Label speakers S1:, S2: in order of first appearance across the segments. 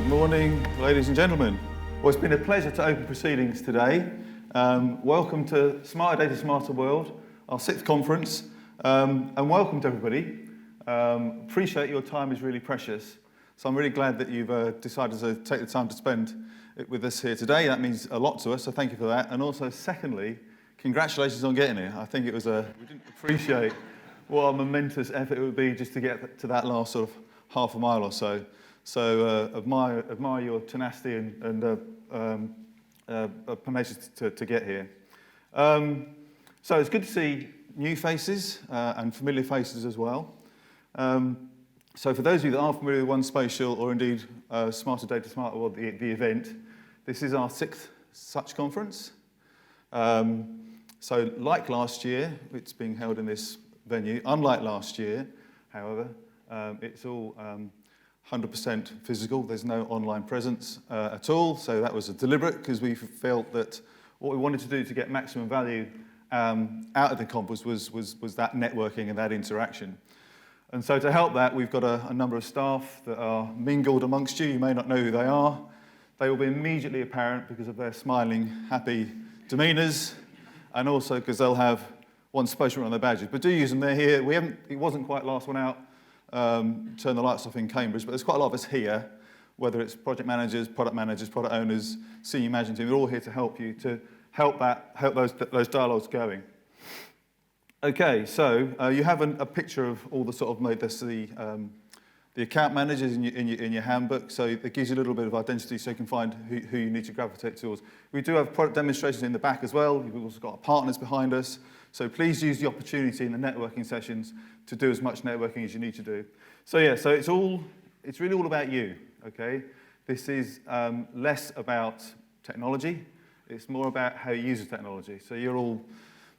S1: Good morning, ladies and gentlemen. Well, it's been a pleasure to open proceedings today. Welcome to Smarter Data, Smarter World, our 6th conference, and welcome to everybody. Appreciate your time is really precious, so I'm really glad that you've decided to take the time to spend it with us here today. That means a lot to us, so thank you for that. And also, secondly, congratulations on getting here. I think it was we didn't appreciate what a momentous effort it would be just to get to that last sort of half a mile or so. So admire your tenacity and tenacious to get here. So it's good to see new faces and familiar faces as well. So for those of you that are familiar with One Spatial or indeed Smarter Data, Smarter World, the event, this is our 6th such conference. So like last year, it's being held in this venue. Unlike last year, however, it's all 100% physical. There's no online presence at all. So that was deliberate because we felt that what we wanted to do to get maximum value out of the conference was that networking and that interaction. And so to help that, we've got a number of staff that are mingled amongst you. You may not know who they are. They will be immediately apparent because of their smiling, happy demeanours, and also because they'll have One Spatial on their badges. But do use them. They're here. It wasn't quite last one out. Turn the lights off in Cambridge, but there's quite a lot of us here, whether it's project managers, product owners, senior management team. We're all here to help you, to help those dialogues going. Okay, so you have a picture of all the sort of the account managers in your handbook, so it gives you a little bit of identity so you can find who you need to gravitate towards. We do have product demonstrations in the back as well. We've also got our partners behind us, so please use the opportunity in the networking sessions to do as much networking as you need to do. So yeah, so it's really all about you, okay? This is less about technology. It's more about how you use the technology. So you're all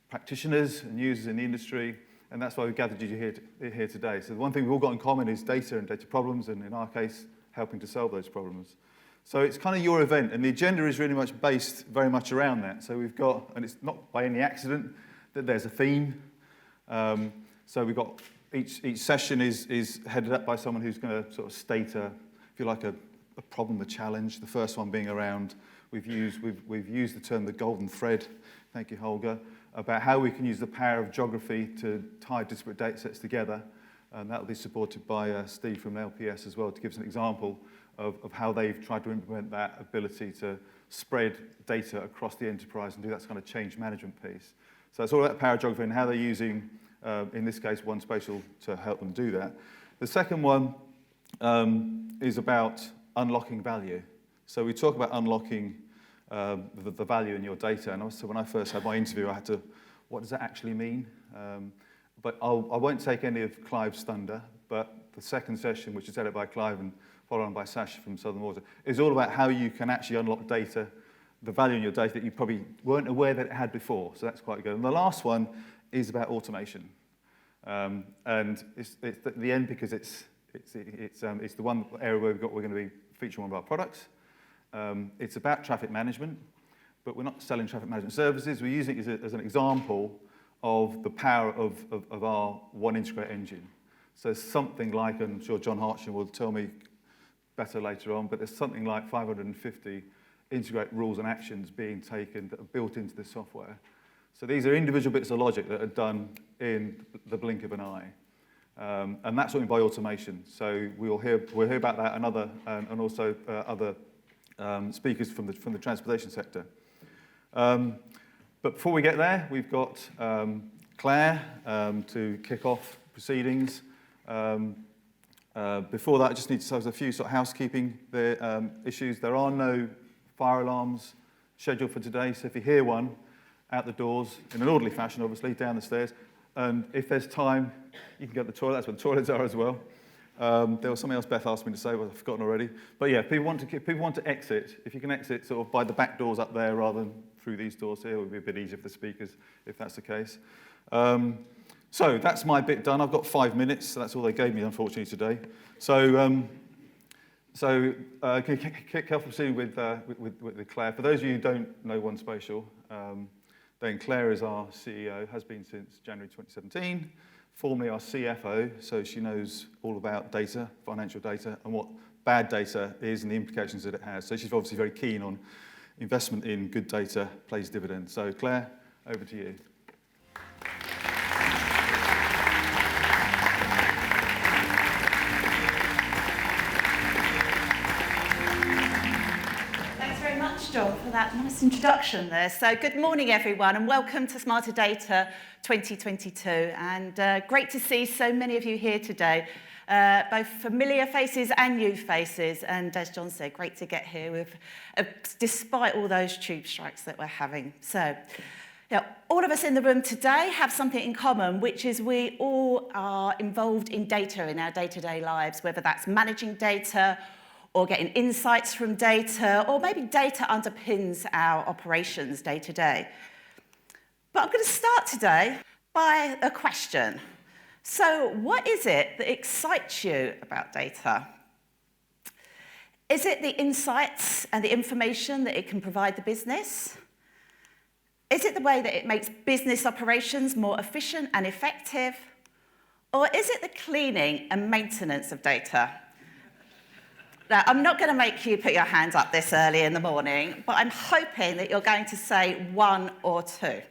S1: practitioners and users in the industry, and that's why we gathered you here today. So the one thing we've all got in common is data and data problems, and in our case, helping to solve those problems. So it's kind of your event, and the agenda is really much based very much around that. So we've got, and it's not by any accident that there's a theme. So we've got each session is headed up by someone who's going to sort of state if you like, a problem, a challenge. The first one being around we've used the term the golden thread. Thank you, Holger. About how we can use the power of geography to tie disparate data sets together. And that will be supported by Steve from LPS as well to give us an example of how they've tried to implement that ability to spread data across the enterprise and do that kind of change management piece. So it's all about power of geography and how they're using, in this case, One Spatial to help them do that. The second one is about unlocking value. So we talk about unlocking the value in your data. And also when I first had my interview, I had to, what does that actually mean? But I won't take any of Clive's thunder, but the second session, which is headed by Clive and followed on by Sasha from Southern Water, is all about how you can actually unlock data, the value in your data that you probably weren't aware that it had before. So that's quite good. And the last one is about automation. And it's at the end because it's the one area where we're going to be featuring one of our products. It's about traffic management, but we're not selling traffic management services. We're using it as an example of the power of our One Integrate engine. So something like, and I'm sure John Hartsham will tell me better later on, but there's something like 550 integrate rules and actions being taken that are built into the software. So these are individual bits of logic that are done in the blink of an eye. And that's what we mean by automation. So we'll hear about that and also other speakers from the transportation sector. But before we get there, we've got Claire to kick off proceedings. Before that, I just need to say a few sort of housekeeping issues. There are no fire alarms scheduled for today, so if you hear one, out the doors, in an orderly fashion, obviously, down the stairs. And if there's time, you can go to the toilet. That's where the toilets are as well. There was something else Beth asked me to say, but I've forgotten already. But yeah, people want to exit. If you can exit sort of by the back doors up there rather than through these doors here, it would be a bit easier for the speakers if that's the case. So that's my bit done. I've got 5 minutes, so that's all they gave me, unfortunately, today. So kick off proceeding with Claire. For those of you who don't know One Spatial, Then Claire is our CEO, has been since January 2017, formerly our CFO, so she knows all about data, financial data, and what bad data is and the implications that it has. So she's obviously very keen on investment in good data pays dividends. So Claire, over to you.
S2: John, for that nice introduction there. So good morning, everyone, and welcome to Smarter Data 2022. And great to see so many of you here today, both familiar faces and new faces. And as John said, great to get here with, despite all those tube strikes that we're having. So, all of us in the room today have something in common, which is we all are involved in data in our day-to-day lives, whether that's managing data, or getting insights from data, or maybe data underpins our operations day to day. But I'm going to start today by a question. So what is it that excites you about data? Is it the insights and the information that it can provide the business? Is it the way that it makes business operations more efficient and effective? Or is it the cleaning and maintenance of data? Now, I'm not going to make you put your hands up this early in the morning, but I'm hoping that you're going to say one or two.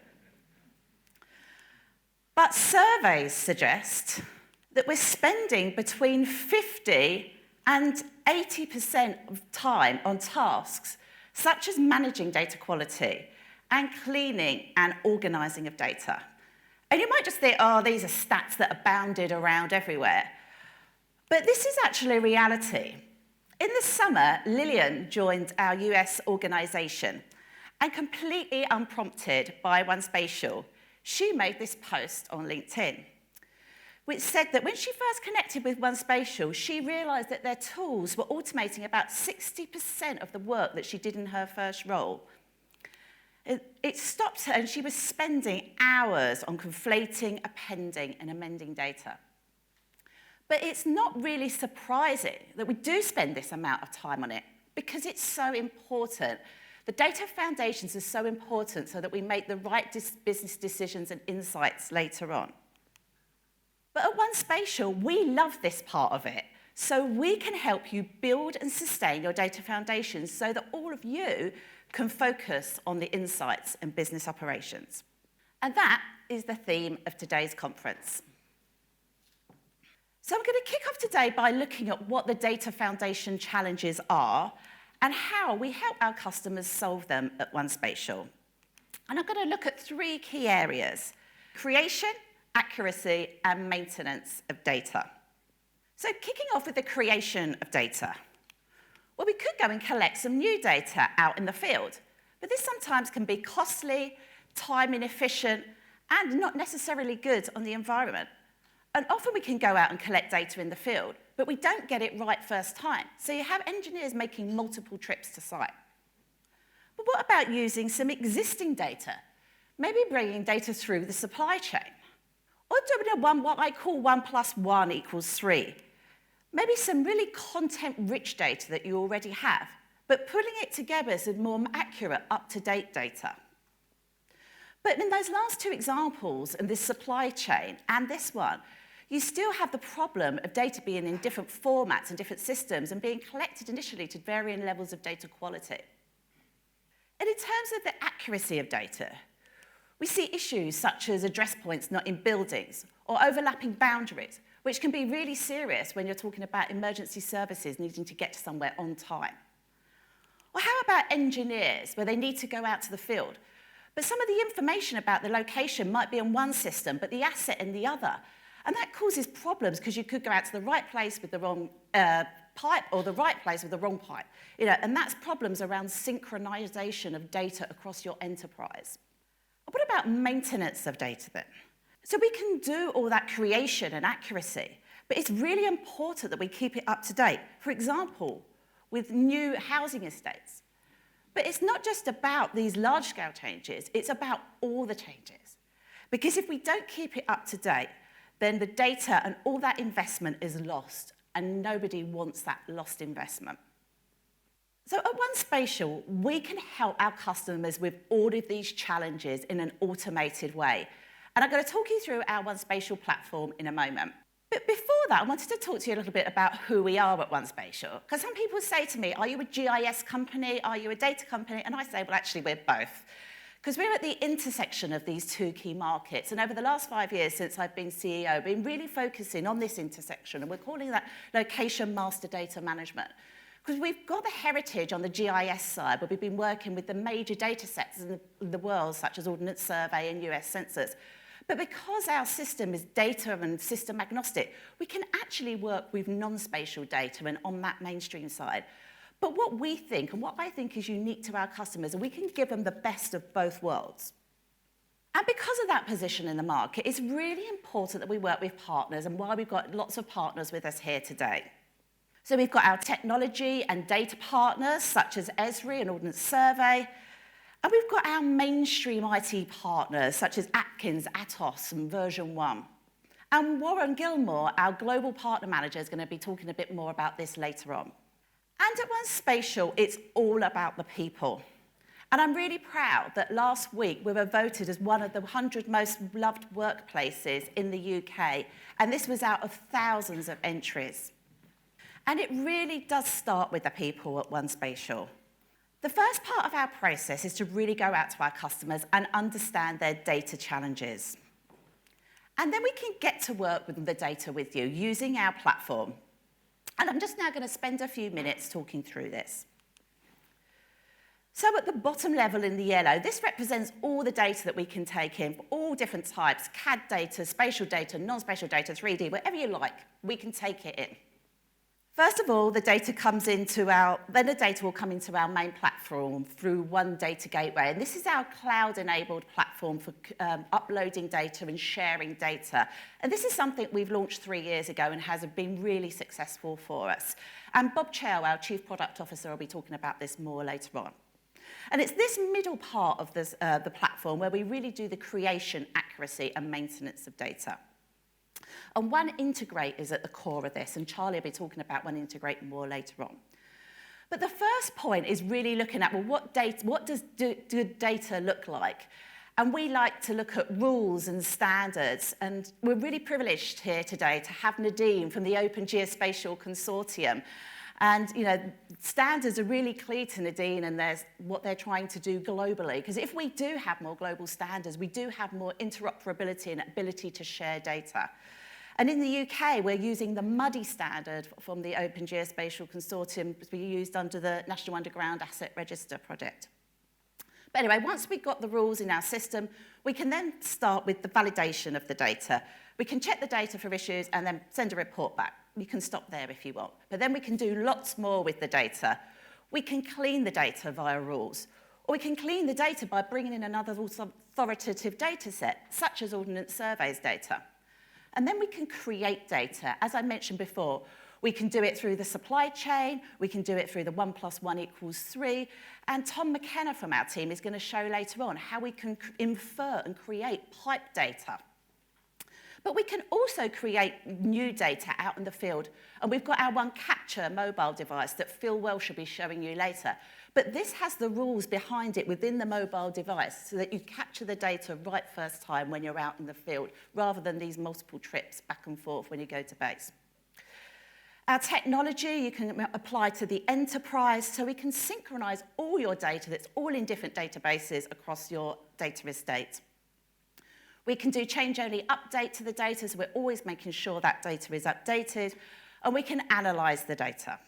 S2: But surveys suggest that we're spending between 50 and 80% of time on tasks such as managing data quality and cleaning and organising of data. And you might just think, oh, these are stats that are bounded around everywhere. But this is actually a reality. In the summer, Lillian joined our US organisation, and completely unprompted by OneSpatial, she made this post on LinkedIn, which said that when she first connected with OneSpatial, she realised that their tools were automating about 60% of the work that she did in her first role. It stopped her, and she was spending hours on conflating, appending, and amending data. But it's not really surprising that we do spend this amount of time on it because it's so important. The data foundations are so important so that we make the right business decisions and insights later on. But at OneSpatial, we love this part of it. So we can help you build and sustain your data foundations so that all of you can focus on the insights and business operations. And that is the theme of today's conference. So I'm going to kick off today by looking at what the data foundation challenges are and how we help our customers solve them at OneSpatial. And I'm going to look at three key areas: creation, accuracy, and maintenance of data. So kicking off with the creation of data. Well, we could go and collect some new data out in the field, but this sometimes can be costly, time inefficient, and not necessarily good on the environment. And often we can go out and collect data in the field, but we don't get it right first time. So you have engineers making multiple trips to site. But what about using some existing data? Maybe bringing data through the supply chain. Or doing what I call 1 + 1 = 3. Maybe some really content-rich data that you already have, but pulling it together as more accurate, up-to-date data. But in those last two examples, in this supply chain and this one, you still have the problem of data being in different formats and different systems and being collected initially to varying levels of data quality. And in terms of the accuracy of data, we see issues such as address points not in buildings or overlapping boundaries, which can be really serious when you're talking about emergency services needing to get to somewhere on time. Or how about engineers, where they need to go out to the field, but some of the information about the location might be on one system, but the asset in the other. And that causes problems because you could go out to the right place with the wrong pipe or the right place with the wrong pipe. And that's problems around synchronization of data across your enterprise. What about maintenance of data then? So we can do all that creation and accuracy, but it's really important that we keep it up to date. For example, with new housing estates. But it's not just about these large-scale changes, it's about all the changes. Because if we don't keep it up to date, then the data and all that investment is lost, and nobody wants that lost investment. So at One Spatial, we can help our customers with all of these challenges in an automated way. And I'm going to talk you through our One Spatial platform in a moment. But before that, I wanted to talk to you a little bit about who we are at One Spatial. Because some people say to me, are you a GIS company? Are you a data company? And I say, well, actually, we're both. Because we're at the intersection of these two key markets. And over the last 5 years since I've been CEO, I've been really focusing on this intersection. And we're calling that location master data management. Because we've got the heritage on the GIS side, where we've been working with the major data sets in the world, such as Ordnance Survey and US Census. But because our system is data and system agnostic, we can actually work with non-spatial data and on that mainstream side. But what we think, and what I think is unique to our customers, and we can give them the best of both worlds. And because of that position in the market, it's really important that we work with partners, and why we've got lots of partners with us here today. So we've got our technology and data partners, such as Esri and Ordnance Survey, and we've got our mainstream IT partners, such as Atkins, Atos, and Version 1. And Warren Gilmour, our global partner manager, is going to be talking a bit more about this later on. And at One Spatial, it's all about the people. And I'm really proud that last week we were voted as one of the 100 most loved workplaces in the UK, and this was out of thousands of entries. And it really does start with the people at One Spatial. The first part of our process is to really go out to our customers and understand their data challenges. And then we can get to work with the data with you using our platform. And I'm just now going to spend a few minutes talking through this. So at the bottom level in the yellow, this represents all the data that we can take in, all different types, CAD data, spatial data, non-spatial data, 3D, whatever you like, we can take it in. First of all, the data will come into our main platform through One Data Gateway. And this is our cloud-enabled platform for uploading data and sharing data. And this is something we've launched 3 years ago and has been really successful for us. And Bob Chow, our Chief Product Officer, will be talking about this more later on. And it's this middle part of the platform where we really do the creation, accuracy, and maintenance of data. And One Integrate is at the core of this, and Charlie will be talking about One Integrate more later on. But the first point is really looking at, well, what does good data look like? And we like to look at rules and standards, and we're really privileged here today to have Nadine from the Open Geospatial Consortium. And, standards are really clear to Nadine, and there's what they're trying to do globally. Because if we do have more global standards, we do have more interoperability and ability to share data. And in the UK, we're using the MUDI standard from the Open Geospatial Consortium to be used under the National Underground Asset Register project. But anyway, once we've got the rules in our system, we can then start with the validation of the data. We can check the data for issues and then send a report back. You can stop there if you want. But then we can do lots more with the data. We can clean the data via rules. Or we can clean the data by bringing in another authoritative data set, such as Ordnance Survey's data. And then we can create data. As I mentioned before, we can do it through the supply chain, we can do it through the 1 + 1 = 3, and Tom McKenna from our team is going to show later on how we can infer and create pipe data. But we can also create new data out in the field, and we've got our One Capture mobile device that Phil Welsh will be showing you later. But this has the rules behind it within the mobile device so that you capture the data right first time when you're out in the field, rather than these multiple trips back and forth when you go to base. Our technology you can apply to the enterprise, so we can synchronize all your data that's all in different databases across your data estate. We can do change-only update to the data, so we're always making sure that data is updated, and we can analyze the data.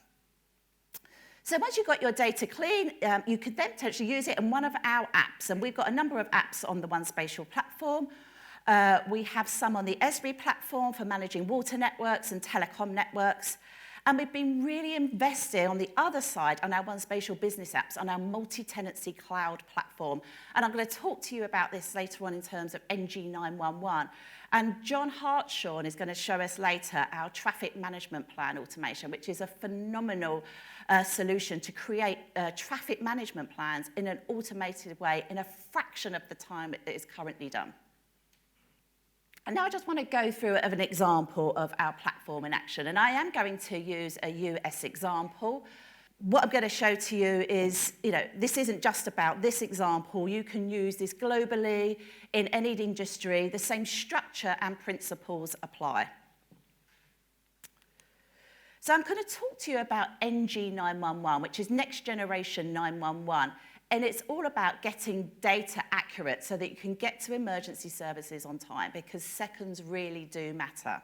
S2: So once you've got your data clean, you could then potentially use it in one of our apps, and we've got a number of apps on the One Spatial platform. We have some on the Esri platform for managing water networks and telecom networks. And we've been really investing on the other side on our One Spatial business apps, on our multi-tenancy cloud platform. And I'm going to talk to you about this later on in terms of NG911. And John Hartshorn is going to show us later our traffic management plan automation, which is a phenomenal solution to create traffic management plans in an automated way in a fraction of the time it is currently done. And now I just want to go through an example of our platform in action. And I am going to use a US example. what I'm going to show to you is, this isn't just about this example. You can use this globally in any industry. The same structure and principles apply. So I'm going to talk to you about NG 911, which is Next Generation 911. And it's all about getting data accurate so that you can get to emergency services on time, because seconds really do matter.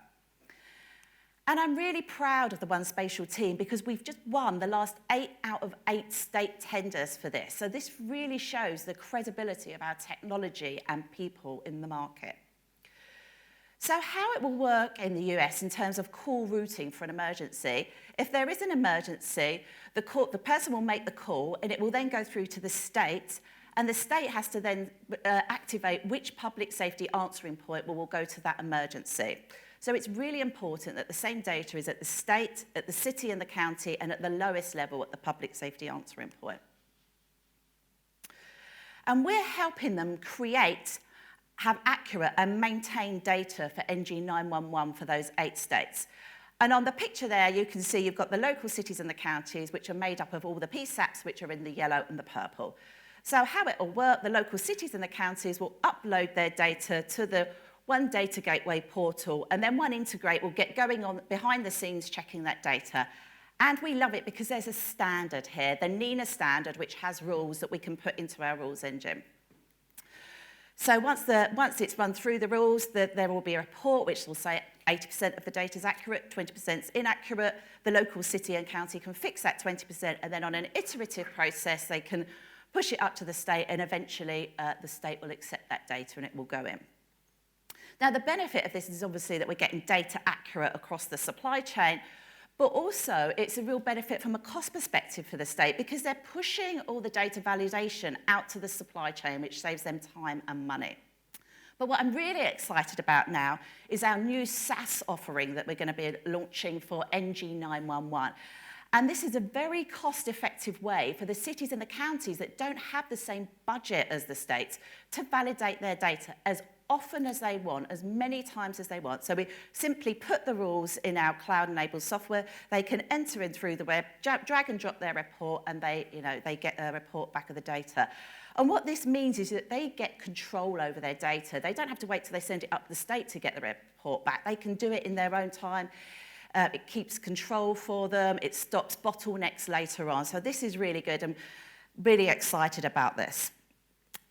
S2: And I'm really proud of the One Spatial team because we've just won the last 8 out of 8 state tenders for this. So this really shows the credibility of our technology and people in the market. So how it will work in the US in terms of call routing for an emergency, if there is an emergency, the person will make the call and it will then go through to the state, and the state has to then activate which public safety answering point will go to that emergency. So it's really important that the same data is at the state, at the city and the county, and at the lowest level at the public safety answering point. And we're helping them have accurate and maintain data for NG 911 for those 8 states. And on the picture there, you can see you've got the local cities and the counties, which are made up of all the PSAPs, which are in the yellow and the purple. So how it will work, the local cities and the counties will upload their data to the One Data Gateway portal, and then One Integrate will get going on behind the scenes checking that data. And we love it because there's a standard here, the NENA standard, which has rules that we can put into our rules engine. So once it's run through the rules, there will be a report which will say 80% of the data is accurate, 20% is inaccurate. The local city and county can fix that 20%, and then on an iterative process, they can push it up to the state, and eventually the state will accept that data and it will go in. Now, the benefit of this is obviously that we're getting data accurate across the supply chain, but also it's a real benefit from a cost perspective for the state because they're pushing all the data validation out to the supply chain, which saves them time and money. But what I'm really excited about now is our new SaaS offering that we're going to be launching for NG 911. And this is a very cost-effective way for the cities and the counties that don't have the same budget as the states to validate their data as often as they want, as many times as they want. So we simply put the rules in our cloud-enabled software. They can enter in through the web, drag and drop their report, and they get a report back of the data. And what this means is that they get control over their data. They don't have to wait till they send it up the state to get the report back. They can do it in their own time. It keeps control for them. It stops bottlenecks later on. So this is really good. I'm really excited about this.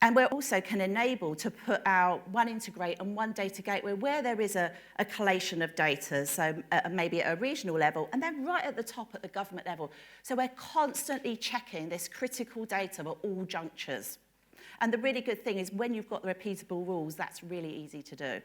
S2: And we also can enable to put our One Integrate and One Data Gateway where there is a collation of data, so maybe at a regional level, and then right at the top at the government level. So we're constantly checking this critical data at all junctures. And the really good thing is when you've got the repeatable rules, that's really easy to do.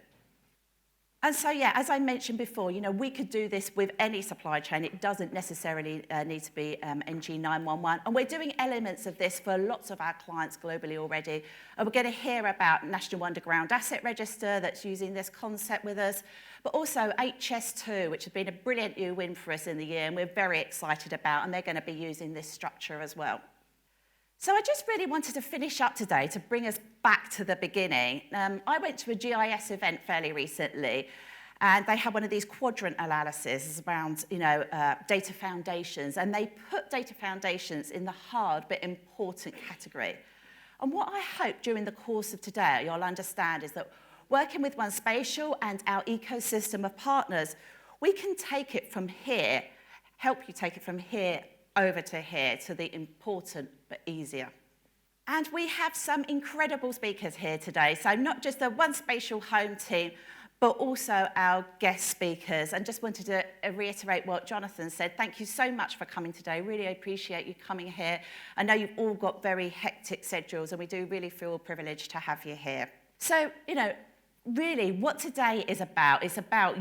S2: And so, yeah, as I mentioned before, we could do this with any supply chain. It doesn't necessarily need to be NG 911. And we're doing elements of this for lots of our clients globally already. And we're going to hear about National Underground Asset Register that's using this concept with us, but also HS2, which has been a brilliant new win for us in the year, and we're very excited about, and they're going to be using this structure as well. So I just really wanted to finish up today to bring us back to the beginning. I went to a GIS event fairly recently, and they had one of these quadrant analyses around, data foundations, and they put data foundations in the hard but important category. And what I hope during the course of today you'll understand is that working with One Spatial and our ecosystem of partners, we can take it from here, help you take it from here over to here, to the important but easier. And we have some incredible speakers here today. So not just the One Spatial home team, but also our guest speakers. And just wanted to reiterate what Jonathan said. Thank you so much for coming today. Really appreciate you coming here. I know you've all got very hectic schedules, and we do really feel privileged to have you here. So, really, what today is about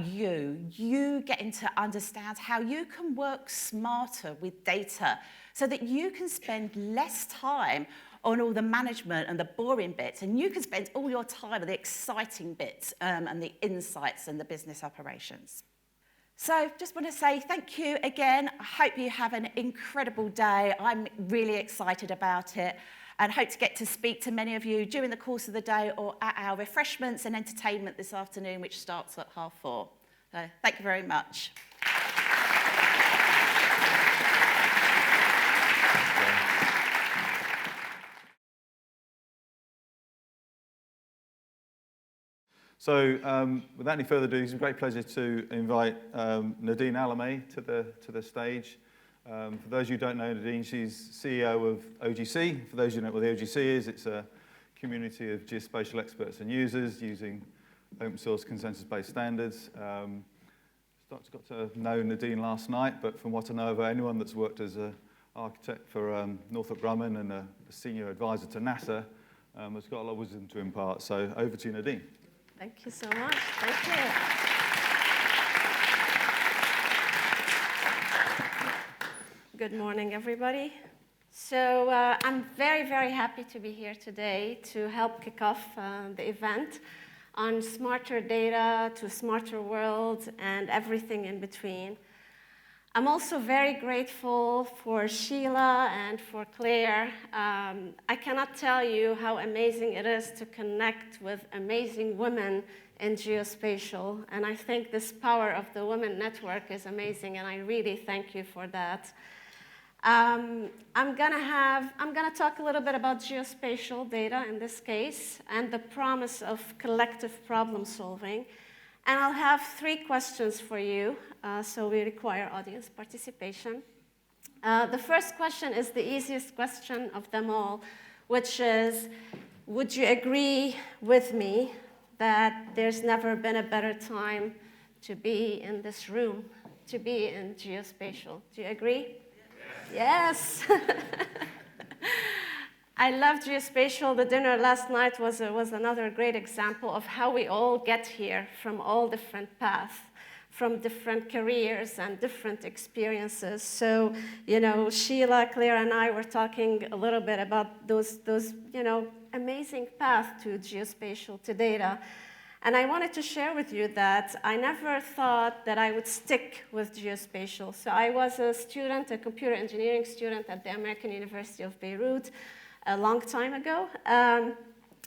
S2: you getting to understand how you can work smarter with data so that you can spend less time on all the management and the boring bits, and you can spend all your time on the exciting bits and the insights and the business operations. So just want to say thank you again. I hope you have an incredible day. I'm really excited about it, and hope to get to speak to many of you during the course of the day or at our refreshments and entertainment this afternoon, which starts at 4:30. So thank you very much.
S1: So without any further ado, it's a great pleasure to invite Nadine Alameh to the stage. For those of you who don't know Nadine, she's CEO of OGC. For those of you who know what the OGC is, it's a community of geospatial experts and users using open source consensus-based standards. Got to know Nadine last night, but from what I know of her, anyone that's worked as an architect for Northrop Grumman and a senior advisor to NASA has got a lot of wisdom to impart. So over to you, Nadine.
S3: Thank you so much. Thank you. Good morning, everybody. So I'm very, very happy to be here today to help kick off the event on smarter data to smarter world and everything in between. I'm also very grateful for Sheila and for Claire. I cannot tell you how amazing it is to connect with amazing women in geospatial, and I think this power of the Women Network is amazing, and I really thank you for that. I'm gonna talk a little bit about geospatial data in this case, and the promise of collective problem solving. And I'll have 3 questions for you, so we require audience participation. The first question is the easiest question of them all, which is, would you agree with me that there's never been a better time to be in this room, to be in geospatial? Do you agree? Yes. I love geospatial. The dinner last night was another great example of how we all get here from all different paths, from different careers and different experiences. So, you know, Sheila, Claire, and I were talking a little bit about those amazing paths to geospatial, to data. And I wanted to share with you that I never thought that I would stick with geospatial. So I was a student, a computer engineering student at the American University of Beirut a long time ago.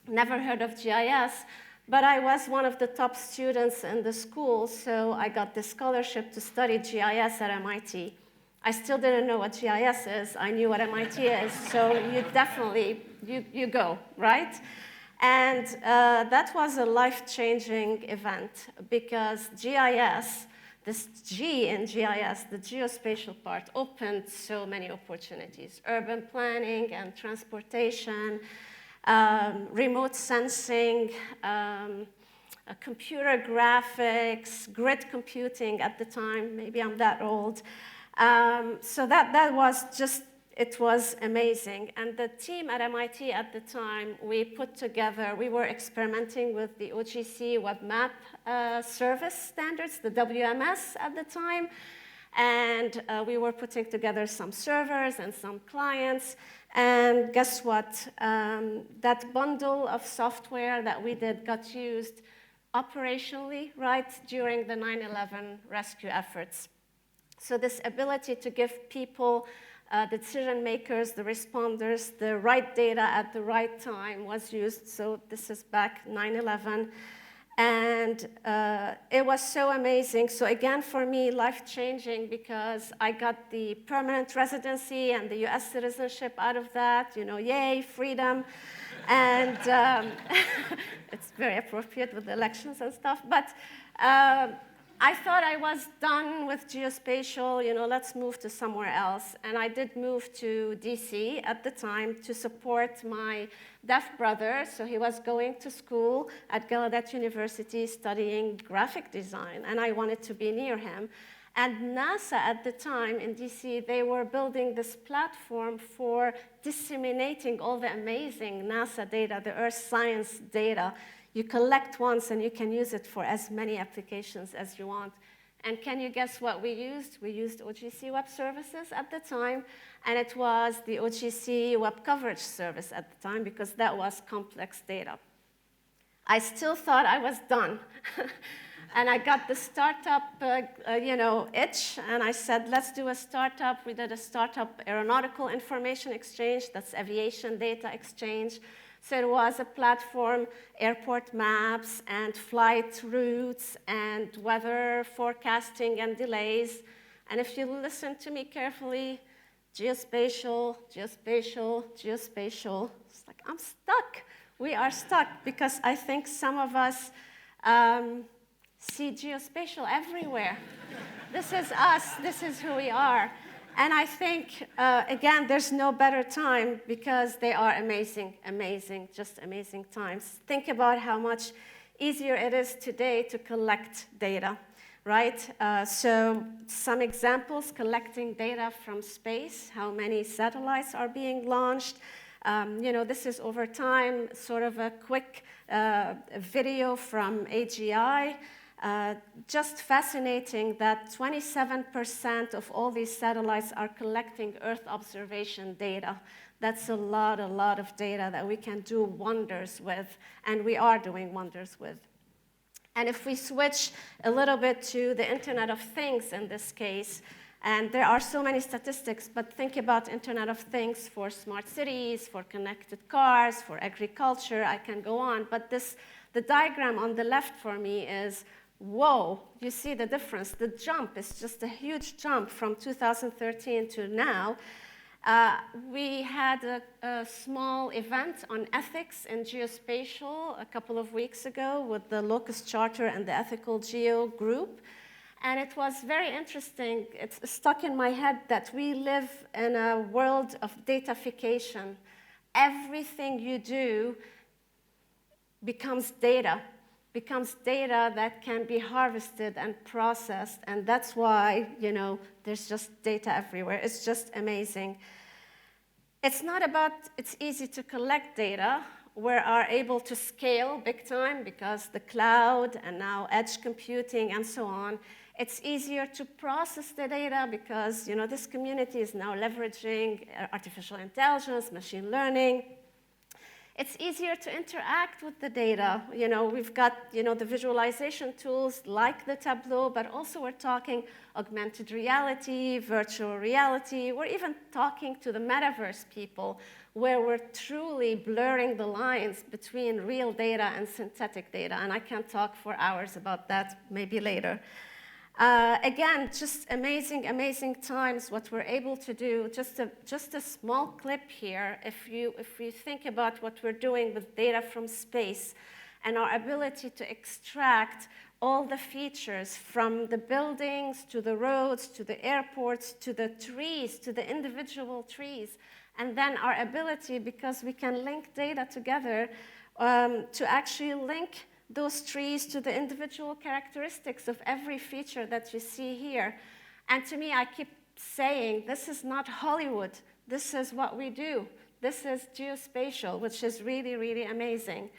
S3: Never heard of GIS, but I was one of the top students in the school, so I got the scholarship to study GIS at MIT. I still didn't know what GIS is. I knew what MIT is, so you definitely, you go, right? And that was a life-changing event because GIS, this G in GIS, the geospatial part, opened so many opportunities. Urban planning and transportation, remote sensing, computer graphics, grid computing at the time. Maybe I'm that old. So that was just, it was amazing. And the team at MIT at the time, we were experimenting with the OGC Web Map service standards, the WMS at the time. And we were putting together some servers and some clients. And guess what? That bundle of software that we did got used operationally, right, during the 9/11 rescue efforts. So this ability to give people, the decision makers, the responders, the right data at the right time was used. So this is back 9/11. And it was so amazing. So again, for me, life-changing because I got the permanent residency and the US citizenship out of that. You know, yay, freedom. And it's very appropriate with the elections and stuff. But I thought I was done with geospatial, you know, let's move to somewhere else. And I did move to DC at the time to support my deaf brother. So he was going to school at Gallaudet University studying graphic design, and I wanted to be near him. And NASA at the time in DC, they were building this platform for disseminating all the amazing NASA data, the Earth science data. You collect once and you can use it for as many applications as you want. And can you guess what we used? We used OGC Web Services at the time, and it was the OGC Web Coverage Service at the time because that was complex data. I still thought I was done. And I got the startup, itch, and I said, let's do a startup. We did a startup aeronautical information exchange, that's aviation data exchange. So it was a platform, airport maps and flight routes and weather forecasting and delays. And if you listen to me carefully, geospatial, geospatial, geospatial, it's like, I'm stuck. We are stuck because I think some of us See geospatial everywhere. This is us. This is who we are. And I think, again, there's no better time because they are amazing, amazing, just amazing times. Think about how much easier it is today to collect data, right? So some examples, collecting data from space, how many satellites are being launched. This is over time, sort of a quick video from AGI. Just fascinating that 27% of all these satellites are collecting Earth observation data. That's a lot of data that we can do wonders with, and we are doing wonders with. And if we switch a little bit to the Internet of Things in this case, and there are so many statistics, but think about Internet of Things for smart cities, for connected cars, for agriculture, I can go on, but the diagram on the left for me is, whoa, you see the difference. The jump is just a huge jump from 2013 to now. We had a small event on ethics in geospatial a couple of weeks ago with the Locust Charter and the Ethical Geo group. And it was very interesting. It's stuck in my head that we live in a world of datafication. Everything you do becomes data that can be harvested and processed, and that's why, there's just data everywhere. It's just amazing. It's not about, it's easy to collect data. We are able to scale big time because the cloud and now edge computing and so on. It's easier to process the data because, this community is now leveraging artificial intelligence, machine learning. It's easier to interact with the data. We've got, the visualization tools like the Tableau, but also we're talking augmented reality, virtual reality. We're even talking to the metaverse people where we're truly blurring the lines between real data and synthetic data. And I can talk for hours about that, maybe later. Again, just amazing, amazing times, what we're able to do. Just a small clip here. If you think about what we're doing with data from space and our ability to extract all the features from the buildings to the roads, to the airports, to the trees, to the individual trees, and then our ability, because we can link data together, to actually link those trees to the individual characteristics of every feature that you see here. And to me, I keep saying, this is not Hollywood. This is what we do. This is geospatial, which is really, really amazing.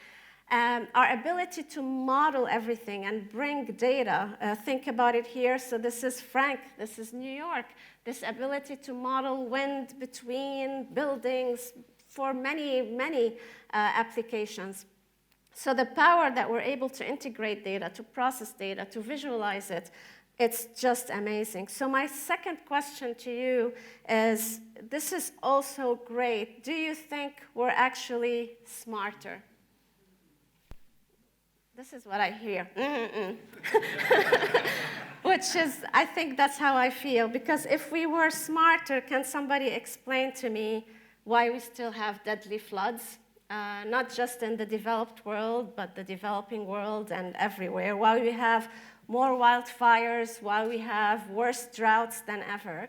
S3: Our ability to model everything and bring data, think about it here. So this is Frank, this is New York. This ability to model wind between buildings for many, many applications. So the power that we're able to integrate data, to process data, to visualize it, it's just amazing. So my second question to you is, this is also great. Do you think we're actually smarter? This is what I hear. Which is, I think that's how I feel. Because if we were smarter, can somebody explain to me why we still have deadly floods? Not just in the developed world, but the developing world and everywhere. Why we have more wildfires, why we have worse droughts than ever.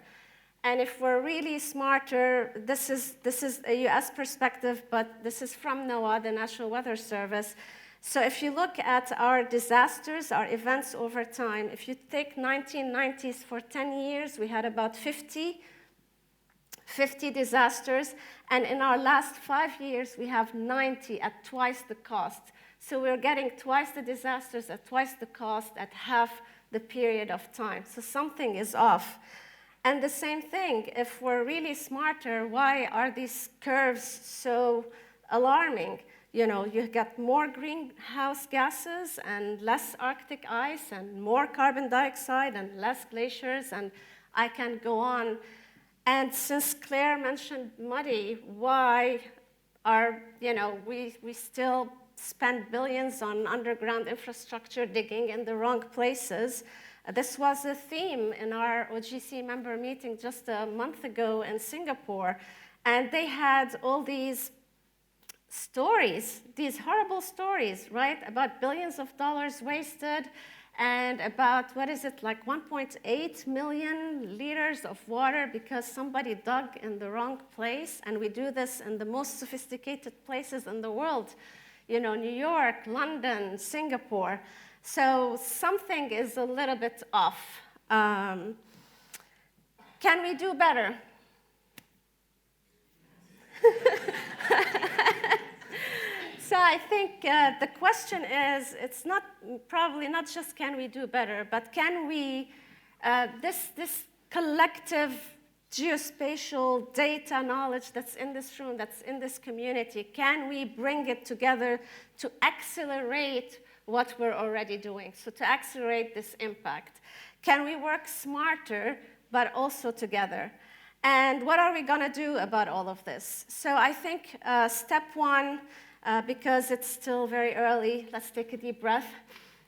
S3: And if we're really smarter, this is a US perspective, but this is from NOAA, the National Weather Service. So if you look at our disasters, our events over time, if you take 1990s for 10 years, we had about 50 disasters, and in our last 5 years, we have 90 at twice the cost. So we're getting twice the disasters at twice the cost at half the period of time. So something is off. And the same thing, if we're really smarter, why are these curves so alarming? You get more greenhouse gases and less Arctic ice and more carbon dioxide and less glaciers, and I can go on. And since Claire mentioned muddy, why are, we still spend billions on underground infrastructure digging in the wrong places? This was a theme in our OGC member meeting just a month ago in Singapore. And they had all these stories, these horrible stories, right, about billions of dollars wasted and about, what is it, like 1.8 million liters of water because somebody dug in the wrong place. And we do this in the most sophisticated places in the world, you know, New York, London, Singapore. So something is a little bit off. Can we do better? So I think the question is, it's not probably not just can we do better, but can we, this collective geospatial data knowledge that's in this room, that's in this community, can we bring it together to accelerate what we're already doing, so to accelerate this impact? Can we work smarter, but also together? And what are we going to do about all of this? So I think step one, because it's still very early, let's take a deep breath,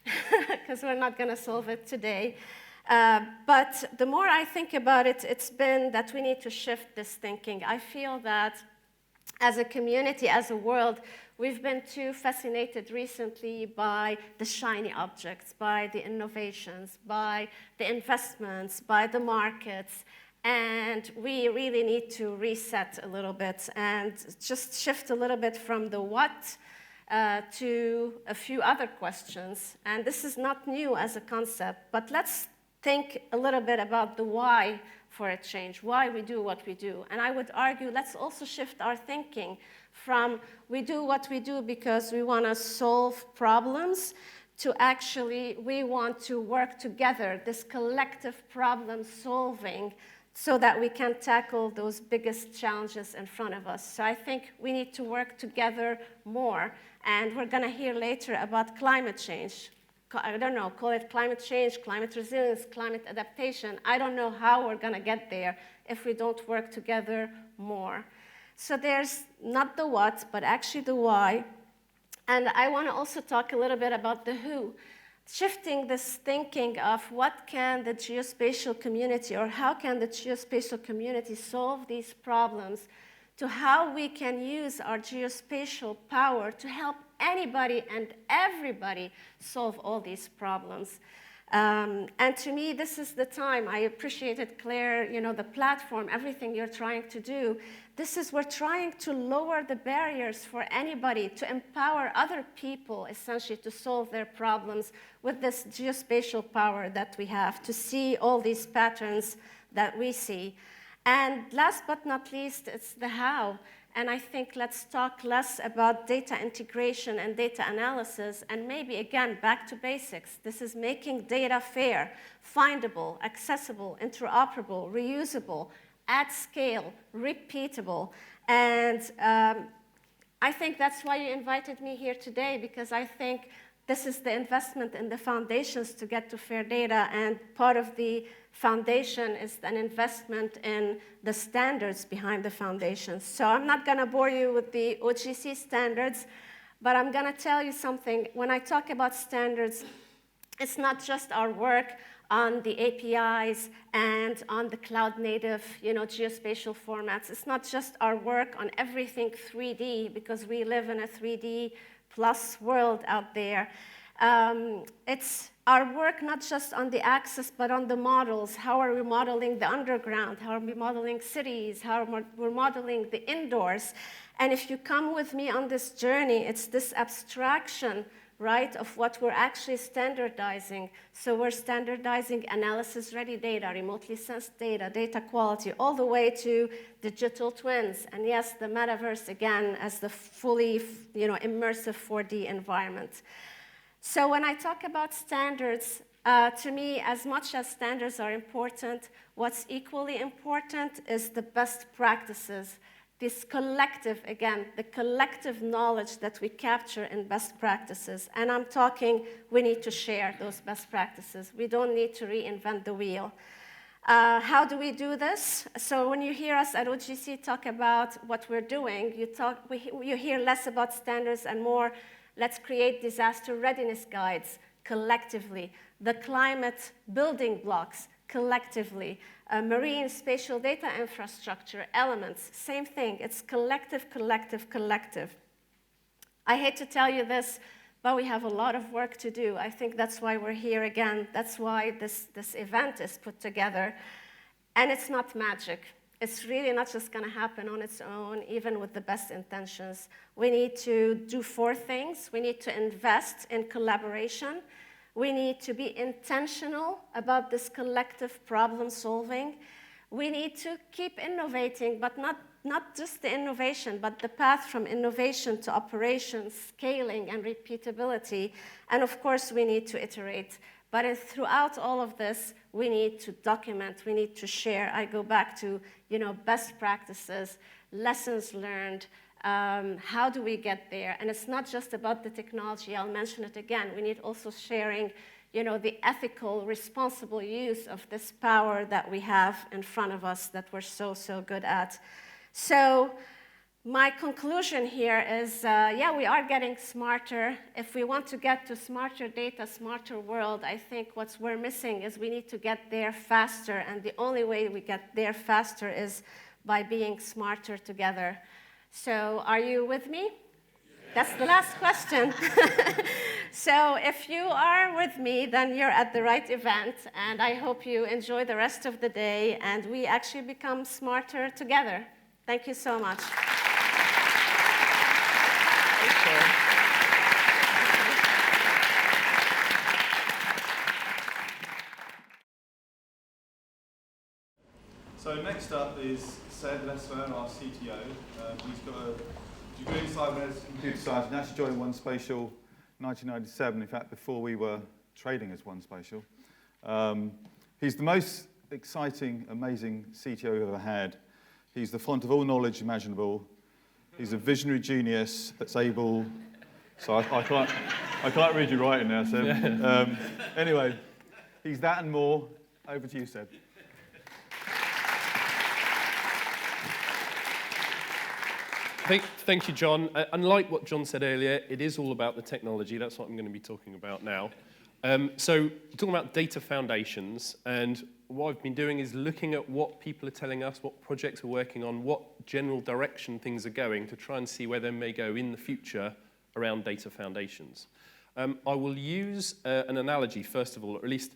S3: because we're not going to solve it today. But the more I think about it, it's been that we need to shift this thinking. I feel that as a community, as a world, we've been too fascinated recently by the shiny objects, by the innovations, by the investments, by the markets. And we really need to reset a little bit and just shift a little bit from the what to a few other questions. And this is not new as a concept, but let's think a little bit about the why for a change, why we do what we do. And I would argue, let's also shift our thinking from we do what we do because we want to solve problems to actually we want to work together, this collective problem solving, so that we can tackle those biggest challenges in front of us. So I think we need to work together more. And we're going to hear later about climate change. I don't know, call it climate change, climate resilience, climate adaptation. I don't know how we're going to get there if we don't work together more. So there's not the what, but actually the why. And I want to also talk a little bit about the who. Shifting this thinking of what can the geospatial community or how can the geospatial community solve these problems to how we can use our geospatial power to help anybody and everybody solve all these problems. And to me, this is the time. I appreciated, Claire, you know, the platform, everything you're trying to do. We're trying to lower the barriers for anybody, to empower other people, essentially, to solve their problems with this geospatial power that we have, to see all these patterns that we see. And last but not least, it's the how. And I think let's talk less about data integration and data analysis, and maybe, again, back to basics. This is making data fair, findable, accessible, interoperable, reusable, at scale, repeatable. And I think that's why you invited me here today, because I think this is the investment in the foundations to get to fair data, and part of the foundation is an investment in the standards behind the foundations. So I'm not going to bore you with the OGC standards, but I'm going to tell you something. When I talk about standards, it's not just our work on the APIs and on the cloud-native, you know, geospatial formats. It's not just our work on everything 3D, because we live in a 3D plus world out there. It's our work not just on the axis, but on the models. How are we modeling the underground? How are we modeling cities? How are we modeling the indoors? And if you come with me on this journey, it's this abstraction, right, of what we're actually standardizing. So we're standardizing analysis-ready data, remotely sensed data, data quality, all the way to digital twins. And yes, the metaverse, again, as the fully, you know, immersive 4D environment. So when I talk about standards, to me, as much as standards are important, what's equally important is the best practices. This collective, again, the collective knowledge that we capture in best practices. And I'm talking, we need to share those best practices. We don't need to reinvent the wheel. How do we do this? So when you hear us at OGC talk about what we're doing, you hear less about standards and more, let's create disaster readiness guides collectively, the climate building blocks collectively, marine spatial data infrastructure elements, same thing. It's collective, collective, collective. I hate to tell you this, but we have a lot of work to do. I think that's why we're here again. That's why this event is put together. And it's not magic. It's really not just going to happen on its own, even with the best intentions. We need to do 4 things. We need to invest in collaboration. We need to be intentional about this collective problem solving. We need to keep innovating, but not just the innovation, but the path from innovation to operations, scaling, and repeatability. And of course, we need to iterate. But throughout all of this, we need to document, we need to share. I go back to best practices, lessons learned, how do we get there? And it's not just about the technology. I'll mention it again. We need also sharing the ethical, responsible use of this power that we have in front of us that we're so good at. So my conclusion here is, we are getting smarter. If we want to get to smarter data, smarter world, I think what we're missing is we need to get there faster. And the only way we get there faster is by being smarter together. So are you with me? That's the last question. So if you are with me, then you're at the right event, and I hope you enjoy the rest of the day, and we actually become smarter together. Thank you so much.
S1: So next up is Seb Lessware, our CTO. He's got a degree in cyber computer science and actually joined One Spatial 1997, in fact, before we were trading as One Spatial. He's the most exciting, amazing CTO we've ever had. He's the font of all knowledge imaginable. He's a visionary genius that's able... So I can't read you writing now, Seb. Anyway, he's that and more. Over to you, Seb.
S4: Thank you, John. Unlike what John said earlier, it is all about the technology. That's what I'm going to be talking about now. So we're talking about data foundations, and what I've been doing is looking at what people are telling us, what projects we're working on, what general direction things are going, to try and see where they may go in the future around data foundations. I will use an analogy, first of all, or at least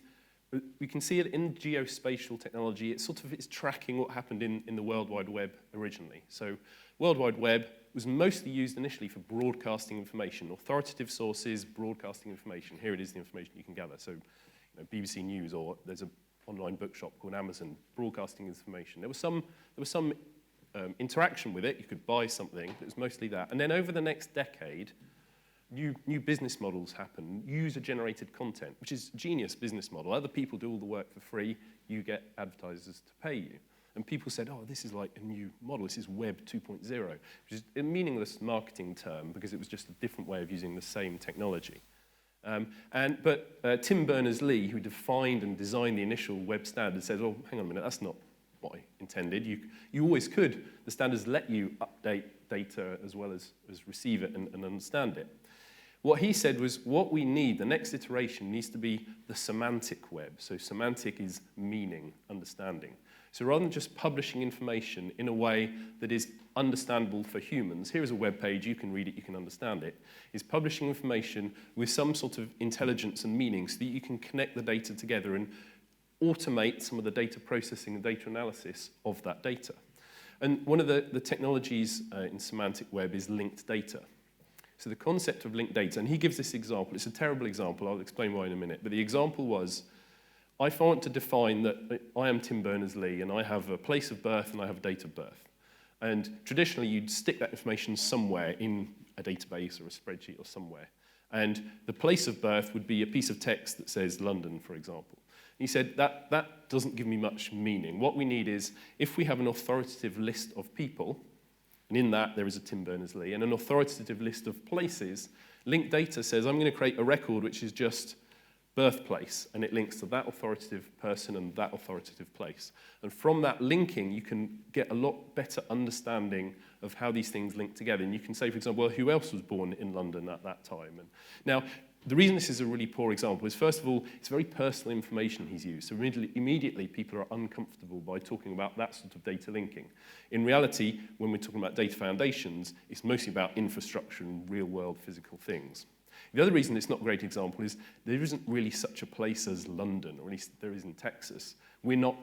S4: we can see it in geospatial technology. It sort of is tracking what happened in the World Wide Web originally. So World Wide Web was mostly used initially for broadcasting information, authoritative sources, broadcasting information. Here it is, the information you can gather. So BBC News, or there's an online bookshop called Amazon, broadcasting information. There was some interaction with it. You could buy something. It was mostly that. And then over the next decade, new business models happen, user-generated content, which is a genius business model. Other people do all the work for free. You get advertisers to pay you. And people said, oh, this is like a new model. This is Web 2.0, which is a meaningless marketing term because it was just a different way of using the same technology. But Tim Berners-Lee, who defined and designed the initial web standard, said, oh, hang on a minute, that's not what I intended. You always could. The standards let you update data as well as receive it and understand it. What he said was, what we need, the next iteration, needs to be the semantic web. So semantic is meaning, understanding. So rather than just publishing information in a way that is understandable for humans, here is a web page, you can read it, you can understand it, is publishing information with some sort of intelligence and meaning so that you can connect the data together and automate some of the data processing and data analysis of that data. And one of the technologies in semantic web is linked data. So the concept of linked data, and he gives this example, it's a terrible example, I'll explain why in a minute, but the example was, if I want to define that I am Tim Berners-Lee and I have a place of birth and I have a date of birth. And traditionally you'd stick that information somewhere in a database or a spreadsheet or somewhere. And the place of birth would be a piece of text that says London, for example. He said that doesn't give me much meaning. What we need is, if we have an authoritative list of people, and in that there is a Tim Berners-Lee, and an authoritative list of places, linked data says I'm going to create a record which is just birthplace, and it links to that authoritative person and that authoritative place. And from that linking, you can get a lot better understanding of how these things link together. And you can say, for example, well, who else was born in London at that time? And now, the reason this is a really poor example is, first of all, it's very personal information he's used. So immediately people are uncomfortable by talking about that sort of data linking. In reality, when we're talking about data foundations, it's mostly about infrastructure and real-world physical things. The other reason it's not a great example is there isn't really such a place as London, or at least there is in Texas. We're not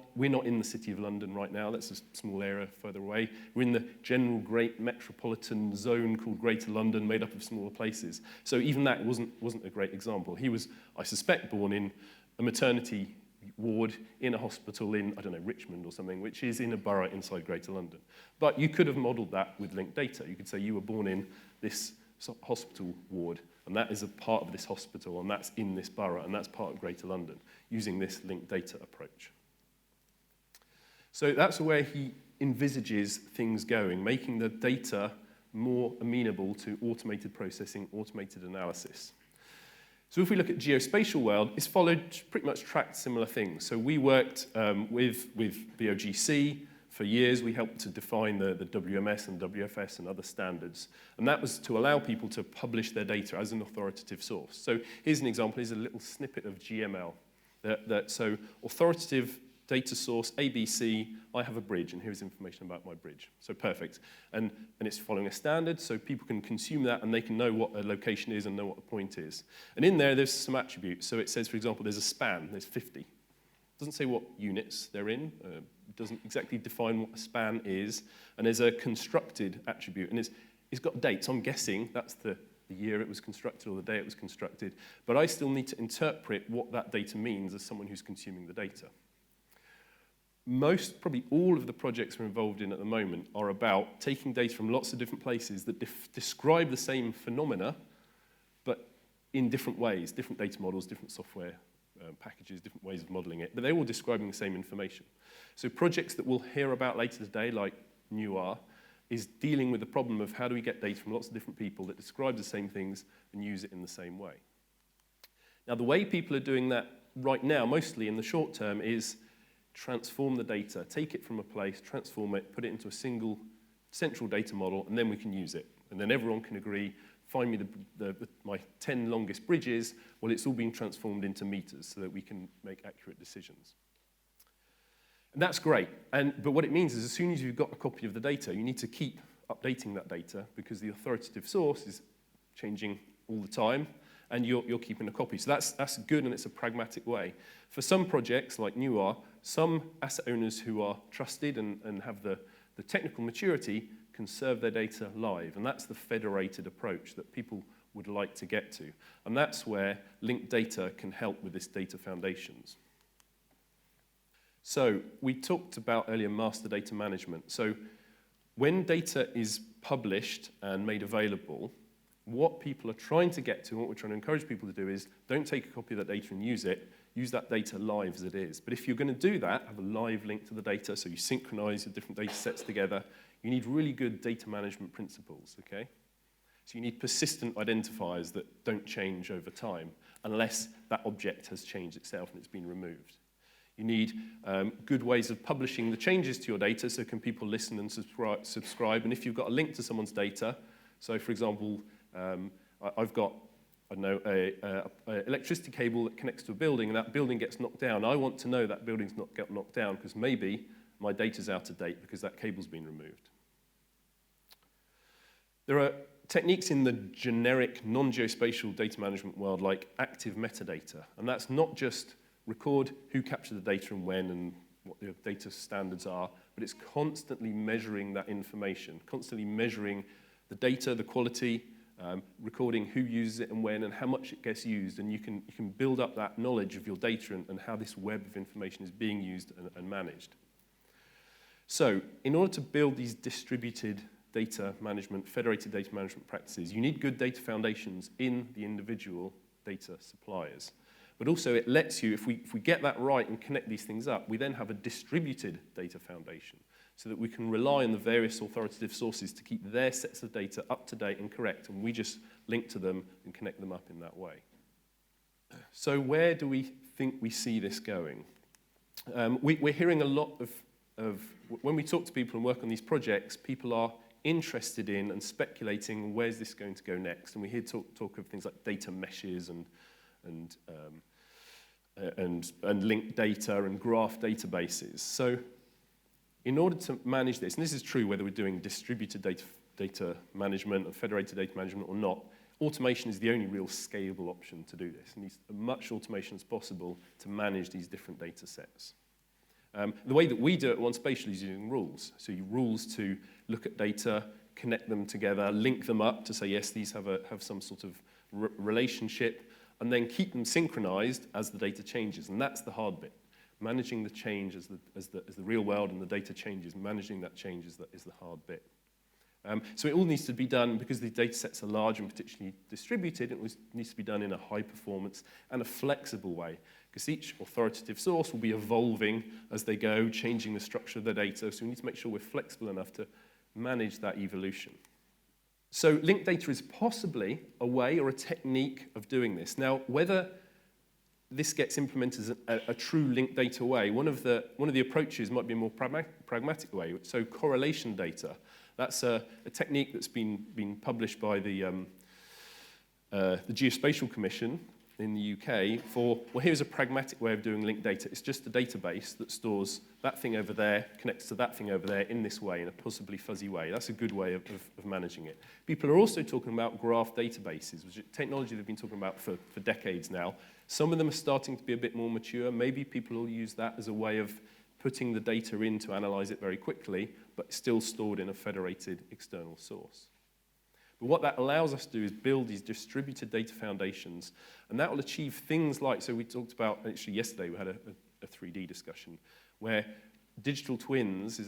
S4: in the city of London right now. That's a small area further away. We're in the general great metropolitan zone called Greater London, made up of smaller places. So even that wasn't a great example. He was, I suspect, born in a maternity ward in a hospital in, I don't know, Richmond or something, which is in a borough inside Greater London. But you could have modelled that with linked data. You could say you were born in this hospital ward, and that is a part of this hospital, and that's in this borough, and that's part of Greater London, using this linked data approach. So that's where he envisages things going, making the data more amenable to automated processing, automated analysis. So if we look at geospatial world, it's followed, pretty much tracked similar things. So we worked with VOGC for years. We helped to define the WMS and WFS and other standards. And that was to allow people to publish their data as an authoritative source. So here's an example. Here's a little snippet of GML. So authoritative data source, ABC, I have a bridge, and here's information about my bridge. So perfect. And it's following a standard, so people can consume that, and they can know what a location is and know what the point is. And in there's some attributes. So it says, for example, there's a span, there's 50. It doesn't say what units they're in. It doesn't exactly define what a span is. And there's a constructed attribute, and it's got dates. I'm guessing that's the year it was constructed or the day it was constructed. But I still need to interpret what that data means as someone who's consuming the data. Probably all of the projects we're involved in at the moment are about taking data from lots of different places that describe the same phenomena, but in different ways, different data models, different software packages, different ways of modeling it, but they're all describing the same information. So projects that we'll hear about later today, like NUR, is dealing with the problem of how do we get data from lots of different people that describe the same things and use it in the same way. Now, the way people are doing that right now, mostly in the short term, is transform the data, take it from a place, transform it, put it into a single central data model, and then we can use it. And then everyone can agree, find me my 10 longest bridges. Well, it's all been transformed into meters so that we can make accurate decisions. And that's great. But what it means is as soon as you've got a copy of the data, you need to keep updating that data because the authoritative source is changing all the time, and you're keeping a copy. So that's good, and it's a pragmatic way. For some projects like NUR, some asset owners who are trusted and have the technical maturity can serve their data live, and that's the federated approach that people would like to get to. And that's where linked data can help with this data foundations. So we talked about earlier master data management. So when data is published and made available, what people are trying to get to, and what we're trying to encourage people to do is don't take a copy of that data and use it, use that data live as it is. But if you're going to do that, have a live link to the data, so you synchronize your different data sets together, you need really good data management principles, okay? So you need persistent identifiers that don't change over time unless that object has changed itself and it's been removed. You need good ways of publishing the changes to your data, so can people listen and subscribe. And if you've got a link to someone's data, so for example, I've got, I don't know, a electricity cable that connects to a building, and that building gets knocked down. I want to know that building's not get knocked down because maybe my data's out of date because that cable's been removed. There are techniques in the generic non-geospatial data management world like active metadata, and that's not just record who captured the data and when and what the data standards are, but it's constantly measuring that information, constantly measuring the data, the quality, recording who uses it and when and how much it gets used, and you can build up that knowledge of your data and how this web of information is being used and managed. So in order to build these distributed data management, federated data management practices, you need good data foundations in the individual data suppliers. But also it lets you, if we get that right and connect these things up, we then have a distributed data foundation so that we can rely on the various authoritative sources to keep their sets of data up to date and correct, and we just link to them and connect them up in that way. So where do we think we see this going? We're hearing a lot of, when we talk to people and work on these projects, people are interested in and speculating where's this going to go next. And we hear talk of things like data meshes and linked data and graph databases. So in order to manage this, and this is true whether we're doing distributed data management and federated data management or not, automation is the only real scalable option to do this. It needs as much automation as possible to manage these different data sets. The way that we do it at One Spatial is using rules. So you rules to look at data, connect them together, link them up to say, yes, these have some sort of relationship, and then keep them synchronized as the data changes. And that's the hard bit. Managing the change as the real world and the data changes, managing that change is the hard bit. So it all needs to be done, because the data sets are large and particularly distributed, it needs to be done in a high performance and a flexible way, because each authoritative source will be evolving as they go, changing the structure of the data, so we need to make sure we're flexible enough to manage that evolution. So linked data is possibly a way or a technique of doing this. Now, whether this gets implemented as a true linked data way, one of the approaches might be a more pragmatic way, so correlation data. That's a technique that's been published by the Geospatial Commission in the UK for, well, here's a pragmatic way of doing linked data. It's just a database that stores that thing over there, connects to that thing over there in this way, in a possibly fuzzy way. That's a good way of managing it. People are also talking about graph databases, which is technology they've been talking about for decades now. Some of them are starting to be a bit more mature. Maybe people will use that as a way of putting the data in to analyze it very quickly, but still stored in a federated external source. But what that allows us to do is build these distributed data foundations, and that will achieve things like, so we talked about, actually yesterday we had a 3D discussion, where digital twins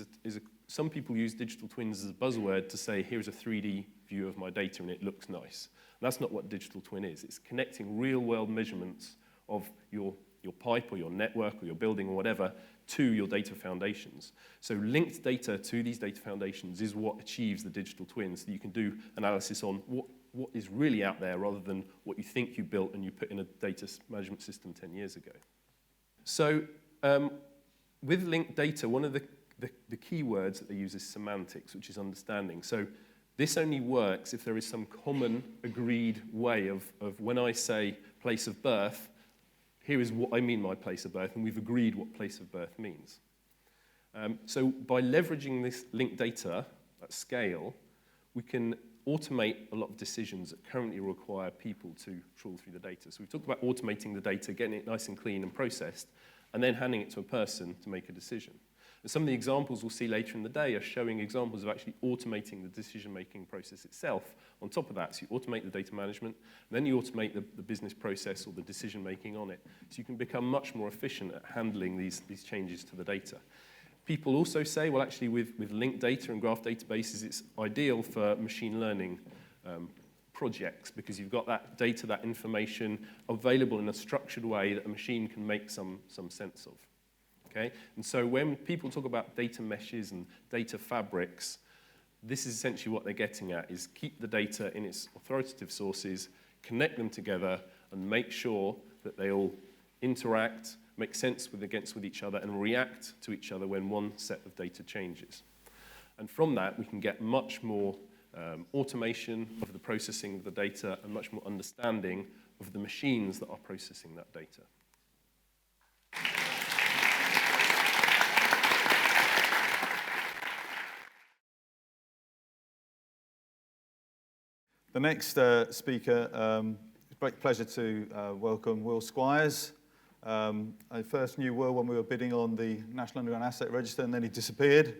S4: some people use digital twins as a buzzword to say, here's a 3D view of my data and it looks nice. And that's not what digital twin is. It's connecting real-world measurements of your pipe or your network or your building or whatever to your data foundations. So linked data to these data foundations is what achieves the digital twin, so you can do analysis on what is really out there rather than what you think you built and you put in a data management system 10 years ago. So with linked data, one of the key words that they use is semantics, which is understanding. So this only works if there is some common agreed way of when I say place of birth, here is what I mean by place of birth, and we've agreed what place of birth means. So by leveraging this linked data at scale, we can automate a lot of decisions that currently require people to trawl through the data. So we've talked about automating the data, getting it nice and clean and processed, and then handing it to a person to make a decision. And some of the examples we'll see later in the day are showing examples of actually automating the decision-making process itself. On top of that, so you automate the data management, and then you automate the business process or the decision-making on it. So you can become much more efficient at handling these changes to the data. People also say, well, actually, with linked data and graph databases, it's ideal for machine learning projects, because you've got that data, that information available in a structured way that a machine can make some sense of. Okay? And so when people talk about data meshes and data fabrics, this is essentially what they're getting at, is keep the data in its authoritative sources, connect them together, and make sure that they all interact, make sense with each other, and react to each other when one set of data changes. And from that, we can get much more automation of the processing of the data and much more understanding of the machines that are processing that data.
S1: The next speaker, it's a great pleasure to welcome Will Squires. I first knew Will when we were bidding on the National Underground Asset Register, and then he disappeared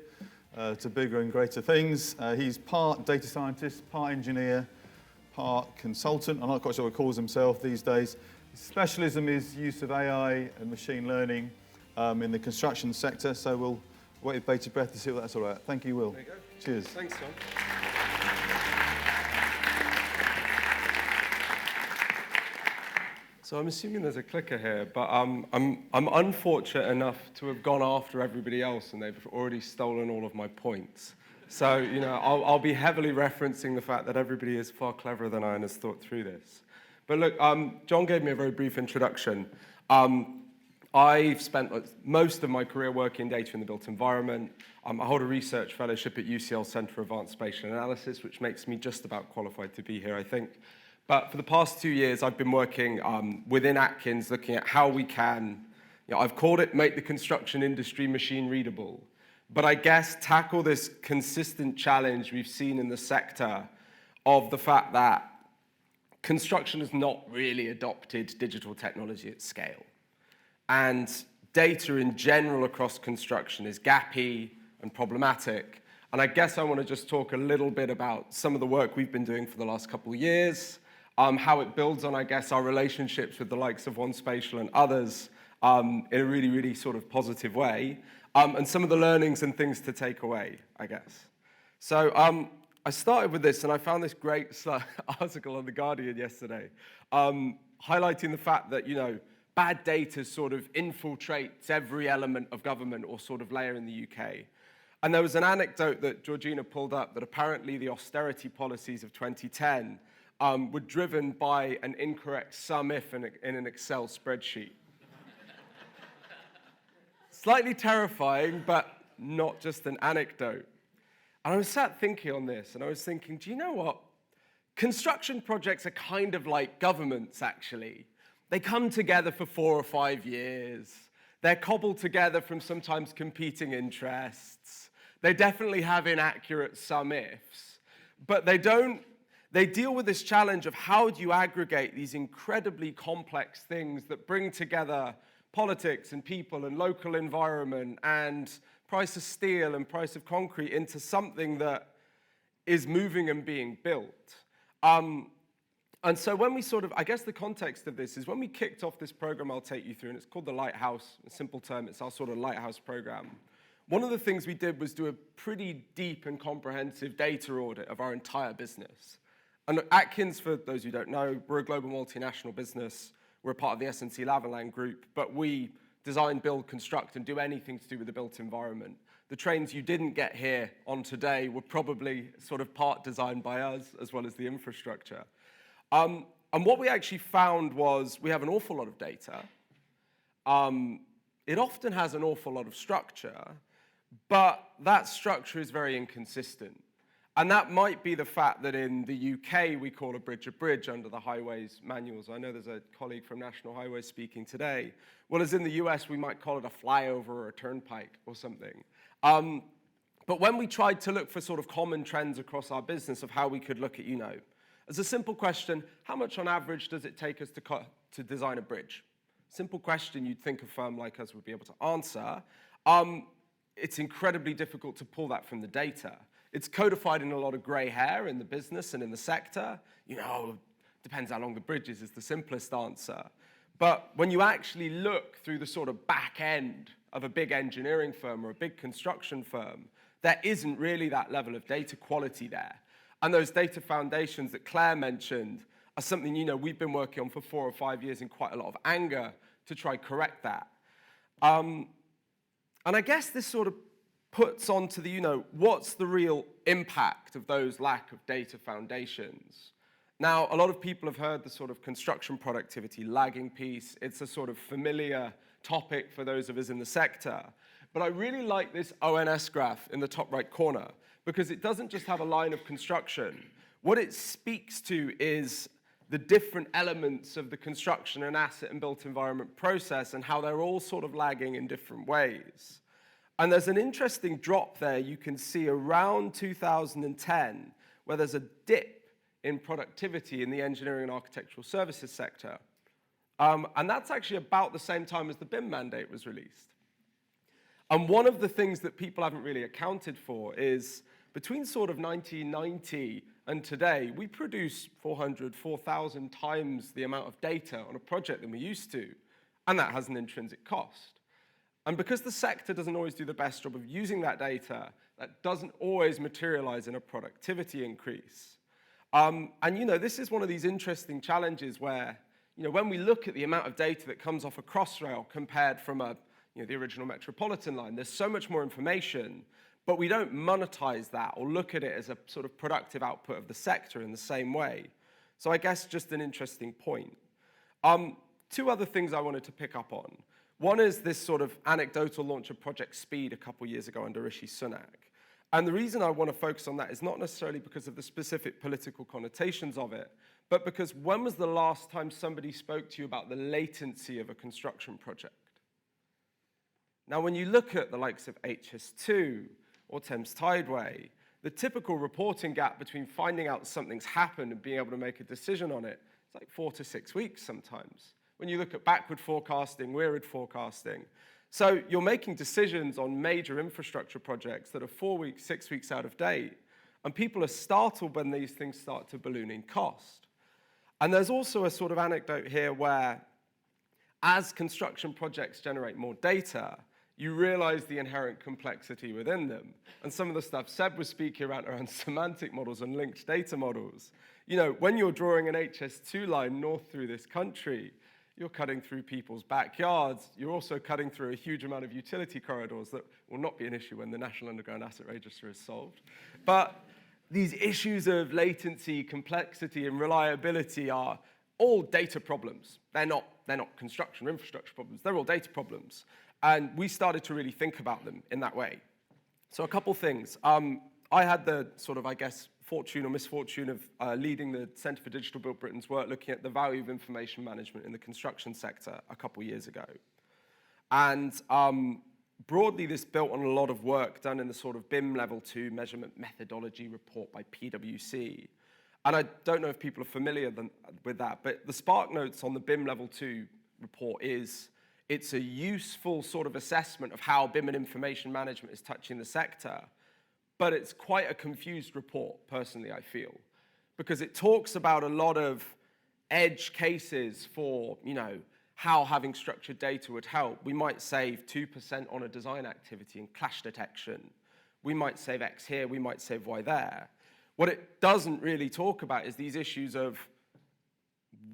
S1: to bigger and greater things. He's part data scientist, part engineer, part consultant. I'm not quite sure what he calls himself these days. His specialism is use of AI and machine learning in the construction sector, so we'll wait with bated breath to see what that's all about. Thank you, Will.
S5: There you go.
S1: Cheers.
S5: Thanks, John. So I'm assuming there's a clicker here, but I'm unfortunate enough to have gone after everybody else, and they've already stolen all of my points. So, you know, I'll be heavily referencing the fact that everybody is far cleverer than I and has thought through this. But look, John gave me a very brief introduction. I I've spent most of my career working in data in the built environment. I hold a research fellowship at UCL Centre for Advanced Spatial Analysis, which makes me just about qualified to be here, I think. But for the past 2 years, I've been working within Atkins, looking at how we can, I've called it make the construction industry machine-readable. But I guess tackle this consistent challenge we've seen in the sector of the fact that construction has not really adopted digital technology at scale. And data in general across construction is gappy and problematic. And I guess I want to just talk a little bit about some of the work we've been doing for the last couple of years, how it builds on, I guess, our relationships with the likes of OneSpatial and others in a really, really sort of positive way, and some of the learnings and things to take away, I guess. So I started with this, and I found this great article on The Guardian yesterday, highlighting the fact that, bad data sort of infiltrates every element of government or sort of layer in the UK. And there was an anecdote that Georgina pulled up that apparently the austerity policies of 2010 were driven by an incorrect sum-if in an Excel spreadsheet. Slightly terrifying, but not just an anecdote. And I was sat thinking on this, and I was thinking, do you know what? Construction projects are kind of like governments, actually. They come together for 4 or 5 years. They're cobbled together from sometimes competing interests. They definitely have inaccurate sum-ifs. But they deal with this challenge of how do you aggregate these incredibly complex things that bring together politics and people and local environment and price of steel and price of concrete into something that is moving and being built. And so when we I guess the context of this is when we kicked off this program I'll take you through, and it's called the Lighthouse, a simple term, it's our sort of Lighthouse program. One of the things we did was do a pretty deep and comprehensive data audit of our entire business. And Atkins, for those who don't know, we're a global multinational business. We're a part of the S&C-Lavalin group, but we design, build, construct, and do anything to do with the built environment. The trains you didn't get here on today were probably sort of part designed by us, as well as the infrastructure. And what we actually found was we have an awful lot of data. It often has an awful lot of structure, but that structure is very inconsistent. And that might be the fact that in the UK, we call a bridge under the highways manuals. I know there's a colleague from National Highways speaking today. Whereas in the US, we might call it a flyover or a turnpike or something. But when we tried to look for sort of common trends across our business of how we could look at, as a simple question, how much on average does it take us to design a bridge? Simple question you'd think a firm like us would be able to answer. It's incredibly difficult to pull that from the data. It's codified in a lot of gray hair in the business and in the sector. Depends how long the bridge is the simplest answer. But when you actually look through the sort of back end of a big engineering firm or a big construction firm, there isn't really that level of data quality there. And those data foundations that Claire mentioned are something, we've been working on for 4 or 5 years in quite a lot of anger to try correct that. And I guess this sort of puts onto the, what's the real impact of those lack of data foundations? Now, a lot of people have heard the sort of construction productivity lagging piece. It's a sort of familiar topic for those of us in the sector. But I really like this ONS graph in the top right corner because it doesn't just have a line of construction. What it speaks to is the different elements of the construction and asset and built environment process and how they're all sort of lagging in different ways. And there's an interesting drop there you can see around 2010 where there's a dip in productivity in the engineering and architectural services sector. And that's actually about the same time as the BIM mandate was released. And one of the things that people haven't really accounted for is between sort of 1990 and today, we produce 4,000 times the amount of data on a project than we used to. And that has an intrinsic cost. And because the sector doesn't always do the best job of using that data, that doesn't always materialize in a productivity increase. And this is one of these interesting challenges where, when we look at the amount of data that comes off a Crossrail compared from the original Metropolitan line, there's so much more information, but we don't monetize that or look at it as a sort of productive output of the sector in the same way. So I guess just an interesting point. 2 other things I wanted to pick up on. One is this sort of anecdotal launch of Project Speed a couple years ago under Rishi Sunak. And the reason I want to focus on that is not necessarily because of the specific political connotations of it, but because when was the last time somebody spoke to you about the latency of a construction project? Now, when you look at the likes of HS2 or Thames Tideway, the typical reporting gap between finding out something's happened and being able to make a decision on it is like 4 to 6 weeks sometimes. When you look at backward forecasting, rearward forecasting. So you're making decisions on major infrastructure projects that are 4 weeks, 6 weeks out of date, and people are startled when these things start to balloon in cost. And there's also a sort of anecdote here where as construction projects generate more data, you realize the inherent complexity within them. And some of the stuff Seb was speaking around semantic models and linked data models. You know, when you're drawing an HS2 line north through this country, you're cutting through people's backyards. You're also cutting through a huge amount of utility corridors that will not be an issue when the National Underground Asset Register is solved. But these issues of latency, complexity, and reliability are all data problems. They're not construction or infrastructure problems. They're all data problems. And we started to really think about them in that way. So a couple things. I had the sort of, I guess, fortune or misfortune of leading the Centre for Digital Build Britain's work looking at the value of information management in the construction sector a couple years ago. And broadly, this built on a lot of work done in the sort of BIM Level 2 measurement methodology report by PwC. And I don't know if people are familiar with that, but the Spark Notes on the BIM Level 2 report it's a useful sort of assessment of how BIM and information management is touching the sector. But it's quite a confused report, personally, I feel, because it talks about a lot of edge cases for, you know, how having structured data would help. We might save 2% on a design activity in clash detection. We might save X here, we might save Y there. What it doesn't really talk about is these issues of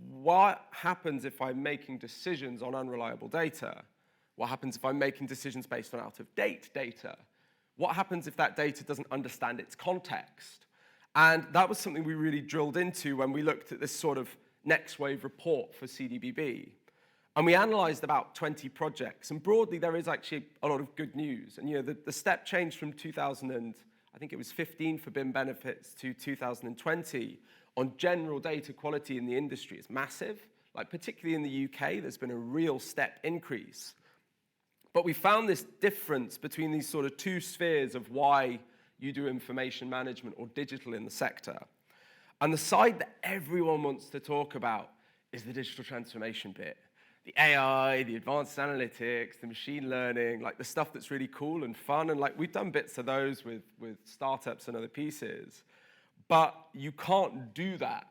S5: what happens if I'm making decisions on unreliable data? What happens if I'm making decisions based on out-of-date data? What happens if that data doesn't understand its context? And that was something we really drilled into when we looked at this sort of next wave report for CDBB. And we analyzed about 20 projects. And broadly, there is actually a lot of good news. And you know, the step change from 2015 for BIM benefits to 2020 on general data quality in the industry is massive. Like particularly in the UK, there's been a real step increase. But we found this difference between these sort of two spheres of why you do information management or digital in the sector. And the side that everyone wants to talk about is the digital transformation bit. The AI, the advanced analytics, the machine learning, like the stuff that's really cool and fun. And like we've done bits of those with startups and other pieces. But you can't do that.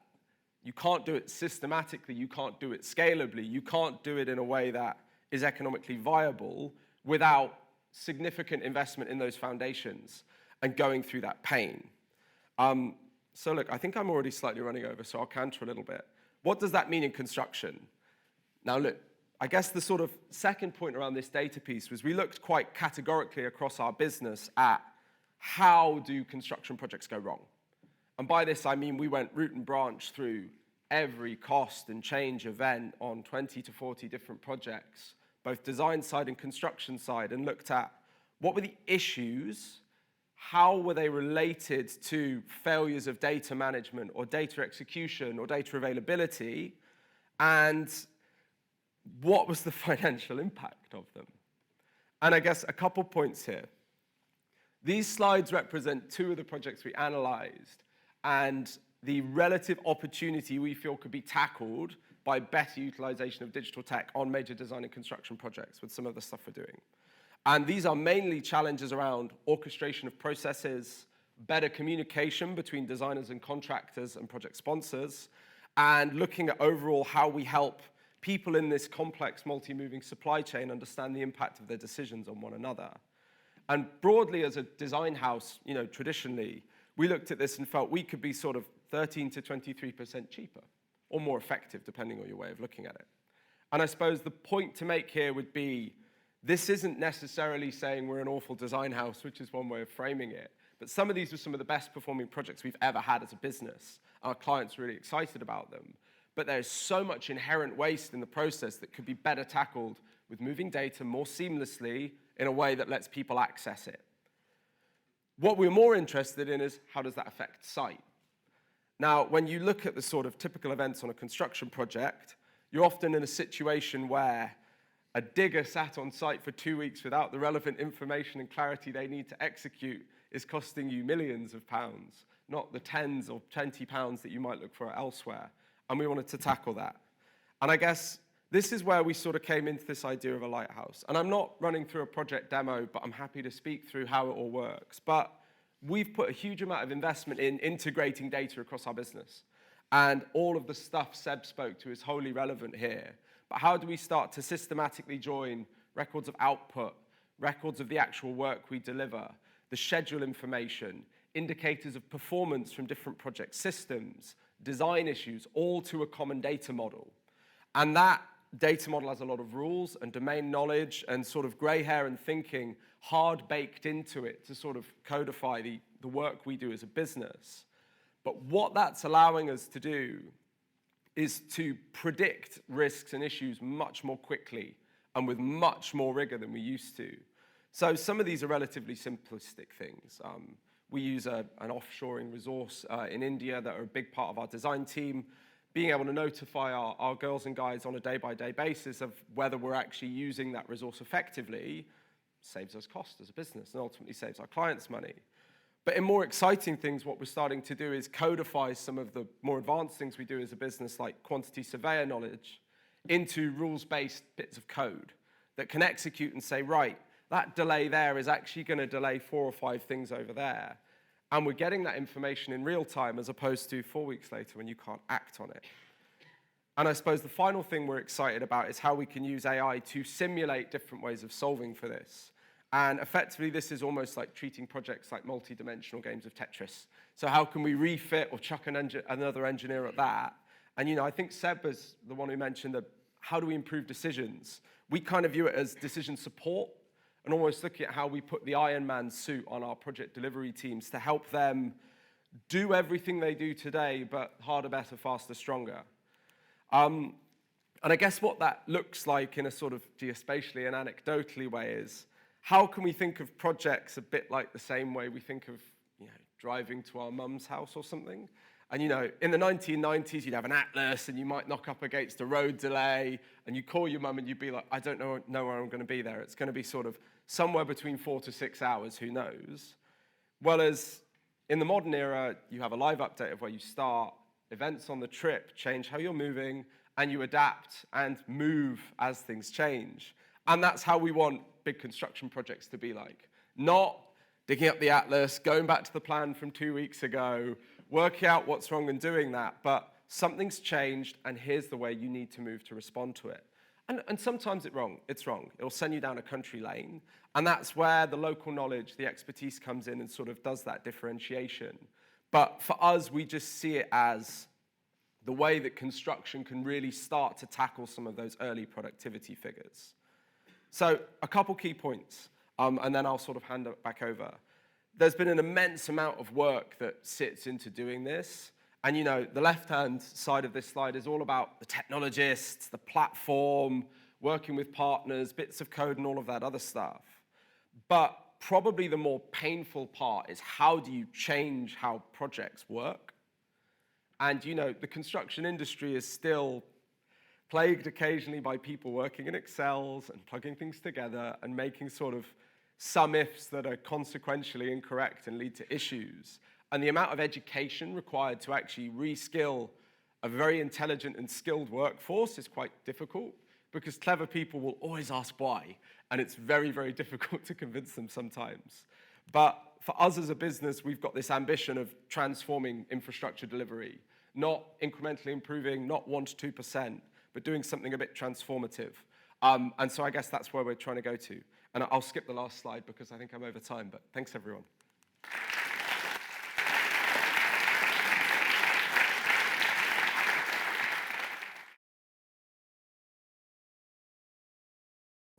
S5: You can't do it systematically. You can't do it scalably. You can't do it in a way that is economically viable without significant investment in those foundations and going through that pain. So look, I think I'm already slightly running over, so I'll canter a little bit. What does that mean in construction? Now look, I guess the sort of second point around this data piece was we looked quite categorically across our business at how do construction projects go wrong? And by this, I mean we went root and branch through every cost and change event on 20 to 40 different projects, both design side and construction side, and looked at what were the issues, how were they related to failures of data management or data execution or data availability, and what was the financial impact of them? And I guess a couple points here. These slides represent two of the projects we analyzed and the relative opportunity we feel could be tackled by better utilization of digital tech on major design and construction projects with some of the stuff we're doing. And these are mainly challenges around orchestration of processes, better communication between designers and contractors and project sponsors, and looking at overall how we help people in this complex multi-moving supply chain understand the impact of their decisions on one another. And broadly, as a design house, you know, traditionally, we looked at this and felt we could be sort of 13 to 23% cheaper, or more effective, depending on your way of looking at it. And I suppose the point to make here would be, this isn't necessarily saying we're an awful design house, which is one way of framing it, but some of these were some of the best performing projects we've ever had as a business. Our clients are really excited about them. But there's so much inherent waste in the process that could be better tackled with moving data more seamlessly in a way that lets people access it. What we're more interested in is how does that affect site? Now, when you look at the sort of typical events on a construction project, you're often in a situation where a digger sat on site for 2 weeks without the relevant information and clarity they need to execute is costing you millions of pounds, not the tens or 20 pounds that you might look for elsewhere. And we wanted to tackle that. And I guess this is where we sort of came into this idea of a lighthouse. And I'm not running through a project demo, but I'm happy to speak through how it all works. But we've put a huge amount of investment in integrating data across our business. And all of the stuff Seb spoke to is wholly relevant here. But how do we start to systematically join records of output, records of the actual work we deliver, the schedule information, indicators of performance from different project systems, design issues, all to a common data model? And that data model has a lot of rules and domain knowledge and sort of grey hair and thinking hard baked into it to sort of codify the work we do as a business. But what that's allowing us to do is to predict risks and issues much more quickly and with much more rigor than we used to. So some of these are relatively simplistic things. We use an offshoring resource in India that are a big part of our design team. Being able to notify our girls and guys on a day-by-day basis of whether we're actually using that resource effectively saves us cost as a business and ultimately saves our clients money. But in more exciting things, what we're starting to do is codify some of the more advanced things we do as a business, like quantity surveyor knowledge, into rules-based bits of code that can execute and say, right, that delay there is actually going to delay 4 or 5 things over there. And we're getting that information in real time as opposed to 4 weeks later when you can't act on it. And I suppose the final thing we're excited about is how we can use AI to simulate different ways of solving for this. And effectively, this is almost like treating projects like multi-dimensional games of Tetris. So how can we refit or chuck another engineer at that? And I think Seb was the one who mentioned that how do we improve decisions? We kind of view it as decision support, and almost looking at how we put the Iron Man suit on our project delivery teams to help them do everything they do today, but harder, better, faster, stronger. And I guess what that looks like in a sort of geospatially and anecdotally way is, how can we think of projects a bit like the same way we think of driving to our mum's house or something? And in the 1990s, you'd have an atlas, and you might knock up against a road delay, and you call your mum, and you'd be like, I don't know where I'm going to be there. It's going to be sort of somewhere between 4 to 6 hours, who knows? Whereas in the modern era, you have a live update of where you start, events on the trip change how you're moving, and you adapt and move as things change. And that's how we want big construction projects to be like. Not digging up the atlas, going back to the plan from 2 weeks ago, working out what's wrong and doing that, but something's changed, and here's the way you need to move to respond to it. And sometimes it's wrong. It'll send you down a country lane, and that's where the local knowledge, the expertise comes in and sort of does that differentiation. But for us, we just see it as the way that construction can really start to tackle some of those early productivity figures. So a couple key points, and then I'll sort of hand it back over. There's been an immense amount of work that sits into doing this. And the left-hand side of this slide is all about the technologists, the platform, working with partners, bits of code, and all of that other stuff. But probably the more painful part is how do you change how projects work? And the construction industry is still plagued occasionally by people working in Excels and plugging things together and making sort of sum ifs that are consequentially incorrect and lead to issues. And the amount of education required to actually reskill a very intelligent and skilled workforce is quite difficult, because clever people will always ask why, and it's very, very difficult to convince them sometimes. But for us as a business, we've got this ambition of transforming infrastructure delivery, not incrementally improving, not 1 to 2%, but doing something a bit transformative. And so I guess that's where we're trying to go to. And I'll skip the last slide because I think I'm over time, but thanks, everyone.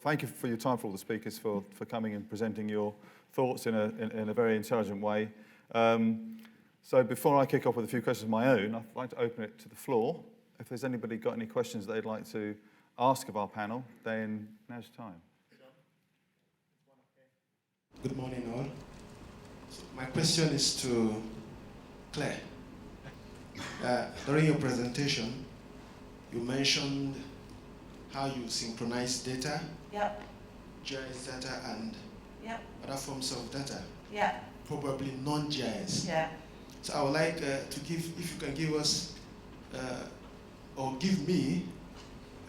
S1: Thank you for your time, for all the speakers, for coming and presenting your thoughts in a very intelligent way. So before I kick off with a few questions of my own, I'd like to open it to the floor. If there's anybody got any questions they'd like to ask of our panel, then now's time.
S6: Good morning, all. So my question is to Claire. During your presentation, you mentioned how you synchronize data,
S2: Yep.
S6: GIS data, and
S2: Yep.
S6: other forms of data,
S2: Yeah.
S6: probably non-GIS.
S2: Yeah.
S6: So I would like to give, if you can give us, or give me,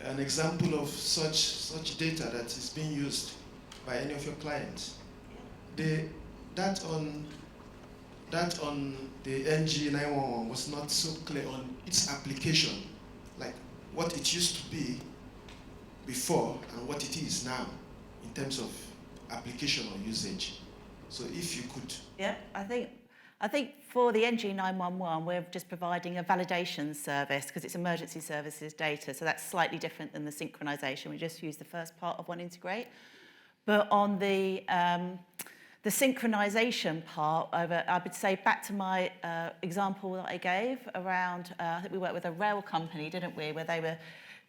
S6: an example of such data that is being used by any of your clients. That on the NG911 was not so clear on its application, like what it used to be before and what it is now in terms of application or usage. So if you could.
S2: Yeah, I think for the NG911, we're just providing a validation service because it's emergency services data, so that's slightly different than the synchronization. We just use the first part of One Integrate. But on the synchronization part, I would say back to my example that I gave around, I think we worked with a rail company, didn't we, where they were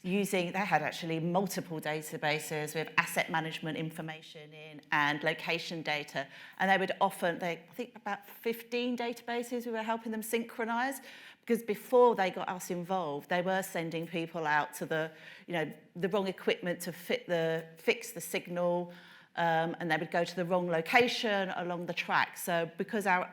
S2: they had actually multiple databases with asset management information in and location data. And they would often, I think about 15 databases we were helping them synchronize, because before they got us involved, they were sending people out to the wrong equipment to fix the signal, and they would go to the wrong location along the track. So because our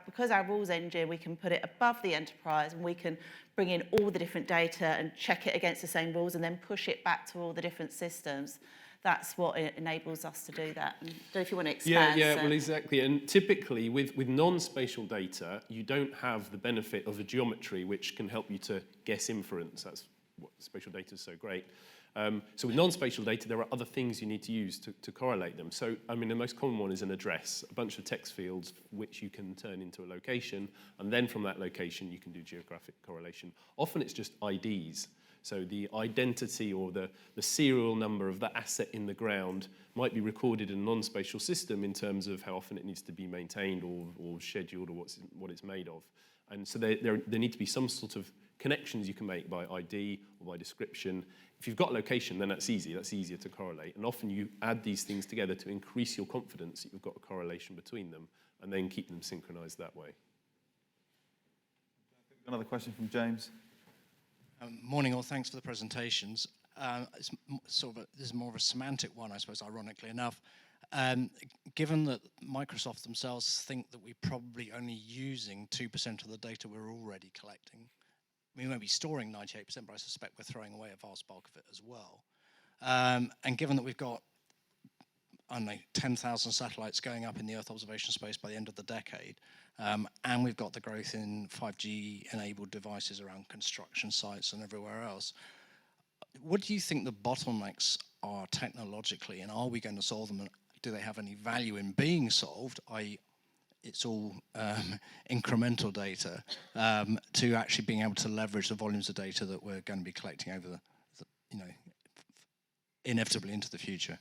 S2: rules engine, we can put it above the enterprise and we can bring in all the different data and check it against the same rules and then push it back to all the different systems. That's what enables us to do that. I don't know if you want to expand.
S4: Yeah, well, exactly. And typically with non-spatial data, you don't have the benefit of a geometry which can help you to guess inference. That's what spatial data is so great. So with non-spatial data, there are other things you need to use to correlate them. So, I mean, the most common one is an address, a bunch of text fields which you can turn into a location, and then from that location, you can do geographic correlation. Often it's just IDs. So the identity or the serial number of the asset in the ground might be recorded in a non-spatial system in terms of how often it needs to be maintained or scheduled or what it's made of. And so there need to be some sort of connections you can make by ID or by description. If you've got location, then that's easy. That's easier to correlate. And often you add these things together to increase your confidence that you've got a correlation between them and then keep them synchronized that way.
S1: Another question from James.
S7: Morning all, thanks for the presentations. This is more of a semantic one, I suppose, ironically enough. Given that Microsoft themselves think that we're probably only using 2% of the data we're already collecting, we may be storing 98%, but I suspect we're throwing away a vast bulk of it as well. And given that we've got, I don't know, 10,000 satellites going up in the Earth observation space by the end of the decade, and we've got the growth in 5G-enabled devices around construction sites and everywhere else, what do you think the bottlenecks are technologically, and are we going to solve them, and do they have any value in being solved, i.e. it's all incremental data, to actually being able to leverage the volumes of data that we're going to be collecting over inevitably into the future?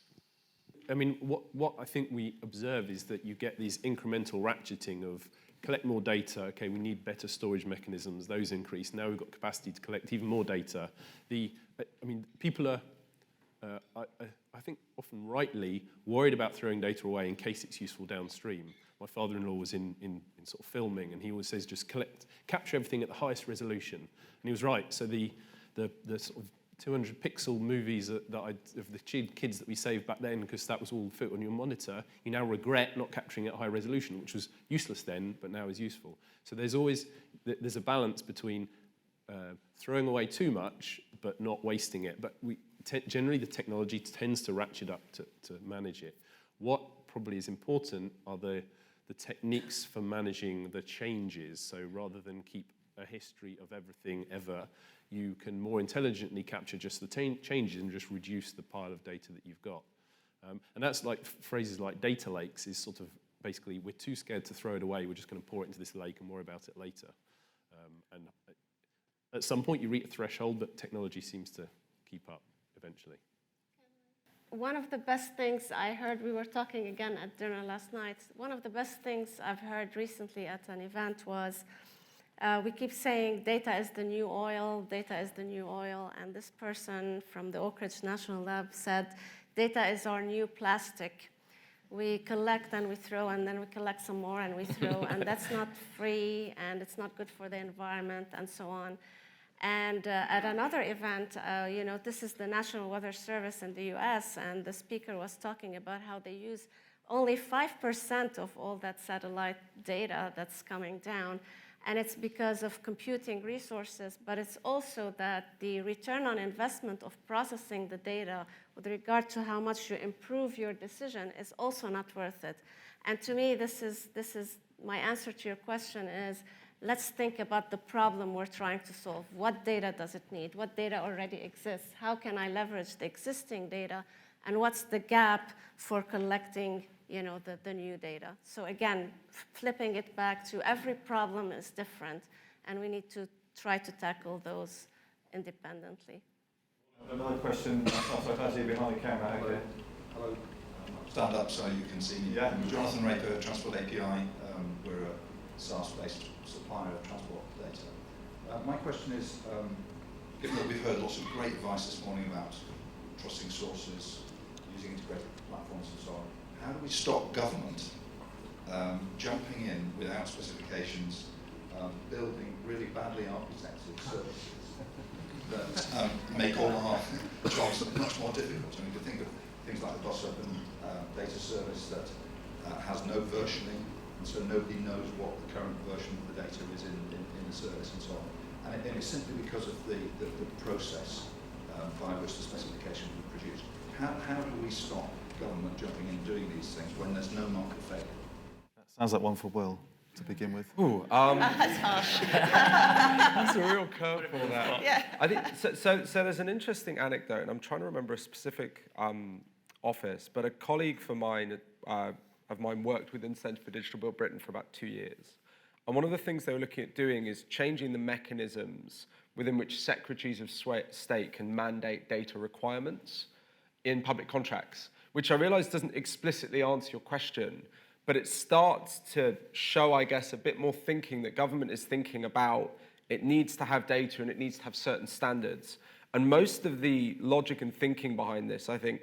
S4: I mean, what I think we observe is that you get these incremental ratcheting of collect more data, okay, we need better storage mechanisms, those increase, now we've got capacity to collect even more data. People are, I think often rightly, worried about throwing data away in case it's useful downstream. My father-in-law was in sort of filming, and he always says just capture everything at the highest resolution. And he was right, so the sort of 200 pixel movies of the kids that we saved back then, because that was all fit on your monitor, you now regret not capturing at high resolution, which was useless then, but now is useful. So there's a balance between throwing away too much, but not wasting it. But generally the technology tends to ratchet up to manage it. What probably is important are the techniques for managing the changes. So rather than keep a history of everything ever, you can more intelligently capture just the changes and just reduce the pile of data that you've got. And that's like phrases like data lakes is sort of basically we're too scared to throw it away, we're just going to pour it into this lake and worry about it later. And at some point you reach a threshold, but technology seems to keep up eventually.
S3: One of the best things I heard, we were talking again at dinner last night, one of the best things I've heard recently at an event was We keep saying data is the new oil, data is the new oil, and this person from the Oak Ridge National Lab said, data is our new plastic. We collect and we throw, and then we collect some more and we throw, and that's not free, and it's not good for the environment, and so on. And at another event, this is the National Weather Service in the US, and the speaker was talking about how they use only 5% of all that satellite data that's coming down. And it's because of computing resources, but it's also that the return on investment of processing the data with regard to how much you improve your decision is also not worth it. And to me, this is my answer to your question is, let's think about the problem we're trying to solve. What data does it need? What data already exists? How can I leverage the existing data? And what's the gap for collecting the new data? So again, flipping it back to every problem is different, and we need to try to tackle those independently.
S1: Another question, Fazi behind the camera.
S8: Hello. Hello. Stand up so you can see me.
S1: Yeah.
S8: I'm Jonathan Raper, Transport API. We're a SaaS-based supplier of transport data. My question is, given that we've heard lots of great advice this morning about trusting sources, using integrated platforms and so on, how do we stop government jumping in without specifications, building really badly architected services that make all our jobs much more difficult? I mean, we think of things like the DOS Open data service that has no versioning, and so nobody knows what the current version of the data is in the service and so on. And it's simply because of the process by which the specification was produced. How do we stop government jumping in and doing these things when there's no market failure?
S1: That sounds like one for Will to begin with.
S5: Ooh,
S2: That's harsh.
S5: that's a real curveball there.
S2: Yeah.
S5: I think so there's an interesting anecdote, and I'm trying to remember a specific office, but a colleague of mine worked within Centre for Digital Build Britain for about 2 years. And one of the things they were looking at doing is changing the mechanisms within which secretaries of state can mandate data requirements in public contracts, which I realise doesn't explicitly answer your question, but it starts to show, I guess, a bit more thinking that government is thinking about it needs to have data and it needs to have certain standards. And most of the logic and thinking behind this, I think,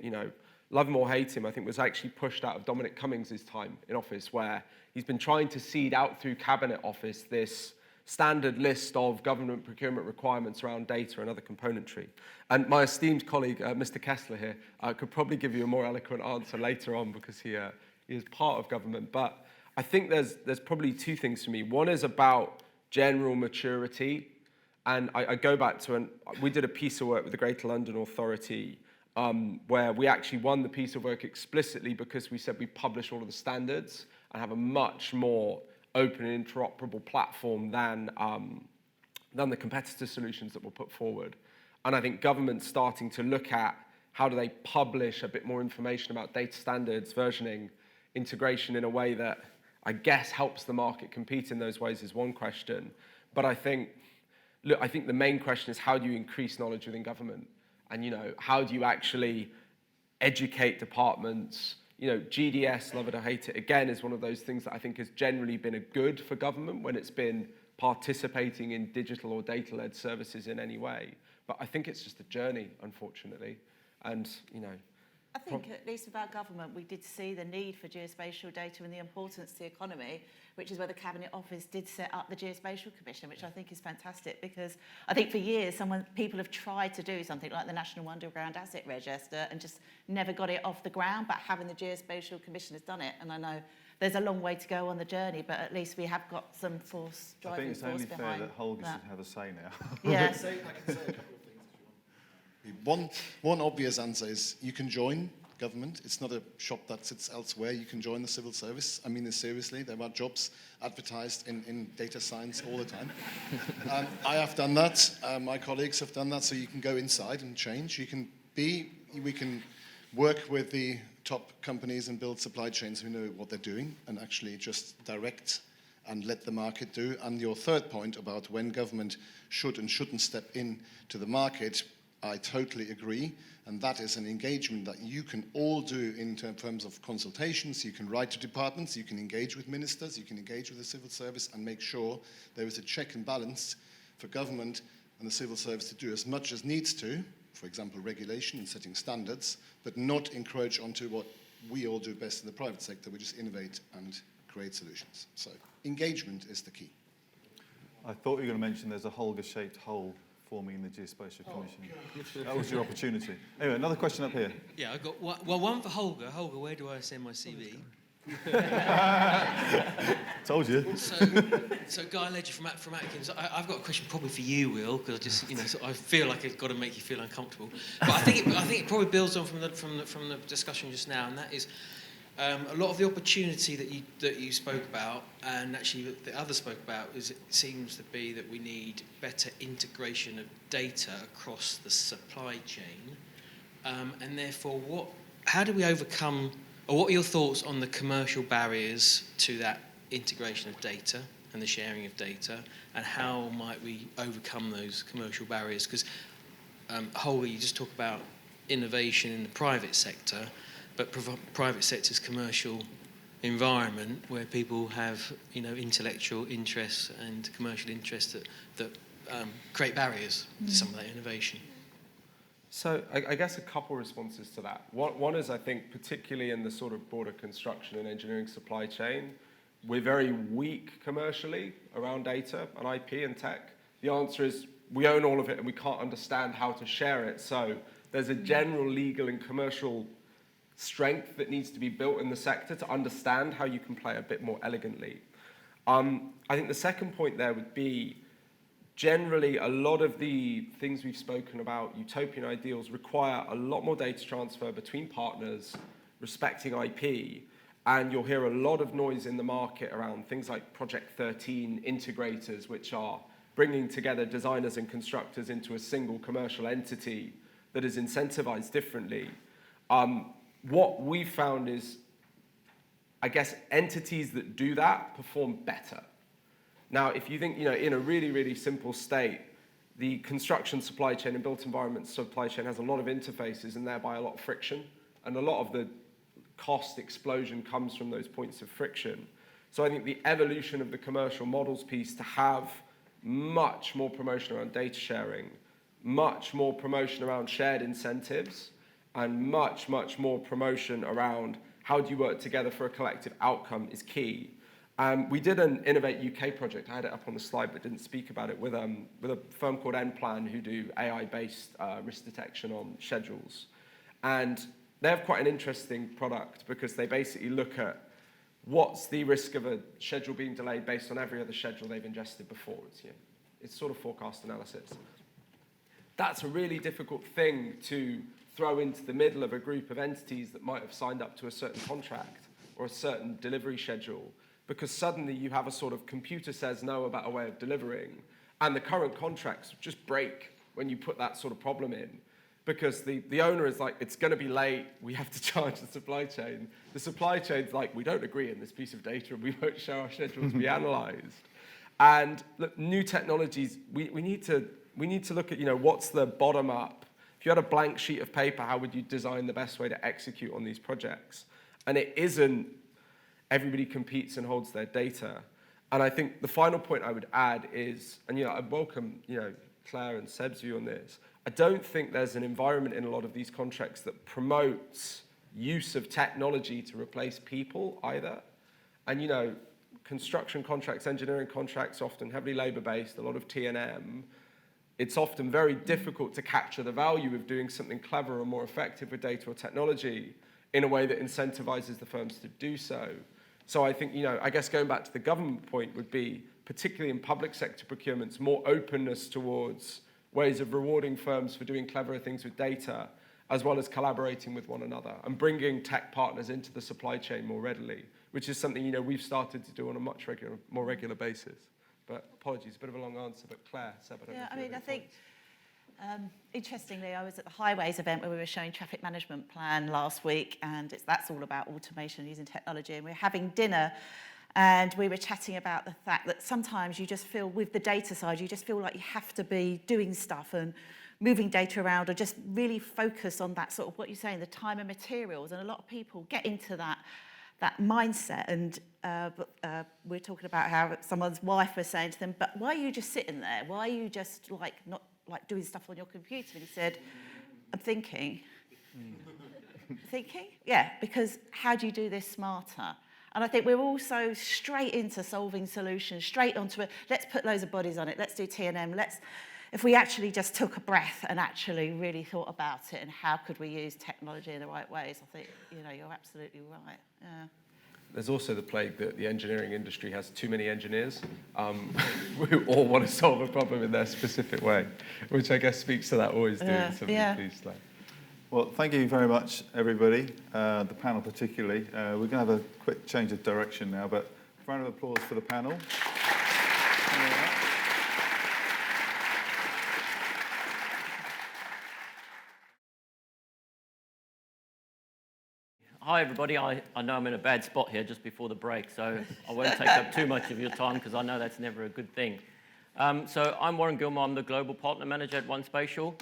S5: love him or hate him, I think was actually pushed out of Dominic Cummings' time in office, where he's been trying to seed out through Cabinet Office this standard list of government procurement requirements around data and other componentry. And my esteemed colleague, Mr. Kessler here, could probably give you a more eloquent answer later on because he is part of government. But I think there's probably two things for me. One is about general maturity. And I go back to we did a piece of work with the Greater London Authority where we actually won the piece of work explicitly because we said we publish all of the standards and have a much more open and interoperable platform than the competitor solutions that were put forward. And I think government's starting to look at how do they publish a bit more information about data standards, versioning, integration in a way that I guess helps the market compete in those ways is one question. But I think the main question is how do you increase knowledge within government? And how do you actually educate departments? GDS, love it or hate it, again, is one of those things that I think has generally been a good for government when it's been participating in digital or data-led services in any way. But I think it's just a journey, unfortunately. And,
S2: I think, at least with our government, we did see the need for geospatial data and the importance to the economy, which is where the Cabinet Office did set up the Geospatial Commission, which I think is fantastic because I think for years people have tried to do something like the National Underground Asset Register and just never got it off the ground, but having the Geospatial Commission has done it. And I know there's a long way to go on the journey, but at least we have got some driving force behind that.
S1: I think it's only fair that Holger should have a say now.
S2: Yeah.
S9: I can say a couple of things if you want. One obvious answer is you can join government. It's not a shop that sits elsewhere. You can join the civil service. I mean this seriously. There are jobs advertised in data science all the time. I have done that. My colleagues have done that. So you can go inside and change. We can work with the top companies and build supply chains who know what they're doing and actually just direct and let the market do. And your third point about when government should and shouldn't step in to the market, I totally agree, and that is an engagement that you can all do in terms of consultations. You can write to departments, you can engage with ministers, you can engage with the civil service and make sure there is a check and balance for government and the civil service to do as much as needs to, for example, regulation and setting standards, but not encroach onto what we all do best in the private sector, which is innovate and create solutions. So engagement is the key.
S1: I thought you were going to mention there's a Holger-shaped hole forming in the Geospatial Commission. That was your opportunity. Anyway, another question up here.
S10: Yeah, I've got one for Holger. Holger, where do I send my CV?
S1: Told you.
S10: So Guy Ledger from Atkins. I've got a question probably for you, Will, because I just I feel like I've got to make you feel uncomfortable. But I think it probably builds on from the discussion just now, and that is a lot of the opportunity that you spoke about, and actually the others spoke about, is it seems to be that we need better integration of data across the supply chain, and therefore how do we overcome, or what are your thoughts on the commercial barriers to that integration of data and the sharing of data, and how might we overcome those commercial barriers? Because Holger, you just talk about innovation in the private sector, but private sector's commercial environment where people have, intellectual interests and commercial interests that create barriers to some of that innovation.
S5: So I guess a couple responses to that. One is, I think, particularly in the sort of broader construction and engineering supply chain, we're very weak commercially around data and IP and tech. The answer is we own all of it and we can't understand how to share it. So there's a general legal and commercial strength that needs to be built in the sector to understand how you can play a bit more elegantly. I think the second point there would be generally a lot of the things we've spoken about, utopian ideals, require a lot more data transfer between partners, respecting IP, and you'll hear a lot of noise in the market around things like Project 13 integrators, which are bringing together designers and constructors into a single commercial entity that is incentivized differently. What we've found is, I guess, entities that do that perform better. Now, if you think, in a really, really simple state, the construction supply chain and built environment supply chain has a lot of interfaces and thereby a lot of friction, and a lot of the cost explosion comes from those points of friction. So I think the evolution of the commercial models piece to have much more promotion around data sharing, much more promotion around shared incentives, and much, much more promotion around how do you work together for a collective outcome is key. We did an Innovate UK project. I had it up on the slide but didn't speak about it, with a firm called N-Plan who do AI-based risk detection on schedules. And they have quite an interesting product because they basically look at what's the risk of a schedule being delayed based on every other schedule they've ingested before. It's sort of forecast analysis. That's a really difficult thing to throw into the middle of a group of entities that might have signed up to a certain contract or a certain delivery schedule, because suddenly you have a sort of computer says no about a way of delivering, and the current contracts just break when you put that sort of problem in, because the owner is like, it's going to be late, we have to charge the supply chain. The supply chain's like, we don't agree in this piece of data and we won't show our schedule to be analysed. And look, new technologies, we need to look at, what's the bottom up. If you had a blank sheet of paper, how would you design the best way to execute on these projects? And it isn't everybody competes and holds their data. And I think the final point I would add is, and I welcome Claire and Seb's view on this, I don't think there's an environment in a lot of these contracts that promotes use of technology to replace people either. And construction contracts, engineering contracts, often heavily labor-based, a lot of T&M. It's often very difficult to capture the value of doing something clever or more effective with data or technology in a way that incentivizes the firms to do so. So I think, I guess going back to the government point would be, particularly in public sector procurements, more openness towards ways of rewarding firms for doing cleverer things with data, as well as collaborating with one another and bringing tech partners into the supply chain more readily, which is something, we've started to do on a much more regular basis. But apologies, a bit of a long answer, but Claire, Seb, I don't know if you have any
S2: think, interestingly, I was at the Highways event where we were showing traffic management plan last week, and that's all about automation using technology. And we were having dinner, and we were chatting about the fact that sometimes you just feel, with the data side, you just feel like you have to be doing stuff and moving data around, or just really focus on that sort of what you're saying, the time and materials. And a lot of people get into that mindset. And we're talking about how someone's wife was saying to them, but why are you just sitting there? Why are you just not doing stuff on your computer? And he said, I'm thinking. Thinking? Yeah, because how do you do this smarter? And I think we're also straight into solving solutions, straight onto it. Let's put loads of bodies on it. Let's do T&M. If we actually just took a breath and actually really thought about it and how could we use technology in the right ways, I think, you're absolutely right. Yeah.
S5: There's also the plague that the engineering industry has too many engineers who all want to solve a problem in their specific way, which I guess speaks to that always doing something too slow.
S1: Well, thank you very much, everybody, the panel particularly. We're going to have a quick change of direction now, but a round of applause for the panel.
S11: Hi everybody, I know I'm in a bad spot here just before the break, so I won't take up too much of your time because I know that's never a good thing. So I'm Warren Gilmour, I'm the Global Partner Manager at OneSpatial.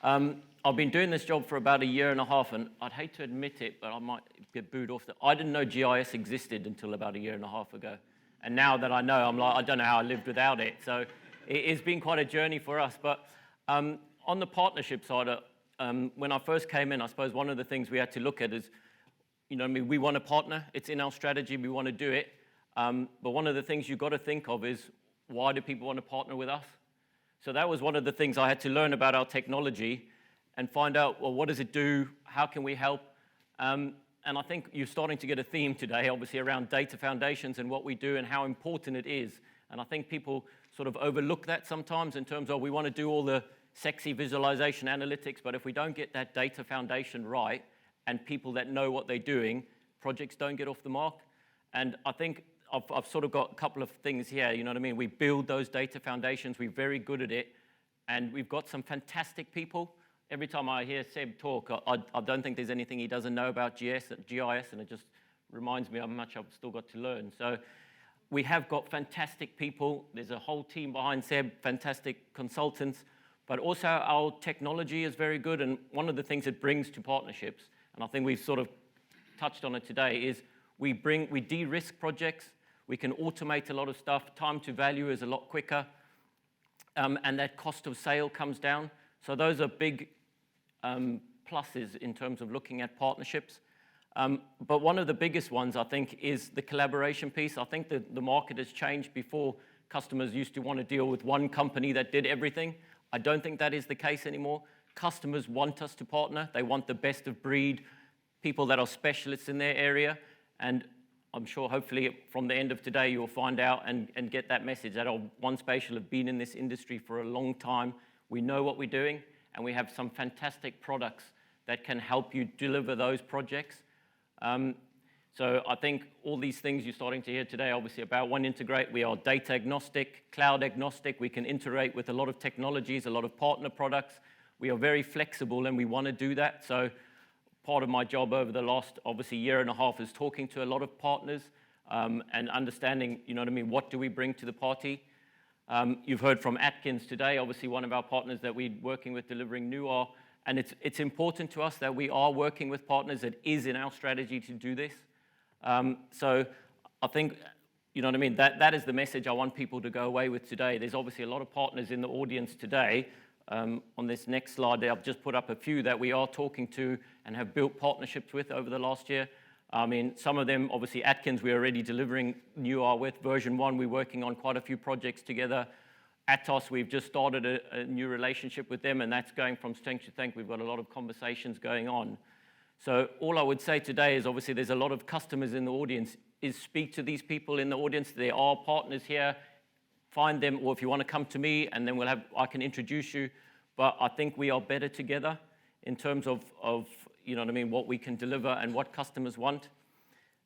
S11: I've been doing this job for about 1.5 years, and I'd hate to admit it, but I might get booed off. I didn't know GIS existed until about 1.5 years ago. And now that I know, I'm like, I don't know how I lived without it. So it's been quite a journey for us. But on the partnership side, when I first came in, I suppose one of the things we had to look at is, we want to partner. It's in our strategy. We want to do it. But one of the things you've got to think of is, why do people want to partner with us? So that was one of the things I had to learn about our technology and find out, well, what does it do? How can we help? And I think you're starting to get a theme today, obviously, around data foundations and what we do and how important it is. And I think people sort of overlook that sometimes in terms of we want to do all the sexy visualization analytics, but if we don't get that data foundation right and people that know what they're doing, projects don't get off the mark. And I think I've sort of got a couple of things here, you know what I mean? We build those data foundations, we're very good at it, and we've got some fantastic people. Every time I hear Seb talk, I don't think there's anything he doesn't know about GIS, and it just reminds me how much I've still got to learn. So we have got fantastic people. There's a whole team behind Seb, fantastic consultants, but also our technology is very good. And one of the things it brings to partnerships, and I think we've sort of touched on it today, is we de-risk projects. We can automate a lot of stuff. Time to value is a lot quicker, and that cost of sale comes down. So those are big pluses in terms of looking at partnerships. But one of the biggest ones, I think, is the collaboration piece. I think that the market has changed. Before, customers used to want to deal with one company that did everything. I don't think that is the case anymore. Customers want us to partner. They want the best of breed, people that are specialists in their area. And I'm sure, hopefully, from the end of today, you'll find out and get that message that OneSpatial have been in this industry for a long time. We know what we're doing, and we have some fantastic products that can help you deliver those projects. So I think all these things you're starting to hear today, obviously, about OneIntegrate. We are data agnostic, cloud agnostic. We can integrate with a lot of technologies, a lot of partner products. We are very flexible, and we want to do that. So part of my job over the last, obviously, 1.5 years is talking to a lot of partners and understanding, you know what I mean, what do we bring to the party? You've heard from Atkins today, obviously one of our partners that we're working with delivering NUAR, and it's important to us that we are working with partners. It is in our strategy to do this. So I think, you know what I mean, that is the message I want people to go away with today. There's obviously a lot of partners in the audience today. On this next slide there, I've just put up a few that we are talking to and have built partnerships with over the last year. I mean, some of them, obviously Atkins, we're already delivering NUAR with. Version 1, we're working on quite a few projects together. Atos, we've just started a new relationship with them, and that's going from strength to strength. We've got a lot of conversations going on. So all I would say today is, obviously, there's a lot of customers in the audience, is speak to these people in the audience. There are partners here. Find them, or if you want to come to me, and then I can introduce you. But I think we are better together in terms of you know what I mean, what we can deliver and what customers want.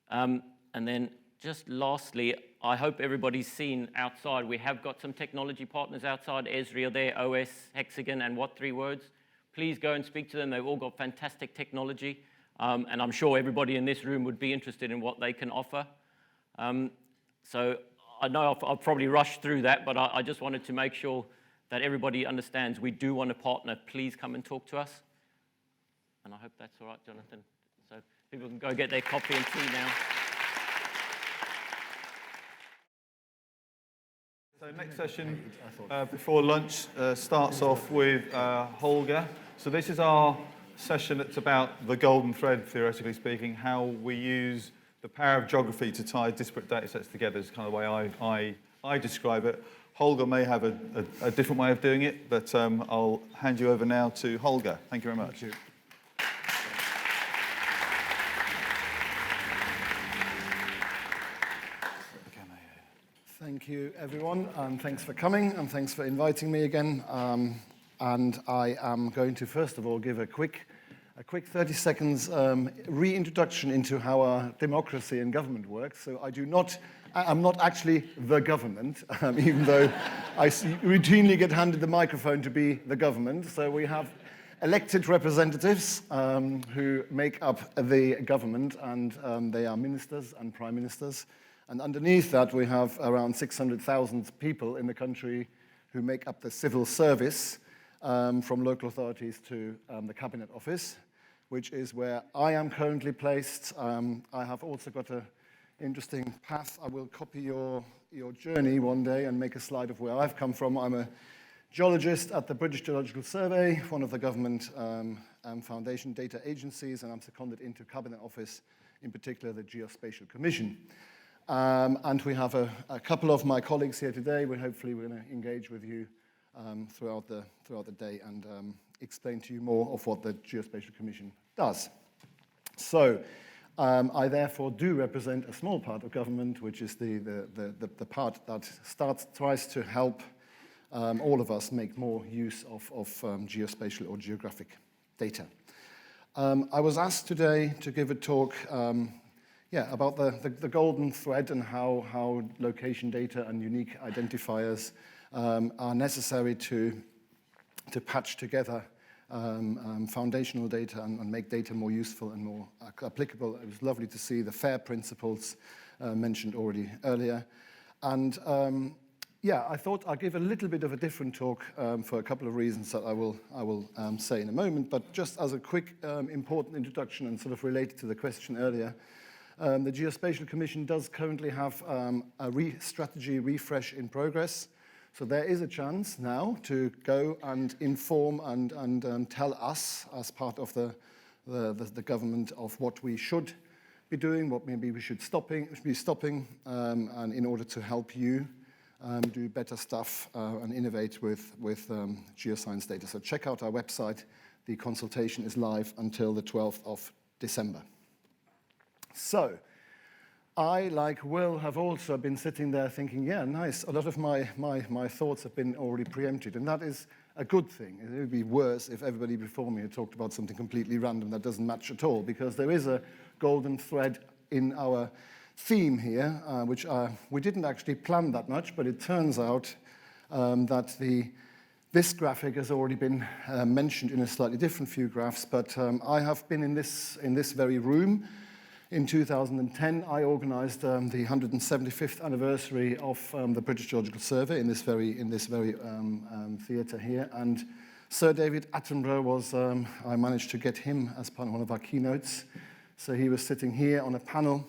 S11: And then just lastly, I hope everybody's seen outside, we have got some technology partners outside. Esri are there, OS, Hexagon, and What3Words. Please go and speak to them. They've all got fantastic technology. And I'm sure everybody in this room would be interested in what they can offer. So I know I've probably rushed through that, but I just wanted to make sure that everybody understands we do want to partner, please come and talk to us. And I hope that's all right, Jonathan. So people can go get their coffee and tea now.
S1: So next session before lunch starts off with Holger. So this is our session that's about the golden thread, theoretically speaking, how we use the power of geography to tie disparate data sets together is kind of the way I describe it. Holger may have a different way of doing it, but I'll hand you over now to Holger. Thank you very much.
S12: Thank you. Thank you, everyone, and thanks for coming, and thanks for inviting me again. And I am going to, first of all, give a quick 30 seconds reintroduction into how our democracy and government works. So I'm not actually the government, even though I routinely get handed the microphone to be the government. So we have elected representatives who make up the government, and they are ministers and prime ministers. And underneath that, we have around 600,000 people in the country who make up the civil service, from local authorities to the Cabinet Office, which is where I am currently placed. I have also got an interesting path. I will copy your journey one day and make a slide of where I've come from. I'm a geologist at the British Geological Survey, one of the government foundation data agencies, and I'm seconded into Cabinet Office, in particular the Geospatial Commission. And we have a couple of my colleagues here today. Hopefully we're going to engage with you throughout the day and explain to you more of what the Geospatial Commission does. So I therefore do represent a small part of government, which is the part that tries to help all of us make more use of geospatial or geographic data. I was asked today to give a talk about the golden thread and how location data and unique identifiers are necessary to patch together foundational data and make data more useful and more applicable. It was lovely to see the FAIR principles mentioned already earlier. And I thought I'd give a little bit of a different talk for a couple of reasons that I will say in a moment. But just as a quick important introduction and sort of related to the question earlier, the Geospatial Commission does currently have a strategy refresh in progress. So there is a chance now to go and inform and tell us, as part of the government, of what we should be doing, what maybe we should be stopping, and in order to help you do better stuff and innovate with geoscience data. So check out our website. The consultation is live until the 12th of December. So, I, like Will, have also been sitting there thinking, yeah, nice, a lot of my thoughts have been already preempted, and that is a good thing. It would be worse if everybody before me had talked about something completely random that doesn't match at all, because there is a golden thread in our theme here, which we didn't actually plan that much, but it turns out that this graphic has already been mentioned in a slightly different few graphs, but I have been in this very room. In 2010, I organized the 175th anniversary of the British Geological Survey in this very theatre here. And Sir David Attenborough was, I managed to get him as part of one of our keynotes. So he was sitting here on a panel.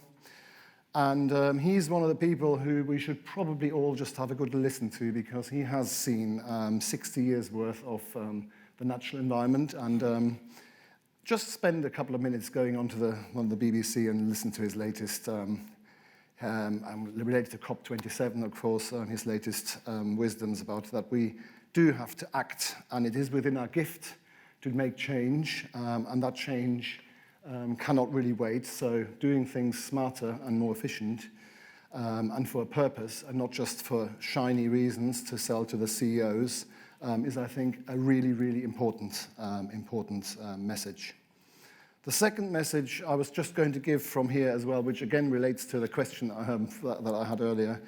S12: And he's one of the people who we should probably all just have a good listen to, because he has seen 60 years worth of the natural environment. And just spend a couple of minutes going onto one of the BBC and listen to his latest, related to COP27, of course, his latest wisdoms about that we do have to act, and it is within our gift to make change, and that change cannot really wait. So doing things smarter and more efficient, and for a purpose, and not just for shiny reasons to sell to the CEOs, is, I think, a really, really important message. The second message I was just going to give from here as well, which again relates to the question that I had earlier.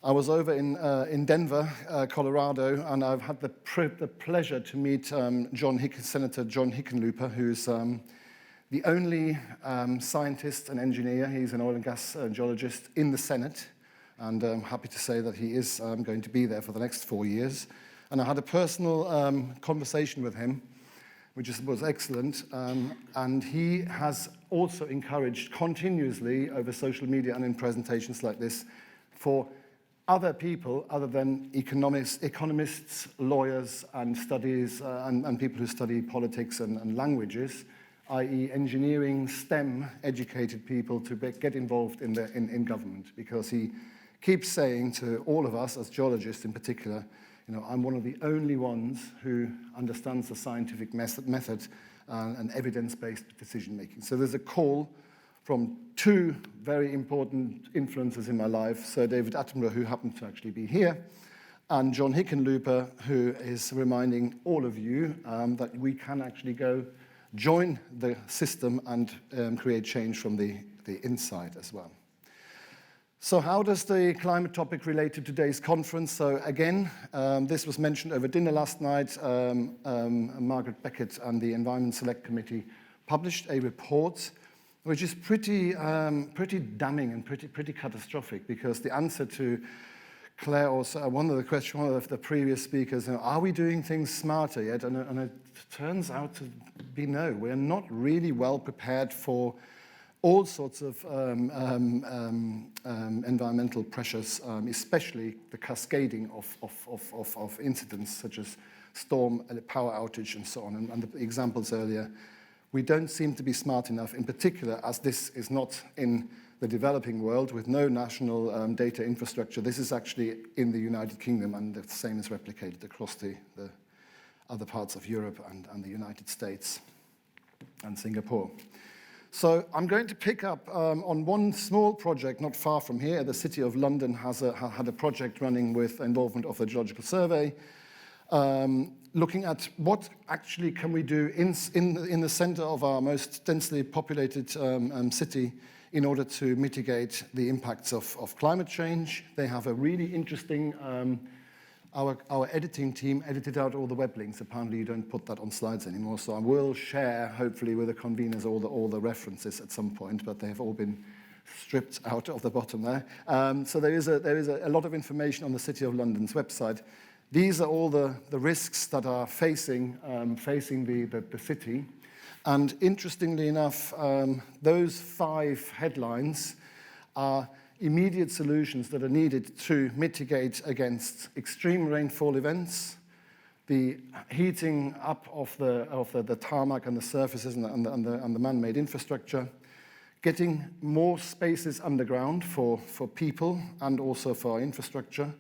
S12: I was over in Denver, Colorado, and I've had the pleasure to meet Senator John Hickenlooper, who's the only scientist and engineer. He's an oil and gas geologist in the Senate, and I'm happy to say that he is going to be there for the next 4 years. And I had a personal conversation with him, which was excellent. And he has also encouraged continuously over social media and in presentations like this for other people other than economists, lawyers, and studies, and people who study politics and languages, i.e. engineering, STEM educated people to get involved in government, because he keeps saying to all of us, as geologists in particular, I'm one of the only ones who understands the scientific method and evidence-based decision-making. So there's a call from two very important influences in my life, Sir David Attenborough, who happened to actually be here, and John Hickenlooper, who is reminding all of you that we can actually go join the system and create change from the inside as well. So how does the climate topic relate to today's conference? So again, this was mentioned over dinner last night. Margaret Beckett and the Environment Select Committee published a report which is pretty damning and pretty catastrophic, because the answer to Claire, also one of the previous speakers, are we doing things smarter yet? And it turns out to be no. We're not really well prepared for all sorts of environmental pressures, especially the cascading of incidents such as storm, power outage, and so on. And the examples earlier, we don't seem to be smart enough, in particular, as this is not in the developing world with no national data infrastructure. This is actually in the United Kingdom, and the same is replicated across the other parts of Europe and the United States and Singapore. So I'm going to pick up on one small project not far from here. The City of London had a project running with involvement of the Geological Survey, looking at what actually can we do in the center of our most densely populated city in order to mitigate the impacts of climate change. They have a really interesting, our editing team edited out all the web links. Apparently you don't put that on slides anymore, so I will share, hopefully with the conveners, all the references at some point, but they have all been stripped out of the bottom there. So there is a lot of information on the City of London's website. These are all the risks that are facing the city. And interestingly enough, those 5 headlines are immediate solutions that are needed to mitigate against extreme rainfall events, the heating up of the tarmac and the surfaces and the man-made infrastructure, getting more spaces underground for people and also for our infrastructure,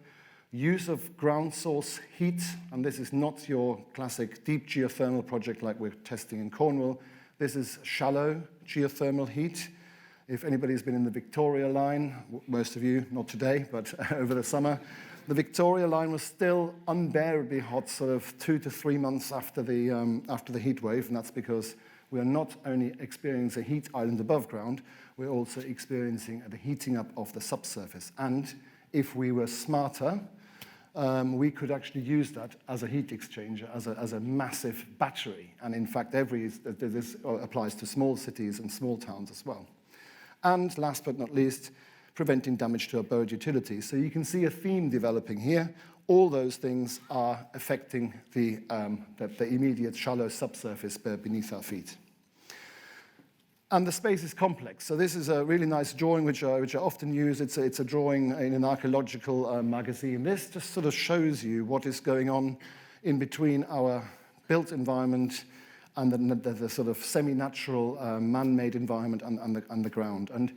S12: use of ground source heat, and this is not your classic deep geothermal project like we're testing in Cornwall. This is shallow geothermal heat. If anybody's been in the Victoria line, most of you, not today, but over the summer, the Victoria line was still unbearably hot sort of 2 to 3 months after the heat wave, and that's because we are not only experiencing a heat island above ground, we're also experiencing the heating up of the subsurface. And if we were smarter, we could actually use that as a heat exchanger, as a massive battery. And in fact, this applies to small cities and small towns as well. And last but not least, preventing damage to our buried utilities. So you can see a theme developing here. All those things are affecting the immediate shallow subsurface beneath our feet. And the space is complex. So this is a really nice drawing which I often use. It's a drawing in an archaeological magazine. This just sort of shows you what is going on in between our built environment and the sort of semi-natural man-made environment and the ground. And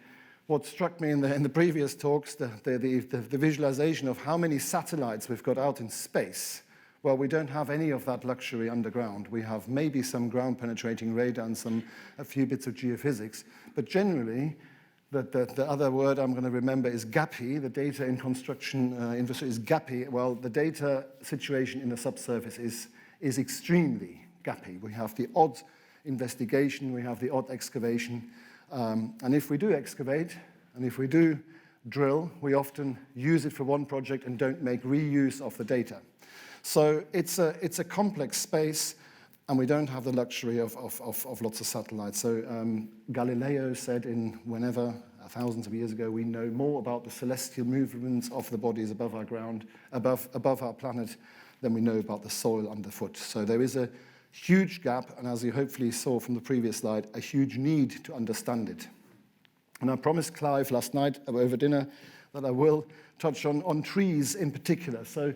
S12: what struck me in the previous talks, the visualization of how many satellites we've got out in space. Well, we don't have any of that luxury underground. We have maybe some ground-penetrating radar and a few bits of geophysics. But generally, the other word I'm going to remember is gappy. The data in construction industry is gappy. Well, the data situation in the subsurface is extremely gappy. We have the odd investigation, we have the odd excavation. And if we do excavate, and if we do drill, we often use it for one project and don't make reuse of the data. So it's a complex space, and we don't have the luxury of lots of satellites. So Galileo said thousands of years ago, we know more about the celestial movements of the bodies above our ground, above our planet, than we know about the soil underfoot. So there is a huge gap, and as you hopefully saw from the previous slide, a huge need to understand it. And I promised Clive last night over dinner that I will touch on trees in particular. So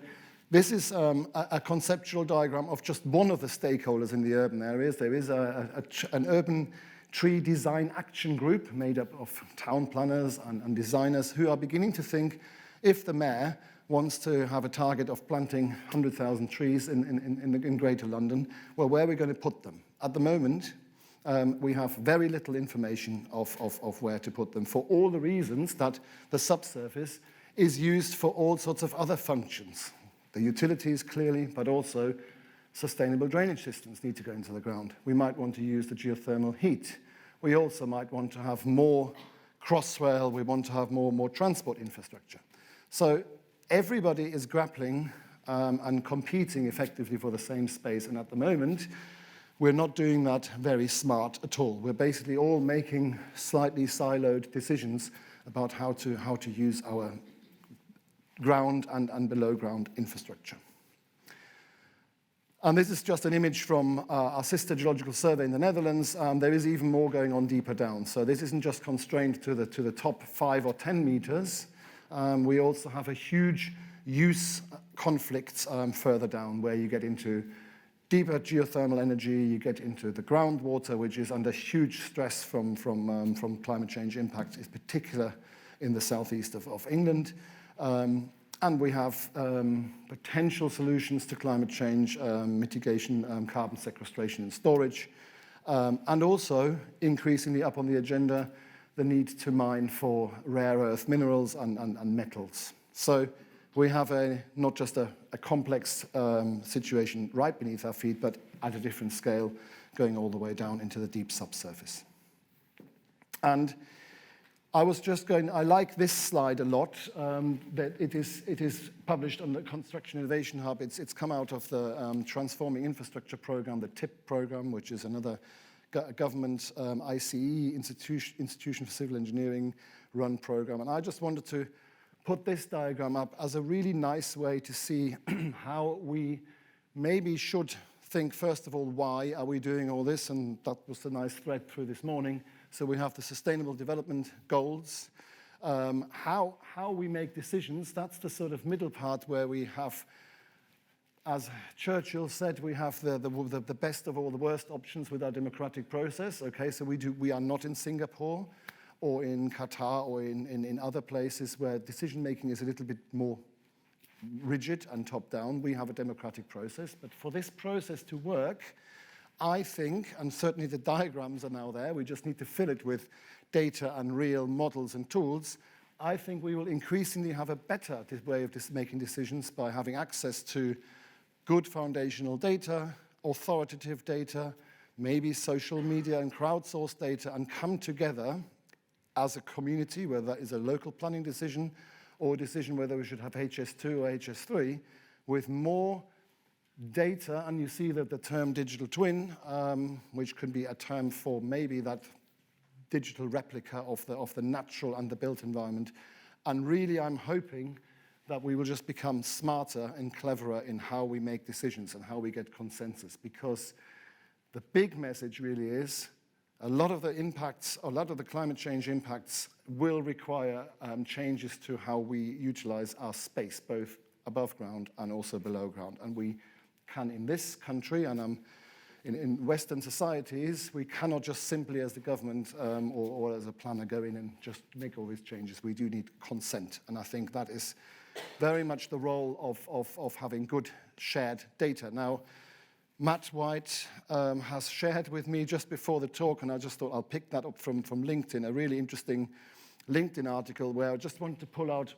S12: this is a conceptual diagram of just one of the stakeholders in the urban areas. There is an urban tree design action group made up of town planners and designers who are beginning to think, if the mayor wants to have a target of planting 100,000 trees in Greater London, well, where are we going to put them? At the moment, we have very little information of where to put them, for all the reasons that the subsurface is used for all sorts of other functions. The utilities, clearly, but also sustainable drainage systems need to go into the ground. We might want to use the geothermal heat. We also might want to have more cross-rail. We want to have more transport infrastructure. So everybody is grappling and competing effectively for the same space. And at the moment, we're not doing that very smart at all. We're basically all making slightly siloed decisions about how to use our ground and below ground infrastructure. And this is just an image from our sister geological survey in the Netherlands. There is even more going on deeper down. So this isn't just constrained to the top 5 or 10 meters. We also have a huge use conflicts further down, where you get into deeper geothermal energy, you get into the groundwater, which is under huge stress from climate change impacts, in particular in the southeast of England. And we have potential solutions to climate change, mitigation, carbon sequestration and storage, and also increasingly up on the agenda, the need to mine for rare earth minerals and metals. So we have not just a complex situation right beneath our feet, but at a different scale, going all the way down into the deep subsurface. And I like this slide a lot. That it is published on the Construction Innovation Hub. It's come out of the Transforming Infrastructure Program, the TIP program, which is another government ICE, Institution for Civil Engineering, run program. And I just wanted to put this diagram up as a really nice way to see how we maybe should think, first of all, why are we doing all this? And that was the nice thread through this morning. So we have the Sustainable Development Goals. How we make decisions, that's the sort of middle part where we have, as Churchill said, we have the best of all the worst options with our democratic process. Okay, so we are not in Singapore or in Qatar or in other places where decision-making is a little bit more rigid and top-down. We have a democratic process. But for this process to work, I think, and certainly the diagrams are now there, we just need to fill it with data and real models and tools. I think we will increasingly have a better way of making decisions by having access to good foundational data, authoritative data, maybe social media and crowdsourced data, and come together as a community, whether that is a local planning decision or a decision whether we should have HS2 or HS3, with more data. And you see that the term digital twin, which could be a term for maybe that digital replica of the natural and the built environment. And really, I'm hoping that we will just become smarter and cleverer in how we make decisions and how we get consensus. Because the big message really is a lot of the climate change impacts will require changes to how we utilize our space, both above ground and also below ground. And we can, in this country, and in Western societies, we cannot just simply, as the government or as a planner, go in and just make all these changes. We do need consent. And I think that is very much the role of having good shared data. Now, Matt White has shared with me just before the talk, and I just thought I'll pick that up from LinkedIn, a really interesting LinkedIn article where I just wanted to pull out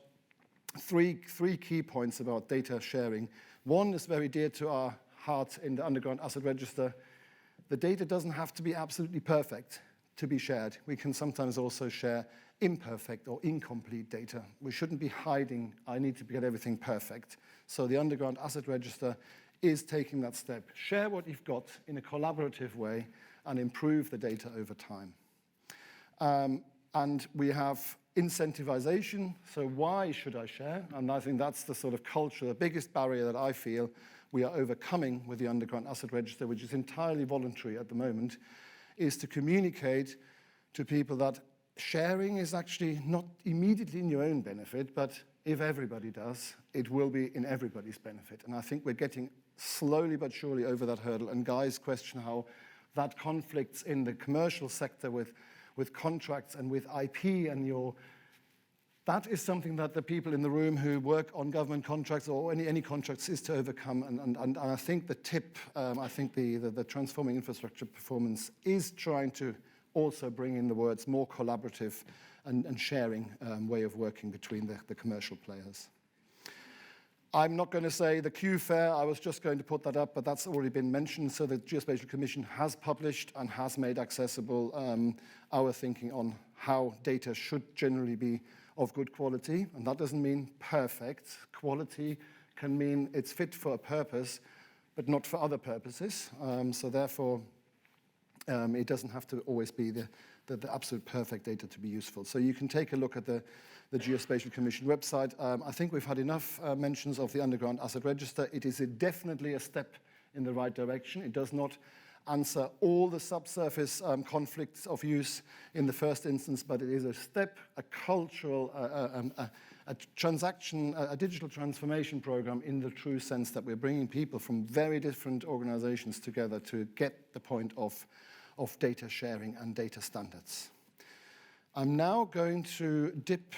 S12: three key points about data sharing. One is very dear to our heart in the Underground Asset Register. The data doesn't have to be absolutely perfect to be shared. We can sometimes also share imperfect or incomplete data. We shouldn't be hiding, I need to get everything perfect. So the Underground Asset Register is taking that step. Share what you've got in a collaborative way and improve the data over time. And we have incentivization. So why should I share? And I think that's the sort of culture, the biggest barrier that I feel we are overcoming with the Underground Asset Register, which is entirely voluntary at the moment, is to communicate to people that sharing is actually not immediately in your own benefit, but if everybody does, it will be in everybody's benefit. And I think we're getting slowly but surely over that hurdle. And Guy's question how that conflicts in the commercial sector with contracts and with IP and that is something that the people in the room who work on government contracts or any contracts is to overcome. And I think the tip, I think the Transforming Infrastructure Performance is trying to also bring in the words more collaborative and sharing way of working between the commercial players. I'm not going to say the Q Fair, I was just going to put that up, but that's already been mentioned. So the Geospatial Commission has published and has made accessible our thinking on how data should generally be of good quality. And that doesn't mean perfect. Quality can mean it's fit for a purpose, but not for other purposes. So therefore, it doesn't have to always be the absolute perfect data to be useful. So you can take a look at the Geospatial Commission website. I think we've had enough mentions of the Underground Asset Register. It is definitely a step in the right direction. It does not answer all the subsurface conflicts of use in the first instance, but it is a step, a cultural, a digital transformation program in the true sense that we're bringing people from very different organizations together to get the point of data sharing and data standards. I'm now going to dip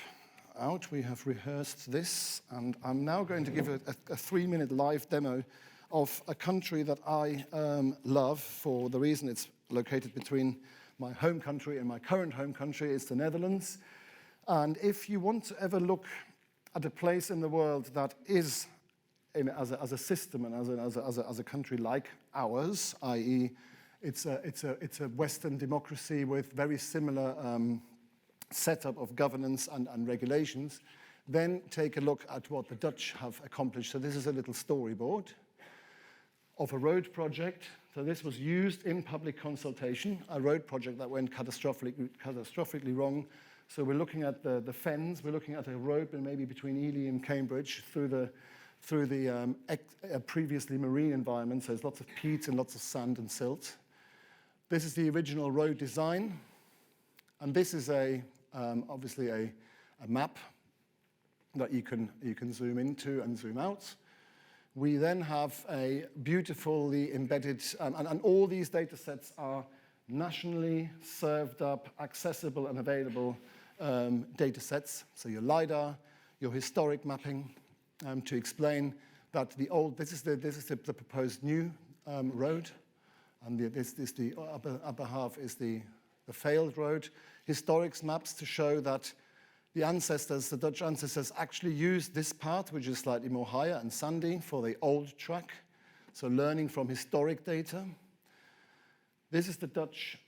S12: out. We have rehearsed this, and I'm now going to give a 3-minute live demo of a country that I love for the reason it's located between my home country and my current home country. It's the Netherlands. And if you want to ever look at a place in the world that is, as a system and as a country like ours, i.e., it's a Western democracy with very similar setup of governance and regulations, then take a look at what the Dutch have accomplished. So this is a little storyboard of a road project. So this was used in public consultation, a road project that went catastrophically wrong. So we're looking at the Fens, we're looking at a road maybe between Ely and Cambridge through the previously marine environment. So there's lots of peat and lots of sand and silt. This is the original road design. And this is obviously a map that you can zoom into and zoom out. We then have a beautifully embedded, and all these data sets are nationally served up, accessible and available data sets. So your LiDAR, your historic mapping, to explain that this is the proposed new road, and the upper half is the failed road. Historics maps to show that the Dutch ancestors actually used this part, which is slightly more higher and sandy, for the old track. So learning from historic data. This is the Dutch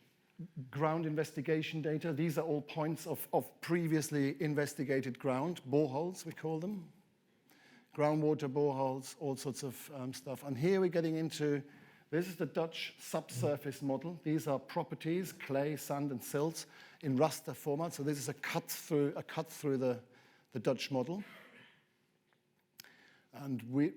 S12: ground investigation data. These are all points of previously investigated ground, boreholes we call them. Groundwater boreholes, all sorts of stuff. And here we're getting into, this is the Dutch subsurface model. These are properties, clay, sand, and silt in raster format. So this is a cut through the Dutch model. And we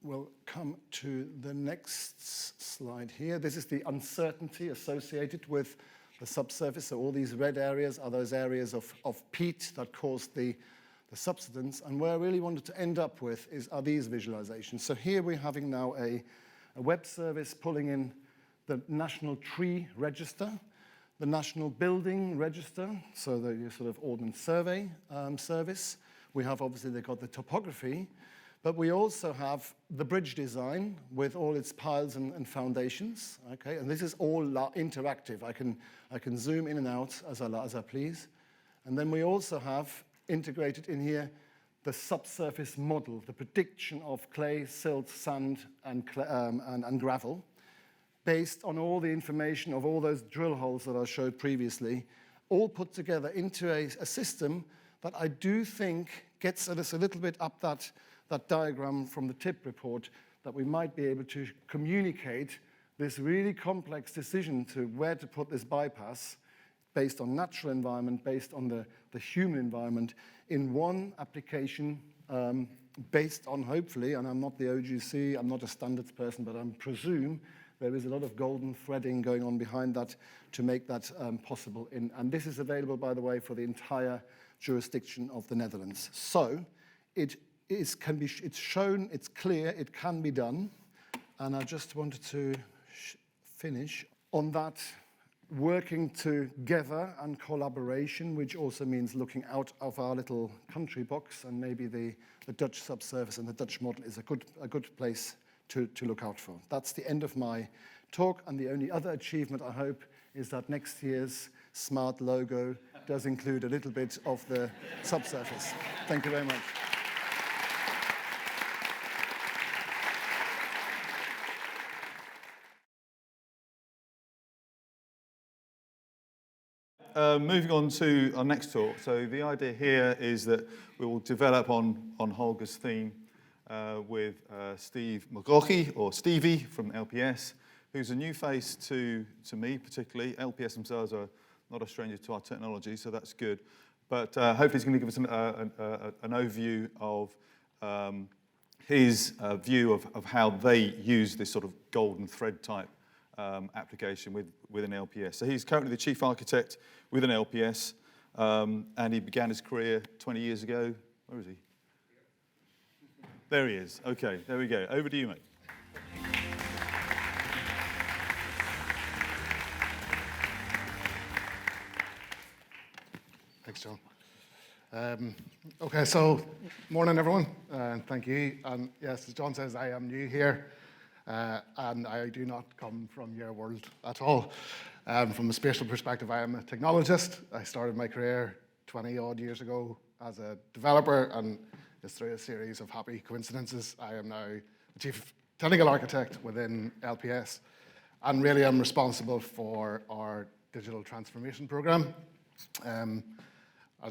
S12: will come to the next slide here. This is the uncertainty associated with the subsurface. So all these red areas are those areas of peat that caused the subsidence. And where I really wanted to end up with are these visualizations. So here we're having now a web service pulling in the National Tree Register, the National Building Register, so the sort of Ordnance Survey service. We have, obviously, they've got the topography, but we also have the bridge design with all its piles and foundations, okay? And this is all interactive. I can zoom in and out as I please. And then we also have integrated in here the subsurface model, the prediction of clay, silt, sand, and gravel, based on all the information of all those drill holes that I showed previously, all put together into a system that I do think gets us a little bit up that diagram from the TIP report, that we might be able to communicate this really complex decision to where to put this bypass based on natural environment, based on the human environment, in one application based on, hopefully, and I'm not the OGC, I'm not a standards person, but I presume there is a lot of golden threading going on behind that to make that possible. And this is available, by the way, for the entire jurisdiction of the Netherlands. So it's shown, it's clear, it can be done. And I just wanted to finish on that working together and collaboration, which also means looking out of our little country box, and maybe the Dutch subsurface and the Dutch model is a good place to look out for. That's the end of my talk, and the only other achievement, I hope, is that next year's smart logo does include a little bit of the subsurface. Thank you very much.
S1: Moving on to our next talk. So the idea here is that we will develop on Holger's theme with Steve McGaughey, or Stevie from LPS, who's a new face to me particularly. LPS themselves are not a stranger to our technology, so that's good. But hopefully he's going to give us an overview of his view of how they use this sort of golden thread type application within LPS. So he's currently the chief architect within LPS, and he began his career 20 years ago. Where is he? There he is. Okay, there we go. Over to you, mate.
S13: Thanks, John. Okay, so morning, everyone, and thank you. And yes, as John says, I am new here. And I do not come from your world at all. From a spatial perspective, I am a technologist. I started my career 20-odd years ago as a developer, and just through a series of happy coincidences, I am now the chief technical architect within LPS, and really I'm responsible for our digital transformation program. On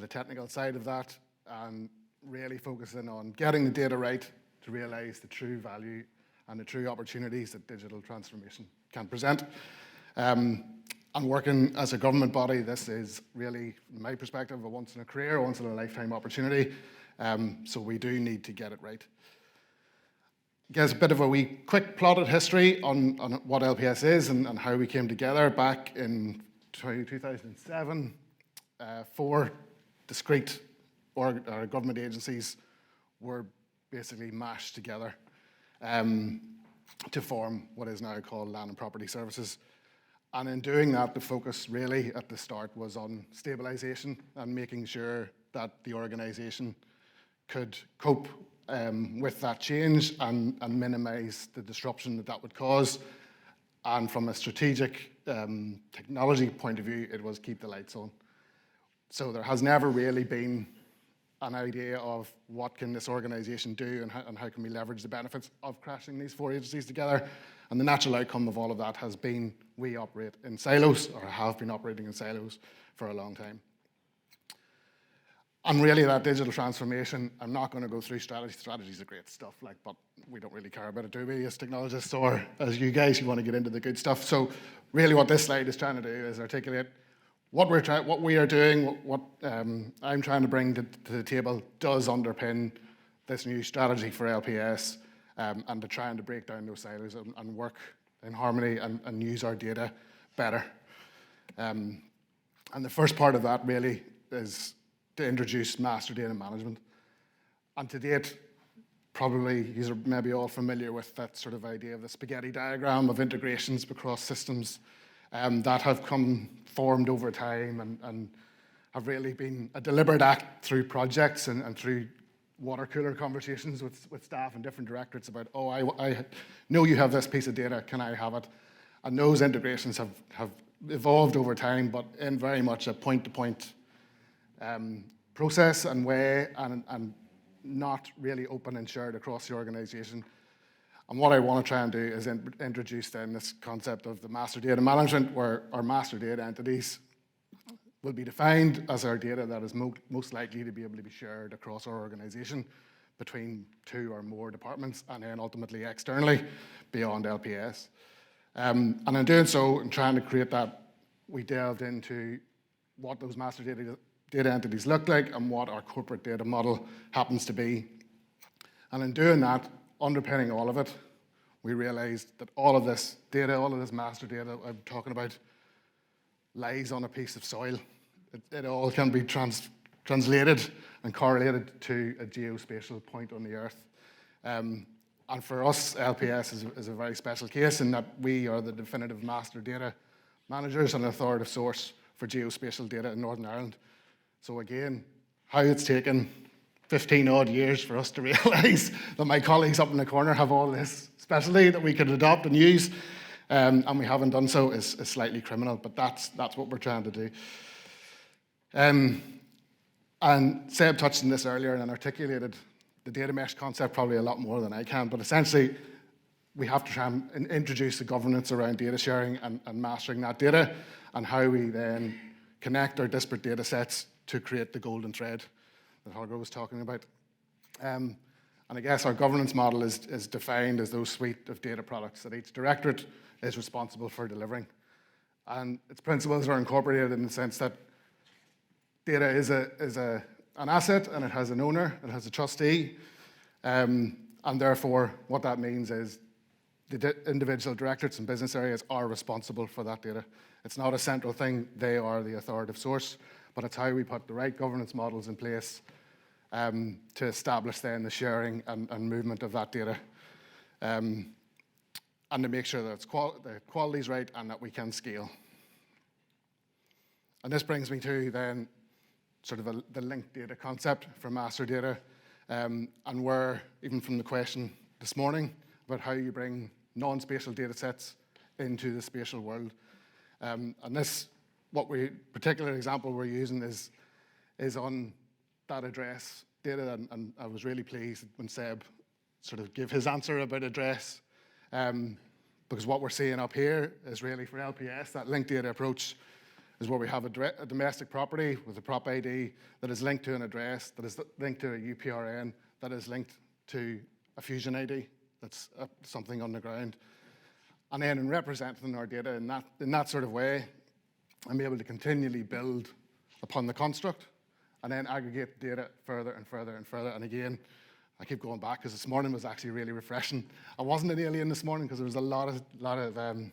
S13: the technical side of that, and really focusing on getting the data right to realize the true value and the true opportunities that digital transformation can present. And working as a government body, this is really, from my perspective, a once in a career, once in a lifetime opportunity. So we do need to get it right. Gives a bit of a wee quick plotted history on what LPS is and how we came together back in 2007. 4 discrete government agencies were basically mashed together to form what is now called Land and Property Services. And in doing that, the focus really at the start was on stabilization and making sure that the organization could cope with that change and minimize the disruption that would cause. And from a strategic technology point of view, it was keep the lights on. So there has never really been an idea of what can this organization do and how can we leverage the benefits of crashing these 4 agencies together. And the natural outcome of all of that has been we operate in silos, or have been operating in silos for a long time. And really that digital transformation, I'm not going to go through strategy. Strategies are great stuff, but we don't really care about it, do we, as technologists, or as you guys who want to get into the good stuff. So really what this slide is trying to do is articulate what we are doing, what I'm trying to bring to the table does underpin this new strategy for LPS, and to trying to break down those silos and work in harmony and use our data better. And the first part of that really is to introduce master data management. And to date, probably you're maybe all familiar with that sort of idea of the spaghetti diagram of integrations across systems that have formed over time and have really been a deliberate act through projects and through water cooler conversations with staff and different directorates about, oh, I know you have this piece of data, can I have it? And those integrations have evolved over time, but in very much a point-to-point process and way, and not really open and shared across the organization. And what I want to try and do is introduce then this concept of the master data management, where our master data entities will be defined as our data that is most likely to be able to be shared across our organization between 2 or more departments, and then ultimately externally beyond LPS. And in doing so, and trying to create that, we delved into what those master data entities look like and what our corporate data model happens to be. And in doing that, underpinning all of it, we realized that all of this data, all of this master data I'm talking about, lies on a piece of soil. It all can be translated and correlated to a geospatial point on the Earth. And for us, LPS is a very special case in that we are the definitive master data managers and authoritative source for geospatial data in Northern Ireland. So again, how it's taken 15 odd years for us to realize that my colleagues up in the corner have all this specialty that we could adopt and use, and we haven't done so is slightly criminal, but that's what we're trying to do. And Seb touched on this earlier and articulated the data mesh concept probably a lot more than I can, but essentially we have to try and introduce the governance around data sharing and mastering that data and how we then connect our disparate data sets to create the golden thread that Holger was talking about. And I guess our governance model is defined as those suite of data products that each directorate is responsible for delivering. And its principles are incorporated in the sense that data is an asset and it has an owner, it has a trustee, and therefore what that means is the individual directorates and business areas are responsible for that data. It's not a central thing, they are the authoritative source, but it's how we put the right governance models in place to establish then the sharing and movement of that data, and to make sure that the quality is right and that we can scale. And this brings me to then sort of the linked data concept for master data, and where, even from the question this morning about how you bring non-spatial data sets into the spatial world. And this, particular example we're using is on that address data, and I was really pleased when Seb sort of gave his answer about address, because what we're seeing up here is really for LPS, that linked data approach is where we have a domestic property with a prop ID that is linked to an address, that is linked to a UPRN, that is linked to a fusion ID, that's something on the ground. And then in representing our data in that sort of way, I'm able to continually build upon the construct and then aggregate data further and further and further. And again, I keep going back because this morning was actually really refreshing. I wasn't an alien this morning because there was a lot of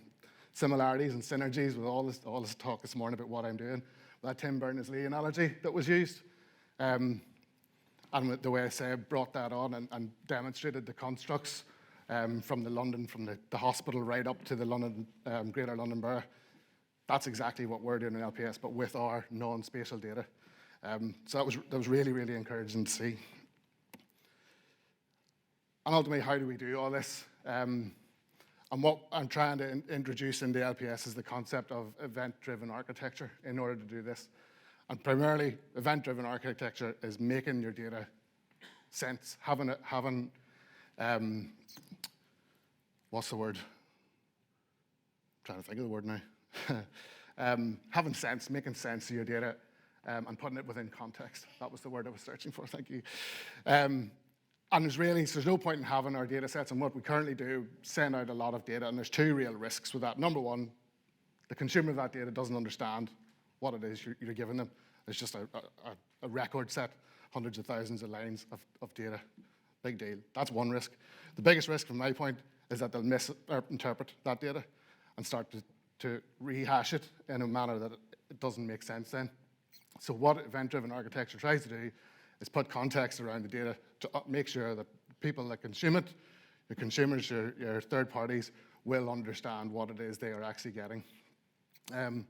S13: similarities and synergies with all this talk this morning about what I'm doing. That Tim Berners-Lee analogy that was used, and the way Seb brought that on and demonstrated the constructs from the hospital right up to the London, Greater London Borough. That's exactly what we're doing in LPS, but with our non-spatial data. So that was really, really encouraging to see. And ultimately, how do we do all this? And what I'm trying to introduce into LPS is the concept of event-driven architecture in order to do this. And primarily, event-driven architecture is making your data sense, having what's the word? I'm trying to think of the word now. Having sense, making sense of your data, and putting it within context. That was the word I was searching for, thank you. And there's no point in having our data sets, and what we currently do, send out a lot of data, and there's two real risks with that. Number one, the consumer of that data doesn't understand what it is you're giving them. It's just a record set, hundreds of thousands of lines of data. Big deal. That's one risk. The biggest risk from my point is that they'll misinterpret that data and start to rehash it in a manner that it doesn't make sense then. So what event-driven architecture tries to do is put context around the data to make sure that people that consume it, your consumers, your third parties, will understand what it is they are actually getting. And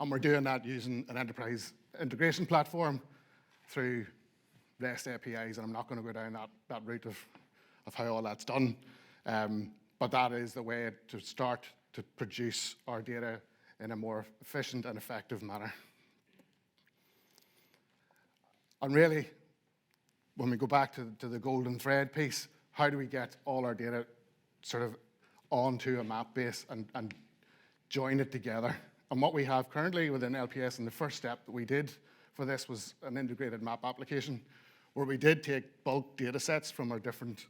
S13: we're doing that using an enterprise integration platform through REST APIs, and I'm not going to go down that route of how all that's done. But that is the way to start to produce our data in a more efficient and effective manner. And really, when we go back to the golden thread piece, how do we get all our data sort of onto a map base and join it together? And what we have currently within LPS, and the first step that we did for this was an integrated map application, where we did take bulk data sets from our different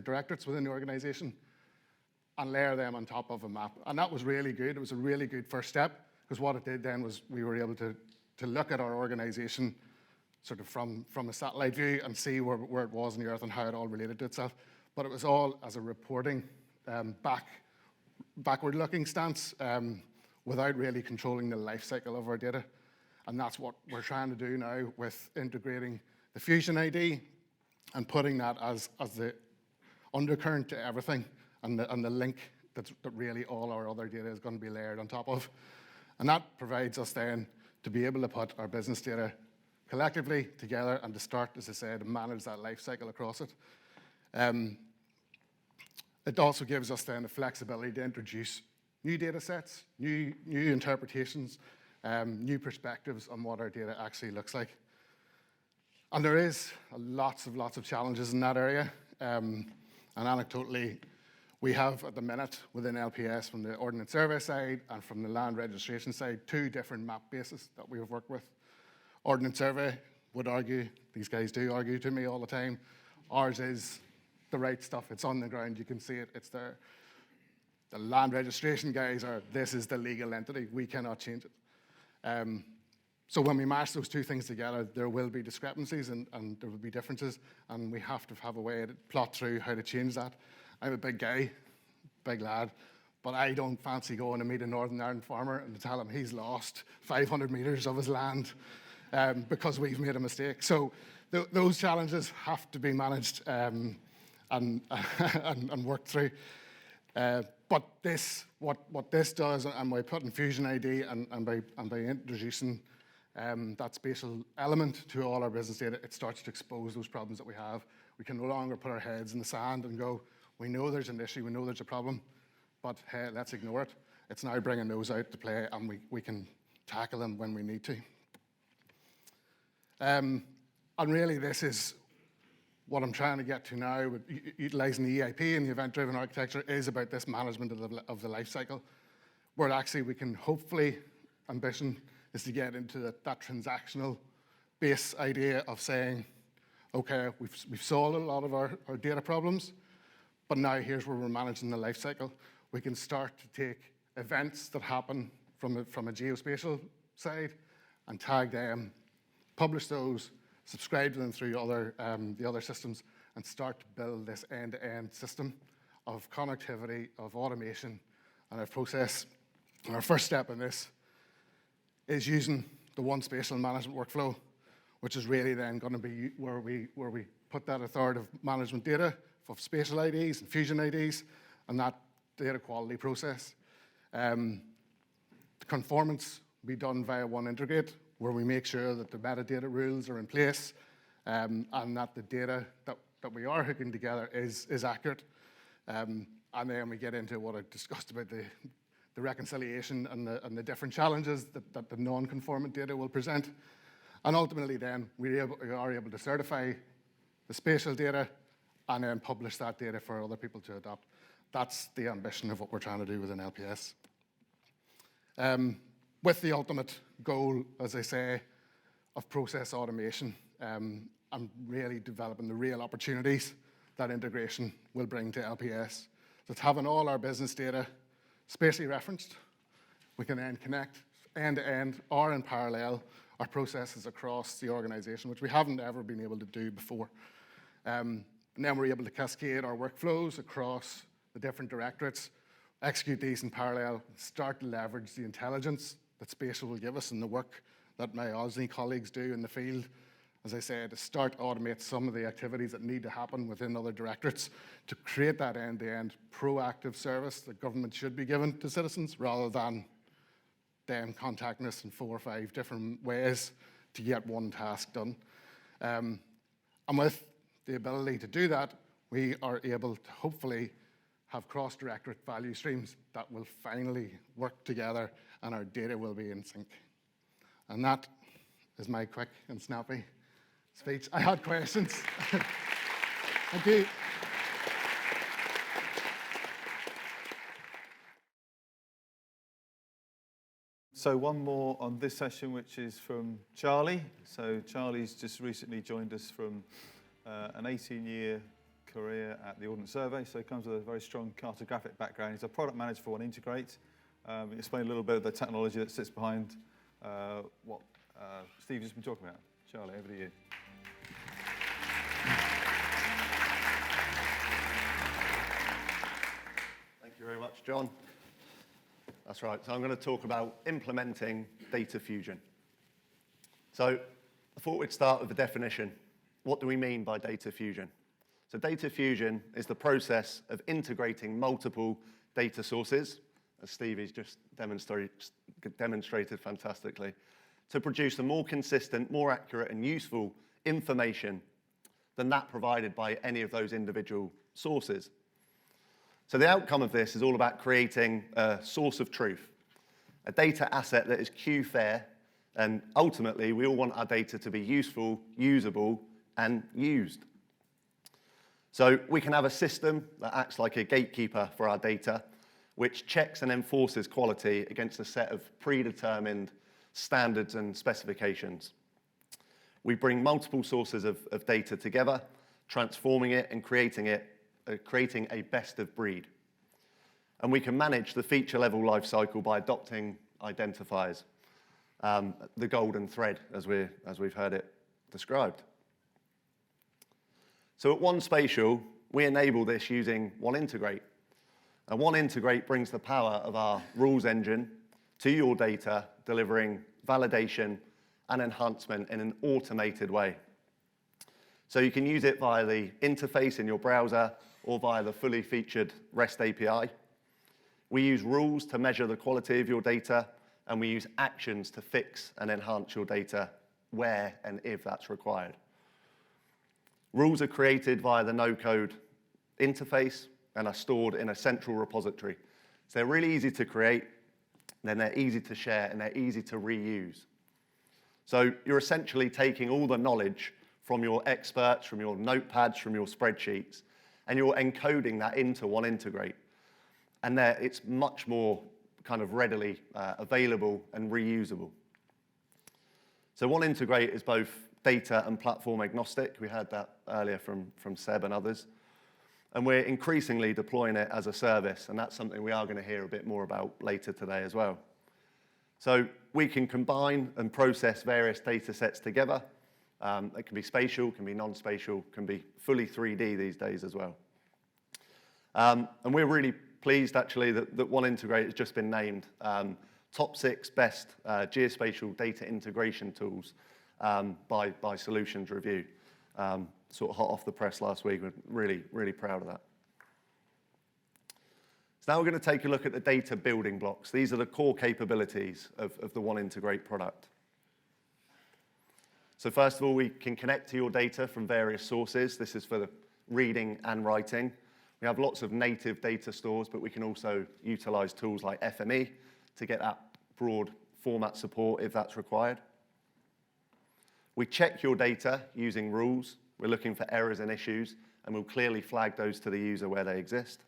S13: directorates within the organization and layer them on top of a map. And that was really good. It was a really good first step, because what it did then was we were able to look at our organization sort of from a satellite view and see where it was on the Earth and how it all related to itself. But it was all as a reporting backward-looking stance without really controlling the life cycle of our data. And that's what we're trying to do now with integrating the Fusion ID and putting that as the undercurrent to everything and the link that really all our other data is going to be layered on top of. And that provides us then to be able to put our business data collectively together and to start, as I said, to manage that life cycle across it. It also gives us then the flexibility to introduce new data sets, new interpretations, new perspectives on what our data actually looks like. And there is lots of challenges in that area. And anecdotally, we have at the minute within LPS from the Ordnance Survey side and from the land registration side, 2 different map bases that we have worked with. Ordnance Survey would argue, these guys do argue to me all the time, ours is the right stuff. It's on the ground, you can see it, it's there. The land registration guys are, this is the legal entity, we cannot change it. So when we mash those 2 things together, there will be discrepancies and there will be differences, and we have to have a way to plot through how to change that. I'm a big guy, big lad, but I don't fancy going to meet a Northern Ireland farmer and to tell him he's lost 500 metres of his land because we've made a mistake. So those challenges have to be managed and worked through. But what this does, and by putting Fusion ID and by introducing that spatial element to all our business data, it starts to expose those problems that we have. We can no longer put our heads in the sand and go, we know there's an issue, we know there's a problem, but hey, let's ignore it. It's now bringing those out to play, and we can tackle them when we need to. And really, this is what I'm trying to get to now with utilising the EIP and the event-driven architecture is about this management of the life cycle, where actually we can hopefully, ambition is to get into that transactional base idea of saying, okay, we've solved a lot of our data problems, but now here's where we're managing the life cycle. We can start to take events that happen from a geospatial side and tag them, publish those, subscribe to them through the other systems, and start to build this end-to-end system of connectivity, of automation, and of process. And our first step in this is using the one spatial management workflow, which is really then going to be where we put that authoritative management data of spatial IDs and Fusion IDs and that data quality process. The conformance will be done via one integrate, where we make sure that the metadata rules are in place and that the data that we are hooking together is accurate. And then we get into what I discussed about the reconciliation and the different challenges that the non-conformant data will present. And ultimately then, we are able to certify the spatial data and then publish that data for other people to adopt. That's the ambition of what we're trying to do within LPS. With the ultimate goal, as I say, of process automation and really developing the real opportunities that integration will bring to LPS. So it's having all our business data spatially referenced. We can then connect end-to-end or in parallel our processes across the organization, which we haven't ever been able to do before. And then we're able to cascade our workflows across the different directorates, execute these in parallel, start to leverage the intelligence that spatial will give us and the work that my Aussie colleagues do in the field, as I said, to start to automate some of the activities that need to happen within other directorates to create that end-to-end proactive service that government should be given to citizens rather than them contacting us in 4 or 5 different ways to get one task done. And with the ability to do that, we are able to hopefully have cross-directorate value streams that will finally work together and our data will be in sync. And that is my quick and snappy speech. I had questions. Thank you.
S1: So one more on this session, which is from Charlie. So Charlie's just recently joined us from an 18-year career at the Ordnance Survey, so he comes with a very strong cartographic background. He's a product manager for One Integrate, explain a little bit of the technology that sits behind what Steve just been talking about. Charlie, over to you.
S14: Thank you very much, John. That's right. So I'm going to talk about implementing data fusion. So I thought we'd start with the definition. What do we mean by data fusion? So data fusion is the process of integrating multiple data sources, as Stevie's just demonstrated fantastically, to produce a more consistent, more accurate and useful information than that provided by any of those individual sources. So the outcome of this is all about creating a source of truth, a data asset that is Q-fair, and ultimately we all want our data to be useful, usable, and used. So we can have a system that acts like a gatekeeper for our data, which checks and enforces quality against a set of predetermined standards and specifications. We bring multiple sources of data together, transforming it and creating a best of breed. And we can manage the feature level lifecycle by adopting identifiers, the golden thread, as we've heard it described. So at OneSpatial, we enable this using OneIntegrate. And OneIntegrate brings the power of our rules engine to your data, delivering validation and enhancement in an automated way. So you can use it via the interface in your browser or via the fully featured REST API. We use rules to measure the quality of your data, and we use actions to fix and enhance your data where and if that's required. Rules are created via the no-code interface and are stored in a central repository. So they're really easy to create, then they're easy to share, and they're easy to reuse. So you're essentially taking all the knowledge from your experts, from your notepads, from your spreadsheets, and you're encoding that into OneIntegrate. And there, it's much more kind of readily available and reusable. So OneIntegrate is both data and platform agnostic. We heard that earlier from Seb and others. And we're increasingly deploying it as a service, and that's something we are going to hear a bit more about later today as well. So we can combine and process various data sets together. It can be spatial, can be non-spatial, can be fully 3D these days as well. And we're really pleased, actually, that OneIntegrate has just been named top 6 best geospatial data integration tools by Solutions Review. Sort of hot off the press last week. We're really, really proud of that. So now we're going to take a look at the data building blocks. These are the core capabilities of the OneIntegrate product. So first of all, we can connect to your data from various sources. This is for the reading and writing. We have lots of native data stores, but we can also utilize tools like FME to get that broad format support if that's required. We check your data using rules. We're looking for errors and issues, and we'll clearly flag those to the user where they exist.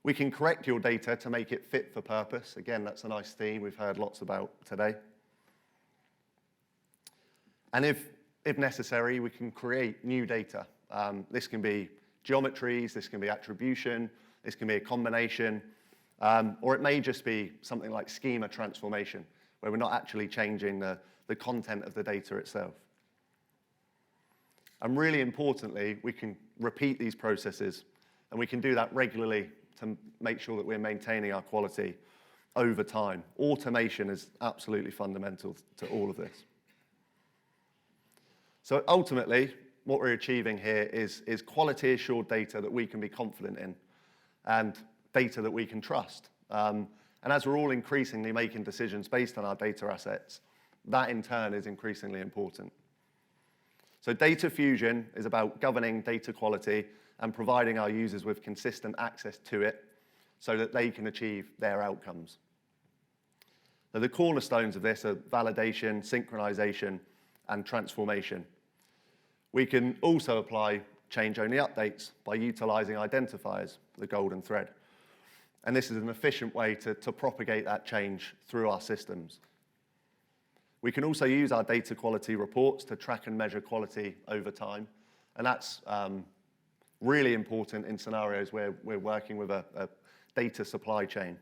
S14: We can correct your data to make it fit for purpose. Again, that's a nice theme we've heard lots about today. And if necessary, we can create new data. This can be geometries, this can be attribution, this can be a combination, or it may just be something like schema transformation, where we're not actually changing the content of the data itself. And really importantly, we can repeat these processes, and we can do that regularly to make sure that we're maintaining our quality over time. Automation is absolutely fundamental to all of this. So ultimately, what we're achieving here is quality assured data that we can be confident in and data that we can trust. And as we're all increasingly making decisions based on our data assets, that in turn is increasingly important. So data fusion is about governing data quality and providing our users with consistent access to it so that they can achieve their outcomes. Now, the cornerstones of this are validation, synchronization, and transformation. We can also apply change-only updates by utilizing identifiers, the golden thread. And this is an efficient way to propagate that change through our systems. We can also use our data quality reports to track and measure quality over time. And that's really important in scenarios where we're working with a data supply chain.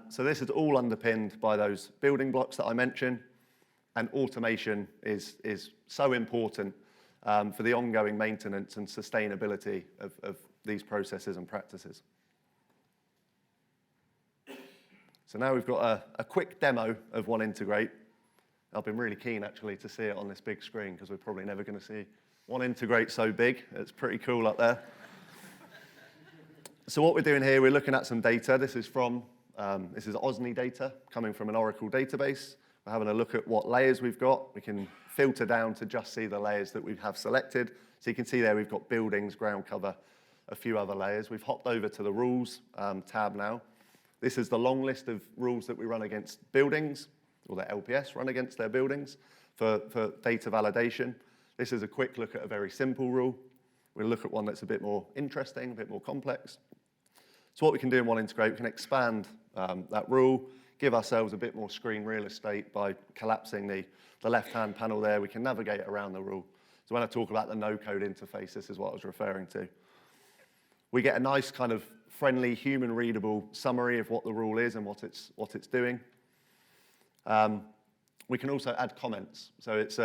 S14: So this is all underpinned by those building blocks that I mentioned, and automation is so important for the ongoing maintenance and sustainability of these processes and practices. So now we've got a quick demo of One Integrate. I've been really keen actually to see it on this big screen because we're probably never going to see One Integrate so big. It's pretty cool up there. So what we're doing here, we're looking at some data. This is OSNI data coming from an Oracle database. We're having a look at what layers we've got. We can filter down to just see the layers that we have selected. So you can see there we've got buildings, ground cover, a few other layers. We've hopped over to the rules tab now. This is the long list of rules that we run against buildings, or the LPS run against their buildings for data validation. This is a quick look at a very simple rule. We'll look at one that's a bit more interesting, a bit more complex. So what we can do in One Integrate, we can expand that rule, give ourselves a bit more screen real estate by collapsing the left-hand panel there. We can navigate around the rule. So when I talk about the no-code interface, this is what I was referring to. We get a nice kind of friendly, human-readable summary of what the rule is and what it's doing. We can also add comments. So it's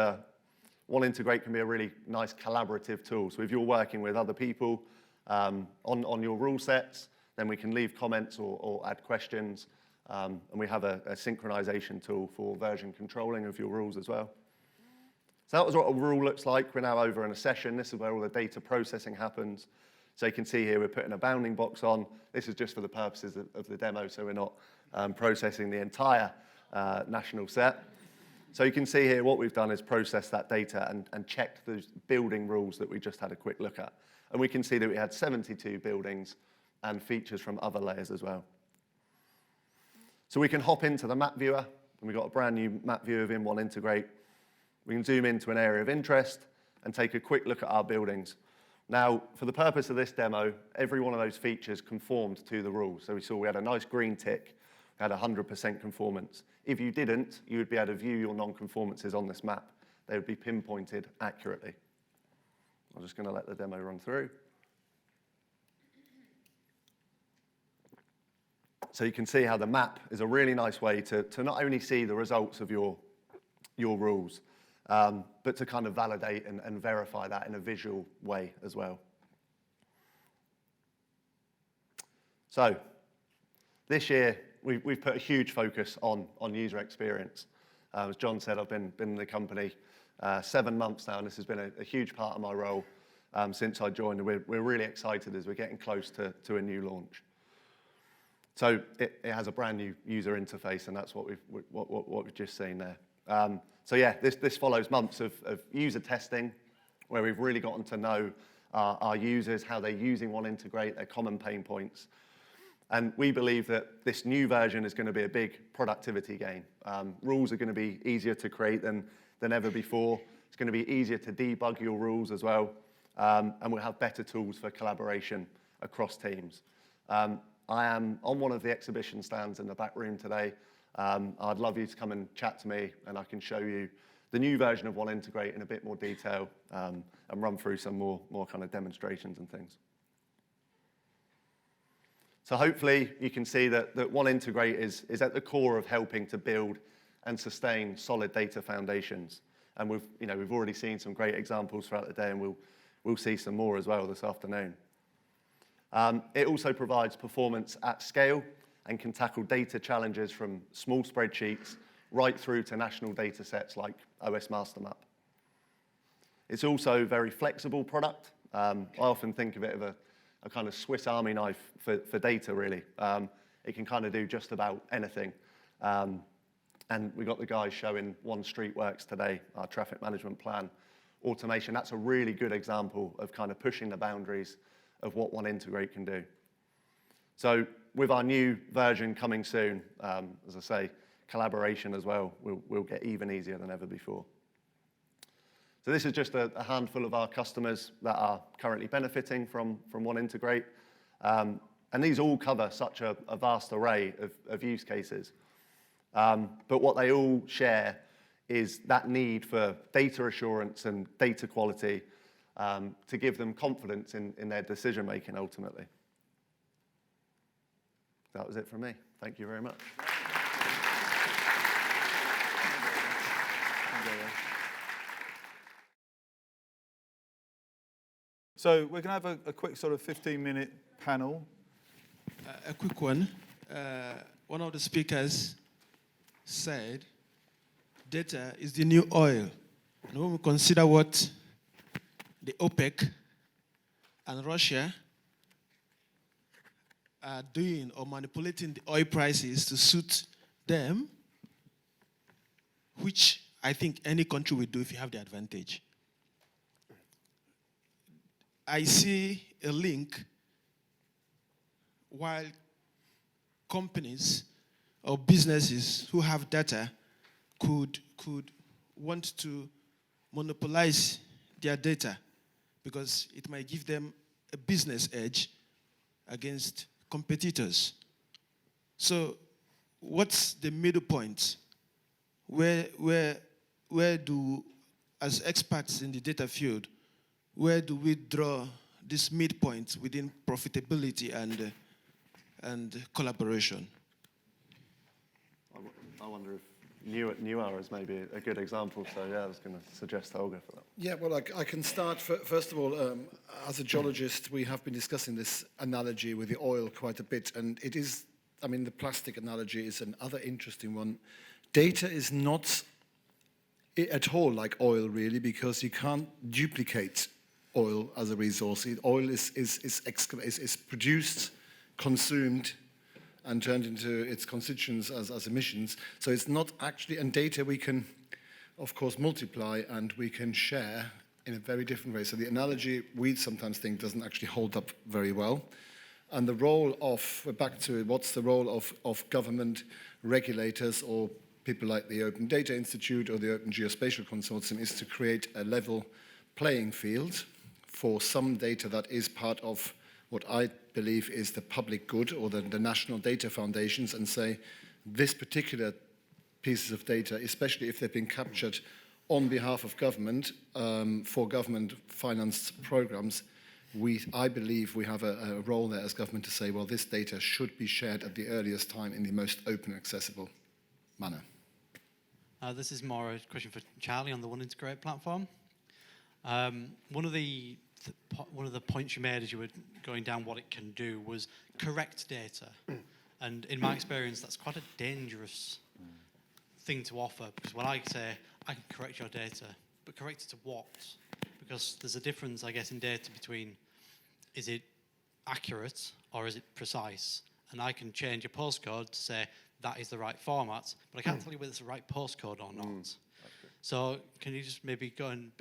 S14: One Integrate can be a really nice collaborative tool. So if you're working with other people on your rule sets, then we can leave comments or add questions. And we have a synchronization tool for version controlling of your rules as well. So that was what a rule looks like. We're now over in a session. This is where all the data processing happens. So you can see here we're putting a bounding box on. This is just for the purposes of the demo, so we're not processing the entire national set. So you can see here what we've done is process that data and checked those building rules that we just had a quick look at. And we can see that we had 72 buildings and features from other layers as well. So we can hop into the map viewer, and we've got a brand new map view of One Integrate. We can zoom into an area of interest and take a quick look at our buildings. Now, for the purpose of this demo, every one of those features conformed to the rules. So we saw we had a nice green tick, we had 100% conformance. If you didn't, you would be able to view your non-conformances on this map. They would be pinpointed accurately. I'm just going to let the demo run through. So you can see how the map is a really nice way to not only see the results of your rules, but to kind of validate and verify that in a visual way as well. So this year, we've put a huge focus on user experience. As John said, I've been in the company 7 months now, and this has been a huge part of my role since I joined. We're really excited as we're getting close to a new launch. So it has a brand new user interface, and that's what we've just seen there. So yeah, this follows months of user testing, where we've really gotten to know our users, how they're using One Integrate, their common pain points. And we believe that this new version is going to be a big productivity gain. Rules are going to be easier to create than ever before. It's going to be easier to debug your rules as well. And we'll have better tools for collaboration across teams. I am on one of the exhibition stands in the back room today. I'd love you to come and chat to me, and I can show you the new version of One Integrate in a bit more detail and run through some more kind of demonstrations and things. So hopefully you can see that One Integrate is at the core of helping to build and sustain solid data foundations. And we've already seen some great examples throughout the day, and we'll see some more as well this afternoon. It also provides performance at scale and can tackle data challenges from small spreadsheets right through to national data sets like OS Mastermap. It's also a very flexible product. I often think of it as a kind of Swiss Army knife for data, really. It can kind of do just about anything. And we got the guys showing One Street Works today, our traffic management plan automation. That's a really good example of kind of pushing the boundaries of what One Integrate can do. So with our new version coming soon, as I say, collaboration as well will get even easier than ever before. So this is just a handful of our customers that are currently benefiting from One Integrate. And these all cover such a vast array of use cases. But what they all share is that need for data assurance and data quality to give them confidence in their decision-making ultimately. That was it from me. Thank you very much.
S1: So we're going to have a quick sort of 15-minute panel.
S6: A quick one. One of the speakers said, data is the new oil. And when we consider what the OPEC and Russia are doing or manipulating the oil prices to suit them, which I think any country will do if you have the advantage. I see a link while companies or businesses who have data could want to monopolize their data because it might give them a business edge against competitors. So what's the middle point? Where do, as experts in the data field, where do we draw this midpoint within profitability and collaboration?
S14: I wonder if new hours may be a good example. So yeah, I was going to suggest Olga for that.
S12: Yeah, well, I can start. First of all, as a geologist, we have been discussing this analogy with the oil quite a bit, and it is, I mean, the plastic analogy is another interesting one. Data is not at all like oil, really, because you can't duplicate oil as a resource. Oil is produced, consumed, and turned into its constituents as emissions. So it's not actually, and data we can, of course, multiply and we can share in a very different way. So the analogy we sometimes think doesn't actually hold up very well. And the role of, we're back to what's the role of government regulators or people like the Open Data Institute or the Open Geospatial Consortium is to create a level playing field for some data that is part of what I believe is the public good or the national data foundations, and say this particular pieces of data, especially if they've been captured on behalf of government for government-financed programs, I believe we have a role there as government to say, well, this data should be shared at the earliest time in the most open, accessible manner.
S15: This is more a question for Charlie on the One Integrate platform. One of the points you made as you were going down what it can do was correct data. And in my experience, that's quite a dangerous thing to offer, because when I say, I can correct your data, but correct it to what? Because there's a difference, I guess, in data between, is it accurate or is it precise? And I can change a postcode to say that is the right format, but I can't tell you whether it's the right postcode or not. So can you just maybe go and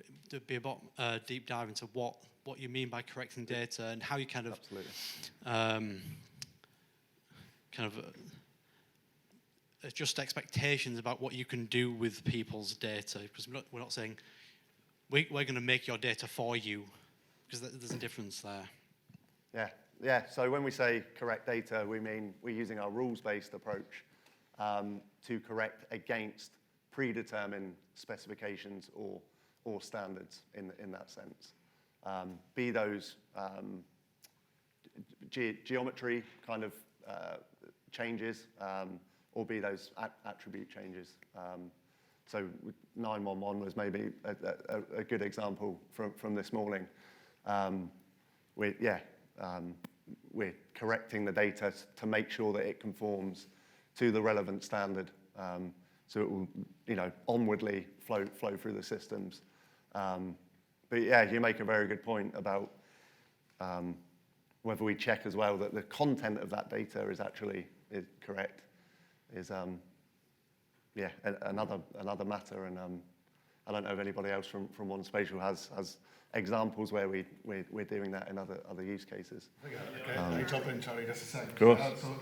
S15: be a bit deep dive into what you mean by correcting data and how you kind of adjust expectations about what you can do with people's data? Because we're not saying we're going to make your data for you, because there's a difference there.
S14: Yeah. So when we say correct data, we mean we're using our rules-based approach to correct against predetermined specifications or standards in that sense. Be those geometry kind of changes, or be those attribute changes. So 911 was maybe a good example from this morning. We're correcting the data to make sure that it conforms to the relevant standard, so it will, onwardly flow through the systems. But yeah, you make a very good point about whether we check as well that the content of that data is actually correct. Is another matter, and I don't know if anybody else from One Spatial has examples where we're doing that in other use cases.
S13: Okay, let me jump in, Charlie, just a second.
S14: Of course.
S13: So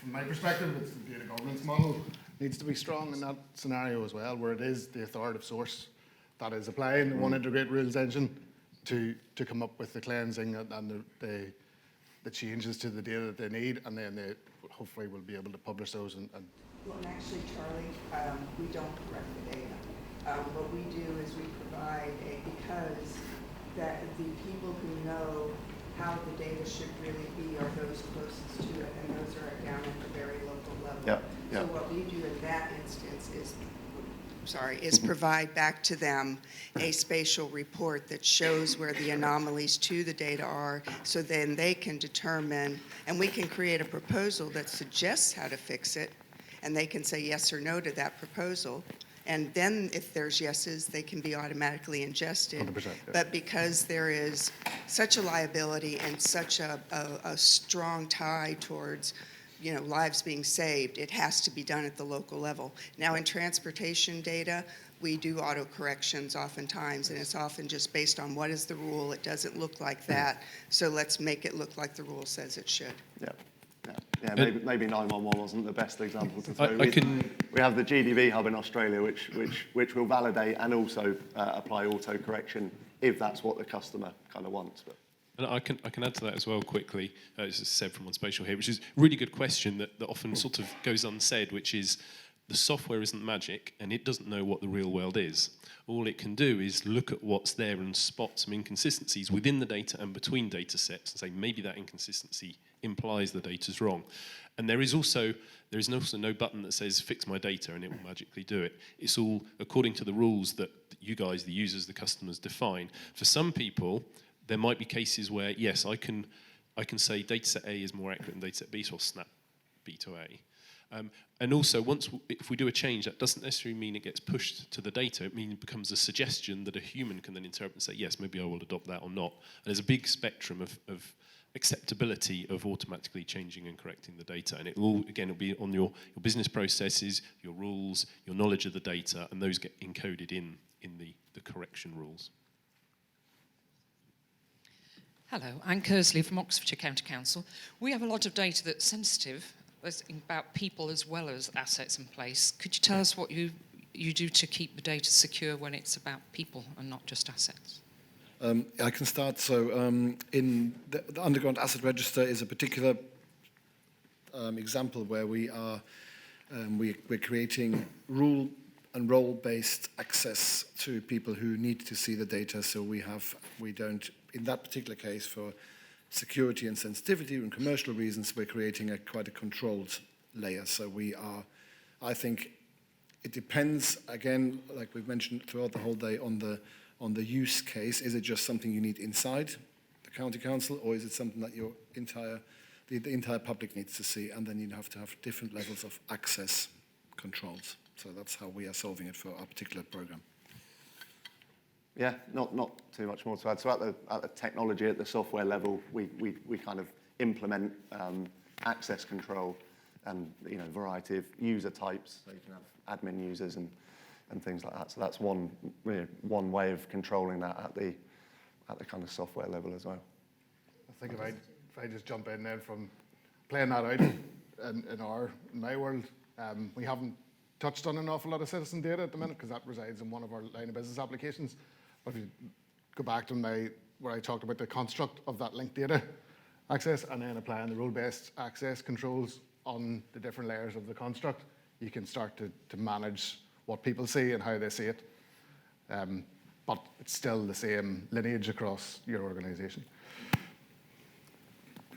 S13: from my perspective, it's the data governance model needs to be strong in that scenario as well, where it is the authoritative source that is applying the One Integrate rules engine to come up with the cleansing and the changes to the data that they need, and then they hopefully will be able to publish those.
S16: Well, actually, Charlie, we don't correct the data. What we do is we provide because that the people who know how the data should really be are those closest to it, and those are down at the very local level.
S14: Yep, yep.
S16: So what we do in that instance is provide back to them a spatial report that shows where the anomalies to the data are, so then they can determine, and we can create a proposal that suggests how to fix it, and they can say yes or no to that proposal. And then if there's yeses, they can be automatically ingested.
S13: 100%, yeah.
S16: But because there is such a liability and such a strong tie towards lives being saved, it has to be done at the local level. Now in transportation data, we do auto corrections oftentimes, and it's often just based on what is the rule. It doesn't look like that, so let's make it look like the rule says it should.
S14: Yeah. Yeah, maybe 911 wasn't the best example to throw. We have the GDV hub in Australia, which will validate and also apply auto correction if that's what the customer kind of wants. But.
S4: And I can add to that as well quickly. This is Seb from OneSpatial here, which is a really good question that often sort of goes unsaid, which is the software isn't magic and it doesn't know what the real world is. All it can do is look at what's there and spot some inconsistencies within the data and between data sets and say maybe that inconsistency implies the data's wrong. And there is also no button that says fix my data and it will magically do it. It's all according to the rules that you guys, the users, the customers define. For some people, there might be cases where, yes, I can say dataset A is more accurate than dataset B, so I'll snap B to A. And also, if we do a change, that doesn't necessarily mean it gets pushed to the data. It means it becomes a suggestion that a human can then interpret and say, yes, maybe I will adopt that or not. And there's a big spectrum of acceptability of automatically changing and correcting the data. And it'll be on your business processes, your rules, your knowledge of the data, and those get encoded in the correction rules.
S17: Hello, Anne Kersley from Oxfordshire County Council. We have a lot of data that's sensitive about people as well as assets in place. Could you tell us what you do to keep the data secure when it's about people and not just assets?
S12: I can start. So in the Underground Asset Register is a particular example where we're creating rule and role-based access to people who need to see the data. So we don't, in that particular case, for security and sensitivity and commercial reasons, we're creating quite a controlled layer. So I think it depends, again, like we've mentioned throughout the whole day, on the use case. Is it just something you need inside the county council, or is it something that the entire public needs to see, and then you'd have to have different levels of access controls. So that's how we are solving it for our particular program.
S14: Yeah, not too much more to add. So at the technology, at the software level, we kind of implement access control and variety of user types. So you can have admin users and things like that. So that's one way of controlling that at the kind of software level as well.
S13: I think if I just jump in then from playing that out in my world, we haven't touched on an awful lot of citizen data at the minute because that resides in one of our line of business applications. But if you go back to where I talked about the construct of that linked data access and then applying the role-based access controls on the different layers of the construct, you can start to manage what people see and how they see it. But it's still the same lineage across your organization.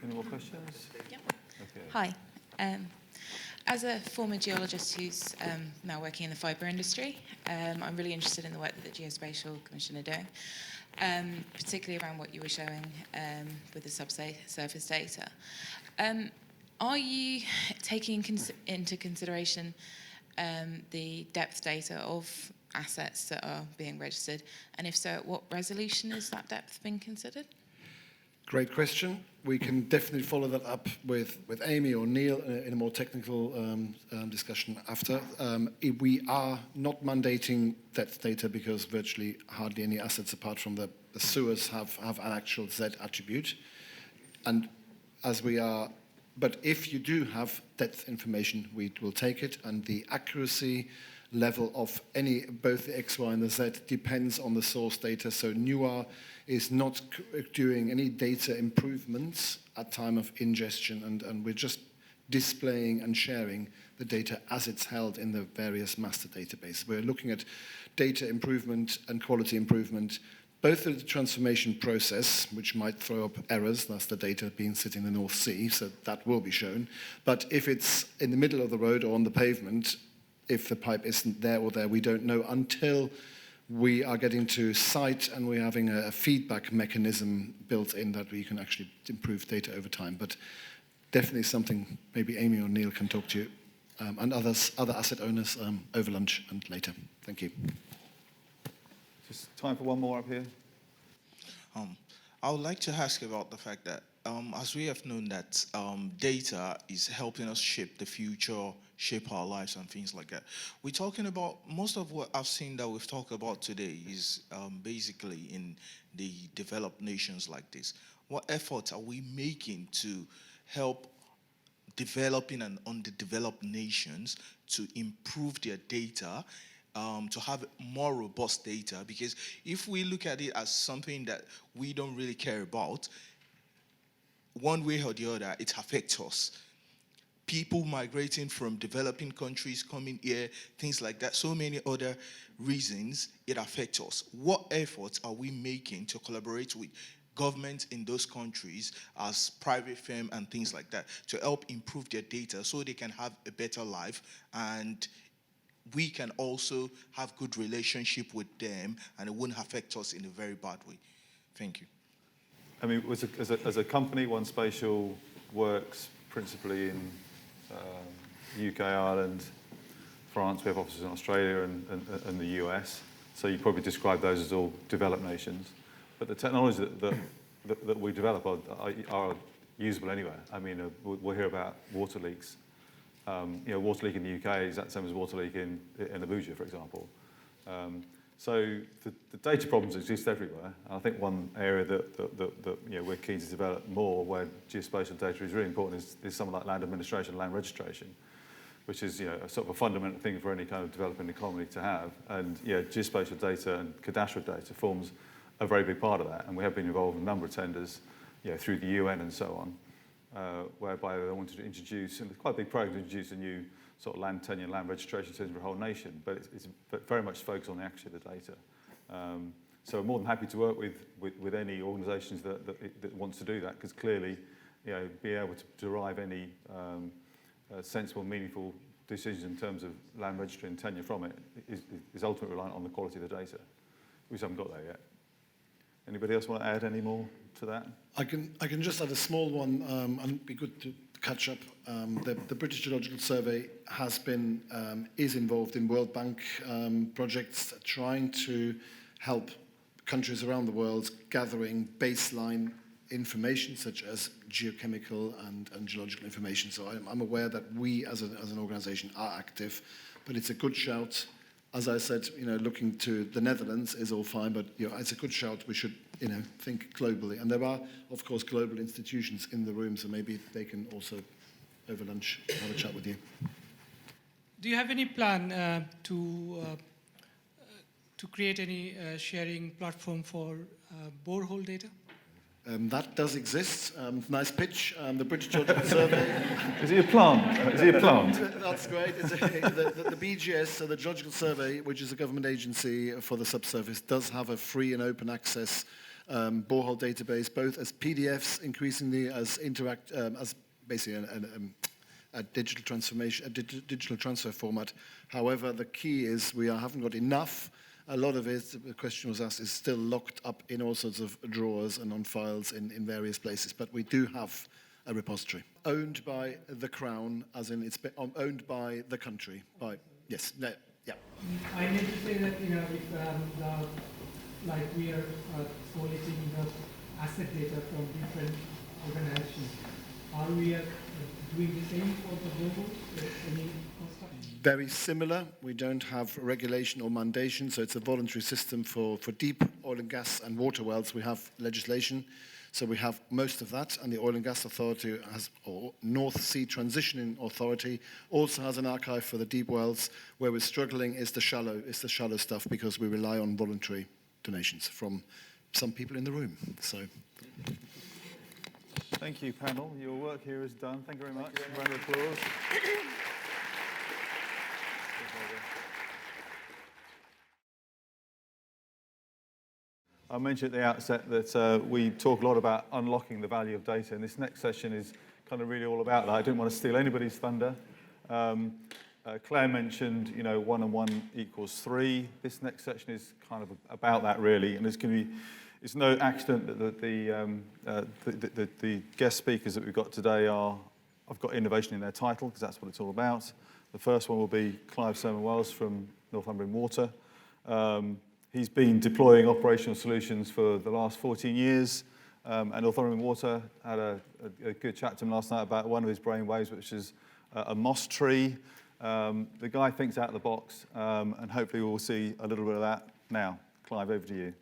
S1: Any more questions?
S18: Yep.
S1: Okay.
S18: Hi. As a former geologist who's now working in the fibre industry, I'm really interested in the work that the Geospatial Commission are doing, particularly around what you were showing with the subsurface data. Are you taking into consideration the depth data of assets that are being registered? And if so, at what resolution is that depth being considered?
S12: Great question. We can definitely follow that up with Amy or Neil in a more technical discussion after. We are not mandating depth data because virtually hardly any assets apart from the sewers have an actual Z attribute. And but if you do have depth information, we will take it, and the accuracy level of both the X, Y, and the Z depends on the source data. So NUAR is not doing any data improvements at time of ingestion, and we're just displaying and sharing the data as it's held in the various master databases. We're looking at data improvement and quality improvement both the transformation process, which might throw up errors, that's the data being sitting in the North Sea, so that will be shown. But if it's in the middle of the road or on the pavement, if the pipe isn't there or there, we don't know until we are getting to site and we're having a feedback mechanism built in that we can actually improve data over time. But definitely something maybe Amy or Neil can talk to you and other asset owners over lunch and later. Thank you.
S1: Just time for one more up here.
S19: I would like to ask about the fact that as we have known that data is helping us shape the future, shape our lives and things like that. We're talking about, most of what I've seen that we've talked about today is basically in the developed nations like this. What efforts are we making to help developing and underdeveloped nations to improve their data, to have more robust data? Because if we look at it as something that we don't really care about, one way or the other, it affects us. People migrating from developing countries coming here, things like that, so many other reasons, it affects us. What efforts are we making to collaborate with governments in those countries as private firm and things like that to help improve their data so they can have a better life, and we can also have good relationship with them and it wouldn't affect us in a very bad way? Thank you.
S1: I mean, as a company, One Spatial works principally in UK, Ireland, France. We have offices in Australia and the US. So you probably describe those as all developed nations. But the technology that we develop are usable anywhere. I mean, we'll hear about water leaks. Water leak in the UK is the same as water leak in Abuja, for example. So the data problems exist everywhere. And I think one area that we're keen to develop more, where geospatial data is really important, is something like land administration, land registration, which is a sort of a fundamental thing for any kind of developing economy to have. And geospatial data and cadastral data forms a very big part of that. And we have been involved in a number of tenders, through the UN and so on, whereby they wanted to introduce, and it's quite a big program to introduce a new sort of land tenure, land registration system for the whole nation, but it's very much focused on the data. So we're more than happy to work with any organisations that wants to do that, because clearly, being able to derive any sensible, meaningful decisions in terms of land registry and tenure from it is ultimately reliant on the quality of the data. We just haven't got there yet. Anybody else want to add any more to that?
S12: I can just add a small one, and it'd be good to catch up. The British Geological Survey is involved in World Bank projects trying to help countries around the world gathering baseline information such as geochemical and geological information. So I'm aware that we as an organisation are active, but it's a good shout. As I said, looking to the Netherlands is all fine, but it's a good shout. We should, think globally. And there are, of course, global institutions in the room, so maybe they can also, over lunch, have a chat with you.
S20: Do you have any plan to create any sharing platform for borehole data?
S12: That does exist. Nice pitch. The British Geological Survey.
S1: Is he a plant? Is he a plant?
S12: That's great. The BGS, so the Geological Survey, which is a government agency for the subsurface, does have a free and open access borehole database, both as PDFs, increasingly as as basically a digital transformation, a digital transfer format. However, the key is we haven't got enough. A lot of it, the question was asked, is still locked up in all sorts of drawers and on files in various places. But we do have a repository owned by the Crown, as in it's owned by the country. Yes, yeah.
S20: I need to say that if like we are collating the asset data from different organizations, are we doing the same for the global? Any construction?
S12: Very similar. We don't have regulation or mandation, so it's a voluntary system for deep oil and gas and water wells. We have legislation, so we have most of that, and the Oil and Gas Authority or North Sea Transitioning Authority also has an archive for the deep wells. Where we're struggling is the shallow stuff, because we rely on voluntary donations from some people in the room. So.
S1: Thank you, panel. Your work here is done. Thank you very much. A round of applause. I mentioned at the outset that we talk a lot about unlocking the value of data, and this next session is kind of really all about that. I didn't want to steal anybody's thunder. Claire mentioned, 1 and 1 equals 3. This next section is kind of about that, really, and it's no accident that the guest speakers that we've got today have got innovation in their title, because that's what it's all about. The first one will be Clive Sermon-Wells from Northumbrian Water. He's been deploying operational solutions for the last 14 years, and Northumbrian Water had a good chat to him last night about one of his brainwaves, which is a moss tree. The guy thinks out of the box, and hopefully we'll see a little bit of that now. Clive, over to you.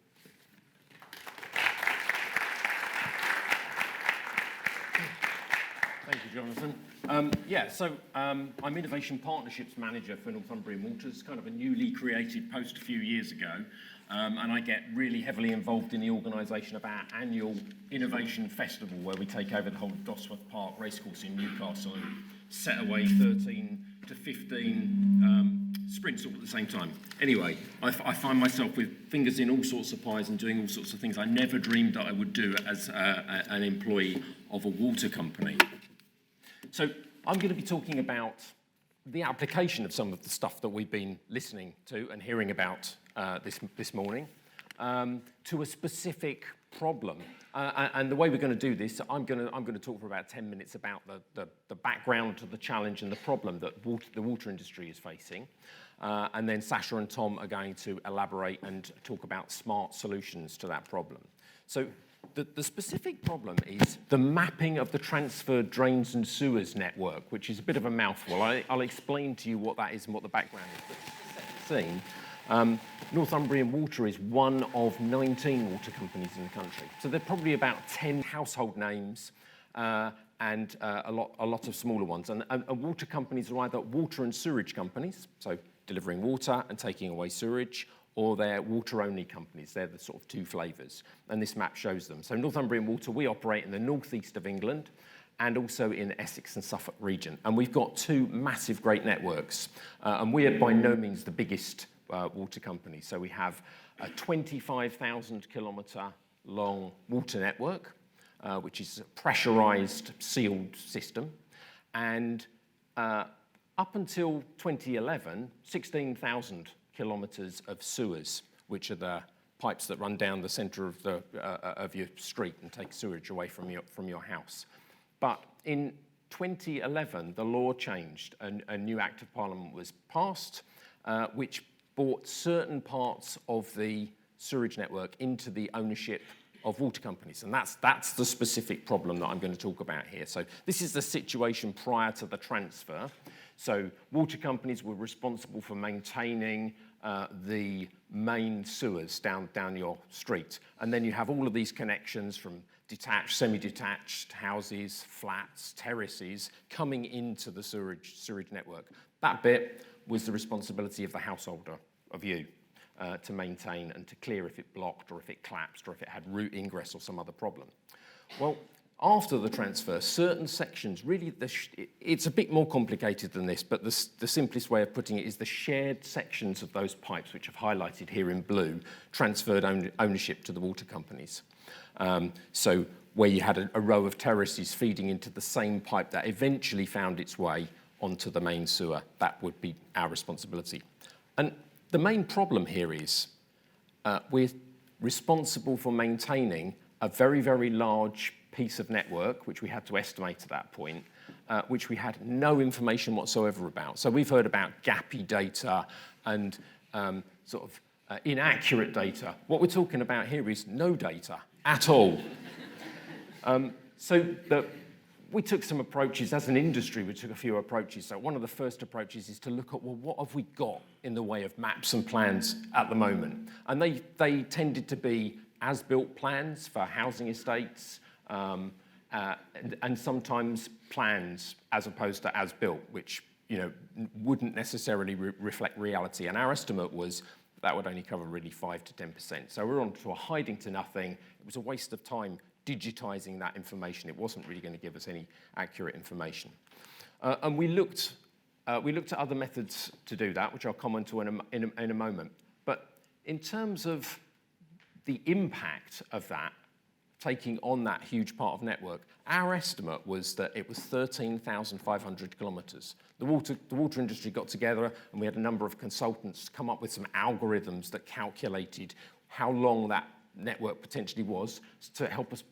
S21: Thank you, Jonathan. I'm Innovation Partnerships Manager for Northumbrian Water. It's kind of a newly created post a few years ago, and I get really heavily involved in the organisation of our annual Innovation Festival, where we take over the whole of Dosworth Park Racecourse in Newcastle and set away 13 to 15 sprints all at the same time. Anyway, I find myself with fingers in all sorts of pies and doing all sorts of things I never dreamed that I would do as an employee of a water company. So I'm going to be talking about the application of some of the stuff that we've been listening to and hearing about this morning to a specific problem. And the way we're going to do this, I'm going to talk for about 10 minutes about the background to the challenge and the problem that the water industry is facing. And then Sasha and Tom are going to elaborate and talk about smart solutions to that problem. So the specific problem is the mapping of the transferred drains and sewers network, which is a bit of a mouthful. I'll explain to you what that is and what the background is. But to set the scene, Northumbrian Water is one of 19 water companies in the country. So there are probably about 10 household names and a lot of smaller ones. And water companies are either water and sewerage companies, so delivering water and taking away sewage, or they're water-only companies. They're the sort of two flavours, and this map shows them. So Northumbrian Water, we operate in the northeast of England and also in the Essex and Suffolk region. And we've got two massive great networks, and we are by no means the biggest water company. So we have a 25,000 kilometre long water network, which is a pressurised, sealed system. And up until 2011, 16,000 kilometres of sewers, which are the pipes that run down the centre of your street and take sewage away from your house. But in 2011, the law changed, and a new Act of Parliament was passed, which brought certain parts of the sewage network into the ownership of water companies, and that's the specific problem that I'm going to talk about here. So this is the situation prior to the transfer. So water companies were responsible for maintaining the main sewers down your street. And then you have all of these connections from detached, semi-detached houses, flats, terraces coming into the sewage network. That bit was the responsibility of the householder, of you, to maintain and to clear if it blocked or if it collapsed or if it had root ingress or some other problem. Well, after the transfer, certain sections, really, it's a bit more complicated than this, but the simplest way of putting it is the shared sections of those pipes, which I've highlighted here in blue, transferred ownership to the water companies. So where you had a row of terraces feeding into the same pipe that eventually found its way onto the main sewer, that would be our responsibility. And the main problem here is we're responsible for maintaining a very, very large piece of network, which we had to estimate at that point, which we had no information whatsoever about. So we've heard about gappy data and inaccurate data. What we're talking about here is no data at all. We took some approaches as an industry. We took a few approaches. So one of the first approaches is to look at, well, what have we got in the way of maps and plans at the moment? And they tended to be as-built plans for housing estates, and sometimes plans as opposed to as-built, which wouldn't necessarily reflect reality. And our estimate was that would only cover really 5 to 10%. So we're on to a hiding to nothing. It was a waste of time digitising that information. It wasn't really going to give us any accurate information. And we looked at other methods to do that, which I'll comment on in a moment. But in terms of the impact of that, taking on that huge part of network, our estimate was that it was 13,500 kilometres. The water industry got together and we had a number of consultants come up with some algorithms that calculated how long that network potentially was to help us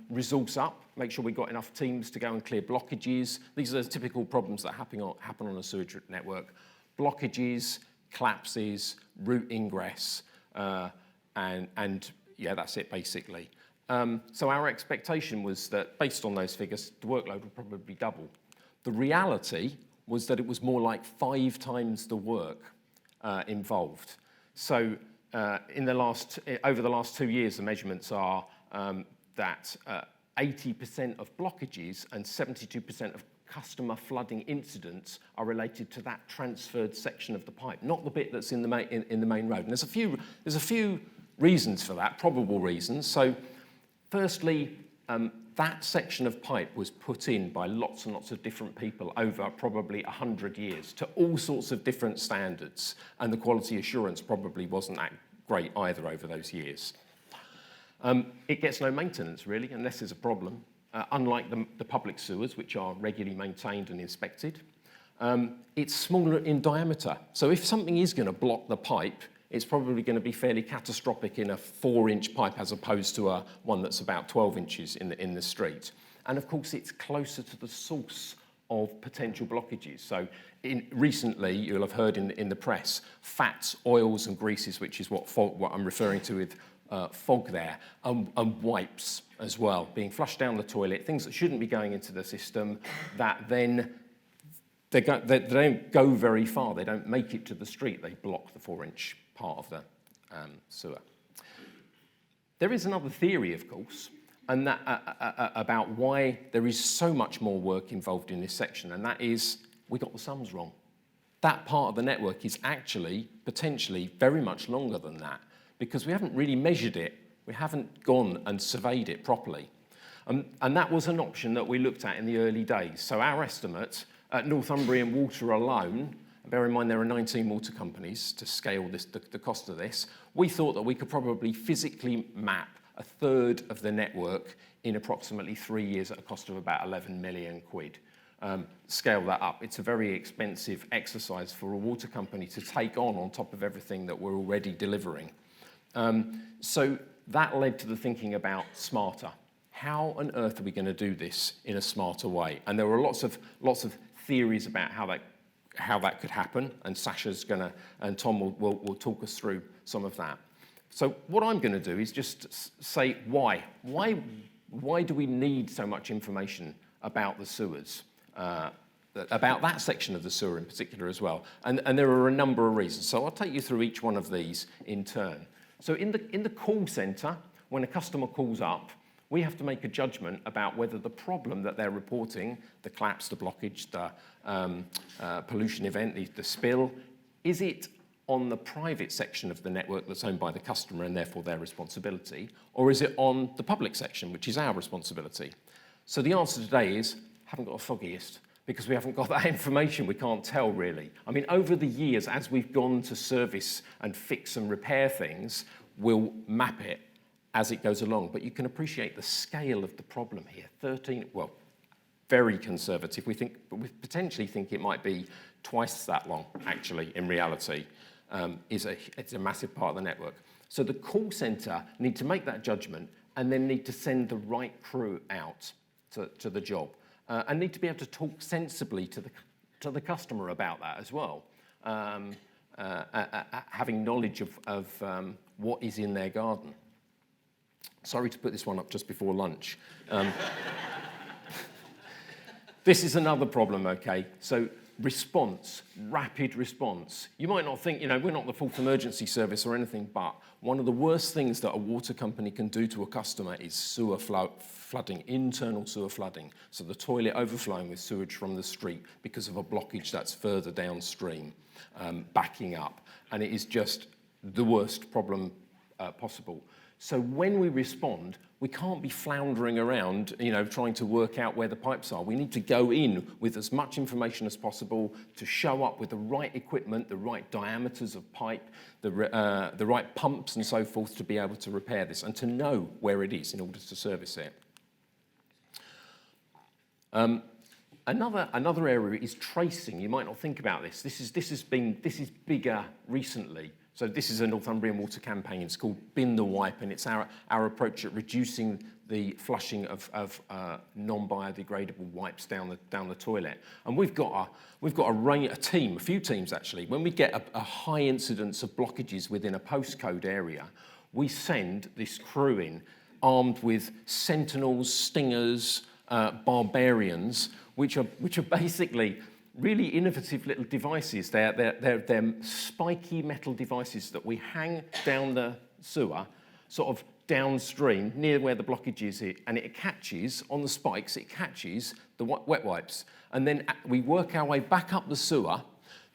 S21: resource up, make sure we got enough teams to go and clear blockages. These are the typical problems that happen on a sewage network. Blockages, collapses, route ingress, and yeah, that's it basically. So our expectation was that based on those figures, the workload would probably double. The reality was that it was more like 5 times the work involved. So over the last 2 years, the measurements are that 80% of blockages and 72% of customer flooding incidents are related to that transferred section of the pipe, not the bit that's in the main road. And there's a few reasons for that, probable reasons. So firstly, that section of pipe was put in by lots and lots of different people over probably 100 years to all sorts of different standards, and the quality assurance probably wasn't that great either over those years. It gets no maintenance really, unless there's a problem, unlike the public sewers, which are regularly maintained and inspected. It's smaller in diameter, so if something is going to block the pipe, it's probably going to be fairly catastrophic in a 4-inch pipe as opposed to one that's about 12 inches in the street. And of course, it's closer to the source of potential blockages. So recently, you'll have heard in the press, fats, oils and greases, which is what I'm referring to with fog there, and wipes as well, being flushed down the toilet, things that shouldn't be going into the system, that then they don't go very far. They don't make it to the street. They block the 4-inch part of the sewer. There is another theory, of course, and that about why there is so much more work involved in this section, and that is we got the sums wrong. That part of the network is actually potentially very much longer than that because we haven't really measured it. We haven't gone and surveyed it properly. And that was an option that we looked at in the early days. So our estimate at Northumbrian Water alone, bear in mind there are 19 water companies to scale the cost of this, we thought that we could probably physically map 1/3 of the network in approximately 3 years at a cost of about 11 million quid. Scale that up. It's a very expensive exercise for a water company to take on top of everything that we're already delivering. So that led to the thinking about smarter. How on earth are we going to do this in a smarter way? And there were lots of theories about how that could happen, and Sasha's and Tom will talk us through some of that. So what I'm going to do is just say why. Why do we need so much information about the sewers? About that section of the sewer in particular as well. And there are a number of reasons. So I'll take you through each one of these in turn. So in the call centre, when a customer calls up, we have to make a judgment about whether the problem that they're reporting, the collapse, the blockage, the pollution event, the spill, is it on the private section of the network that's owned by the customer and therefore their responsibility, or is it on the public section, which is our responsibility? So the answer today is, haven't got a foggiest, because we haven't got that information. We can't tell really. I mean, over the years, as we've gone to service and fix and repair things, we'll map it as it goes along. But you can appreciate the scale of the problem here. 13, well, very conservative. We potentially think it might be twice that long, actually, in reality. It's a massive part of the network. So the call centre need to make that judgment and then need to send the right crew out to the job. And need to be able to talk sensibly to the customer about that as well, having knowledge of what is in their garden. Sorry to put this one up just before lunch. This is another problem, okay? So response, rapid response. You might not think, we're not the Fourth Emergency Service or anything, but one of the worst things that a water company can do to a customer is sewer flooding, internal sewer flooding. So the toilet overflowing with sewage from the street because of a blockage that's further downstream, backing up. And it is just the worst problem possible. So when we respond, we can't be floundering around, trying to work out where the pipes are. We need to go in with as much information as possible to show up with the right equipment, the right diameters of pipe, the right pumps and so forth to be able to repair this and to know where it is in order to service it. Another area is tracing. You might not think about this. This is bigger recently. So this is a Northumbrian Water campaign. It's called Bin the Wipe, and it's our approach at reducing the flushing of non-biodegradable wipes down the toilet. And we've got a few teams actually. When we get a high incidence of blockages within a postcode area, we send this crew in armed with sentinels, stingers, barbarians, which are basically really innovative little devices. They're spiky metal devices that we hang down the sewer, sort of downstream, near where the blockage is, and it catches, on the spikes, it catches the wet wipes. And then we work our way back up the sewer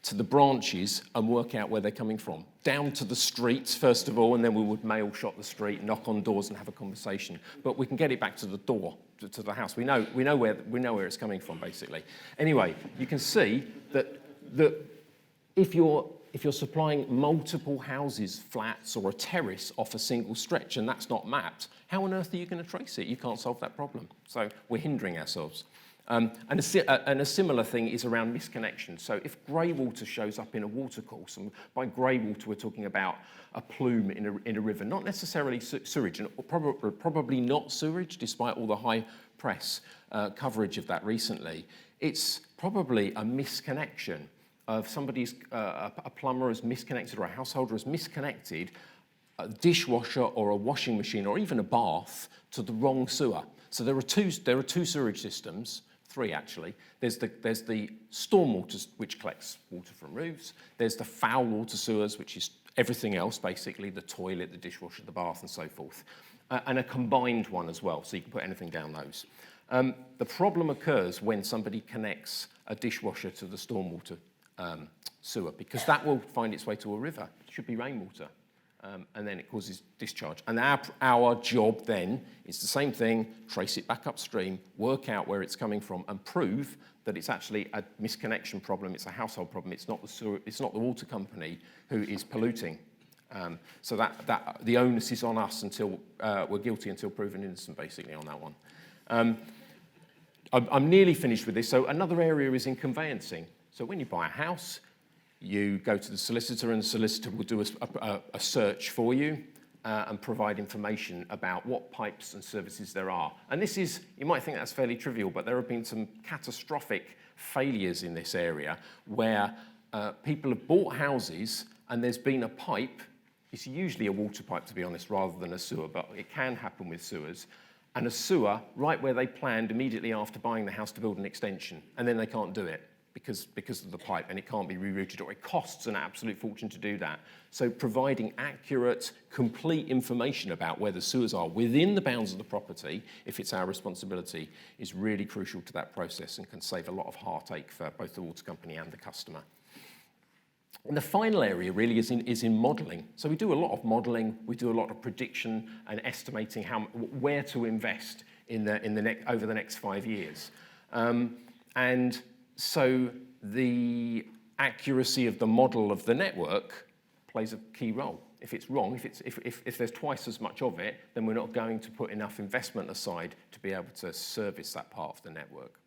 S21: to the branches and work out where they're coming from. Down to the streets, first of all, and then we would mail shot the street, knock on doors and have a conversation. But we can get it back to the door, to the house. We know where it's coming from, basically. Anyway, you can see that if you're supplying multiple houses, flats, or a terrace off a single stretch, and that's not mapped, how on earth are you going to trace it? You can't solve that problem. So we're hindering ourselves. And a similar thing is around misconnection. So if grey water shows up in a water course, and by grey water we're talking about a plume in a river, not necessarily sewage, and probably not sewage, despite all the high press coverage of that recently. It's probably a misconnection of a plumber has misconnected or a householder has misconnected a dishwasher or a washing machine or even a bath to the wrong sewer. So there are two sewage systems. 3 actually. There's the storm water, which collects water from roofs. There's the foul water sewers, which is everything else, basically, the toilet, the dishwasher, the bath, and so forth. And a combined one as well, so you can put anything down those. The problem occurs when somebody connects a dishwasher to the stormwater sewer, because that will find its way to a river. It should be rainwater. And then it causes discharge. And our job then is the same thing, trace it back upstream, work out where it's coming from, and prove that it's actually a misconnection problem, it's a household problem, it's not the water company who is polluting. So that the onus is on us until we're guilty until proven innocent, basically, on that one. I'm nearly finished with this. So another area is in conveyancing. So when you buy a house, you go to the solicitor, and the solicitor will do a search for you and provide information about what pipes and services there are. And this is, you might think that's fairly trivial, but there have been some catastrophic failures in this area where people have bought houses and there's been a pipe. It's usually a water pipe, to be honest, rather than a sewer, but it can happen with sewers. And a sewer right where they planned immediately after buying the house to build an extension, and then they can't do it because of the pipe, and it can't be rerouted, or it costs an absolute fortune to do that. So providing accurate, complete information about where the sewers are within the bounds of the property, if it's our responsibility, is really crucial to that process and can save a lot of heartache for both the water company and the customer. And the final area really is in modelling. So we do a lot of modelling, we do a lot of prediction and estimating where to invest over the next 5 years. And so the accuracy of the model of the network plays a key role. If it's wrong, if there's twice as much of it, then we're not going to put enough investment aside to be able to service that part of the network.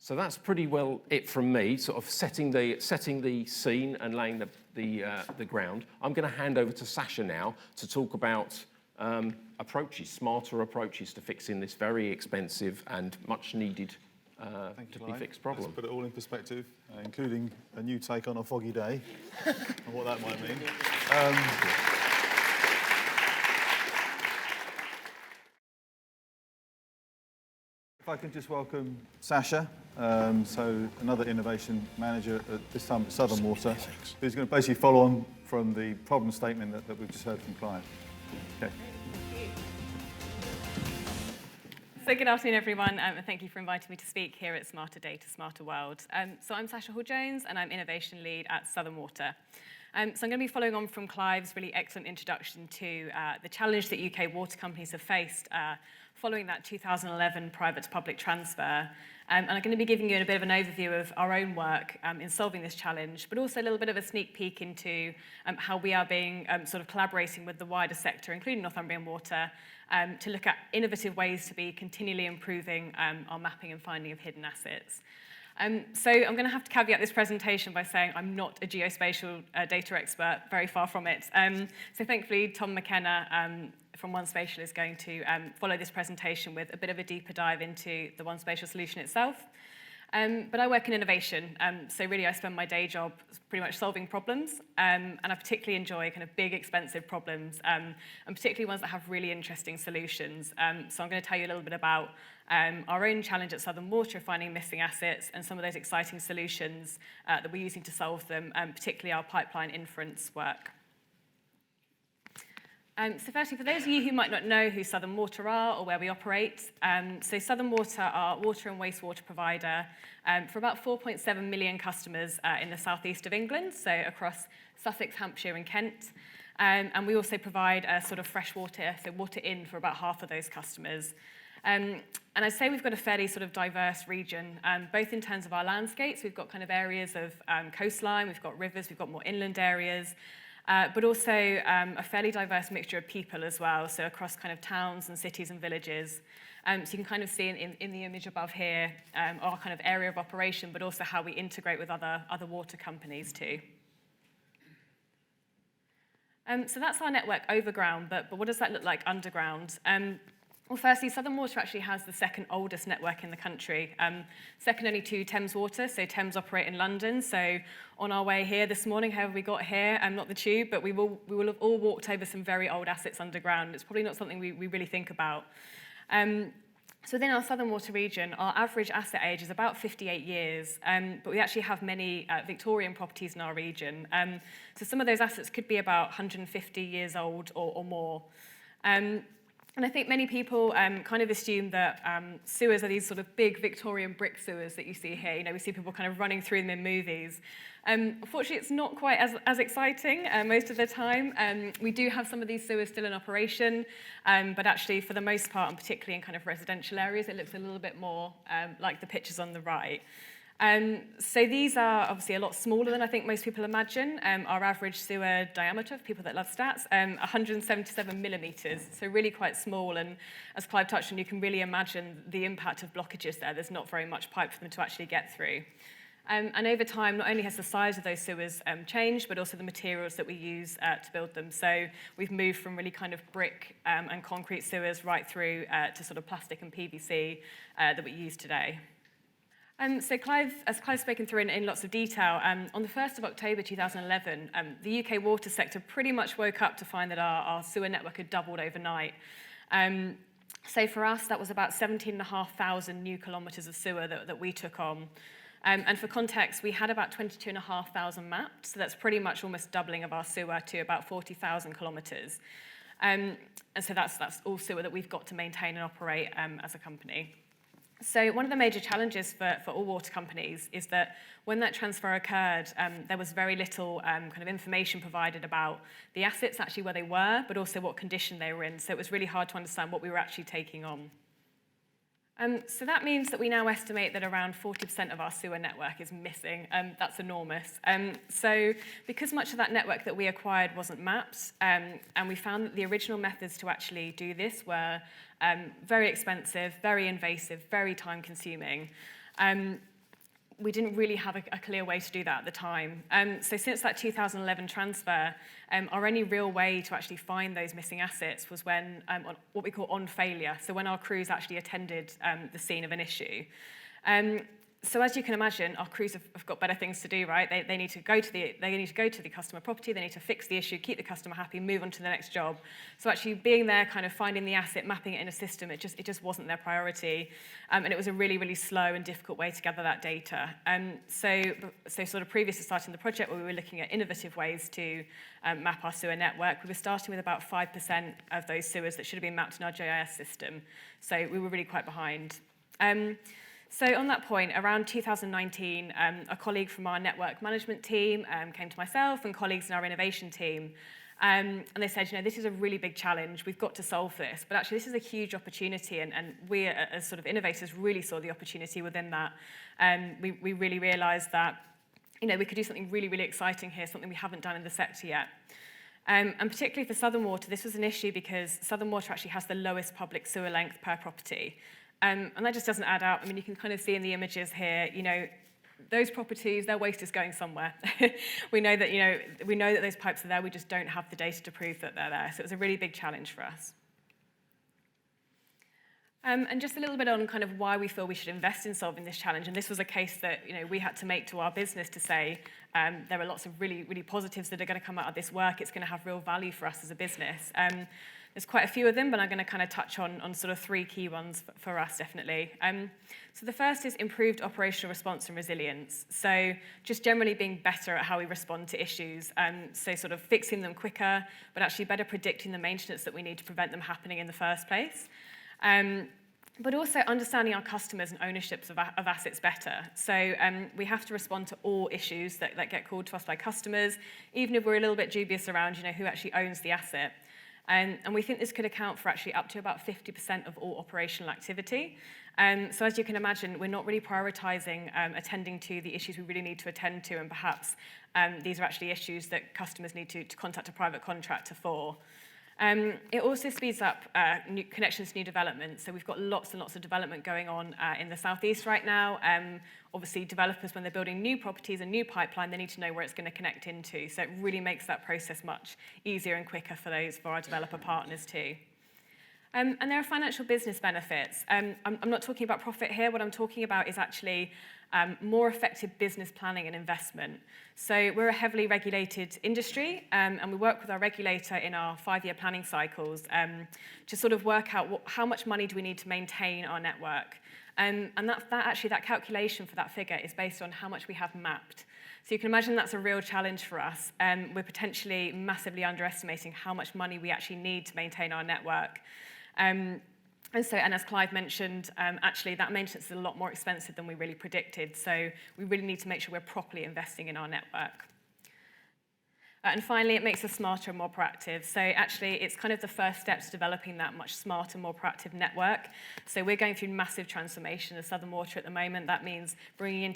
S21: So that's pretty well it from me, sort of setting the scene and laying the ground. I'm going to hand over to Sasha now to talk about approaches, smarter approaches to fixing this very expensive and much needed to be fixed problem.
S1: Let's put it all in perspective, including a new take on a foggy day and what that might mean. If I can just welcome Sasha, so another innovation manager, this time at Southern Water, who's going to basically follow on from the problem statement that we've just heard from Clive. Okay.
S7: So good afternoon, everyone, and thank you for inviting me to speak here at Smarter Data, Smarter World. So I'm Sasha Hall-Jones, and I'm Innovation Lead at Southern Water. So I'm going to be following on from Clive's really excellent introduction to the challenge that UK water companies have faced following that 2011 private to public transfer. And I'm going to be giving you a bit of an overview of our own work in solving this challenge, but also a little bit of a sneak peek into how we are being sort of collaborating with the wider sector, including Northumbrian Water, to look at innovative ways to be continually improving our mapping and finding of hidden assets. So I'm going to have to caveat this presentation by saying I'm not a geospatial data expert, very far from it. So thankfully, Tom McKenna from OneSpatial is going to follow this presentation with a bit of a deeper dive into the OneSpatial solution itself. But I work in innovation, so really I spend my day job pretty much solving problems, and I particularly enjoy kind of big, expensive problems, and particularly ones that have really interesting solutions. So I'm going to tell you a little bit about our own challenge at Southern Water of finding missing assets and some of those exciting solutions that we're using to solve them, particularly our pipeline inference work. So firstly, for those of you who might not know who Southern Water are or where we operate, so Southern Water are a water and wastewater provider for about 4.7 million customers in the southeast of England, so across Sussex, Hampshire and Kent. And we also provide a sort of fresh water, so water in for about half of those customers. And I'd say we've got a fairly sort of diverse region, both in terms of our landscapes. We've got kind of areas of coastline, we've got rivers, we've got more inland areas, but also a fairly diverse mixture of people as well, so across kind of towns and cities and villages. So you can kind of see in the image above here our kind of area of operation, but also how we integrate with other water companies too. So that's our network overground, but what does that look like underground? Well, firstly, Southern Water actually has the second oldest network in the country, second only to Thames Water, so Thames operate in London. So on our way here this morning, however we got here, not the tube, but we will have all walked over some very old assets underground. It's probably not something we really think about. So within our Southern Water region, our average asset age is about 58 years, but we actually have many Victorian properties in our region. So some of those assets could be about 150 years old or more. And I think many people kind of assume that sewers are these sort of big Victorian brick sewers that you see here. You know, we see people kind of running through them in movies. Unfortunately, it's not quite as exciting most of the time. We do have some of these sewers still in operation, but actually, for the most part, and particularly in kind of residential areas, it looks a little bit more like the pictures on the right. So these are obviously a lot smaller than I think most people imagine. Our average sewer diameter, for people that love stats, 177 millimetres, so really quite small. And as Clive touched on, you can really imagine the impact of blockages there. There's not very much pipe for them to actually get through. And over time, not only has the size of those sewers changed, but also the materials that we use to build them. So we've moved from really kind of brick and concrete sewers right through to sort of plastic and PVC that we use today. So as Clive's spoken through in lots of detail, on the 1st of October 2011, the UK water sector pretty much woke up to find that our sewer network had doubled overnight. So for us, that was about 17,500 new kilometres of sewer that we took on. And for context, we had about 22,500 mapped, so that's pretty much almost doubling of our sewer to about 40,000 kilometres. And so that's all sewer that we've got to maintain and operate as a company. So one of the major challenges for all water companies is that when that transfer occurred, there was very little kind of information provided about the assets, actually where they were, but also what condition they were in. So it was really hard to understand what we were actually taking on. So that means that we now estimate that around 40% of our sewer network is missing. That's enormous. So because much of that network that we acquired wasn't mapped, and we found that the original methods to actually do this were very expensive, very invasive, very time-consuming. We didn't really have a clear way to do that at the time. So since that 2011 transfer, our only real way to actually find those missing assets was when what we call on failure, so when our crews actually attended the scene of an issue. So as you can imagine, our crews have got better things to do, right? They need to go to the customer property, they need to fix the issue, keep the customer happy, move on to the next job. So actually being there, kind of finding the asset, mapping it in a system, it just wasn't their priority. And it was a really, really slow and difficult way to gather that data. So sort of previous to starting the project, where we were looking at innovative ways to map our sewer network, we were starting with about 5% of those sewers that should have been mapped in our GIS system. So we were really quite behind. So on that point, around 2019, a colleague from our network management team came to myself and colleagues in our innovation team. And they said, this is a really big challenge. We've got to solve this. But actually, this is a huge opportunity. And we, as sort of innovators, really saw the opportunity within that. We really realized that, we could do something really, really exciting here, something we haven't done in the sector yet. And particularly for Southern Water, this was an issue because Southern Water actually has the lowest public sewer length per property. And that just doesn't add up. I mean, you can kind of see in the images here, those properties, their waste is going somewhere. we know that those pipes are there, we just don't have the data to prove that they're there. So it was a really big challenge for us. And just a little bit on kind of why we feel we should invest in solving this challenge. And this was a case that we had to make to our business to say there are lots of really, really positives that are going to come out of this work. It's going to have real value for us as a business. There's quite a few of them, but I'm going to kind of touch on sort of three key ones for us, definitely. So the first is improved operational response and resilience. So just generally being better at how we respond to issues. So sort of fixing them quicker, but actually better predicting the maintenance that we need to prevent them happening in the first place. But also understanding our customers and ownerships of assets better. So we have to respond to all issues that get called to us by customers, even if we're a little bit dubious around who actually owns the asset. And we think this could account for actually up to about 50% of all operational activity. So as you can imagine, we're not really prioritizing attending to the issues we really need to attend to, and perhaps these are actually issues that customers need to contact a private contractor for. It also speeds up new connections to new development. So we've got lots and lots of development going on in the southeast right now. Obviously, developers, when they're building new properties, a new pipeline, they need to know where it's going to connect into. So it really makes that process much easier and quicker for our developer partners too. And there are financial business benefits. I'm not talking about profit here. What I'm talking about is actually more effective business planning and investment. So we're a heavily regulated industry, and we work with our regulator in our 5-year planning cycles to sort of work out how much money do we need to maintain our network. And that calculation for that figure is based on how much we have mapped. So you can imagine that's a real challenge for us. We're potentially massively underestimating how much money we actually need to maintain our network. And as Clive mentioned, actually that maintenance is a lot more expensive than we really predicted. So we really need to make sure we're properly investing in our network. And finally, it makes us smarter and more proactive. So actually, it's kind of the first steps to developing that much smarter, more proactive network. So we're going through massive transformation of Southern Water at the moment. That means bringing in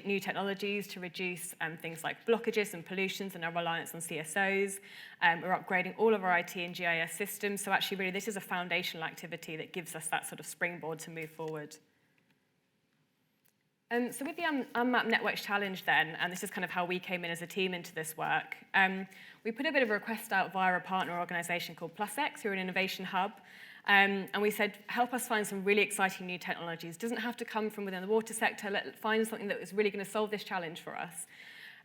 S7: new technologies to reduce things like blockages and pollutions and our reliance on CSOs. We're upgrading all of our IT and GIS systems. So actually, really, this is a foundational activity that gives us that sort of springboard to move forward. So with the Unmapped Networks Challenge then, and this is kind of how we came in as a team into this work, we put a bit of a request out via a partner organisation called PlusX, who are an innovation hub, and we said, help us find some really exciting new technologies. It doesn't have to come from within the water sector. Let's find something that is really going to solve this challenge for us.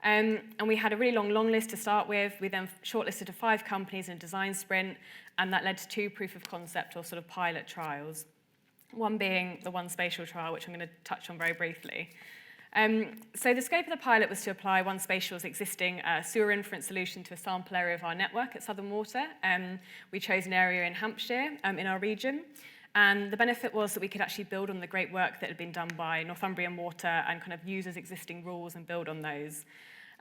S7: And we had a really long list to start with. We then shortlisted 5 companies in a design sprint, and that led to 2 proof of concept or sort of pilot trials. One being the One Spatial trial, which I'm going to touch on very briefly. So the scope of the pilot was to apply One Spatial's existing sewer inference solution to a sample area of our network at Southern Water. We chose an area in Hampshire in our region. And the benefit was that we could actually build on the great work that had been done by Northumbrian Water and kind of use as existing rules and build on those.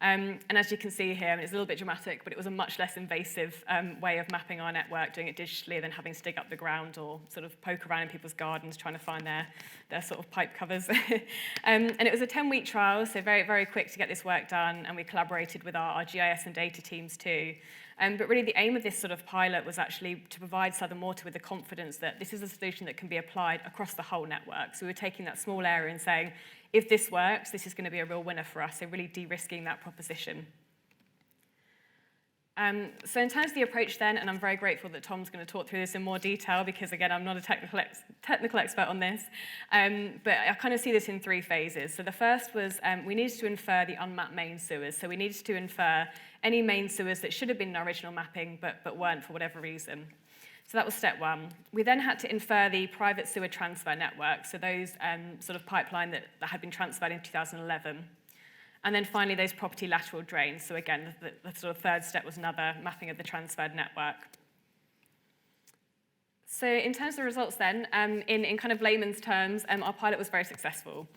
S7: And as you can see here, it's a little bit dramatic, but it was a much less invasive way of mapping our network, doing it digitally than having to dig up the ground or sort of poke around in people's gardens trying to find their sort of pipe covers. And it was a 10-week trial, so very, very quick to get this work done, and we collaborated with our GIS and data teams too. But really the aim of this sort of pilot was actually to provide Southern Water with the confidence that this is a solution that can be applied across the whole network. So we were taking that small area and saying, if this works, this is going to be a real winner for us, so really de-risking that proposition. So in terms of the approach then, and I'm very grateful that Tom's going to talk through this in more detail because, again, I'm not a technical expert on this, but I kind of see this in 3 phases. So the first was we needed to infer the unmapped main sewers. So we needed to infer any main sewers that should have been in our original mapping but weren't for whatever reason. So that was step 1. We then had to infer the private sewer transfer network, so those sort of pipeline that had been transferred in 2011. And then finally, those property lateral drains. So again, the sort of third step was another mapping of the transferred network. So in terms of the results then, in kind of layman's terms, our pilot was very successful.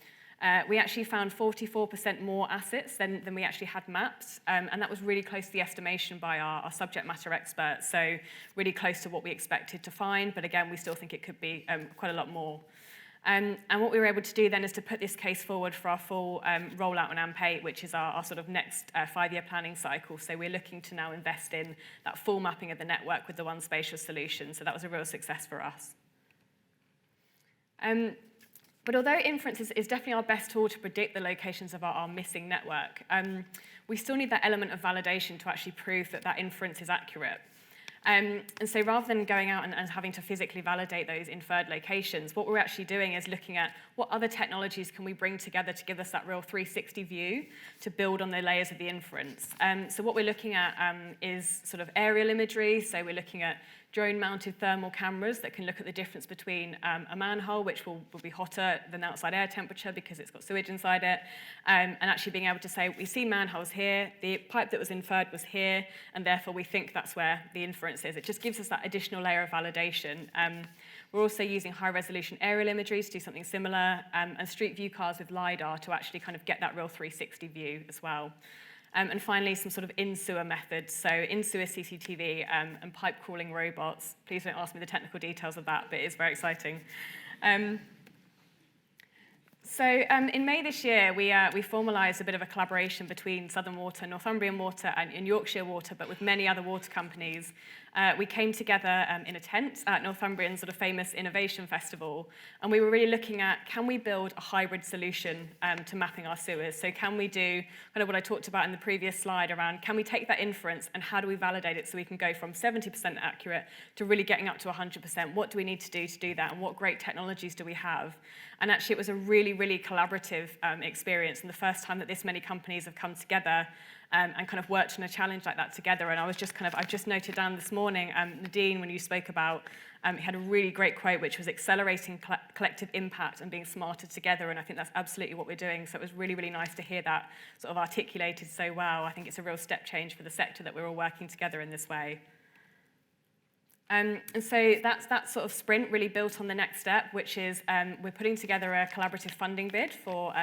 S7: We actually found 44% more assets than we actually had mapped, and that was really close to the estimation by our subject matter experts, so really close to what we expected to find, but again, we still think it could be quite a lot more. And what we were able to do then is to put this case forward for our full rollout on AMP8, which is our sort of next 5-year planning cycle. So we're looking to now invest in that full mapping of the network with the one spatial solution. So that was a real success for us. But although inference is definitely our best tool to predict the locations of our missing network, we still need that element of validation to actually prove that that inference is accurate. And so rather than going out and having to physically validate those inferred locations, what we're actually doing is looking at what other technologies can we bring together to give us that real 360 view to build on the layers of the inference. So what we're looking at is sort of aerial imagery. So we're looking at drone-mounted thermal cameras that can look at the difference between a manhole, which will be hotter than outside air temperature because it's got sewage inside it, and actually being able to say, we see manholes here, the pipe that was inferred was here, and therefore we think that's where the inference is. It just gives us that additional layer of validation. We're also using high-resolution aerial imagery to do something similar, and street view cars with LiDAR to actually kind of get that real 360 view as well. And finally, some sort of in-sewer methods. So in-sewer CCTV and pipe crawling robots. Please don't ask me the technical details of that, but it is very exciting. So in May this year, we formalised a bit of a collaboration between Southern Water, Northumbrian Water, and Yorkshire Water, but with many other water companies. We came together in a tent at Northumbrian's sort of famous innovation festival, and we were really looking at, can we build a hybrid solution to mapping our sewers? So can we do kind of what I talked about in the previous slide around, can we take that inference and how do we validate it so we can go from 70% accurate to really getting up to 100%? What do we need to do that, and what great technologies do we have? And actually, it was a really, really collaborative experience, and the first time that this many companies have come together and kind of worked on a challenge like that together. And I was just kind of, I've just noted down this morning, Nadine, when you spoke about, he had a really great quote, which was accelerating collective impact and being smarter together. And I think that's absolutely what we're doing. So it was really, really nice to hear that sort of articulated so well. I think it's a real step change for the sector that we're all working together in this way. And so that's that sort of sprint really built on the next step, which is we're putting together a collaborative funding bid for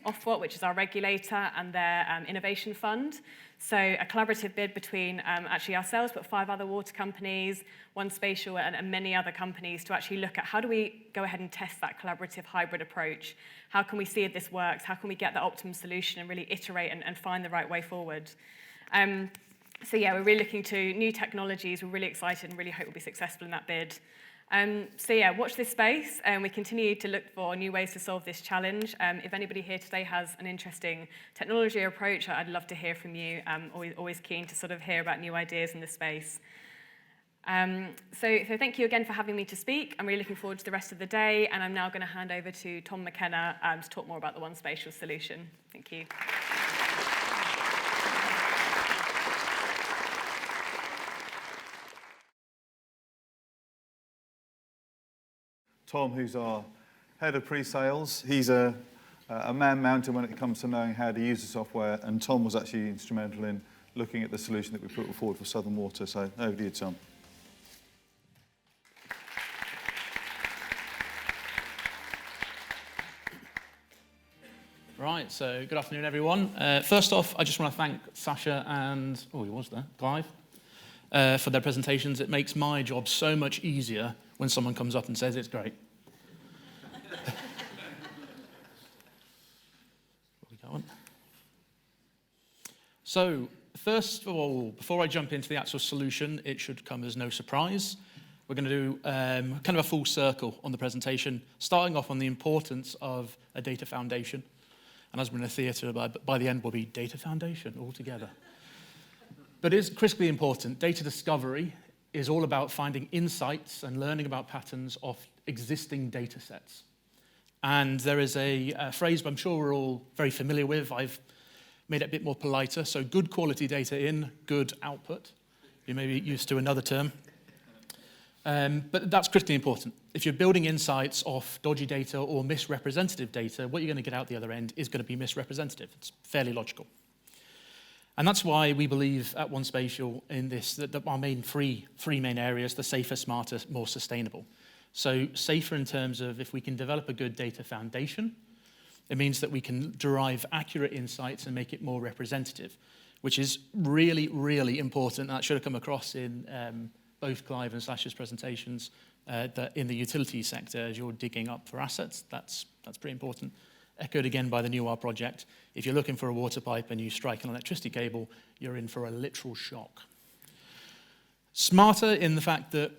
S7: Ofwat, which is our regulator, and their innovation fund. So a collaborative bid between actually ourselves, but 5 other water companies, One Spatial, and many other companies to actually look at how do we go ahead and test that collaborative hybrid approach? How can we see if this works? How can we get the optimum solution and really iterate and find the right way forward? So yeah, we're really looking to new technologies. We're really excited and really hope we'll be successful in that bid. So yeah, watch this space. We continue to look for new ways to solve this challenge. If anybody here today has an interesting technology or approach, I'd love to hear from you. Always keen to sort of hear about new ideas in this space. So thank you again for having me to speak. I'm really looking forward to the rest of the day, and I'm now going to hand over to Tom McKenna to talk more about the One Spatial solution. Thank you.
S1: Tom, who's our head of pre-sales, he's a man-mountain when it comes to knowing how to use the software, and Tom was actually instrumental in looking at the solution that we put forward for Southern Water. So over to you, Tom.
S3: Right, so good afternoon, everyone. First off, I just want to thank Sasha and, oh, he was there, Clive, for their presentations. It makes my job so much easier when someone comes up and says it's great. So, first of all, before I jump into the actual solution, it should come as no surprise. We're going to do kind of a full circle on the presentation, starting off on the importance of a data foundation. And as we're in a theatre, by the end, we'll be data foundation altogether. But it's critically important. Data discovery is all about finding insights and learning about patterns of existing data sets. And there is a phrase I'm sure we're all very familiar with. I've made it a bit more politer. So good quality data in, good output. You may be used to another term. But that's critically important. If you're building insights off dodgy data or misrepresentative data, what you're going to get out the other end is going to be misrepresentative. It's fairly logical. And that's why we believe at One Spatial in this, that our main three main areas, the safer, smarter, more sustainable. So safer in terms of if we can develop a good data foundation, it means that we can derive accurate insights and make it more representative, which is really, really important. That should have come across in both Clive and Sasha's presentations, that in the utility sector, as you're digging up for assets, that's pretty important. Echoed again by the NUR project. If you're looking for a water pipe and you strike an electricity cable, you're in for a literal shock. Smarter in the fact that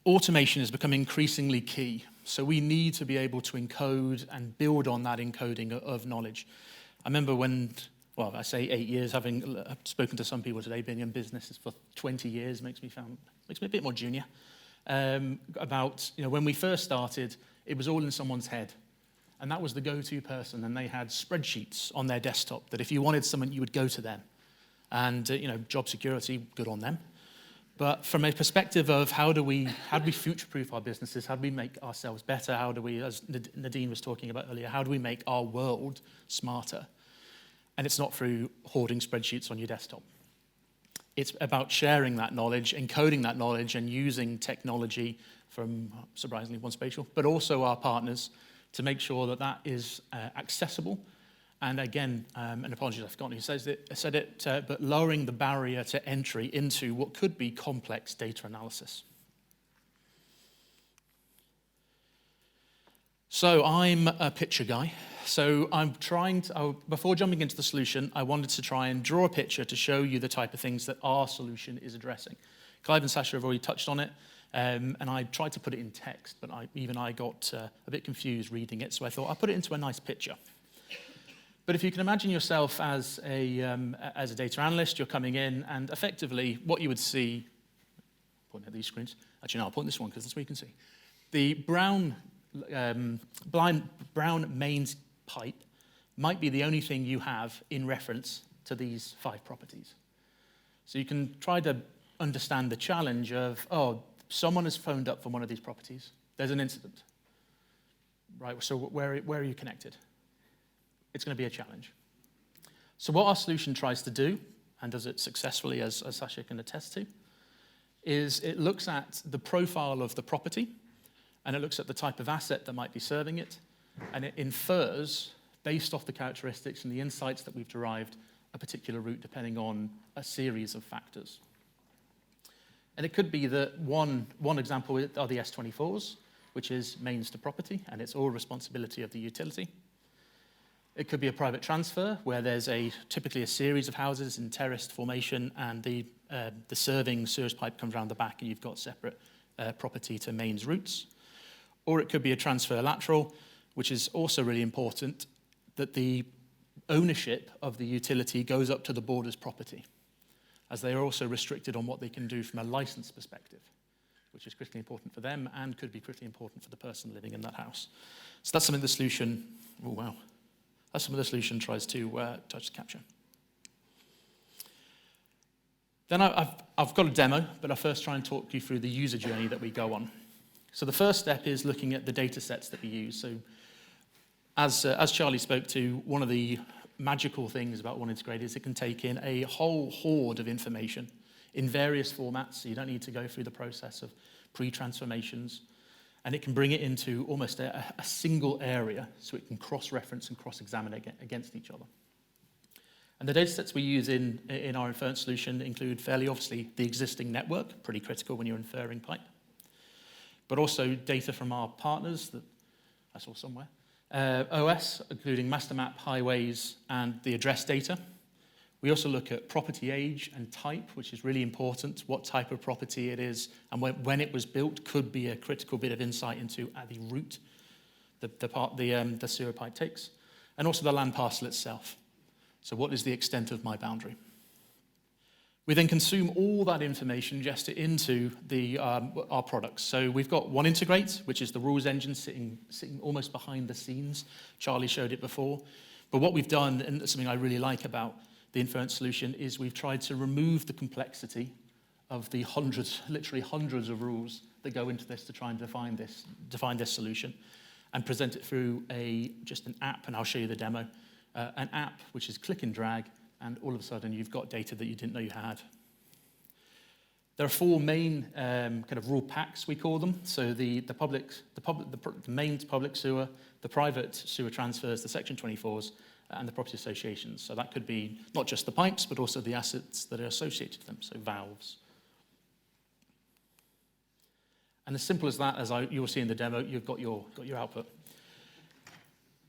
S3: automation has become increasingly key. So we need to be able to encode and build on that encoding of knowledge. I remember when, well, I say 8 years, having spoken to some people today, being in business for 20 years makes me a bit more junior. About, when we first started, it was all in someone's head. And that was the go-to person, and they had spreadsheets on their desktop that if you wanted someone, you would go to them. And, job security, good on them. But from a perspective of how do we future-proof our businesses, how do we make ourselves better, how do we, as Nadine was talking about earlier, how do we make our world smarter? And it's not through hoarding spreadsheets on your desktop. It's about sharing that knowledge, encoding that knowledge, and using technology from, surprisingly, One Spatial, but also our partners, to make sure that that is accessible. And again, and apologies, I've forgotten who said it, but lowering the barrier to entry into what could be complex data analysis. So I'm a picture guy. So I'm trying to, before jumping into the solution, I wanted to try and draw a picture to show you the type of things that our solution is addressing. Clive and Sasha have already touched on it. And I tried to put it in text, but even I got a bit confused reading it, so I thought I'll put it into a nice picture. But if you can imagine yourself as a data analyst, you're coming in, and effectively what you would see, pointing at these screens, actually no, I'll point this one because that's what you can see. The brown mains pipe might be the only thing you have in reference to these 5 properties. So you can try to understand the challenge of, someone has phoned up from one of these properties. There's an incident. Right, so where are you connected? It's going to be a challenge. So what our solution tries to do, and does it successfully, as Sasha can attest to, is it looks at the profile of the property, and it looks at the type of asset that might be serving it, and it infers, based off the characteristics and the insights that we've derived, a particular route depending on a series of factors. And it could be that one example are the S24s, which is mains to property, and it's all responsibility of the utility. It could be a private transfer, where there's typically a series of houses in terraced formation, and the serving sewage pipe comes around the back, and you've got separate property to mains routes. Or it could be a transfer lateral, which is also really important, that the ownership of the utility goes up to the border's property, as they are also restricted on what they can do from a license perspective, which is critically important for them and could be critically important for the person living in that house. So that's something the solution, that's something the solution tries to capture. Then I've got a demo, but I'll first try and talk you through the user journey that we go on. So the first step is looking at the data sets that we use. So as Charlie spoke to, one of the magical things about One Integrate is it can take in a whole horde of information in various formats, so you don't need to go through the process of pre-transformations, and it can bring it into almost a single area, so it can cross-reference and cross-examine against each other. And the data sets we use in our inference solution include fairly obviously the existing network, pretty critical when you're inferring pipe, but also data from our partners that I saw somewhere, OS, including master map, highways, and the address data. We also look at property age and type, which is really important. What type of property it is, and when it was built could be a critical bit of insight into the route the sewer pipe takes, and also the land parcel itself. So what is the extent of my boundary? We then consume all that information, ingest it into our products. So we've got One Integrate, which is the rules engine sitting almost behind the scenes. Charlie showed it before. But what we've done, and something I really like about the inference solution, is we've tried to remove the complexity of the literally hundreds of rules that go into this to try and define this solution, and present it through just an app, and I'll show you the demo. An app which is click and drag, and all of a sudden you've got data that you didn't know you had. There are four main kind of rule packs, we call them. So the main public sewer, the private sewer transfers, the Section 24s, and the property associations. So that could be not just the pipes, but also the assets that are associated to them, so valves. And as simple as that, as you'll see in the demo, you've got your output.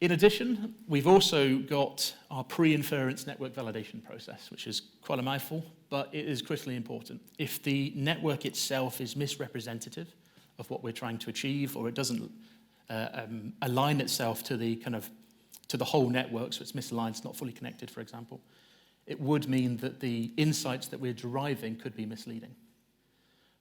S3: In addition, we've also got our pre-inference network validation process, which is quite a mouthful, but it is critically important. If the network itself is misrepresentative of what we're trying to achieve, or it doesn't align itself to the whole network, so it's misaligned, it's not fully connected, for example, it would mean that the insights that we're deriving could be misleading.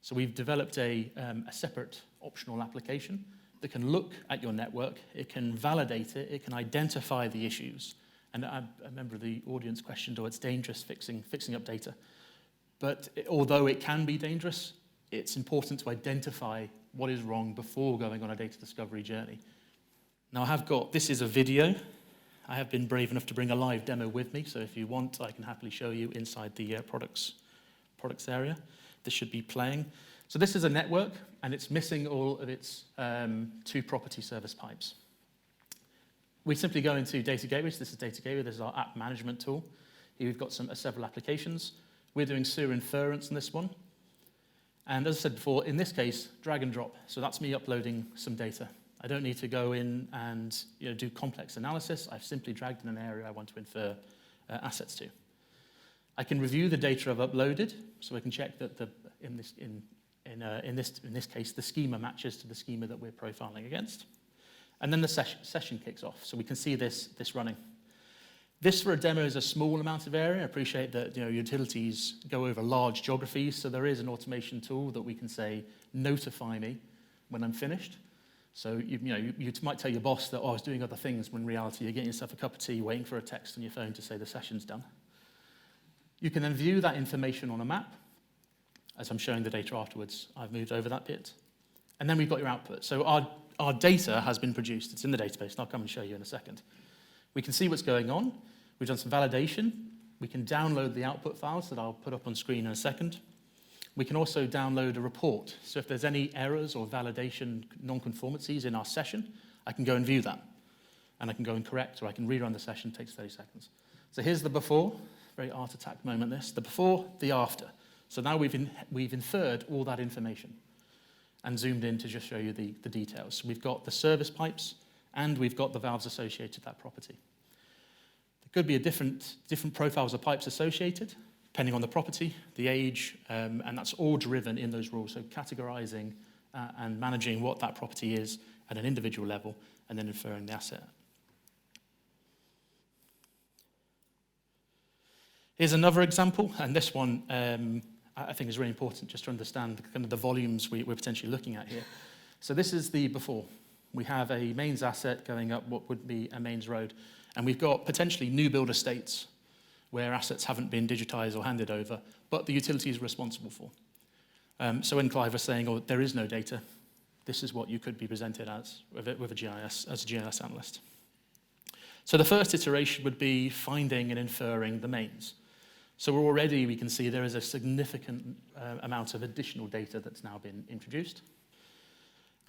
S3: So we've developed a separate optional application that can look at your network, it can validate it, it can identify the issues. And I remember the audience questioned, it's dangerous fixing up data. But although it can be dangerous, it's important to identify what is wrong before going on a data discovery journey. Now this is a video. I have been brave enough to bring a live demo with me, so if you want, I can happily show you inside the products area. This should be playing. So this is a network, and it's missing all of its two property service pipes. We simply go into Data Gateway. So this is Data Gateway. This is our app management tool. Here we've got several applications. We're doing sewer inference in this one. And as I said before, in this case, drag and drop. So that's me uploading some data. I don't need to go in and do complex analysis. I've simply dragged in an area I want to infer assets to. I can review the data I've uploaded, so I can check that in this case, the schema matches to the schema that we're profiling against. And then the session kicks off, so we can see this running. This, for a demo, is a small amount of area. I appreciate that utilities go over large geographies, so there is an automation tool that we can say, notify me when I'm finished. So you might tell your boss that, I was doing other things, when in reality, you're getting yourself a cup of tea, waiting for a text on your phone to say the session's done. You can then view that information on a map. As I'm showing the data afterwards, I've moved over that bit. And then we've got your output. So our data has been produced. It's in the database, and I'll come and show you in a second. We can see what's going on. We've done some validation. We can download the output files that I'll put up on screen in a second. We can also download a report. So if there's any errors or validation non-conformancies in our session, I can go and view that. And I can go and correct, or I can rerun the session. It takes 30 seconds. So here's the before. Very art attack moment, this. The before, the after. So now we've inferred all that information and zoomed in to just show you the details. So we've got the service pipes, and we've got the valves associated to that property. There could be different profiles of pipes associated, depending on the property, the age, and that's all driven in those rules. So categorizing and managing what that property is at an individual level, and then inferring the asset. Here's another example, and this one I think is really important just to understand kind of the volumes we're potentially looking at here. So this is the before. We have a mains asset going up what would be a mains road, and we've got potentially new build estates where assets haven't been digitized or handed over, but the utility is responsible for. So when Clive was saying, there is no data, this is what you could be presented as with a GIS, as a GIS analyst. So the first iteration would be finding and inferring the mains. So we can see there is a significant amount of additional data that's now been introduced.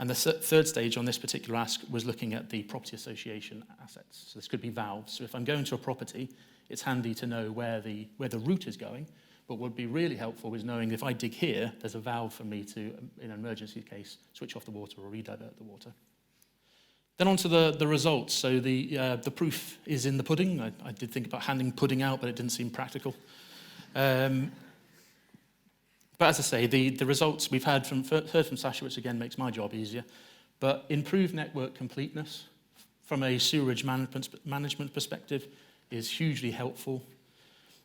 S3: And the third stage on this particular ask was looking at the property association assets. So this could be valves. So if I'm going to a property, it's handy to know where the route is going. But what would be really helpful is knowing if I dig here, there's a valve for me to, in an emergency case, switch off the water or redivert the water. Then on to the results. So the proof is in the pudding. I did think about handing pudding out, but it didn't seem practical. But as I say, the results we've heard from Sasha, which again makes my job easier, but improved network completeness from a sewerage management perspective is hugely helpful.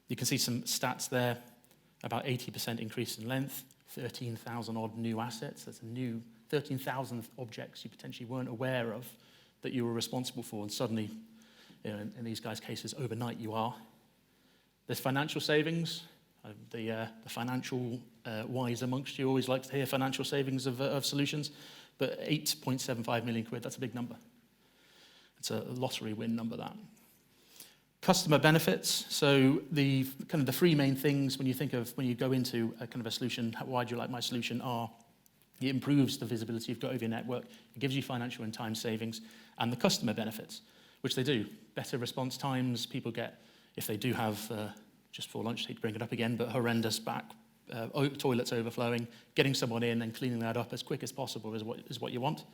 S3: You can see some stats there, about 80% increase in length, 13,000 odd new assets. That's a new 13,000 objects you potentially weren't aware of that you were responsible for, and suddenly, in these guys' cases, overnight you are. There's financial savings. The financial wise amongst you always like to hear financial savings of solutions, but 8.75 million quid, that's a big number. It's a lottery win number, that. Customer benefits. So the kind of the three main things when you go into a kind of a solution, why do you like my solution, are it improves the visibility you've got over your network, it gives you financial and time savings, and the customer benefits, which they do. Better response times, people get, if they do have, just before lunch, I hate to bring it up again, but horrendous toilets overflowing, getting someone in and cleaning that up as quick as possible is what you want.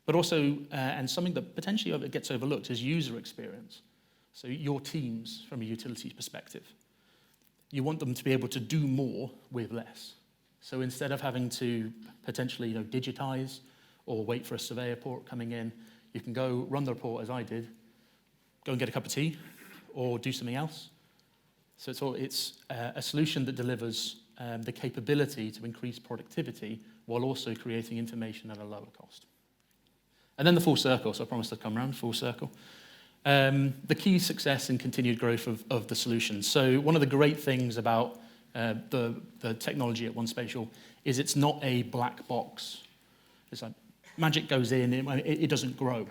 S3: But also, and something that potentially gets overlooked, is user experience. So your teams, from a utilities perspective, you want them to be able to do more with less. So instead of having to potentially digitize or wait for a survey report coming in, you can go run the report as I did, go and get a cup of tea, or do something else. So it's a solution that delivers the capability to increase productivity while also creating information at a lower cost. And then the full circle, so I promised I'd come around, full circle. The key success and continued growth of the solution. So one of the great things about the technology at OneSpatial is it's not a black box. It's like magic goes in, it doesn't grow.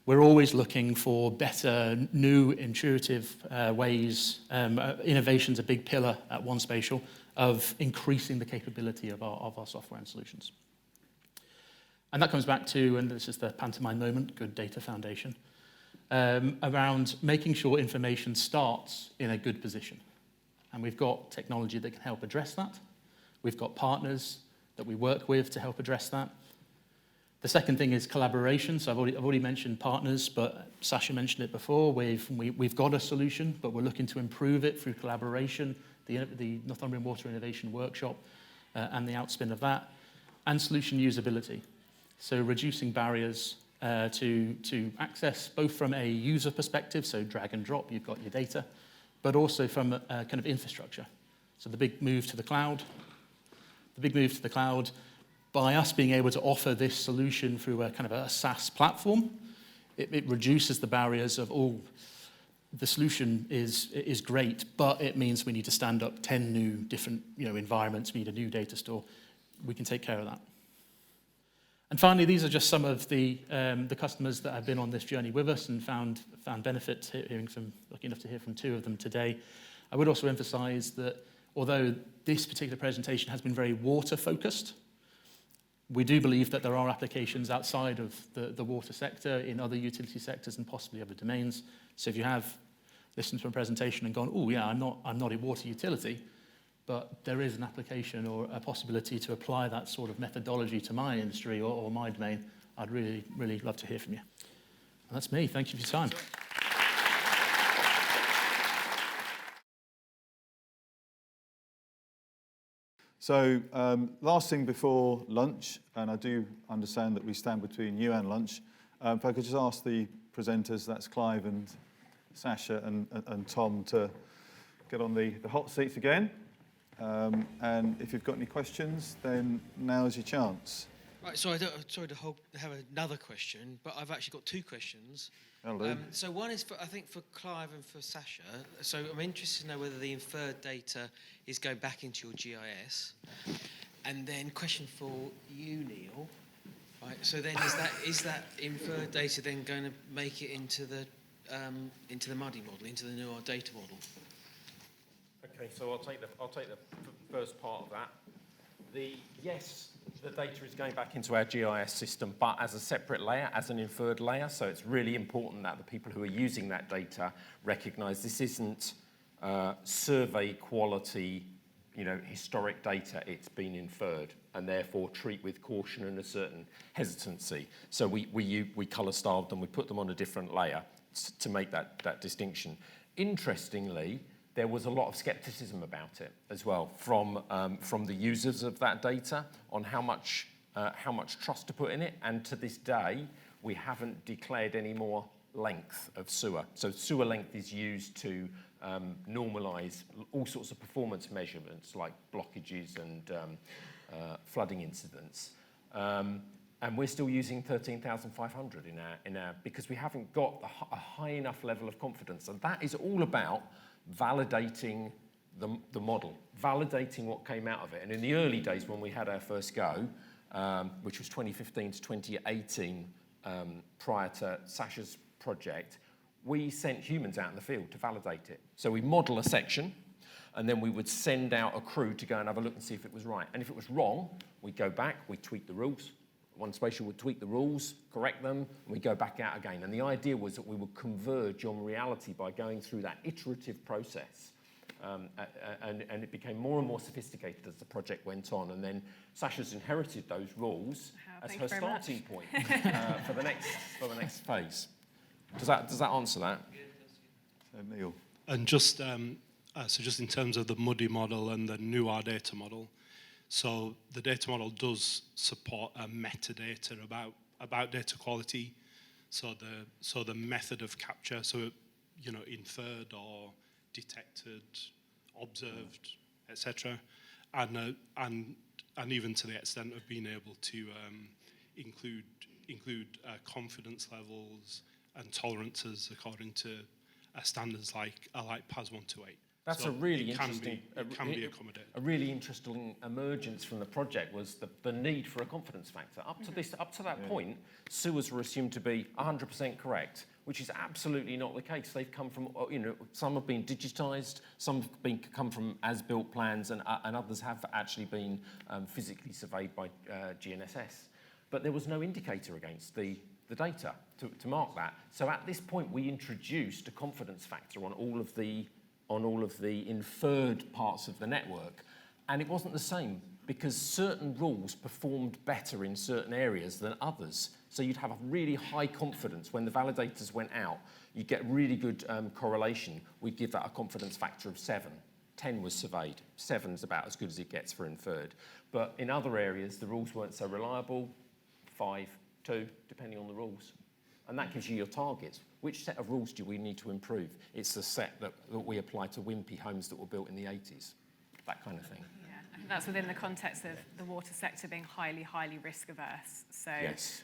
S3: We're always looking for better, new, intuitive ways. Innovation's a big pillar at OneSpatial of increasing the capability of our software and solutions. And that comes back to, and this is the pantomime moment, good data foundation, around making sure information starts in a good position. And we've got technology that can help address that. We've got partners that we work with to help address that. The second thing is collaboration. So I've already mentioned partners, but Sasha mentioned it before. We've got a solution, but we're looking to improve it through collaboration, the Northumbrian Water Innovation Workshop, and the outspin of that, and solution usability. So reducing barriers to access, both from a user perspective, so drag and drop, you've got your data, but also from a kind of infrastructure. So the big move to the cloud. By us being able to offer this solution through a kind of a SaaS platform, it reduces the barriers of, the solution is great, but it means we need to stand up 10 new different environments, we need a new data store. We can take care of that. And finally, these are just some of the customers that have been on this journey with us and found benefit, lucky enough to hear from 2 of them today. I would also emphasize that although this particular presentation has been very water-focused, we do believe that there are applications outside of the water sector in other utility sectors and possibly other domains. So if you have listened to a presentation and gone, I'm not a water utility, but there is an application or a possibility to apply that sort of methodology to my industry or my domain, I'd really, really love to hear from you. And that's me. Thank you for your time.
S1: So last thing before lunch, and I do understand that we stand between you and lunch, if I could just ask the presenters, that's Clive and Sasha and Tom, to get on the hot seats again. And if you've got any questions, then now's your chance.
S10: Right, sorry to have another question, but I've actually got 2 questions. So one is, I think, for Clive and for Sasha. So I'm interested to know whether the inferred data is going back into your GIS. And then question for you, Neil. Right, so then is that inferred data then going to make it into the MUDI model, into the new data model?
S21: Okay, so I'll take the first part of that. Yes, the data is going back into our GIS system, but as a separate layer, as an inferred layer. So it's really important that the people who are using that data recognise this isn't survey quality, historic data. It's been inferred, and therefore treat with caution and a certain hesitancy. So we colour styled them. We put them on a different layer to make that distinction. Interestingly, there was a lot of skepticism about it as well from the users of that data on how much trust to put in it. And to this day, we haven't declared any more length of sewer. So sewer length is used to normalise all sorts of performance measurements like blockages and flooding incidents. And we're still using 13,500 in our because we haven't got a high enough level of confidence. And that is all about validating the model, validating what came out of it. And in the early days when we had our first go, which was 2015 to 2018, prior to Sasha's project, we sent humans out in the field to validate it. So we model a section, and then we would send out a crew to go and have a look and see if it was right. And if it was wrong, we'd go back, we'd tweak the rules. One Spatial would tweak the rules, correct them, and we'd go back out again. And the idea was that we would converge on reality by going through that iterative process. And it became more and more sophisticated as the project went on. And then Sasha's inherited those rules as her starting point for the next phase. Does that answer that?
S1: So Neil.
S8: And just just in terms of the MUDI model and the NUAR data model, so the data model does support a metadata about data quality. So the method of capture, so inferred or detected, observed, etc., and even to the extent of being able to include confidence levels and tolerances according to standards like PAS 128.
S21: That's
S8: so
S21: a really
S8: it can
S21: interesting.
S8: be accommodated.
S21: A really interesting emergence from the project was the need for a confidence factor. Up to that point, sewers were assumed to be 100% correct, which is absolutely not the case. They've come from, some have been digitised, some have come from as-built plans, and others have actually been physically surveyed by GNSS. But there was no indicator against the data to mark that. So at this point, we introduced a confidence factor on all of the inferred parts of the network, and it wasn't the same because certain rules performed better in certain areas than others. So you'd have a really high confidence when the validators went out. You'd get really good correlation. We'd give that a confidence factor of 7. 10 was surveyed. 7's about as good as it gets for inferred. But in other areas, the rules weren't so reliable. 5, 2, depending on the rules. And that gives you your targets. Which set of rules do we need to improve? It's the set that we apply to wimpy homes that were built in the 80s. That kind of thing.
S7: Yeah, I think that's within the context of the water sector being highly, highly risk averse. So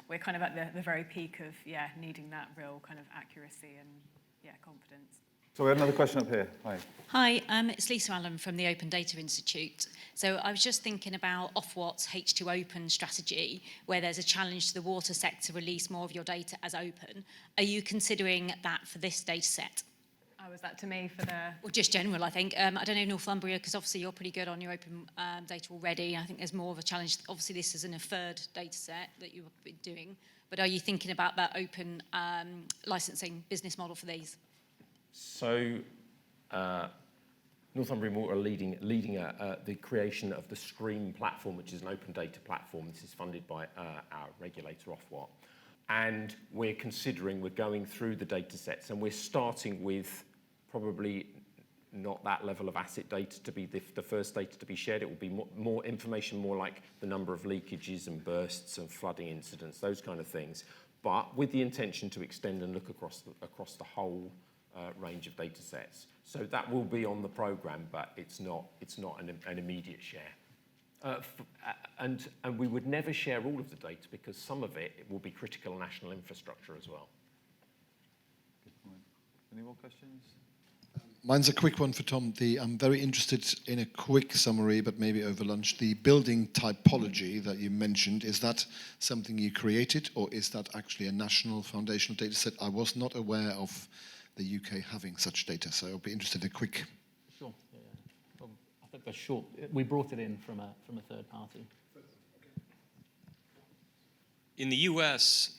S7: we're kind of at the very peak of, needing that real kind of accuracy and, confidence.
S1: So we have another question up here. Hi.
S22: Hi, it's Lisa Allen from the Open Data Institute. So I was just thinking about Ofwat's H2 Open strategy, where there's a challenge to the water sector to release more of your data as open. Are you considering that for this data set?
S7: Oh, was that to me for the...
S22: Well, just general, I think. I don't know Northumbria, because obviously you're pretty good on your open data already. I think there's more of a challenge. Obviously, this is an inferred data set that you've been doing. But are you thinking about that open licensing business model for these?
S21: So Northumbria Water are leading the creation of the Stream platform, which is an open data platform. This is funded by our regulator, Ofwat. And we're going through the data sets, and we're starting with probably not that level of asset data to be the first data to be shared. It will be more information, more like the number of leakages and bursts and flooding incidents, those kind of things. But with the intention to extend and look across the whole range of data sets. So that will be on the programme, but it's not an immediate share. And we would never share all of the data because some of it will be critical national infrastructure as well.
S1: Good point. Any more questions?
S9: Mine's a quick one for Tom. I'm very interested in a quick summary, but maybe over lunch. The building typology that you mentioned, is that something you created, or is that actually a national foundational data set? I was not aware of the UK having such data, so I'll be interested in a quick.
S3: Sure. Yeah. Well, I think that's short. We brought it in from a third party.
S23: In the US,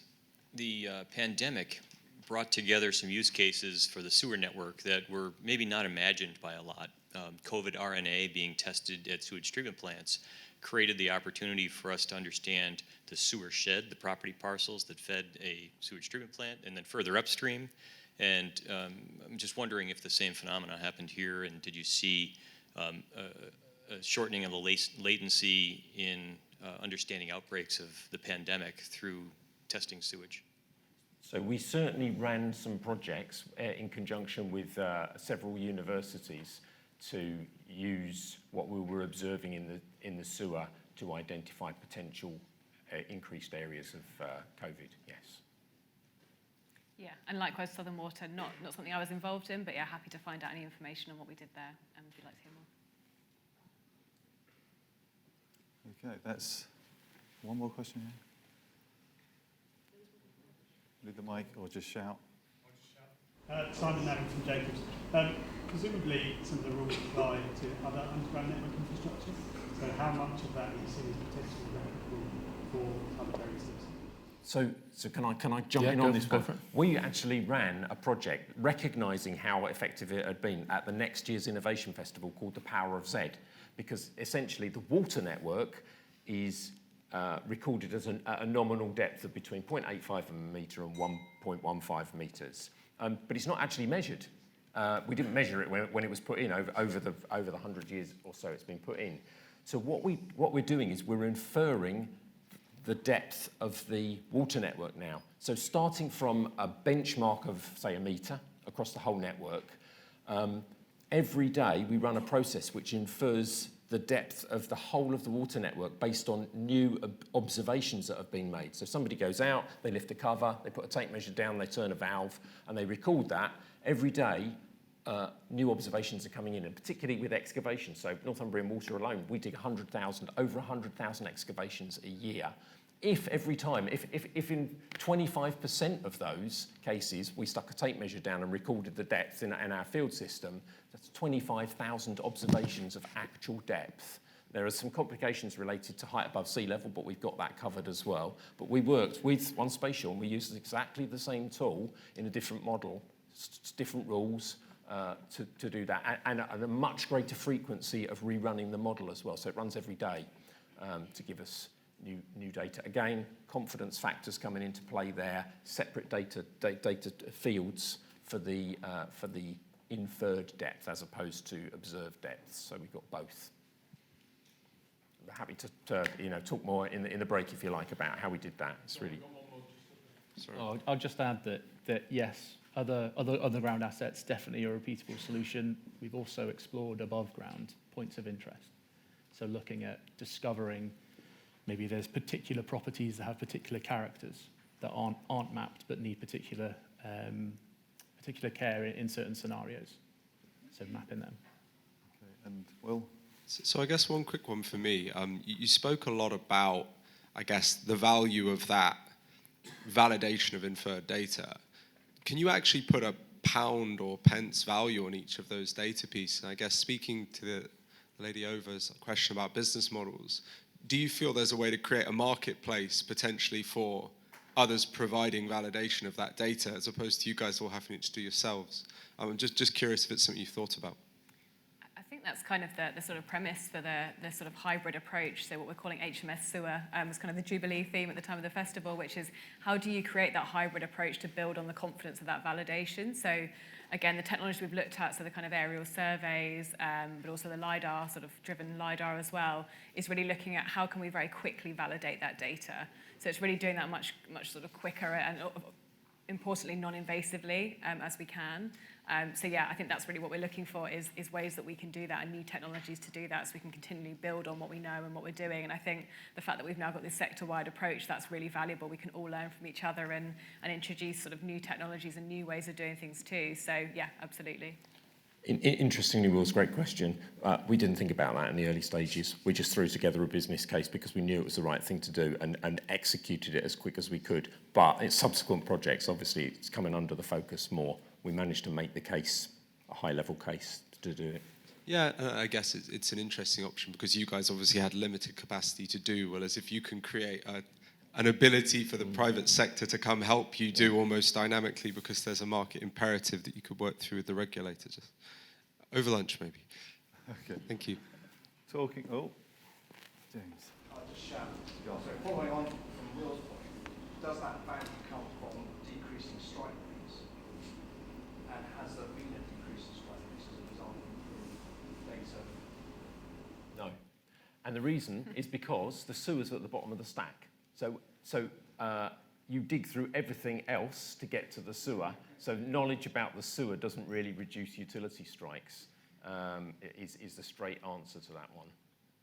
S23: the pandemic brought together some use cases for the sewer network that were maybe not imagined by a lot. COVID RNA being tested at sewage treatment plants created the opportunity for us to understand the sewer shed, the property parcels that fed a sewage treatment plant, and then further upstream. And I'm just wondering if the same phenomena happened here, and did you see a shortening of the latency in understanding outbreaks of the pandemic through testing sewage?
S21: So we certainly ran some projects in conjunction with several universities to use what we were observing in the sewer to identify potential increased areas of COVID, yes.
S7: Yeah, and likewise Southern Water, not something I was involved in, but happy to find out any information on what we did there, if you'd like to hear more.
S1: Okay, that's one more question here. Need the mic or just shout?
S2: Simon Narron from Jacobs. Presumably, some of the rules apply to other underground network infrastructure. So how much of that are you seeing as potentially replicable for other areas?
S21: So can I jump in on this one? We actually ran a project recognising how effective it had been at the next year's Innovation Festival called The Power of Z, because essentially the water network is recorded as a nominal depth of between 0.85 of a metre and 1.15 metres. But it's not actually measured. We didn't measure it when it was put in over the 100 years or so it's been put in. So what we're doing is we're inferring the depth of the water network now. So starting from a benchmark of, say, a metre across the whole network, every day we run a process which infers the depth of the whole of the water network based on new observations that have been made. So somebody goes out, they lift a cover, they put a tape measure down, they turn a valve, and they record that. Every day, new observations are coming in, and particularly with excavation. So Northumbrian Water alone, we dig over 100,000 excavations a year. If every time, if in 25% of those cases we stuck a tape measure down and recorded the depth in our field system, that's 25,000 observations of actual depth. There are some complications related to height above sea level, but we've got that covered as well. But we worked with One Spatial, and we used exactly the same tool in a different model, different rules, to do that, and a much greater frequency of rerunning the model as well. So it runs every day to give us new data. Again, confidence factors coming into play there, separate data fields for the inferred depth as opposed to observed depths. So we've got both. I'm happy to talk more in the break if you like about how we did that. It's really.
S3: Sorry. I'll just add that yes, other ground assets definitely are a repeatable solution. We've also explored above ground points of interest. So looking at discovering maybe there's particular properties that have particular characters that aren't mapped but need particular care in certain scenarios. So mapping them.
S1: Okay, and Will?
S5: So I guess one quick one for me. You spoke a lot about, I guess, the value of that validation of inferred data. Can you actually put a pound or pence value on each of those data pieces? And I guess speaking to the lady over's question about business models, do you feel there's a way to create a marketplace potentially for others providing validation of that data as opposed to you guys all having to do yourselves? I'm just curious if it's something you've thought about.
S7: I think that's kind of the sort of premise for the sort of hybrid approach. So what we're calling HMS Sewer was kind of the Jubilee theme at the time of the festival, which is how do you create that hybrid approach to build on the confidence of that validation? So again, the technology we've looked at, so the kind of aerial surveys, but also the LiDAR, sort of driven LiDAR as well, is really looking at how can we very quickly validate that data. So it's really doing that much sort of quicker and importantly non-invasively as we can. So yeah, I think that's really what we're looking for is ways that we can do that and new technologies to do that so we can continually build on what we know and what we're doing. And I think the fact that we've now got this sector-wide approach, that's really valuable. We can all learn from each other and introduce sort of new technologies and new ways of doing things too. So yeah, absolutely.
S21: Interestingly, Will's great question. We didn't think about that in the early stages. We just threw together a business case because we knew it was the right thing to do and executed it as quick as we could. But in subsequent projects, obviously, it's coming under the focus more. We managed to make the case a high-level case to do it.
S5: Yeah, I guess it's an interesting option because you guys obviously had limited capacity to do, whereas if you can create an ability for the private sector to come help you do almost dynamically because there's a market imperative that you could work through with the regulators. Over lunch, maybe.
S1: Okay.
S5: Thank you.
S1: James.
S12: I'll just shout. So following on from Will's point, does that value come from decreasing strike rates? And has there been a decrease in strike rates as a result of improved data?
S21: No. And the reason is because the sewer's at the bottom of the stack. So you dig through everything else to get to the sewer. So knowledge about the sewer doesn't really reduce utility strikes, is the straight answer to that one.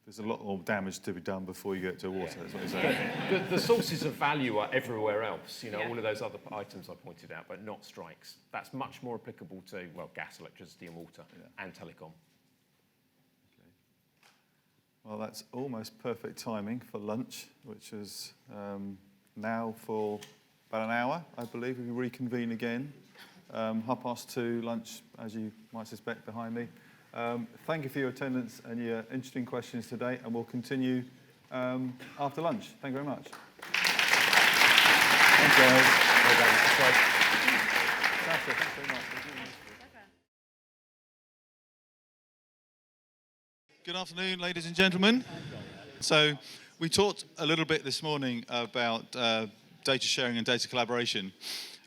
S1: There's a lot more damage to be done before you get to water, that's what you're saying.
S21: The sources of value are everywhere else, all of those other items I pointed out, but not strikes. That's much more applicable to, well, gas, electricity and water, and telecom.
S1: Okay. Well, that's almost perfect timing for lunch, which is now for about an hour, I believe. We reconvene again 2:30 lunch, as you might suspect, behind me. Thank you for your attendance and your interesting questions today, and we'll continue after lunch. Thank you very much. Thank you. Well done. That's great. Thanks very much. Good afternoon, ladies and gentlemen. So we talked a little bit this morning about data sharing and data collaboration,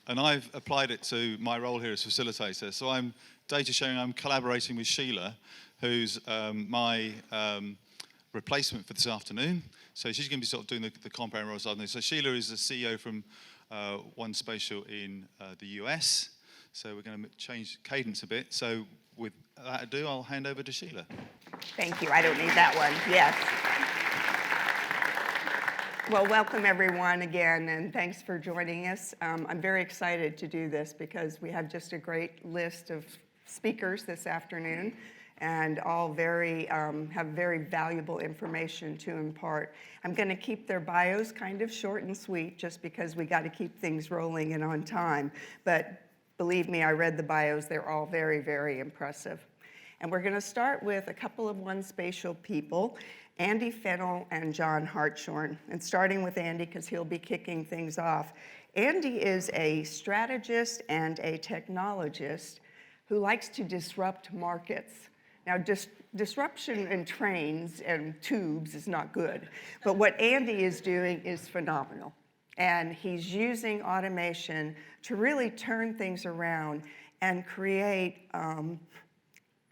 S1: and I've applied it to my role here as facilitator. So I'm data sharing, I'm collaborating with Sheila, who's my replacement for this afternoon. So she's going to be sort of doing the comparing roles. So Sheila is the CEO from One Spatial in the US. So we're going to change cadence a bit. So with that ado, I'll hand over to Sheila.
S16: Thank you. I don't need that one. Yes. Well, welcome everyone again, and thanks for joining us. I'm very excited to do this because we have just a great list of speakers this afternoon, and all have very valuable information to impart. I'm going to keep their bios kind of short and sweet just because we got to keep things rolling and on time. But believe me, I read the bios. They're all very, very impressive. And we're going to start with a couple of One Spatial people, Andy Fennell and John Hartshorn. And starting with Andy, because he'll be kicking things off. Andy is a strategist and a technologist who likes to disrupt markets. Now, disruption in trains and tubes is not good, but what Andy is doing is phenomenal. And he's using automation to really turn things around and create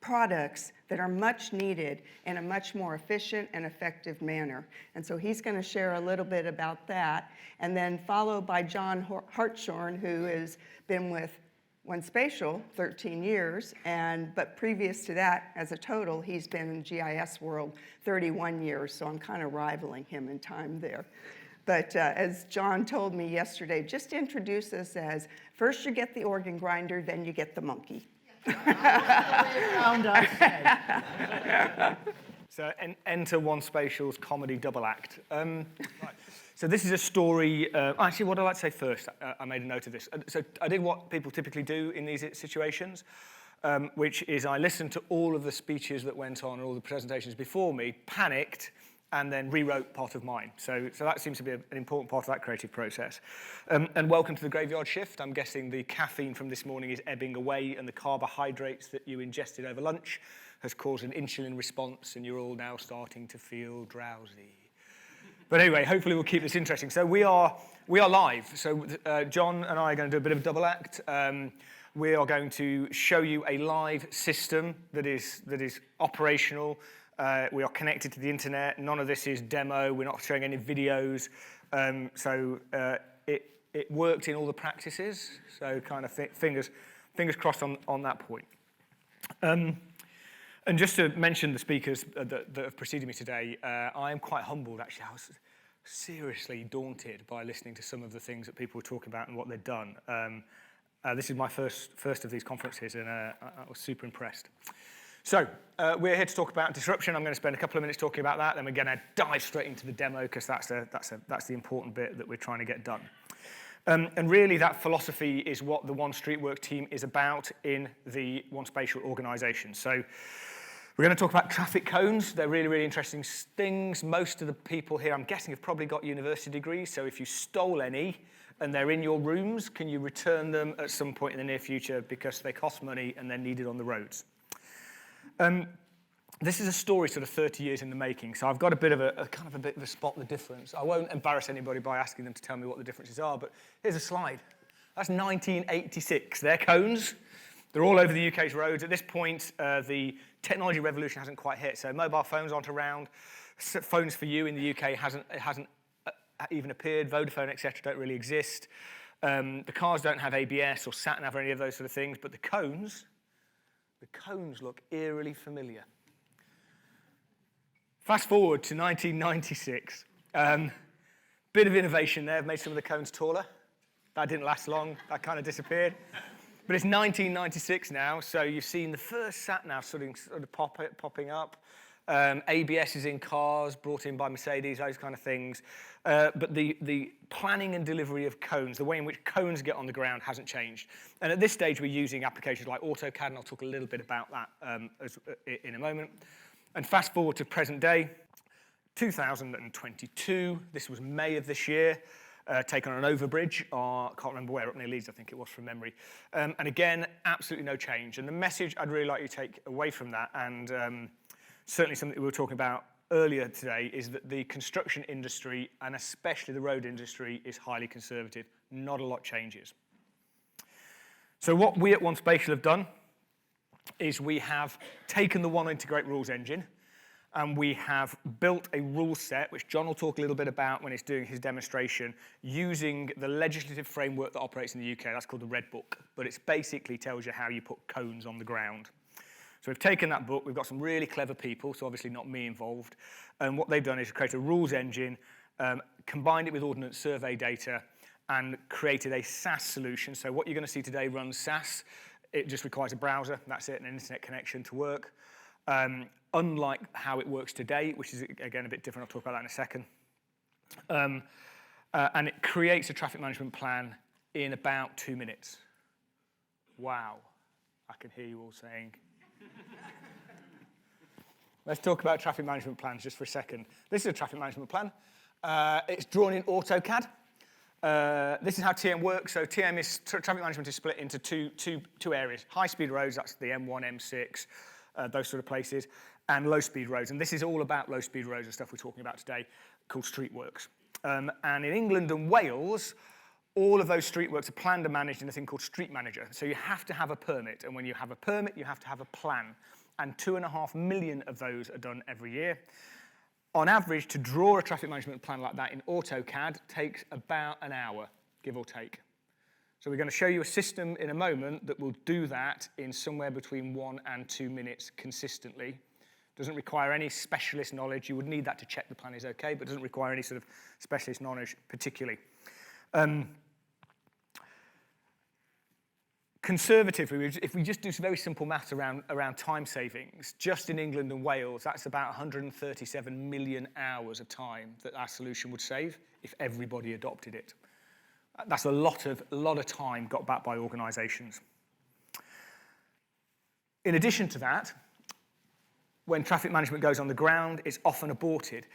S16: products that are much needed in a much more efficient and effective manner. And so he's going to share a little bit about that, and then followed by John Hartshorn, who has been with One Spatial 13 years, but previous to that, as a total, he's been in GIS world 31 years, so I'm kind of rivaling him in time there. But as John told me yesterday, just introduce us as, first you get the organ grinder, then you get the monkey.
S6: So enter One Spatial's comedy double act. So this is a story. Actually, what I'd like to say first, I made a note of this. So I did what people typically do in these situations, which is I listened to all of the speeches that went on, all the presentations before me, panicked, and then rewrote part of mine. So that seems to be an important part of that creative process. And welcome to the graveyard shift. I'm guessing the caffeine from this morning is ebbing away, and the carbohydrates that you ingested over lunch has caused an insulin response, and you're all now starting to feel drowsy. But anyway, hopefully we'll keep this interesting. So we are live. So John and I are going to do a bit of a double act. We are going to show you a live system that is operational. We are connected to the internet. None of this is demo. We're not showing any videos. It worked in all the practices. So kind of fingers crossed on that point. And just to mention the speakers that have preceded me today, I am quite humbled, actually. I was seriously daunted by listening to some of the things that people were talking about and what they'd done. This is my first of these conferences, and I was super impressed. So we're here to talk about disruption. I'm going to spend a couple of minutes talking about that, then we're going to dive straight into the demo, because that's the important bit that we're trying to get done. And really, that philosophy is what the One Streetwork team is about in the One Spatial organization. So we're going to talk about traffic cones. They're really, really interesting things. Most of the people here, I'm guessing, have probably got university degrees. So if you stole any and they're in your rooms, can you return them at some point in the near future, because they cost money and they're needed on the roads? This is a story sort of 30 years in the making, so I've got a bit of a spot the difference. I won't embarrass anybody by asking them to tell me what the differences are, but here's a slide. That's 1986. They're cones. They're all over the UK's roads. At this point, the technology revolution hasn't quite hit, so mobile phones aren't around. Phones for you in the UK hasn't even appeared. Vodafone, etc., don't really exist. The cars don't have ABS or sat-nav or any of those sort of things, but the cones look eerily familiar. Fast forward to 1996. Bit of innovation there. I've made some of the cones taller. That didn't last long. That kind of disappeared. But it's 1996 now, so you've seen the first sat-nav sort of popping up. ABS is in cars, brought in by Mercedes, those kind of things. But the planning and delivery of cones, the way in which cones get on the ground hasn't changed. And at this stage, we're using applications like AutoCAD, and I'll talk a little bit about that in a moment. And fast forward to present day, 2022, this was May of this year, taken on an overbridge, I can't remember where, up near Leeds, I think it was from memory. And again, absolutely no change. And the message I'd really like you to take away from that, and certainly something that we were talking about earlier today, is that the construction industry, and especially the road industry, is highly conservative. Not a lot changes. So what we at OneSpatial have done is we have taken the One Integrate rules engine, and we have built a rule set, which John will talk a little bit about when he's doing his demonstration, using the legislative framework that operates in the UK. That's called the Red Book, but it basically tells you how you put cones on the ground. So we've taken that book, we've got some really clever people, so obviously not me involved, and what they've done is create a rules engine, combined it with Ordnance Survey data, and created a SaaS solution. So what you're going to see today runs SaaS. It just requires a browser, that's it, and an internet connection to work. Unlike how it works today, which is, again, a bit different. I'll talk about that in a second. And it creates a traffic management plan in about 2 minutes. Wow. I can hear you all saying. Let's talk about traffic management plans just for a second. This is a traffic management plan. It's drawn in AutoCAD. This is how TM works. So TM is, traffic management is split into two areas. High-speed roads, that's the M1, M6, those sort of places, and low-speed roads. And this is all about low-speed roads and stuff we're talking about today, called streetworks. And in England and Wales, all of those streetworks are planned and managed in a thing called Street Manager. So you have to have a permit. And when you have a permit, you have to have a plan. And 2.5 million of those are done every year. On average, to draw a traffic management plan like that in AutoCAD takes about an hour, give or take. So we're going to show you a system in a moment that will do that in somewhere between 1 and 2 minutes consistently. Doesn't require any specialist knowledge. You would need that to check the plan is okay, but doesn't require any sort of specialist knowledge particularly. Conservatively, if we just do some very simple maths around time savings, just in England and Wales, that's about 137 million hours of time that our solution would save if everybody adopted it. That's a lot of time got back by organisations. In addition to that, when traffic management goes on the ground, it's often aborted.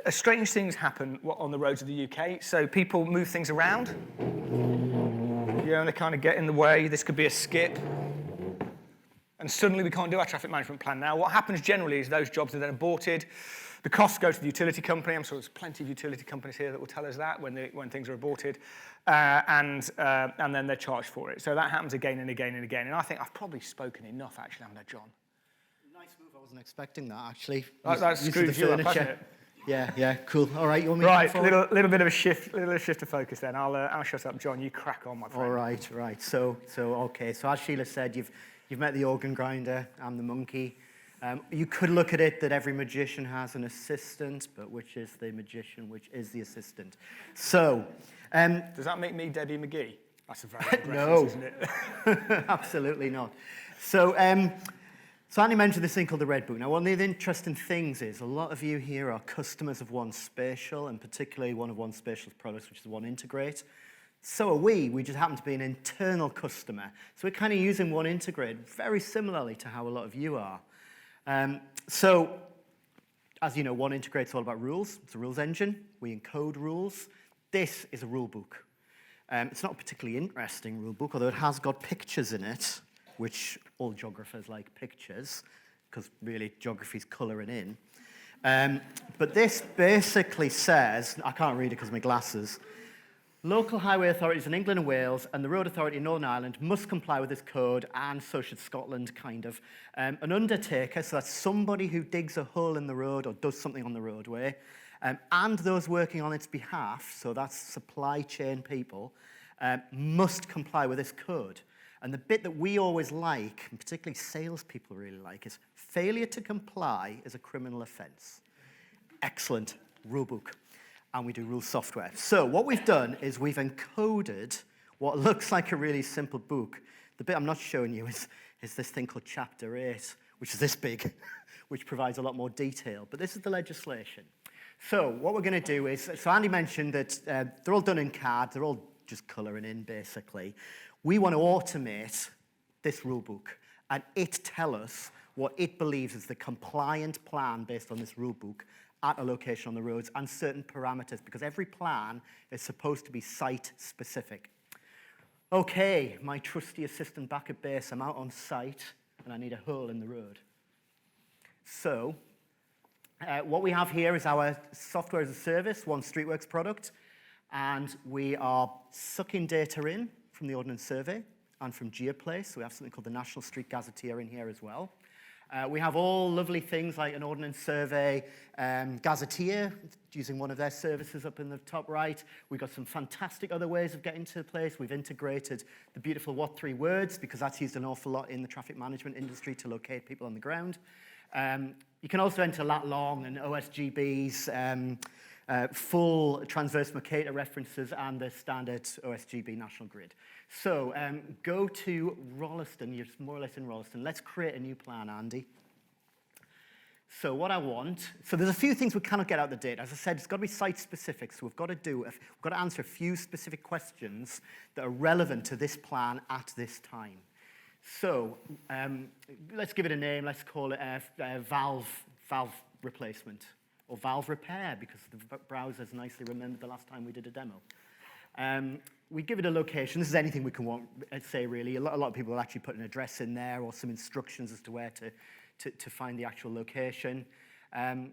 S6: Strange things happen on the roads of the UK. So people move things around. You know, they kind of get in the way. This could be a skip. And suddenly we can't do our traffic management plan now. What happens generally is those jobs are then aborted. The costs go to the utility company. I'm sure there's plenty of utility companies here that will tell us that when things are aborted. And then they're charged for it. So that happens again and again and again. And I think I've probably spoken enough, actually, haven't I, John?
S4: Nice move. I wasn't expecting that, actually.
S6: That screws you up, hasn't it?
S4: Yeah, cool. All right, you want me
S6: to
S4: go
S6: forward? Little bit of a shift of focus then. I'll shut up, John. You crack on, my friend.
S4: All right. So okay. So as Sheila said, you've met the organ grinder and the monkey. You could look at it that every magician has an assistant, but which is the magician, which is the assistant? So,
S6: does that make me Debbie McGee? That's a very good
S4: no,
S6: reference, isn't it?
S4: Absolutely not. So, so Andy mentioned this thing called the Red Book. Now, one of the interesting things is a lot of you here are customers of OneSpatial, and particularly one of OneSpatial's products, which is One Integrate. So are we. We just happen to be an internal customer. So we're kind of using One Integrate very similarly to how a lot of you are. So, as you know, One Integrate's all about rules. It's a rules engine. We encode rules. This is a rule book. It's not a particularly interesting rule book, although it has got pictures in it, which all geographers like pictures, because really geography's colouring in. But this basically says, I can't read it because of my glasses, local highway authorities in England and Wales and the Road Authority in Northern Ireland must comply with this code, and so should Scotland, kind of. An undertaker, so that's somebody who digs a hole in the road or does something on the roadway, and those working on its behalf, so that's supply chain people, must comply with this code. And the bit that we always like, and particularly salespeople really like, is failure to comply is a criminal offence. Excellent rulebook. And we do rule software. So what we've done is we've encoded what looks like a really simple book. The bit I'm not showing you is this thing called Chapter 8, which is this big, which provides a lot more detail. But this is the legislation. So what we're going to do is, so Andy mentioned that they're all done in CAD, they're all just colouring in, basically. We want to automate this rule book and it tell us what it believes is the compliant plan based on this rule book at a location on the roads and certain parameters, because every plan is supposed to be site-specific. Okay, my trusty assistant back at base, I'm out on site and I need a hole in the road. So, what we have here is our software as a service, One Streetworks product, and we are sucking data in from the Ordnance Survey and from GeoPlace. So we have something called the National Street Gazetteer in here as well. We have all lovely things like an Ordnance Survey Gazetteer, using one of their services up in the top right. We've got some fantastic other ways of getting to the place. We've integrated the beautiful What 3 Words, because that's used an awful lot in the traffic management industry to locate people on the ground. You can also enter lat long and OSGBs, full transverse Mercator references, and the standard OSGB national grid. So go to Rolleston. You're more or less in Rolleston. Let's create a new plan, Andy. So what I want, so there's a few things we cannot get out of the data. As I said, it's got to be site-specific, so we've got to answer a few specific questions that are relevant to this plan at this time. So let's give it a name. Let's call it valve replacement or valve repair, because the browser's nicely remembered the last time we did a demo. We give it a location. This is anything we can say, really. A lot of people will actually put an address in there or some instructions as to where to find the actual location. A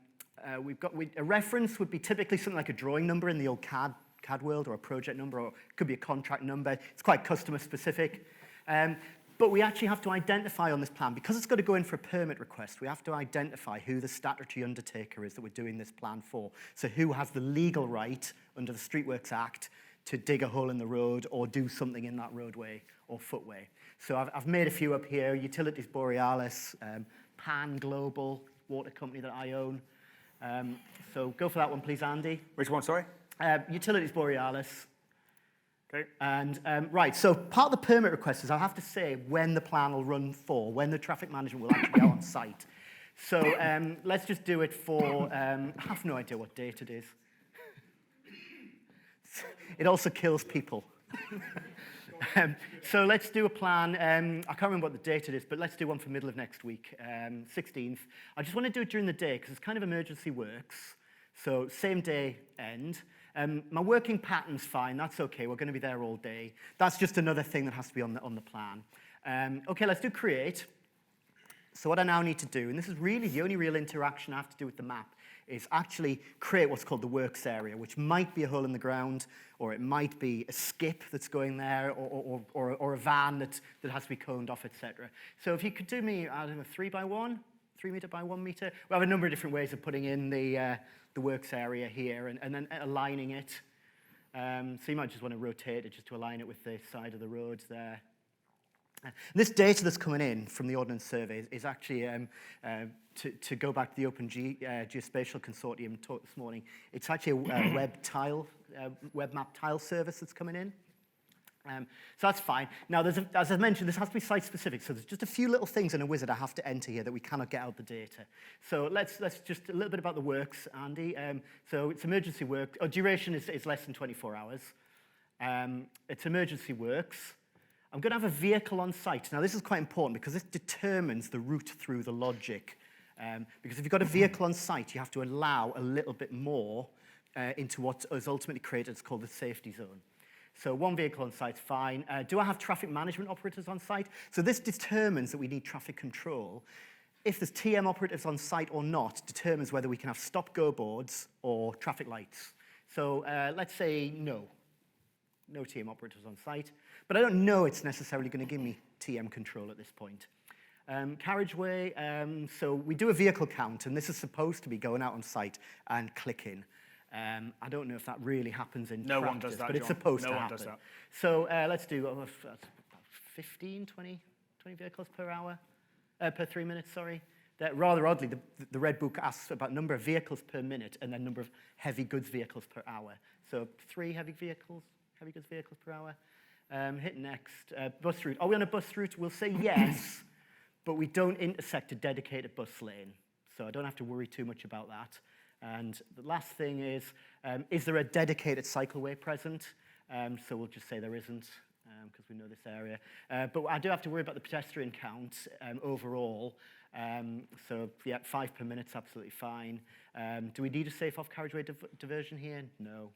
S4: reference would be typically something like a drawing number in the old CAD world, or a project number, or it could be a contract number. It's quite customer specific. But we actually have to identify on this plan, because it's got to go in for a permit request, we have to identify who the statutory undertaker is that we're doing this plan for. So who has the legal right under the Streetworks Act to dig a hole in the road or do something in that roadway or footway. So I've made a few up here. Utilities Borealis, Pan Global, water company that I own. So go for that one, please, Andy.
S6: Which one, sorry?
S4: Utilities Borealis.
S6: Okay.
S4: And right, so part of the permit request is I'll have to say when the plan will run for, when the traffic management will actually go on site. So let's just do it for, I have no idea what date it is. It also kills people. So let's do a plan. I can't remember what the date it is, but let's do one for middle of next week, 16th. I just want to do it during the day because it's kind of emergency works. So same day end. My working pattern's fine. That's okay. We're going to be there all day. That's just another thing that has to be on the plan. Okay, let's do create. So what I now need to do, and this is really the only real interaction I have to do with the map, is actually create what's called the works area, which might be a hole in the ground, or it might be a skip that's going there, or a van that has to be coned off, etc. So if you could do me, I don't know, 3 by 1, 3 meter by 1 meter. We have a number of different ways of putting in the works area here and then aligning it. So you might just want to rotate it just to align it with the side of the road there. This data that's coming in from the Ordnance Survey is actually, to go back to the Open Geospatial Consortium talk this morning, it's actually a web map tile service that's coming in. So that's fine. Now, as I mentioned, this has to be site-specific, so there's just a few little things in a wizard I have to enter here that we cannot get out the data. So let's just a little bit about the works, Andy. So it's emergency work. Duration is less than 24 hours. It's emergency works. I'm going to have a vehicle on site. Now, this is quite important because this determines the route through the logic. Because if you've got a vehicle on site, you have to allow a little bit more into what is ultimately created. It's called the safety zone. So one vehicle on site is fine. Do I have traffic management operators on site? So this determines that we need traffic control. If there's TM operatives on site or not, determines whether we can have stop-go boards or traffic lights. So let's say no TM operators on site. But I don't know it's necessarily going to give me TM control at this point. Carriageway, so we do a vehicle count, and this is supposed to be going out on site and clicking. I don't know if that really happens in practice,
S6: no one does that,
S4: but it's
S6: John.
S4: supposed
S6: no
S4: to
S6: one
S4: happen.
S6: Does that.
S4: So let's do 15, 20 vehicles per hour, per 3 minutes, sorry. That, rather oddly, the Red Book asks about number of vehicles per minute and then number of heavy goods vehicles per hour. So 3 heavy goods vehicles per hour. Hit next. Bus route. Are we on a bus route? We'll say yes, but we don't intersect a dedicated bus lane. So I don't have to worry too much about that. And the last thing is there a dedicated cycleway present? So we'll just say there isn't, because we know this area. But I do have to worry about the pedestrian count overall. So yeah, 5 per minute's absolutely fine. Do we need a safe off-carriageway diversion here? No,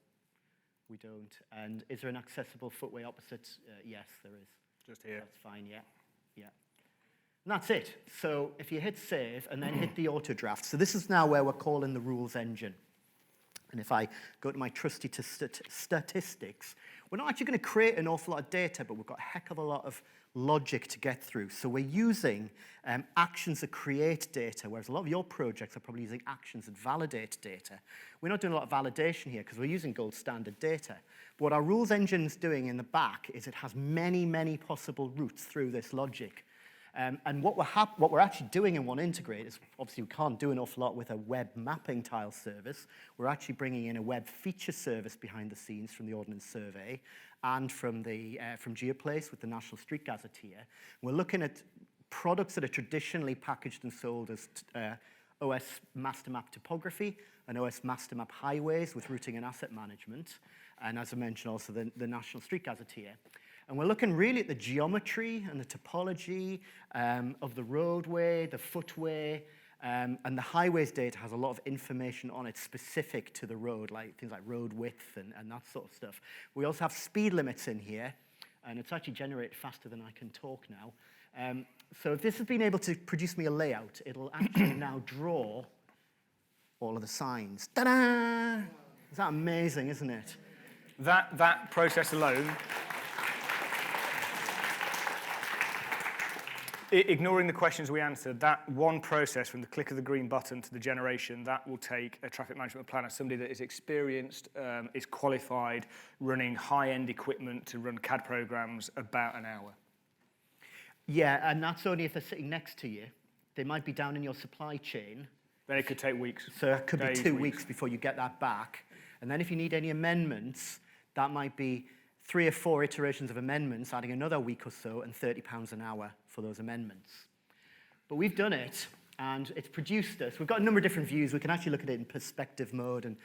S4: we don't. And is there an accessible footway opposite? Yes, there is.
S6: Just here.
S4: That's fine, yeah. Yeah. And that's it. So if you hit save and then hit the auto draft, so this is now where we're calling the rules engine. And if I go to my trusty statistics, we're not actually going to create an awful lot of data, but we've got a heck of a lot of logic to get through. So we're using actions that create data, whereas a lot of your projects are probably using actions that validate data. We're not doing a lot of validation here because we're using gold standard data. But what our rules engine is doing in the back is it has many, many possible routes through this logic. And what we're actually doing in OneIntegrate is, obviously we can't do an awful lot with a web mapping tile service. We're actually bringing in a web feature service behind the scenes from the Ordnance Survey and from GeoPlace with the National Street Gazetteer. We're looking at products that are traditionally packaged and sold as OS master map topography and OS master map highways with routing and asset management. And as I mentioned, also the National Street Gazetteer. And we're looking really at the geometry and the topology of the roadway, the footway, and the highways data has a lot of information on it specific to the road, like things like road width and that sort of stuff. We also have speed limits in here, and it's actually generated faster than I can talk now. So if this has been able to produce me a layout, it'll actually now draw all of the signs. Ta-da! Is that amazing, isn't it?
S6: That process alone... Ignoring the questions we answered, that one process from the click of the green button to the generation, that will take a traffic management planner, somebody that is experienced, is qualified, running high-end equipment to run CAD programs, about an hour.
S4: Yeah, and that's only if they're sitting next to you. They might be down in your supply chain.
S6: Then it could take weeks.
S4: So it could be 2 weeks before you get that back. And then if you need any amendments, that might be 3 or 4 iterations of amendments, adding another week or so, and £30 an hour for those amendments. But we've done it, and it's produced us. We've got a number of different views. We can actually look at it in perspective mode and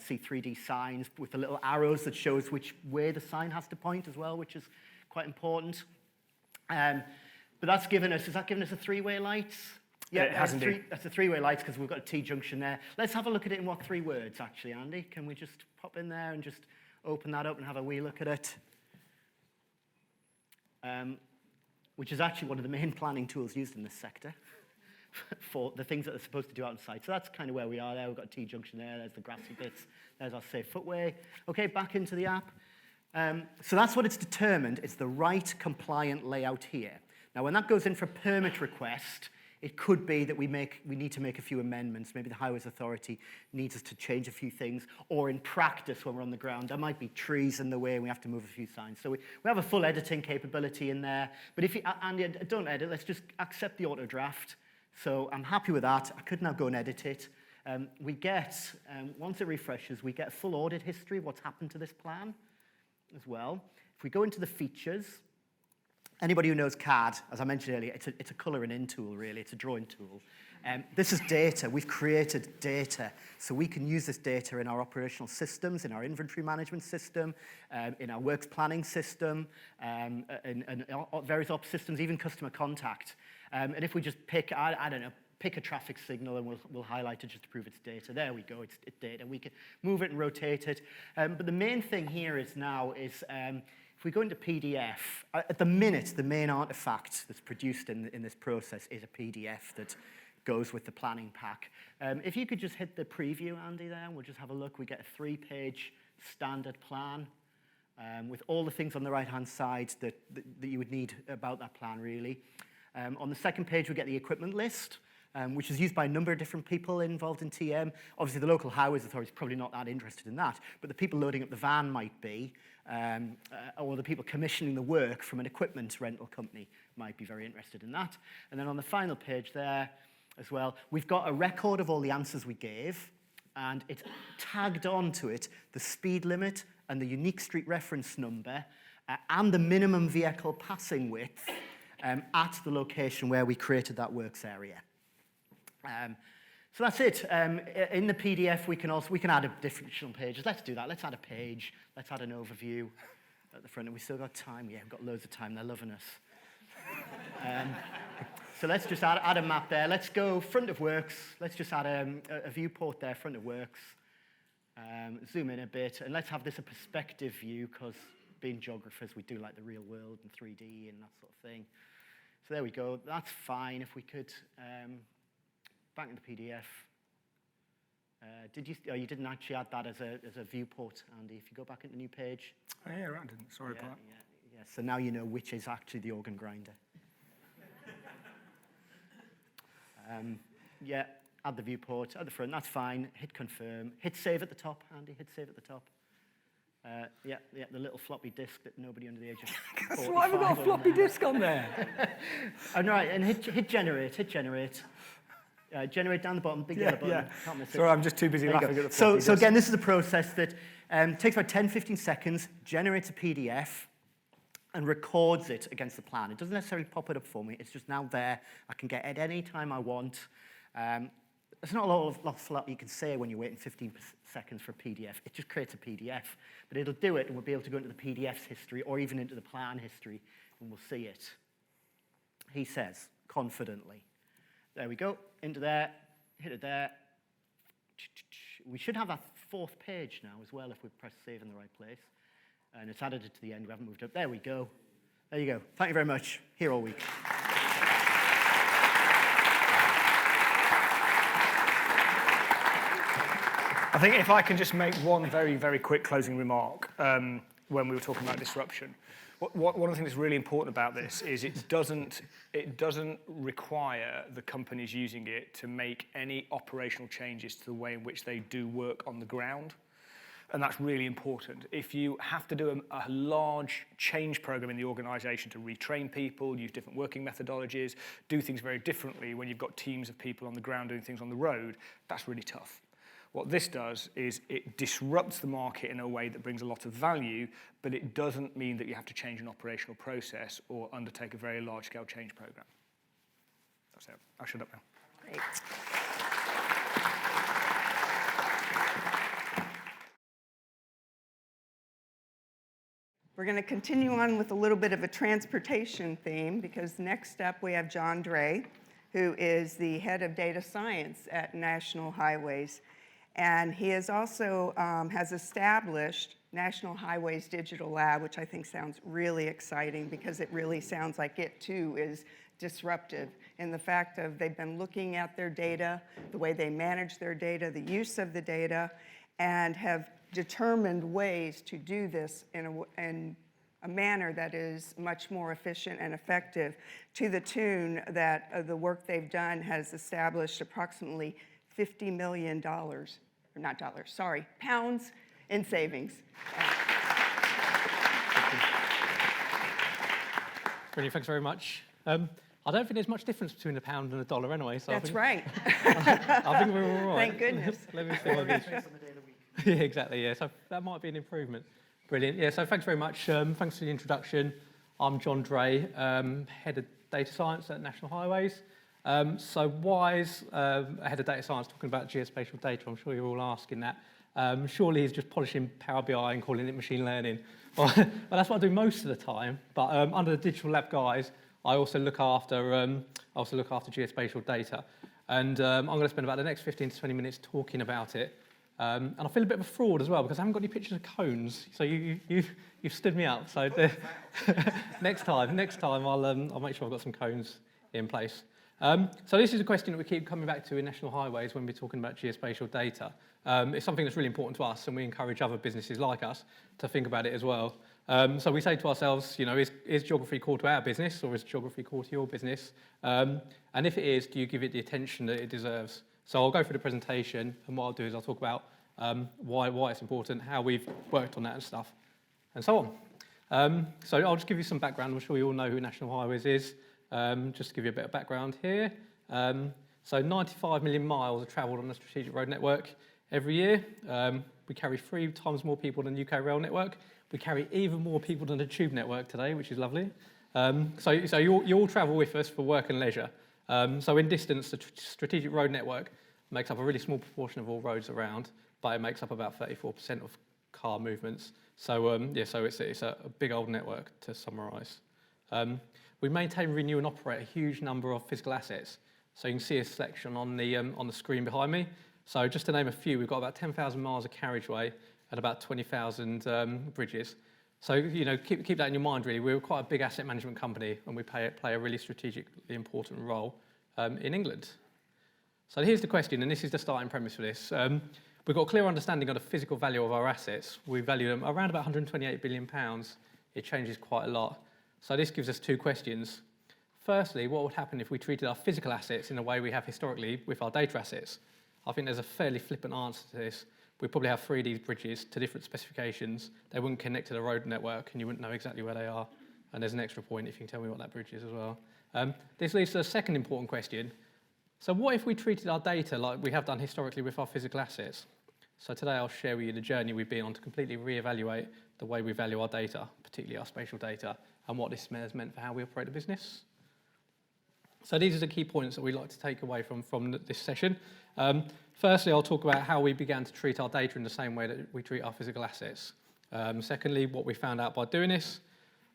S4: see 3D signs with the little arrows that shows which way the sign has to point as well, which is quite important. But that's given us, has that given us a 3-way lights? Yeah,
S6: it has indeed.
S4: That's a 3-way lights because we've got a T-junction there. Let's have a look at it in what 3 words, actually, Andy. Can we just pop in there and just open that up and have a wee look at it? Which is actually one of the main planning tools used in this sector for the things that are supposed to do out on site. So that's kind of where we are there. We've got a T-junction there. There's the grassy bits. There's our safe footway. Okay, back into the app. So that's what it's determined. It's the right compliant layout here. Now, when that goes in for permit request, it could be that we need to make a few amendments. Maybe the Highways Authority needs us to change a few things. Or in practice, when we're on the ground, there might be trees in the way and we have to move a few signs. So we have a full editing capability in there. But if you, Andy, don't edit, let's just accept the auto draft. So I'm happy with that. I could now go and edit it. We get, once it refreshes, we get a full audit history of what's happened to this plan as well. If we go into the features, anybody who knows CAD, as I mentioned earlier, it's a colour and in tool, really. It's a drawing tool. This is data. We've created data. So we can use this data in our operational systems, in our inventory management system, in our works planning system, and various ops systems, even customer contact. And if we just pick, I don't know, pick a traffic signal and we'll highlight it just to prove it's data. There we go, it's data. We can move it and rotate it. But the main thing here is now is, if we go into PDF, at the minute, the main artifact that's produced in this process is a PDF that goes with the planning pack. If you could just hit the preview, Andy, there, we'll just have a look. We get a 3-page standard plan with all the things on the right-hand side that you would need about that plan, really. On the second page, we get the equipment list, which is used by a number of different people involved in TM. Obviously, the local highways authority is probably not that interested in that, but the people loading up the van might be, or the people commissioning the work from an equipment rental company might be very interested in that. And then on the final page there as well, we've got a record of all the answers we gave, and it's tagged onto it the speed limit and the unique street reference number and the minimum vehicle passing width at the location where we created that works area. So that's it. In the PDF, we can add additional pages. Let's do that. Let's add a page. Let's add an overview at the front. And we still got time. Yeah, we've got loads of time. They're loving us. So let's just add a map there. Let's go front of works. Let's just add a viewport there, front of works. Zoom in a bit. And let's have this a perspective view, because being geographers, we do like the real world and 3D and that sort of thing. So there we go. That's fine. If we could... back in the PDF. You didn't actually add that as a viewport, Andy. If you go back into the new page.
S6: Oh, yeah, right, I didn't. Sorry about that.
S4: Yeah. So now you know which is actually the organ grinder. Add the viewport at the front. That's fine. Hit confirm. Hit save at the top, Andy. Hit save at the top. The little floppy disk that nobody under the age of 45.
S6: Why have we got a floppy disk on there?
S4: And right, and hit generate. Hit generate. Generate down the bottom, big yellow button.
S6: Yeah.
S4: Can't miss it.
S6: Sorry, I'm just too busy laughing at the
S4: So
S6: floppy disk.
S4: again, this is a process that takes about 10-15 seconds, generates a PDF, and records it against the plan. It doesn't necessarily pop it up for me. It's just now there. I can get it any time I want. There's not a lot you can say when you're waiting 15 seconds for a PDF. It just creates a PDF. But it'll do it, and we'll be able to go into the PDF's history or even into the plan history, and we'll see it. He says, confidently. There we go, into there, hit it there. We should have that fourth page now as well if we press save in the right place. And it's added it to the end, we haven't moved up. There we go. There you go. Thank you very much. Here all week.
S6: I think if I can just make one very, very quick closing remark when we were talking about disruption. One of the things that's really important about this is it doesn't require the companies using it to make any operational changes to the way in which they do work on the ground. And that's really important. If you have to do a large change program in the organization to retrain people, use different working methodologies, do things very differently when you've got teams of people on the ground doing things on the road, that's really tough. What this does is it disrupts the market in a way that brings a lot of value, but it doesn't mean that you have to change an operational process or undertake a very large-scale change program. That's it. I'll shut up now.
S16: Great. We're going to continue on with a little bit of a transportation theme, because next up we have John Dray, who is the head of data science at National Highways. And he is also has established National Highways Digital Lab, which I think sounds really exciting, because it really sounds like it too is disruptive in the fact of they've been looking at their data, the way they manage their data, the use of the data, and have determined ways to do this in a manner that is much more efficient and effective, to the tune that the work they've done has established approximately $50 million, or not dollars, sorry, pounds in savings.
S11: Brilliant, thanks very much. I don't think there's much difference between a pound and a dollar anyway. So
S16: That's right.
S11: I think we're all right.
S16: Thank goodness.
S11: Let me see what it is. Yeah, exactly, yeah. So that might be an improvement. Brilliant. Yeah, so thanks very much. Thanks for the introduction. I'm John Dray, Head of Data Science at National Highways. So why is a Head of Data Science talking about geospatial data? I'm sure you're all asking that. Surely he's just polishing Power BI and calling it machine learning. Well, that's what I do most of the time. But under the Digital Lab guys, I also look after geospatial data. And I'm going to spend about the next 15 to 20 minutes talking about it. And I feel a bit of a fraud as well, because I haven't got any pictures of cones. So you've stood me up. So next time I'll make sure I've got some cones in place. So this is a question that we keep coming back to in National Highways when we're talking about geospatial data. It's something that's really important to us, and we encourage other businesses like us to think about it as well. So we say to ourselves, you know, is geography core to our business, or is geography core to your business? And if it is, do you give it the attention that it deserves? So I'll go through the presentation, and what I'll do is I'll talk about why it's important, how we've worked on that and stuff, and so on. So I'll just give you some background. I'm sure you all know who National Highways is. Just to give you a bit of background here. So 95 million miles are travelled on the strategic road network every year. We carry 3 times more people than the UK rail network. We carry even more people than the tube network today, which is lovely. So you all travel with us for work and leisure. So in distance, the strategic road network makes up a really small proportion of all roads around, but it makes up about 34% of car movements. So so it's a big old network, to summarise. We maintain, renew and operate a huge number of physical assets. So you can see a selection on the screen behind me. So just to name a few, we've got about 10,000 miles of carriageway and about 20,000 bridges. So, keep that in your mind, really. We're quite a big asset management company, and we play a really strategically important role in England. So here's the question, and this is the starting premise for this. We've got a clear understanding of the physical value of our assets. We value them around about £128 billion. It changes quite a lot. So this gives us two questions. Firstly, what would happen if we treated our physical assets in the way we have historically with our data assets? I think there's a fairly flippant answer to this. We probably have 3 of these bridges to different specifications. They wouldn't connect to the road network, and you wouldn't know exactly where they are. And there's an extra point if you can tell me what that bridge is as well. This leads to a second important question. So what if we treated our data like we have done historically with our physical assets? So today I'll share with you the journey we've been on to completely reevaluate the way we value our data, particularly our spatial data, and what this has meant for how we operate the business. So these are the key points that we like to take away from this session. Firstly, I'll talk about how we began to treat our data in the same way that we treat our physical assets. Secondly, what we found out by doing this.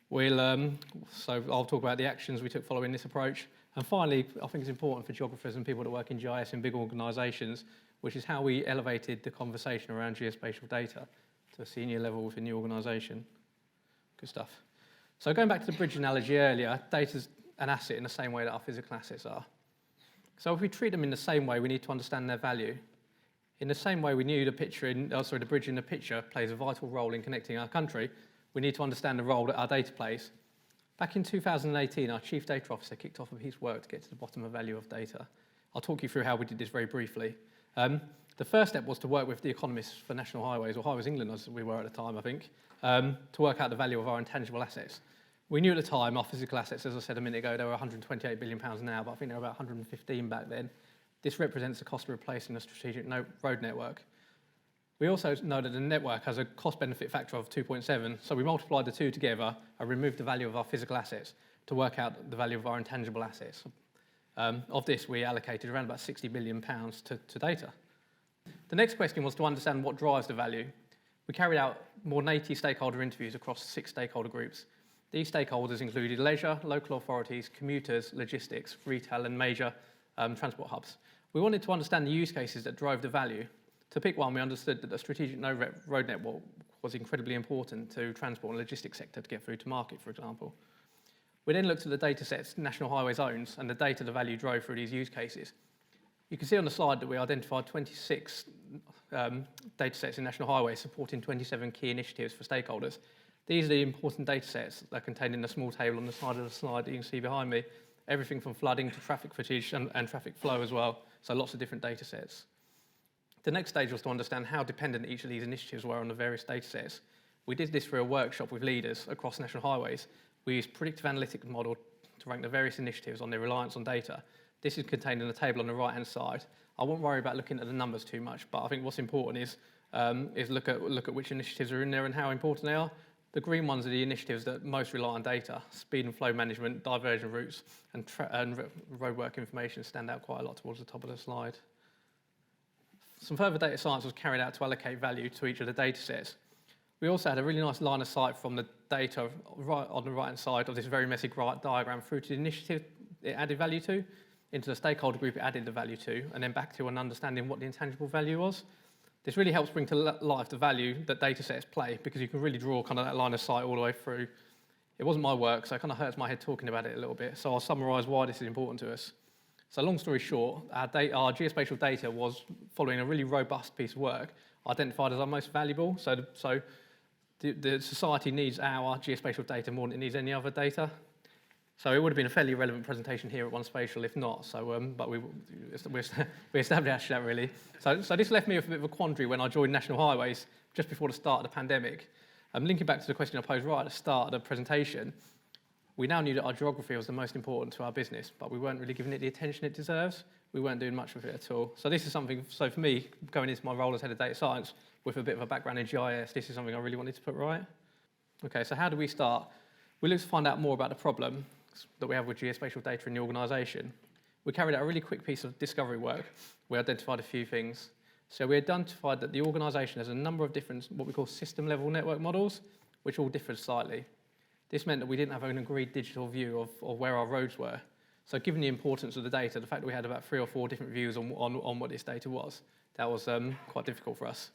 S11: So I'll talk about the actions we took following this approach. And finally, I think it's important for geographers and people that work in GIS in big organisations, which is how we elevated the conversation around geospatial data to a senior level within the organisation. Good stuff. So going back to the bridge analogy earlier, data's an asset in the same way that our physical assets are. So if we treat them in the same way, we need to understand their value. In the same way we knew the bridge in the picture plays a vital role in connecting our country, we need to understand the role that our data plays. Back in 2018, our Chief Data Officer kicked off a piece of work to get to the bottom of value of data. I'll talk you through how we did this very briefly. The first step was to work with the economists for National Highways, or Highways England as we were at the time, I think, to work out the value of our intangible assets. We knew at the time our physical assets, as I said a minute ago, they were £128 billion now, but I think they were about 115 back then. This represents the cost of replacing a strategic road network. We also know that the network has a cost-benefit factor of 2.7, so we multiplied the two together and removed the value of our physical assets to work out the value of our intangible assets. Of this, we allocated around about £60 billion to data. The next question was to understand what drives the value. We carried out more than 80 stakeholder interviews across 6 stakeholder groups. These stakeholders included leisure, local authorities, commuters, logistics, retail and major transport hubs. We wanted to understand the use cases that drove the value. To pick one, we understood that the strategic road network was incredibly important to transport and logistics sector to get through to market, for example. We then looked at the data sets National Highways owns and the data the value drove through these use cases. You can see on the slide that we identified 26 data sets in National Highways supporting 27 key initiatives for stakeholders. These are the important data sets that are contained in the small table on the side of the slide that you can see behind me. Everything from flooding to traffic footage and traffic flow as well. So lots of different data sets. The next stage was to understand how dependent each of these initiatives were on the various data sets. We did this through a workshop with leaders across National Highways. We used predictive analytics model to rank the various initiatives on their reliance on data. This is contained in the table on the right-hand side. I won't worry about looking at the numbers too much, but I think what's important is look at which initiatives are in there and how important they are. The green ones are the initiatives that most rely on data. Speed and flow management, diversion routes, and roadwork information stand out quite a lot towards the top of the slide. Some further data science was carried out to allocate value to each of the data sets. We also had a really nice line of sight from the data right on the right-hand side of this very messy diagram through to the initiative it added value to, into the stakeholder group it added the value to, and then back to an understanding what the intangible value was. This really helps bring to life the value that data sets play, because you can really draw kind of that line of sight all the way through. It wasn't my work, so it kind of hurts my head talking about it a little bit, so I'll summarise why this is important to us. So long story short, our geospatial data was, following a really robust piece of work, identified as our most valuable. So the society needs our geospatial data more than it needs any other data. So it would have been a fairly relevant presentation here at One Spatial if not. So, but we established that really. So this left me with a bit of a quandary when I joined National Highways just before the start of the pandemic. Linking back to the question I posed right at the start of the presentation, we now knew that our geography was the most important to our business, but we weren't really giving it the attention it deserves. We weren't doing much with it at all. So this is something, so for me, going into my role as head of data science with a bit of a background in GIS, this is something I really wanted to put right. Okay, so how do we start? We looked to find out more about the problem that we have with geospatial data in the organisation. we carried out a really quick piece of discovery work. We identified a few things. So we identified that the organisation has a number of different, what we call system-level network models, which all differed slightly. This meant that we didn't have an agreed digital view of where our roads were. So given the importance of the data, the fact that we had about 3 or 4 different views on what this data was, that was quite difficult for us.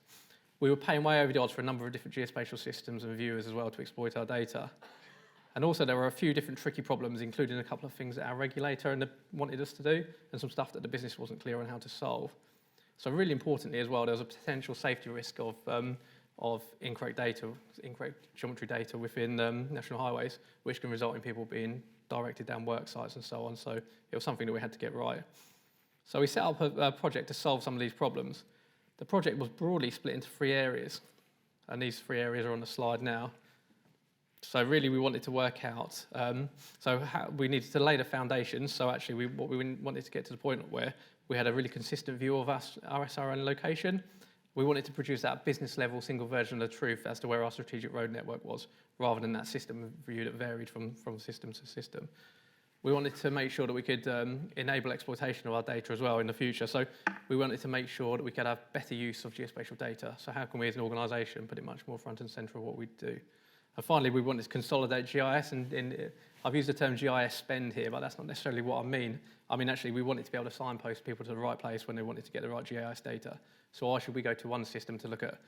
S11: We were paying way over the odds for a number of different geospatial systems and viewers as well to exploit our data. And also there were a few different tricky problems, including a couple of things that our regulator wanted us to do, and some stuff that the business wasn't clear on how to solve. So really importantly as well, there was a potential safety risk of incorrect data, incorrect geometry data within national highways, which can result in people being directed down work sites and so on. So it was something that we had to get right. So we set up a project to solve some of these problems. The project was broadly split into 3 areas, and these 3 areas are on the slide now. So really we wanted to work out, we needed to lay the foundations. So actually we wanted to get to the point where we had a really consistent view of our SRN location. We wanted to produce that business level single version of the truth as to where our strategic road network was, rather than that system view that varied from system to system. We wanted to make sure that we could enable exploitation of our data as well in the future. So we wanted to make sure that we could have better use of geospatial data. So how can we as an organisation put it much more front and centre of what we do? And finally, we wanted to consolidate GIS, and I've used the term GIS spend here, but that's not necessarily what I mean. I mean, actually, we wanted to be able to signpost people to the right place when they wanted to get the right GIS data. So why should we go to one system to look at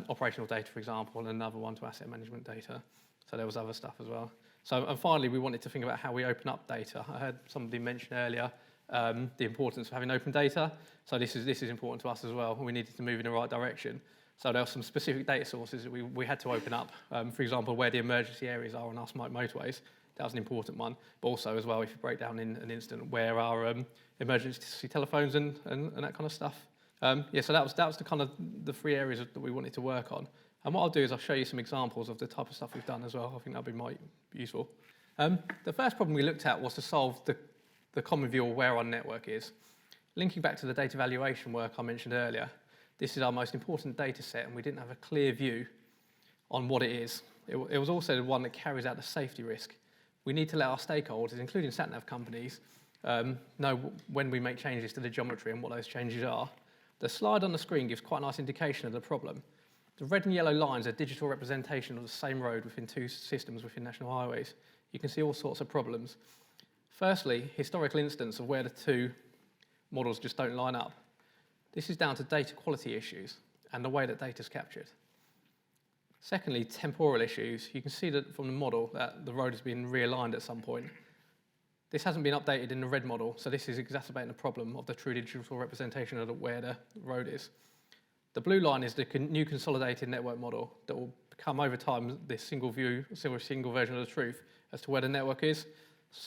S11: operational data, for example, and another one to asset management data? So there was other stuff as well. So, and finally, we wanted to think about how we open up data. I heard somebody mention earlier the importance of having open data. So this is important to us as well. We needed to move in the right direction. So there are some specific data sources that we had to open up. For example, where the emergency areas are on our smart motorways. That was an important one. But also as well, if you break down in an instant, where our emergency telephones and that kind of stuff. So that was the kind of the 3 areas that we wanted to work on. And what I'll do is I'll show you some examples of the type of stuff we've done as well. I think that'll be might useful. The first problem we looked at was to solve the common view of where our network is. Linking back to the data valuation work I mentioned earlier, this is our most important data set, and we didn't have a clear view on what it is. It was also the one that carries out the safety risk. We need to let our stakeholders, including sat-nav companies, know when we make changes to the geometry and what those changes are. The slide on the screen gives quite a nice indication of the problem. The red and yellow lines are digital representation of the same road within 2 systems within national highways. You can see all sorts of problems. Firstly, historical instance of where the 2 models just don't line up. This is down to data quality issues and the way that data is captured. Secondly, temporal issues. You can see that from the model that the road has been realigned at some point. This hasn't been updated in the red model, so this is exacerbating the problem of the true digital representation of where the road is. The blue line is the new consolidated network model that will become over time this single version of the truth as to where the network is.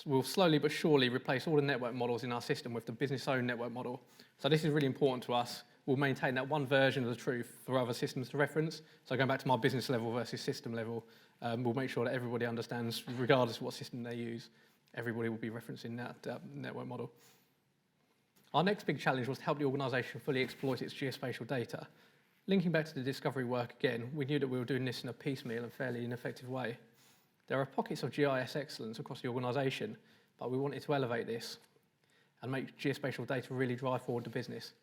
S11: We'll slowly but surely replace all the network models in our system with the business-owned network model. So this is really important to us. We'll maintain that one version of the truth for other systems to reference. So going back to my business level versus system level, we'll make sure that everybody understands, regardless of what system they use, everybody will be referencing that network model. Our next big challenge was to help the organisation fully exploit its geospatial data. Linking back to the discovery work again, we knew that we were doing this in a piecemeal and fairly ineffective way. There are pockets of GIS excellence across the organisation, but we wanted to elevate this and make geospatial data really drive forward the business.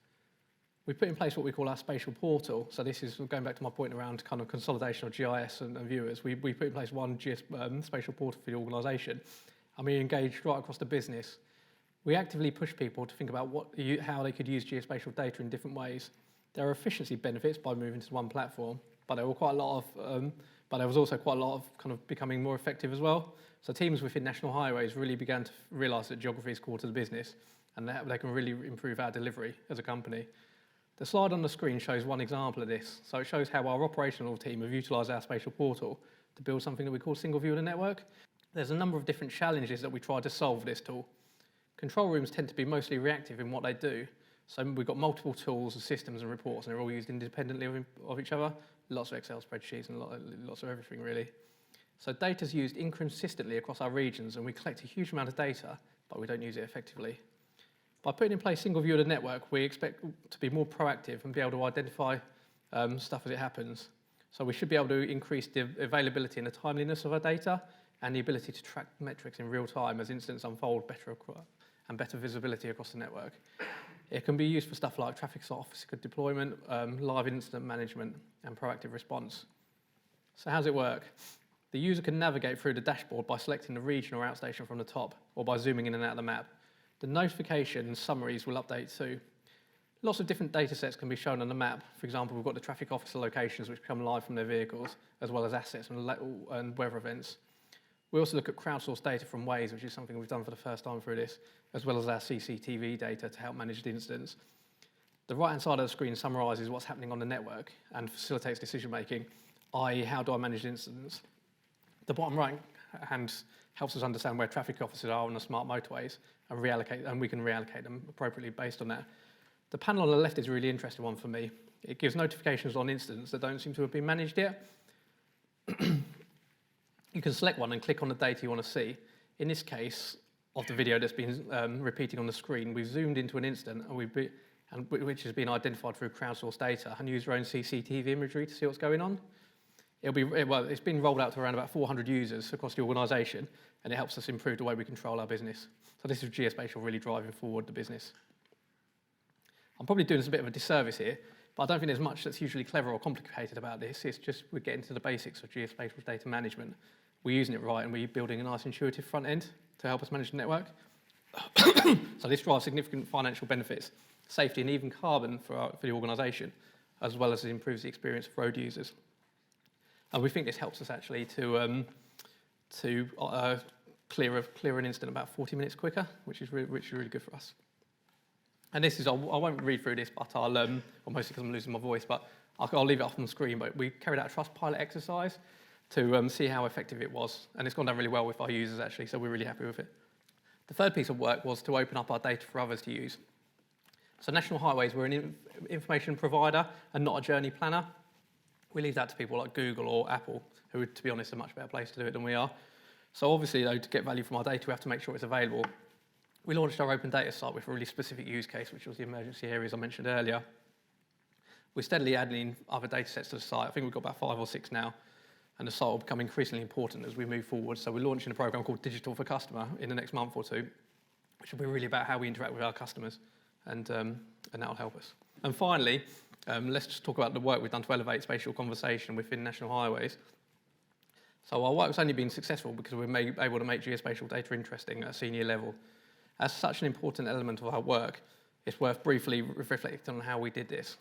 S11: We put in place what we call our spatial portal. So this is going back to my point around kind of consolidation of GIS and viewers. We put in place one spatial portal for the organisation, and we engaged right across the business. We actively push people to think about how they could use geospatial data in different ways. There are efficiency benefits by moving to one platform, but there was also quite a lot of kind of becoming more effective as well. So teams within national highways really began to realise that geography is core to the business, and that they can really improve our delivery as a company. The slide on the screen shows one example of this. So it shows how our operational team have utilised our spatial portal to build something that we call single view of the network. There's a number of different challenges that we try to solve with this tool. Control rooms tend to be mostly reactive in what they do. So we've got multiple tools and systems and reports, and they're all used independently of each other. Lots of Excel spreadsheets and lots of everything, really. So data's used inconsistently across our regions, and we collect a huge amount of data, but we don't use it effectively. By putting in place single view of the network, we expect to be more proactive and be able to identify stuff as it happens. So we should be able to increase the availability and the timeliness of our data and the ability to track metrics in real time as incidents unfold better and better visibility across the network. It can be used for stuff like traffic officer deployment, live incident management, and proactive response. So how does it work? The user can navigate through the dashboard by selecting the region or outstation from the top, or by zooming in and out of the map. The notification summaries will update too. Lots of different data sets can be shown on the map. For example, we've got the traffic officer locations which become live from their vehicles, as well as assets and weather events. We also look at crowdsourced data from Waze, which is something we've done for the first time through this, as well as our CCTV data to help manage the incidents. The right-hand side of the screen summarises what's happening on the network and facilitates decision-making, i.e. how do I manage incidents. The bottom right-hand helps us understand where traffic officers are on the smart motorways and we can reallocate them appropriately based on that. The panel on the left is a really interesting one for me. It gives notifications on incidents that don't seem to have been managed yet. You can select one and click on the data you want to see. In this case, of the video that's been repeating on the screen, we've zoomed into an incident which has been identified through crowdsourced data and use your own CCTV imagery to see what's going on. It's been rolled out to around about 400 users across the organisation, and it helps us improve the way we control our business. So this is Geospatial really driving forward the business. I'm probably doing us a bit of a disservice here, but I don't think there's much that's usually clever or complicated about this. It's just we're getting to the basics of geospatial data management. We're using it right, and we're building a nice intuitive front end to help us manage the network. So this drives significant financial benefits, safety, and even carbon for the organisation, as well as it improves the experience of road users. And we think this helps us actually to clear an incident about 40 minutes quicker, which is really good for us. And this is, I won't read through this, but I'll, well, mostly because I'm losing my voice, but I'll leave it up on the screen. But we carried out a Trustpilot exercise to see how effective it was. And it's gone down really well with our users, actually, so we're really happy with it. The third piece of work was to open up our data for others to use. So National Highways, we're an information provider and not a journey planner. We leave that to people like Google or Apple, who, to be honest, are a much better place to do it than we are. So obviously, though, to get value from our data, we have to make sure it's available. We launched our open data site with a really specific use case, which was the emergency areas I mentioned earlier. We're steadily adding other data sets to the site. I think we've got about 5 or 6 now, and the site will become increasingly important as we move forward. So we're launching a program called Digital for Customer in the next month or two, which will be really about how we interact with our customers, and that will help us. And finally, let's just talk about the work we've done to elevate spatial conversation within National Highways. So our work's only been successful because we're able to make geospatial data interesting at a senior level. As such an important element of our work, it's worth briefly reflecting on how we did this.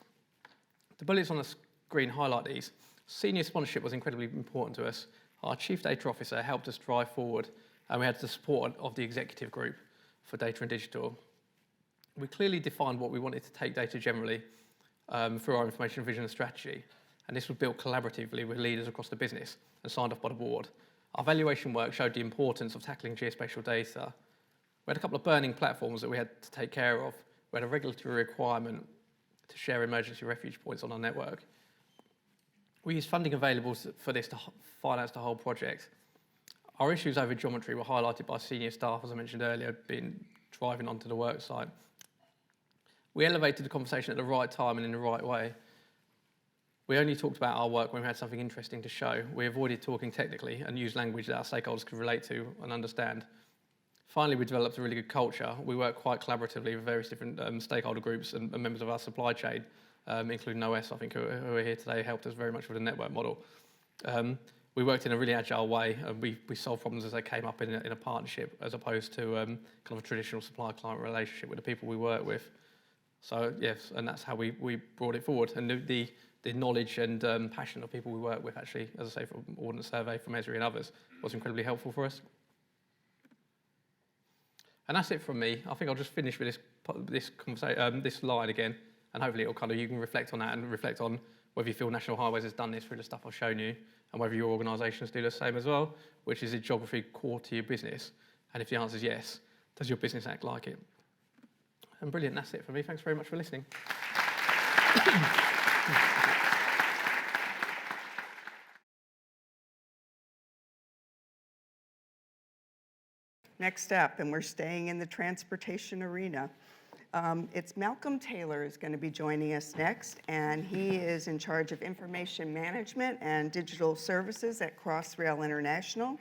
S11: The bullets on the screen highlight these. Senior sponsorship was incredibly important to us. Our Chief Data Officer helped us drive forward, and we had the support of the executive group for data and digital. We clearly defined what we wanted to take data generally through our information vision and strategy, and this was built collaboratively with leaders across the business and signed off by the board. Our valuation work showed the importance of tackling geospatial data. We had a couple of burning platforms that we had to take care of. We had a regulatory requirement to share emergency refuge points on our network. We used funding available for this to finance the whole project. Our issues over geometry were highlighted by senior staff, as I mentioned earlier, driving onto the work site. We elevated the conversation at the right time and in the right way. We only talked about our work when we had something interesting to show. We avoided talking technically and used language that our stakeholders could relate to and understand. Finally, we developed a really good culture. We work quite collaboratively with various different stakeholder groups and members of our supply chain, including OS, I think, who are here today, helped us very much with the network model. We worked in a really agile way, and we solved problems as they came up in a partnership, as opposed to kind of a traditional supplier-client relationship with the people we work with. So, yes, and that's how we brought it forward. And the knowledge and passion of people we work with, actually, as I say, from Ordnance Survey, from Esri and others, was incredibly helpful for us. And that's it from me. I think I'll just finish with this slide again, and hopefully you can reflect on that and reflect on whether you feel National Highways has done this through the stuff I've shown you, and whether your organisations do the same as well, which is geography core to your business. And if the answer is yes, does your business act like it? And brilliant, that's it for me. Thanks very much for listening.
S16: Next up, and we're staying in the transportation arena, it's Malcolm Taylor is going to be joining us next, and he is in charge of information management and digital services at Crossrail International.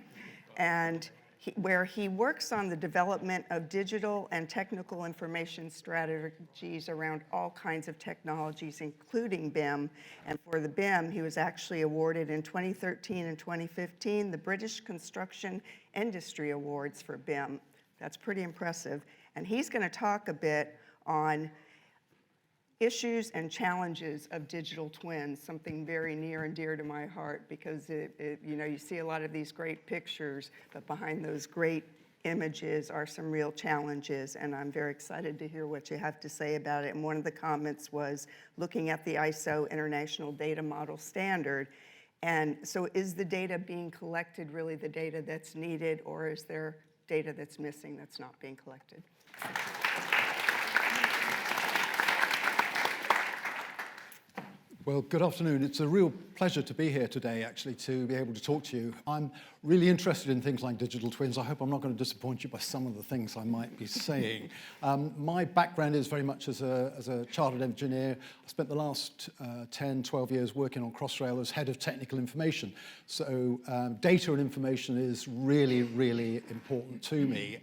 S16: And where he works on the development of digital and technical information strategies around all kinds of technologies, including BIM. And for the BIM, he was actually awarded in 2013 and 2015 the British Construction Industry Awards for BIM. That's pretty impressive. And he's going to talk a bit on issues and challenges of digital twins, something very near and dear to my heart, because you see a lot of these great pictures, but behind those great images are some real challenges, and I'm very excited to hear what you have to say about it. And one of the comments was looking at the ISO International Data Model Standard. And so is the data being collected really the data that's needed, or is there data that's missing that's not being collected?
S14: Well, good afternoon. It's a real pleasure to be here today, actually, to be able to talk to you. I'm really interested in things like digital twins. I hope I'm not going to disappoint you by some of the things I might be saying. My background is very much as a chartered engineer. I spent the last 10, 12 years working on Crossrail as head of technical information. So data and information is really, really important to me.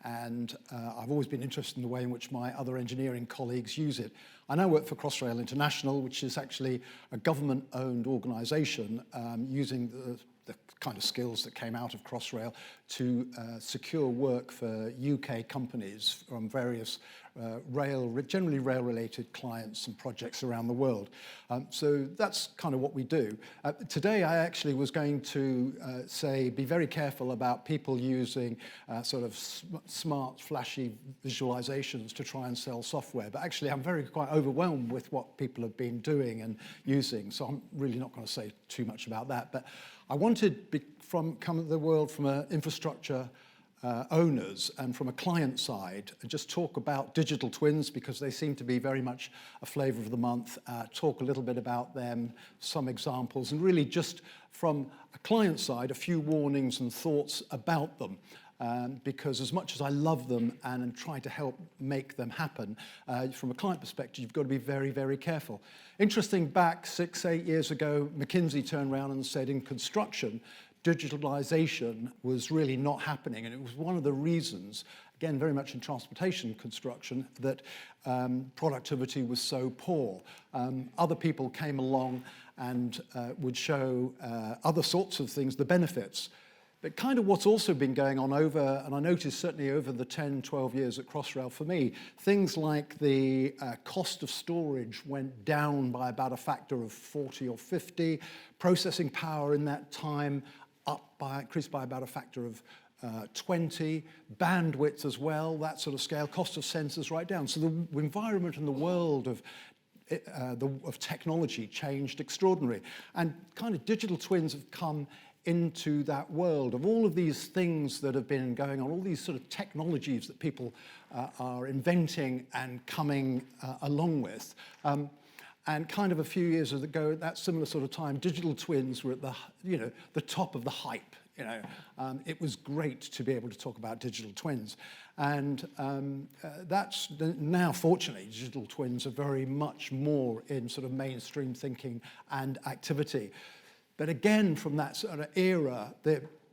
S14: And I've always been interested in the way in which my other engineering colleagues use it. I now work for Crossrail International, which is actually a government-owned organisation using the kind of skills that came out of Crossrail to secure work for UK companies from various generally rail-related clients and projects around the world. So that's kind of what we do. Today, I actually was going to say, be very careful about people using sort of smart, flashy visualizations to try and sell software. But actually, I'm quite overwhelmed with what people have been doing and using. So I'm really not going to say too much about that. But I wanted, come to the world from an infrastructure owners and from a client side, just talk about digital twins because they seem to be very much a flavor of the month, talk a little bit about them, some examples, and really just from a client side, a few warnings and thoughts about them. Because as much as I love them and try to help make them happen, from a client perspective, you've got to be very, very careful. Interesting, back 6, 8 years ago, McKinsey turned around and said in construction, digitalization was really not happening. And it was one of the reasons, again, very much in transportation construction, that productivity was so poor. Other people came along and would show other sorts of things, the benefits. But kind of what's also been going on and I noticed certainly over the 10, 12 years at Crossrail for me, things like the cost of storage went down by about a factor of 40 or 50, processing power in that time increased by about a factor of 20, bandwidth as well, that sort of scale, cost of sensors right down. So the environment and the world of technology changed extraordinarily. And kind of digital twins have come into that world of all of these things that have been going on, all these sort of technologies that people are inventing and coming along with. And kind of a few years ago, at that similar sort of time, digital twins were at the top of the hype. It was great to be able to talk about digital twins. And that's now, fortunately, digital twins are very much more in sort of mainstream thinking and activity. But again, from that sort of era,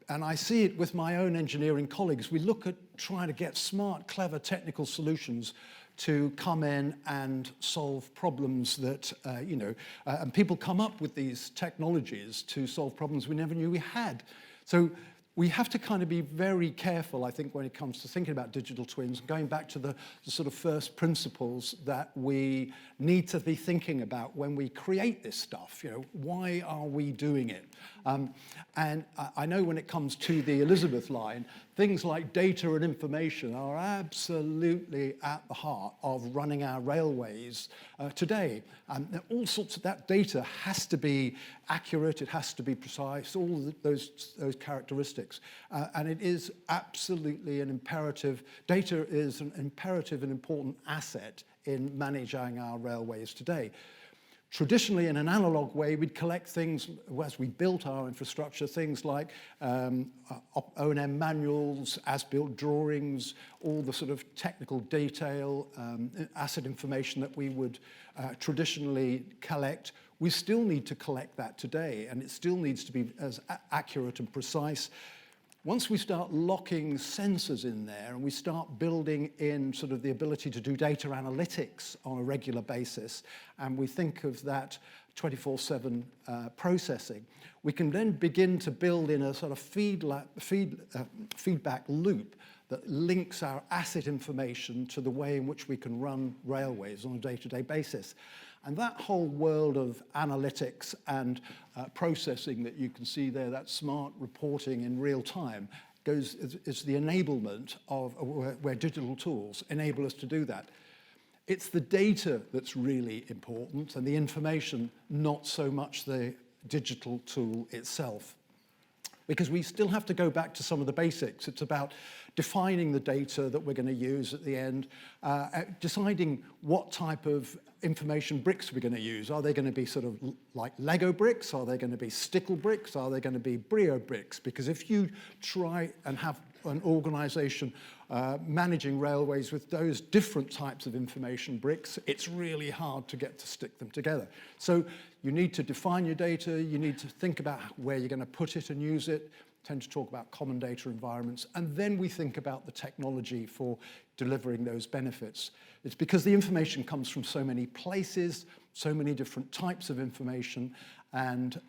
S14: and I see it with my own engineering colleagues, we look at trying to get smart, clever technical solutions to come in and solve problems that, and people come up with these technologies to solve problems we never knew we had. So we have to kind of be very careful, I think, when it comes to thinking about digital twins, going back to the sort of first principles that we need to be thinking about when we create this stuff. Why are we doing it? And I know when it comes to the Elizabeth line, things like data and information are absolutely at the heart of running our railways today. All sorts of that data has to be accurate, it has to be precise, all of those characteristics. And it is absolutely an imperative, data is an imperative and important asset in managing our railways today. Traditionally, in an analog way, we'd collect things, as we built our infrastructure, things like O&M manuals, as-built drawings, all the sort of technical detail, asset information that we would traditionally collect. We still need to collect that today, and it still needs to be as accurate and precise. Once we start locking sensors in there and we start building in sort of the ability to do data analytics on a regular basis, and we think of that 24/7 processing, we can then begin to build in a sort of feedback loop that links our asset information to the way in which we can run railways on a day-to-day basis. And that whole world of analytics and processing that you can see there, that smart reporting in real time, is the enablement of where digital tools enable us to do that. It's the data that's really important and the information, not so much the digital tool itself. Because we still have to go back to some of the basics. It's about defining the data that we're going to use at the end, deciding what type of information bricks we're going to use. Are they going to be sort of like Lego bricks? Are they going to be stickle bricks? Are they going to be Brio bricks? Because if you try and have an organization managing railways with those different types of information bricks, it's really hard to get to stick them together. So you need to define your data, you need to think about where you're going to put it and use it, tend to talk about common data environments, and then we think about the technology for delivering those benefits. It's because the information comes from so many places, so many different types of information, and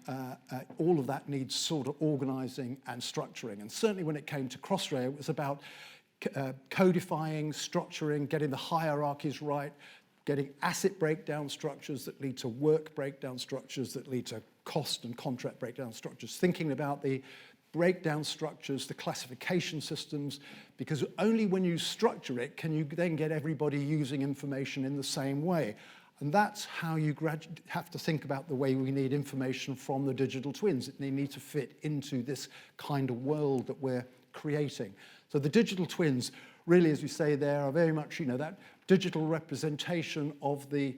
S14: all of that needs sort of organizing and structuring. And certainly when it came to Crossrail, it was about codifying, structuring, getting the hierarchies right, getting asset breakdown structures that lead to work breakdown structures that lead to cost and contract breakdown structures, thinking about the breakdown structures, the classification systems, because only when you structure it can you then get everybody using information in the same way. And that's how you have to think about the way we need information from the digital twins. They need to fit into this kind of world that we're creating. So the digital twins, really, as we say there, are very much, you know, that digital representation of the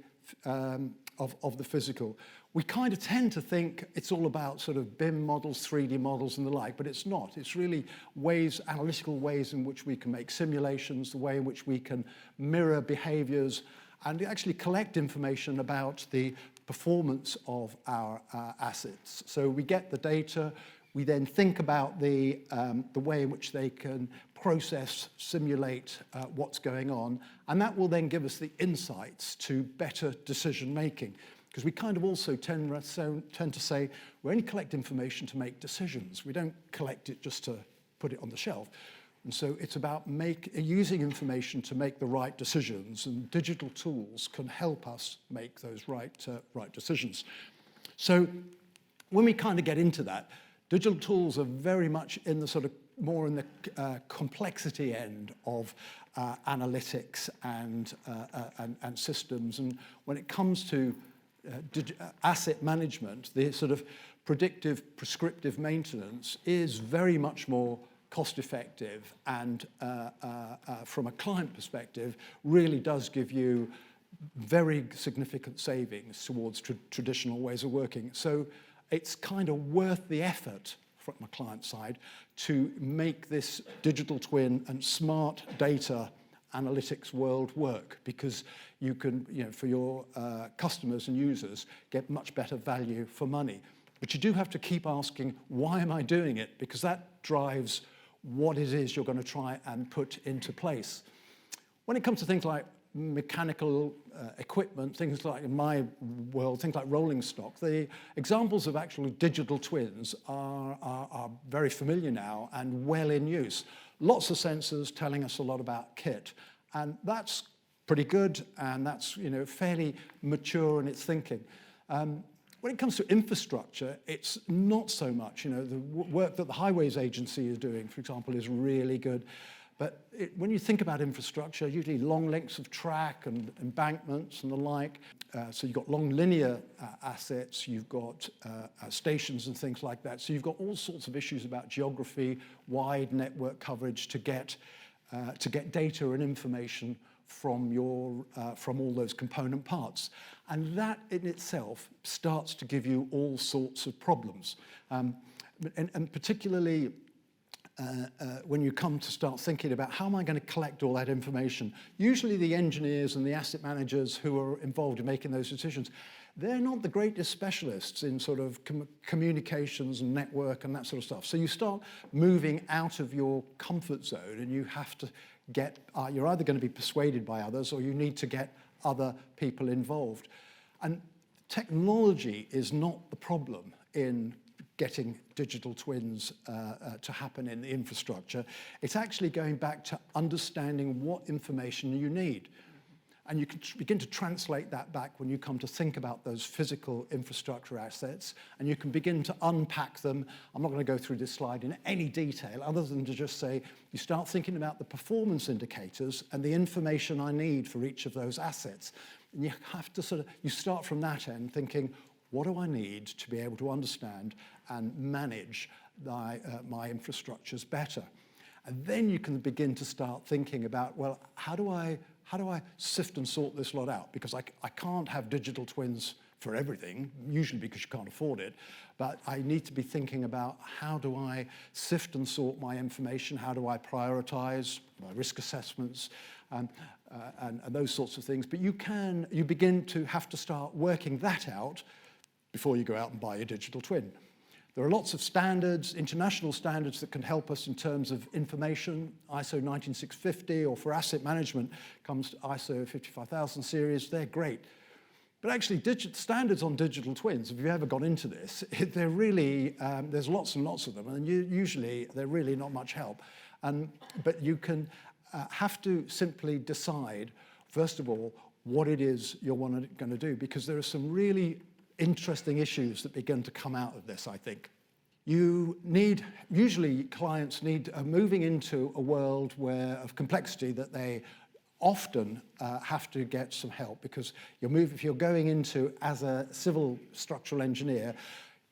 S14: physical. We kind of tend to think it's all about sort of BIM models, 3D models and the like, but it's not. It's really ways, analytical ways in which we can make simulations, the way in which we can mirror behaviors and actually collect information about the performance of our assets. So we get the data, we then think about the way in which they can process, simulate what's going on, and that will then give us the insights to better decision making. Because we kind of also tend to say, we only collect information to make decisions. We don't collect it just to put it on the shelf. And so it's about using information to make the right decisions, and digital tools can help us make those right decisions. So when we kind of get into that, digital tools are very much in the sort of more in the complexity end of analytics and systems. And when it comes to asset management, the sort of predictive, prescriptive maintenance is very much more cost-effective and from a client perspective really does give you very significant savings towards traditional ways of working. So it's kind of worth the effort from a client side to make this digital twin and smart data analytics world work, because you can, you know, for your customers and users, get much better value for money. But you do have to keep asking, why am I doing it? Because that drives what it is you're going to try and put into place. When it comes to things like mechanical equipment, things like, in my world, things like rolling stock, the examples of actual digital twins are very familiar now and well in use. Lots of sensors telling us a lot about kit, and that's pretty good, and that's, you know, fairly mature in its thinking. When it comes to infrastructure, it's not so much. You know, the work that the Highways Agency is doing, for example, is really good. But when you think about infrastructure, usually long lengths of track and embankments and the like. So you've got long linear assets, you've got stations and things like that. So you've got all sorts of issues about geography, wide network coverage to get data and information from all those component parts. And that in itself starts to give you all sorts of problems. And particularly when you come to start thinking about how am I going to collect all that information, usually the engineers and the asset managers who are involved in making those decisions, they're not the greatest specialists in sort of communications and network and that sort of stuff. So you start moving out of your comfort zone, and you have to get, you're either going to be persuaded by others, or you need to get other people involved. And technology is not the problem in getting digital twins to happen in the infrastructure. It's actually going back to understanding what information you need. And you can begin to translate that back when you come to think about those physical infrastructure assets, and you can begin to unpack them. I'm not going to go through this slide in any detail, other than to just say, you start thinking about the performance indicators and the information I need for each of those assets. And you have to you start from that end thinking, what do I need to be able to understand and manage my infrastructures better? And then you can begin to start thinking about, well, how do I sift and sort this lot out? Because I can't have digital twins for everything, usually because you can't afford it, but I need to be thinking about, how do I sift and sort my information? How do I prioritize my risk assessments and those sorts of things? But you begin to have to start working that out before you go out and buy a digital twin. There are lots of standards, international standards, that can help us in terms of information. ISO 19650, or for asset management, comes to ISO 55000 series. They're great. But actually, standards on digital twins, if you've ever got into this, they're really, there's lots and lots of them, and usually they're really not much help. But you can have to simply decide, first of all, what it is you're going to do, because there are some really interesting issues that begin to come out of this, I think. Usually clients are moving into a world of complexity that they often have to get some help, because if you're going into, as a civil structural engineer,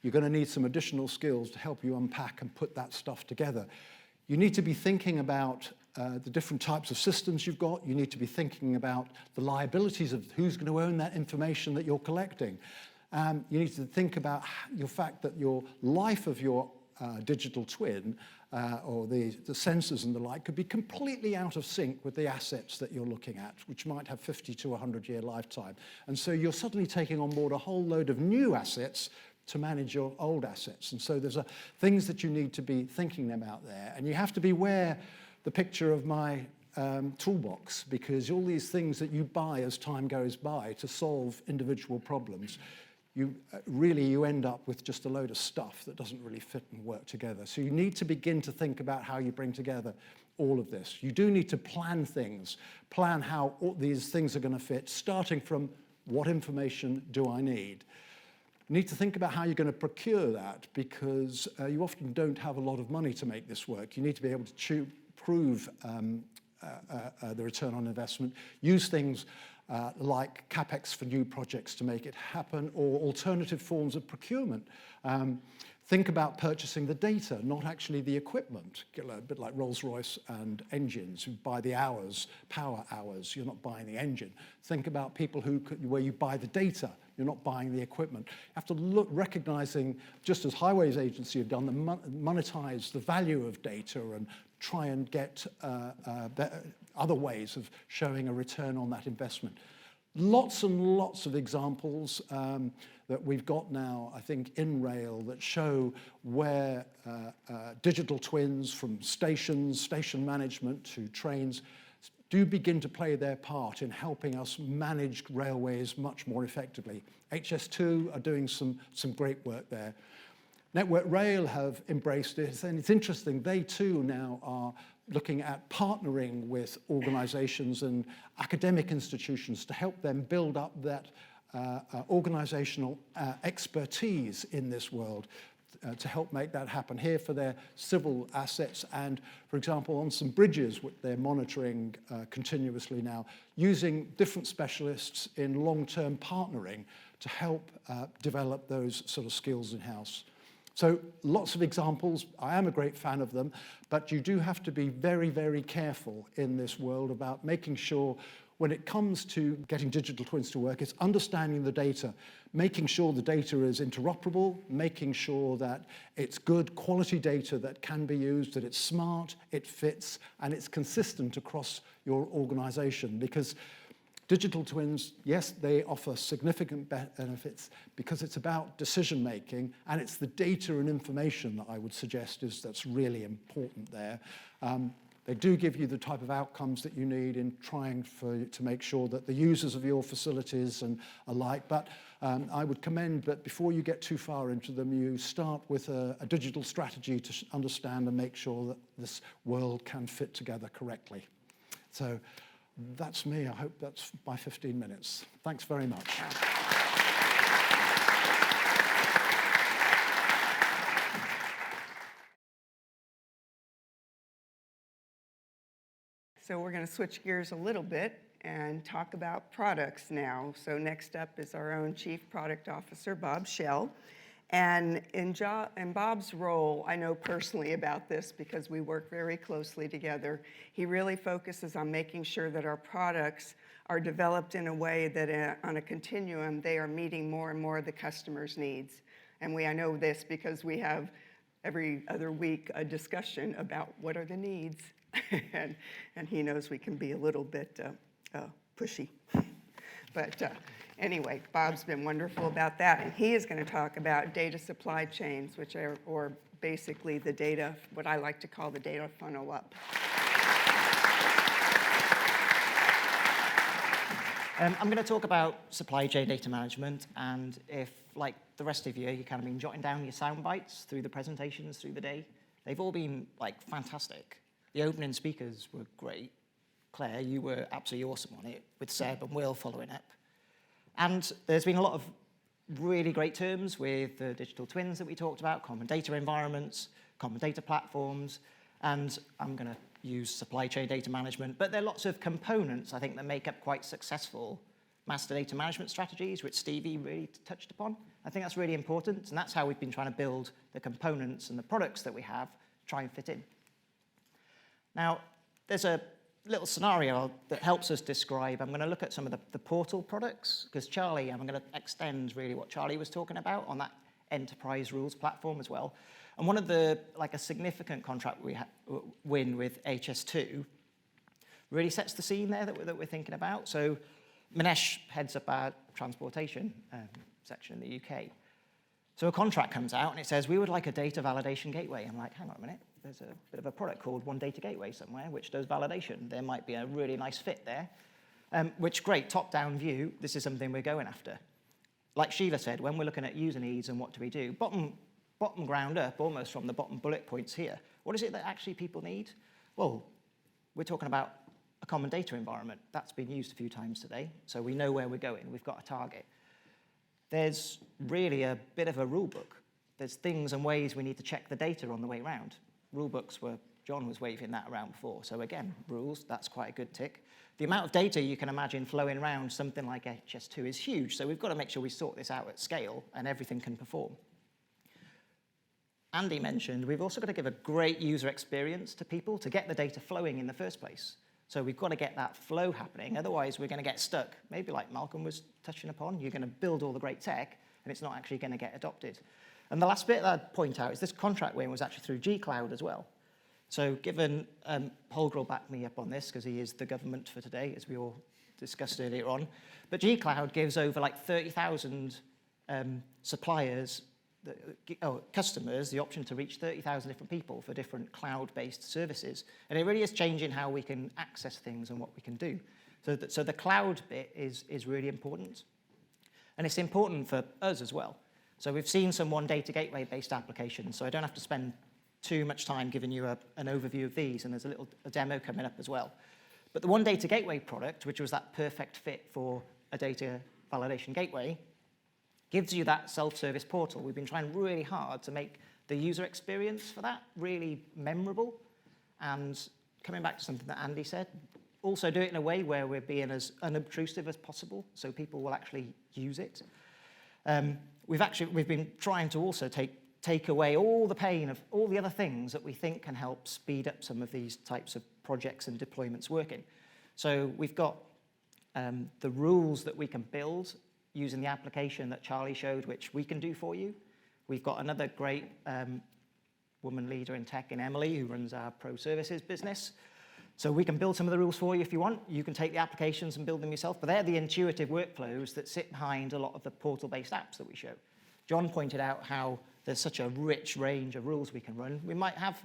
S14: you're going to need some additional skills to help you unpack and put that stuff together. You need to be thinking about the different types of systems you've got. You need to be thinking about the liabilities of who's going to own that information that you're collecting. You need to think about the fact that your life of your digital twin or the sensors and the like could be completely out of sync with the assets that you're looking at, which might have 50 to 100-year lifetime. And so you're suddenly taking on board a whole load of new assets to manage your old assets. And so there's things that you need to be thinking about there. And you have to beware the picture of my toolbox, because all these things that you buy as time goes by to solve individual problems, you end up with just a load of stuff that doesn't really fit and work together. So you need to begin to think about how you bring together all of this. You do need to plan things, plan how all these things are going to fit, starting from, what information do I need? You need to think about how you're going to procure that, because you often don't have a lot of money to make this work. You need to be able to prove the return on investment, use things like CapEx for new projects to make it happen, or alternative forms of procurement. Think about purchasing the data, not actually the equipment, a bit like Rolls-Royce and engines, who buy the hours, power hours. You're not buying the engine. Think about people where you buy the data. You're not buying the equipment. You have to look, recognizing, just as Highways Agency have done, monetize the value of data and try and get other ways of showing a return on that investment. Lots and lots of examples that we've got now, I think, in rail that show where digital twins, from stations, station management to trains, do begin to play their part in helping us manage railways much more effectively. HS2 are doing some great work there. Network Rail have embraced it, and it's interesting, they too now are looking at partnering with organizations and academic institutions to help them build up that organizational expertise in this world to help make that happen here for their civil assets, and, for example, on some bridges which they're monitoring continuously now, using different specialists in long-term partnering to help develop those sort of skills in-house. So lots of examples. I am a great fan of them, but you do have to be very, very careful in this world about making sure, when it comes to getting digital twins to work, it's understanding the data, making sure the data is interoperable, making sure that it's good quality data that can be used, that it's smart, it fits, and it's consistent across your organization. Because Digital twins, yes, they offer significant benefits because it's about decision making, and it's the data and information that I would suggest that's really important there. They do give you the type of outcomes that you need in trying to make sure that the users of your facilities and alike. But I would commend that before you get too far into them, you start with a digital strategy to understand and make sure that this world can fit together correctly. So that's me. I hope that's my 15 minutes. Thanks very much.
S16: So we're going to switch gears a little bit and talk about products now. So next up is our own Chief Product Officer, Bob Schell. And in Bob's role, I know personally about this because we work very closely together. He really focuses on making sure that our products are developed in a way that on a continuum, they are meeting more and more of the customer's needs. And I know this because we have every other week a discussion about what are the needs. and he knows we can be a little bit pushy. But anyway, Bob's been wonderful about that. And he is going to talk about data supply chains, which are or basically the data, what I like to call the data funnel up.
S13: I'm going to talk about supply chain data management, and if, like the rest of you, you've kind of been jotting down your sound bites through the presentations through the day, they've all been like fantastic. The opening speakers were great. Claire, you were absolutely awesome on it, with Seb and Will following up. And there's been a lot of really great terms with the digital twins that we talked about, common data environments, common data platforms, and I'm going to use supply chain data management. But there are lots of components, I think, that make up quite successful master data management strategies, which Stevie really touched upon. I think that's really important, and that's how we've been trying to build the components and the products that we have to try and fit in. Now, there's a little scenario that helps us describe. I'm going to look at some of the portal products, because Charlie, I'm going to extend really what Charlie was talking about on that enterprise rules platform as well. And one of the, like a significant contract we win with HS2 really sets the scene there that we're thinking about. So Manesh heads up our transportation section in the UK. So a contract comes out and it says, we would like a data validation gateway. I'm like, hang on a minute. There's a bit of a product called One Data Gateway somewhere, which does validation. There might be a really nice fit there, which great, top-down view, this is something we're going after. Like Sheila said, when we're looking at user needs and what do we do, bottom ground up, almost from the bottom bullet points here, what is it that actually people need? Well, we're talking about a common data environment. That's been used a few times today, so we know where we're going. We've got a target. There's really a bit of a rule book. There's things and ways we need to check the data on the way around. Rule books were, John was waving that around before. So again, rules, that's quite a good tick. The amount of data you can imagine flowing around something like HS2 is huge. So we've got to make sure we sort this out at scale and everything can perform. Andy mentioned we've also got to give a great user experience to people to get the data flowing in the first place. So we've got to get that flow happening. Otherwise, we're going to get stuck. Maybe like Malcolm was touching upon, you're going to build all the great tech and it's not actually going to get adopted. And the last bit that I'd point out is this contract win was actually through G-Cloud as well. So given, Holger will back me up on this because he is the government for today, as we all discussed earlier on. But G-Cloud gives over like 30,000 suppliers, customers, the option to reach 30,000 different people for different cloud-based services. And it really is changing how we can access things and what we can do. So the cloud bit is really important. And it's important for us as well. So we've seen some One Data Gateway-based applications, so I don't have to spend too much time giving you an overview of these, and there's a demo coming up as well. But the One Data Gateway product, which was that perfect fit for a data validation gateway, gives you that self-service portal. We've been trying really hard to make the user experience for that really memorable. And coming back to something that Andy said, also do it in a way where we're being as unobtrusive as possible, so people will actually use it. We've been trying to also take away all the pain of all the other things that we think can help speed up some of these types of projects and deployments working. So we've got the rules that we can build using the application that Charlie showed, which we can do for you. We've got another great woman leader in tech in Emily, who runs our pro services business. So we can build some of the rules for you if you want. You can take the applications and build them yourself, but they're the intuitive workflows that sit behind a lot of the portal-based apps that we show. John pointed out how there's such a rich range of rules we can run. We might have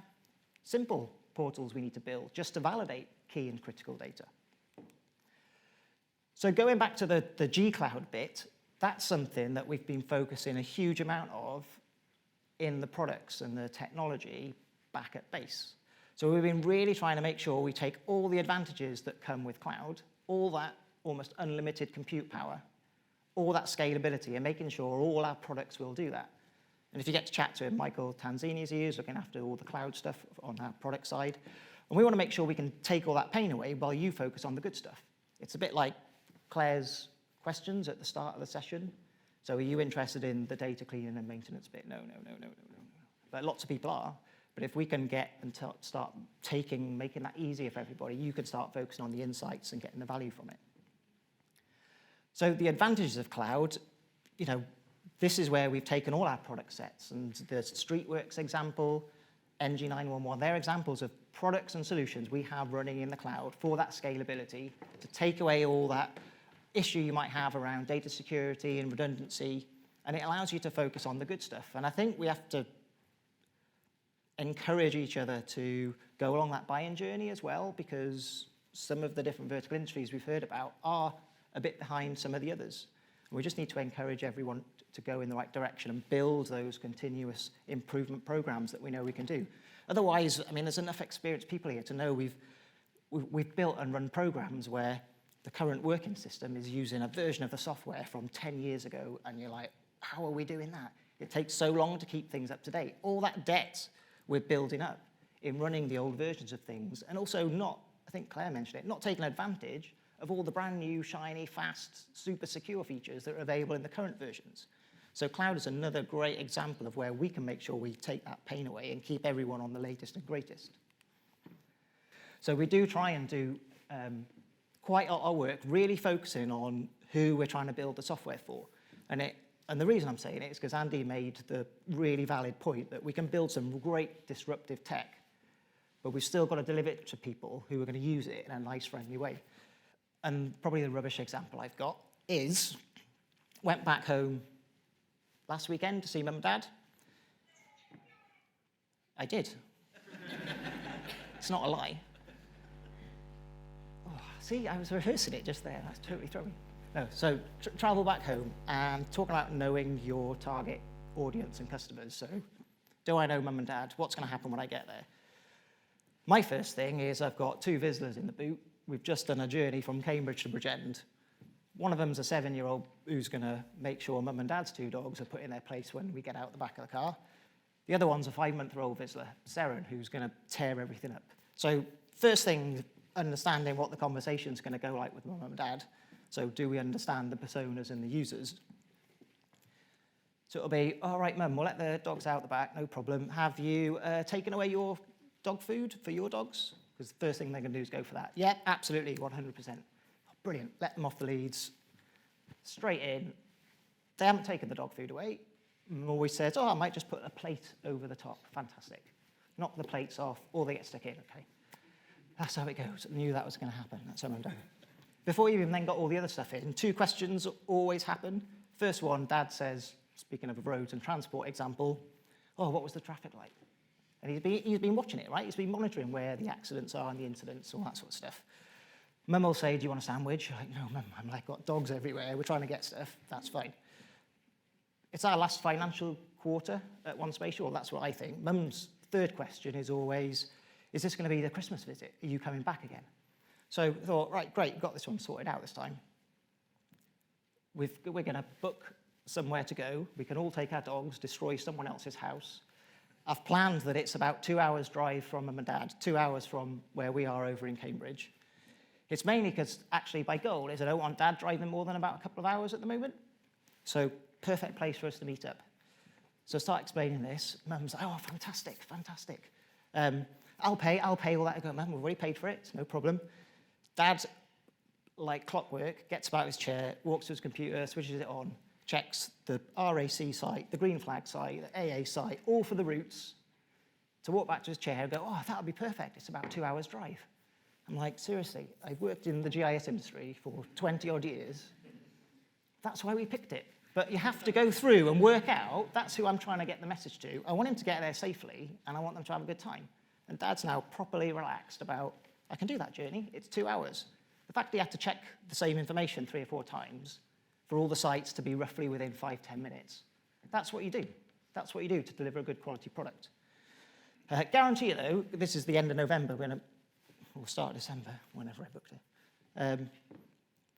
S13: simple portals we need to build just to validate key and critical data. So going back to the G-Cloud bit, that's something that we've been focusing a huge amount of in the products and the technology back at base. So we've been really trying to make sure we take all the advantages that come with cloud, all that almost unlimited compute power, all that scalability, and making sure all our products will do that. And if you get to chat to him, Michael Tanzini is here, who's looking after all the cloud stuff on our product side. And we want to make sure we can take all that pain away while you focus on the good stuff. It's a bit like Claire's questions at the start of the session. So are you interested in the data cleaning and maintenance bit? No. But lots of people are. But if we can get and start making that easier for everybody, you can start focusing on the insights and getting the value from it. So the advantages of cloud, this is where we've taken all our product sets, and the Streetworks example, NG911, they're examples of products and solutions we have running in the cloud for that scalability to take away all that issue you might have around data security and redundancy, and it allows you to focus on the good stuff. And I think we have to encourage each other to go along that buy-in journey as well, because some of the different vertical industries we've heard about are a bit behind some of the others. And we just need to encourage everyone to go in the right direction and build those continuous improvement programs that we know we can do. Otherwise, there's enough experienced people here to know we've built and run programs where the current working system is using a version of the software from 10 years ago, and you're like, how are we doing that? It takes so long to keep things up to date. All that debt we're building up in running the old versions of things, and also not, I think Claire mentioned it, not taking advantage of all the brand new, shiny, fast, super secure features that are available in the current versions. So cloud is another great example of where we can make sure we take that pain away and keep everyone on the latest and greatest. So we do try and do quite a lot of work really focusing on who we're trying to build the software for. And the reason I'm saying it is because Andy made the really valid point that we can build some great disruptive tech, but we've still got to deliver it to people who are going to use it in a nice, friendly way. And probably the rubbish example I've got is, went back home last weekend to see Mum and Dad. I did. It's not a lie. Oh, see, I was rehearsing it just there. That's totally throwing. No, so travel back home and talking about knowing your target audience and customers. So do I know Mum and Dad? What's going to happen when I get there? My first thing is I've got 2 visitors in the boot. We've just done a journey from Cambridge to Bridgend. One of them's a 7-year-old who's going to make sure Mum and Dad's 2 dogs are put in their place when we get out the back of the car. The other one's a 5-month-old visitor, Seren, who's going to tear everything up. So first thing, understanding what the conversation's going to go like with Mum and Dad. So do we understand the personas and the users? So it'll be, all right, Mum, we'll let the dogs out the back, no problem. Have you taken away your dog food for your dogs? Because the first thing they're going to do is go for that. Yeah, absolutely, 100%. Oh, brilliant. Let them off the leads. Straight in. They haven't taken the dog food away. Mum always says, I might just put a plate over the top. Fantastic. Knock the plates off, or they get stuck in, okay? That's how it goes. I knew that was going to happen. That's how I'm done. Before you even then got all the other stuff in, 2 questions always happen. First one, Dad says, speaking of a roads and transport example, what was the traffic like? And he's been watching it, right? He's been monitoring where the accidents are and the incidents, all that sort of stuff. Mum will say, do you want a sandwich? You're like, no, Mum, I've got dogs everywhere. We're trying to get stuff. That's fine. It's our last financial quarter at One Spatial. That's what I think. Mum's third question is always, is this going to be the Christmas visit? Are you coming back again? So I thought, right, great, we've got this one sorted out this time. We're going to book somewhere to go. We can all take our dogs, destroy someone else's house. I've planned that it's about 2 hours drive from Mum and Dad, 2 hours from where we are over in Cambridge. It's mainly because, actually, my goal is I don't want Dad driving more than about a couple of hours at the moment. So perfect place for us to meet up. So I start explaining this. Mum's like, fantastic, fantastic. I'll pay all that. I go, Mum, we've already paid for it, no problem. Dad, like clockwork, gets about his chair, walks to his computer, switches it on, checks the RAC site, the green flag site, the AA site, all for the routes, to walk back to his chair and go, that would be perfect. It's about 2 hours drive. I'm like, seriously, I've worked in the GIS industry for 20 odd years. That's why we picked it. But you have to go through and work out, that's who I'm trying to get the message to. I want him to get there safely, and I want them to have a good time. And Dad's now properly relaxed about, I can do that journey, it's 2 hours. The fact that he had to check the same information 3 or 4 times for all the sites to be roughly within 5-10 minutes. That's what you do. That's what you do to deliver a good quality product. Guarantee you though, this is the end of November, or start of December, whenever I booked it.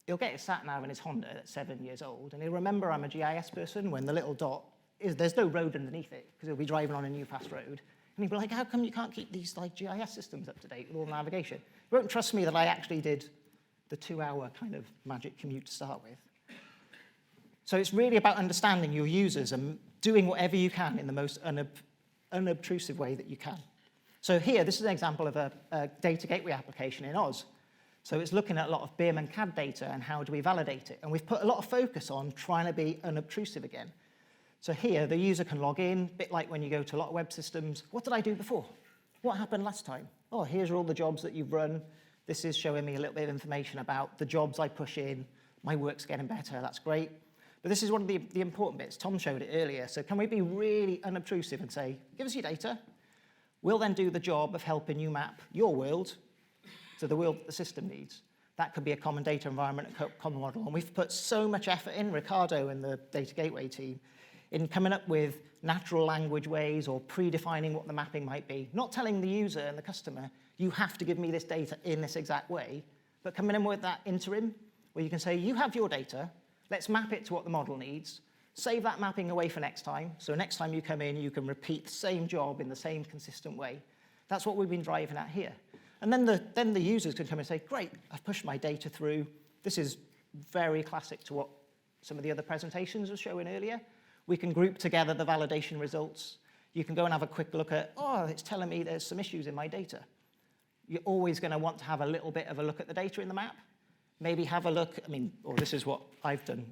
S13: He'll get his sat-nav in his Honda that's 7 years old, and he'll remember I'm a GIS person when the little dot is, there's no road underneath it, because he'll be driving on a new fast road. And he'll be like, how come you can't keep these like GIS systems up to date with all the navigation? He won't trust me that I actually did the 2-hour kind of magic commute to start with. So it's really about understanding your users and doing whatever you can in the most unobtrusive way that you can. So here, this is an example of a data gateway application in Oz. So it's looking at a lot of BIM and CAD data and how do we validate it. And we've put a lot of focus on trying to be unobtrusive again. So here, the user can log in, a bit like when you go to a lot of web systems. What did I do before? What happened last time? Oh, here's all the jobs that you've run. This is showing me a little bit of information about the jobs I push in. My work's getting better, that's great. But this is one of the important bits. Tom showed it earlier. So can we be really unobtrusive and say, give us your data. We'll then do the job of helping you map your world to the world that the system needs. That could be a common data environment, a common model. And we've put so much effort in, Ricardo and the data gateway team, in coming up with natural language ways or predefining what the mapping might be. Not telling the user and the customer, you have to give me this data in this exact way, but coming in with that interim where you can say, you have your data, let's map it to what the model needs, save that mapping away for next time, so next time you come in, you can repeat the same job in the same consistent way. That's what we've been driving at here. And then the users can come and say, great, I've pushed my data through. This is very classic to what some of the other presentations were showing earlier. We can group together the validation results. You can go and have a quick look at, oh, it's telling me there's some issues in my data. You're always going to want to have a little bit of a look at the data in the map. Maybe have a look, or this is what I've done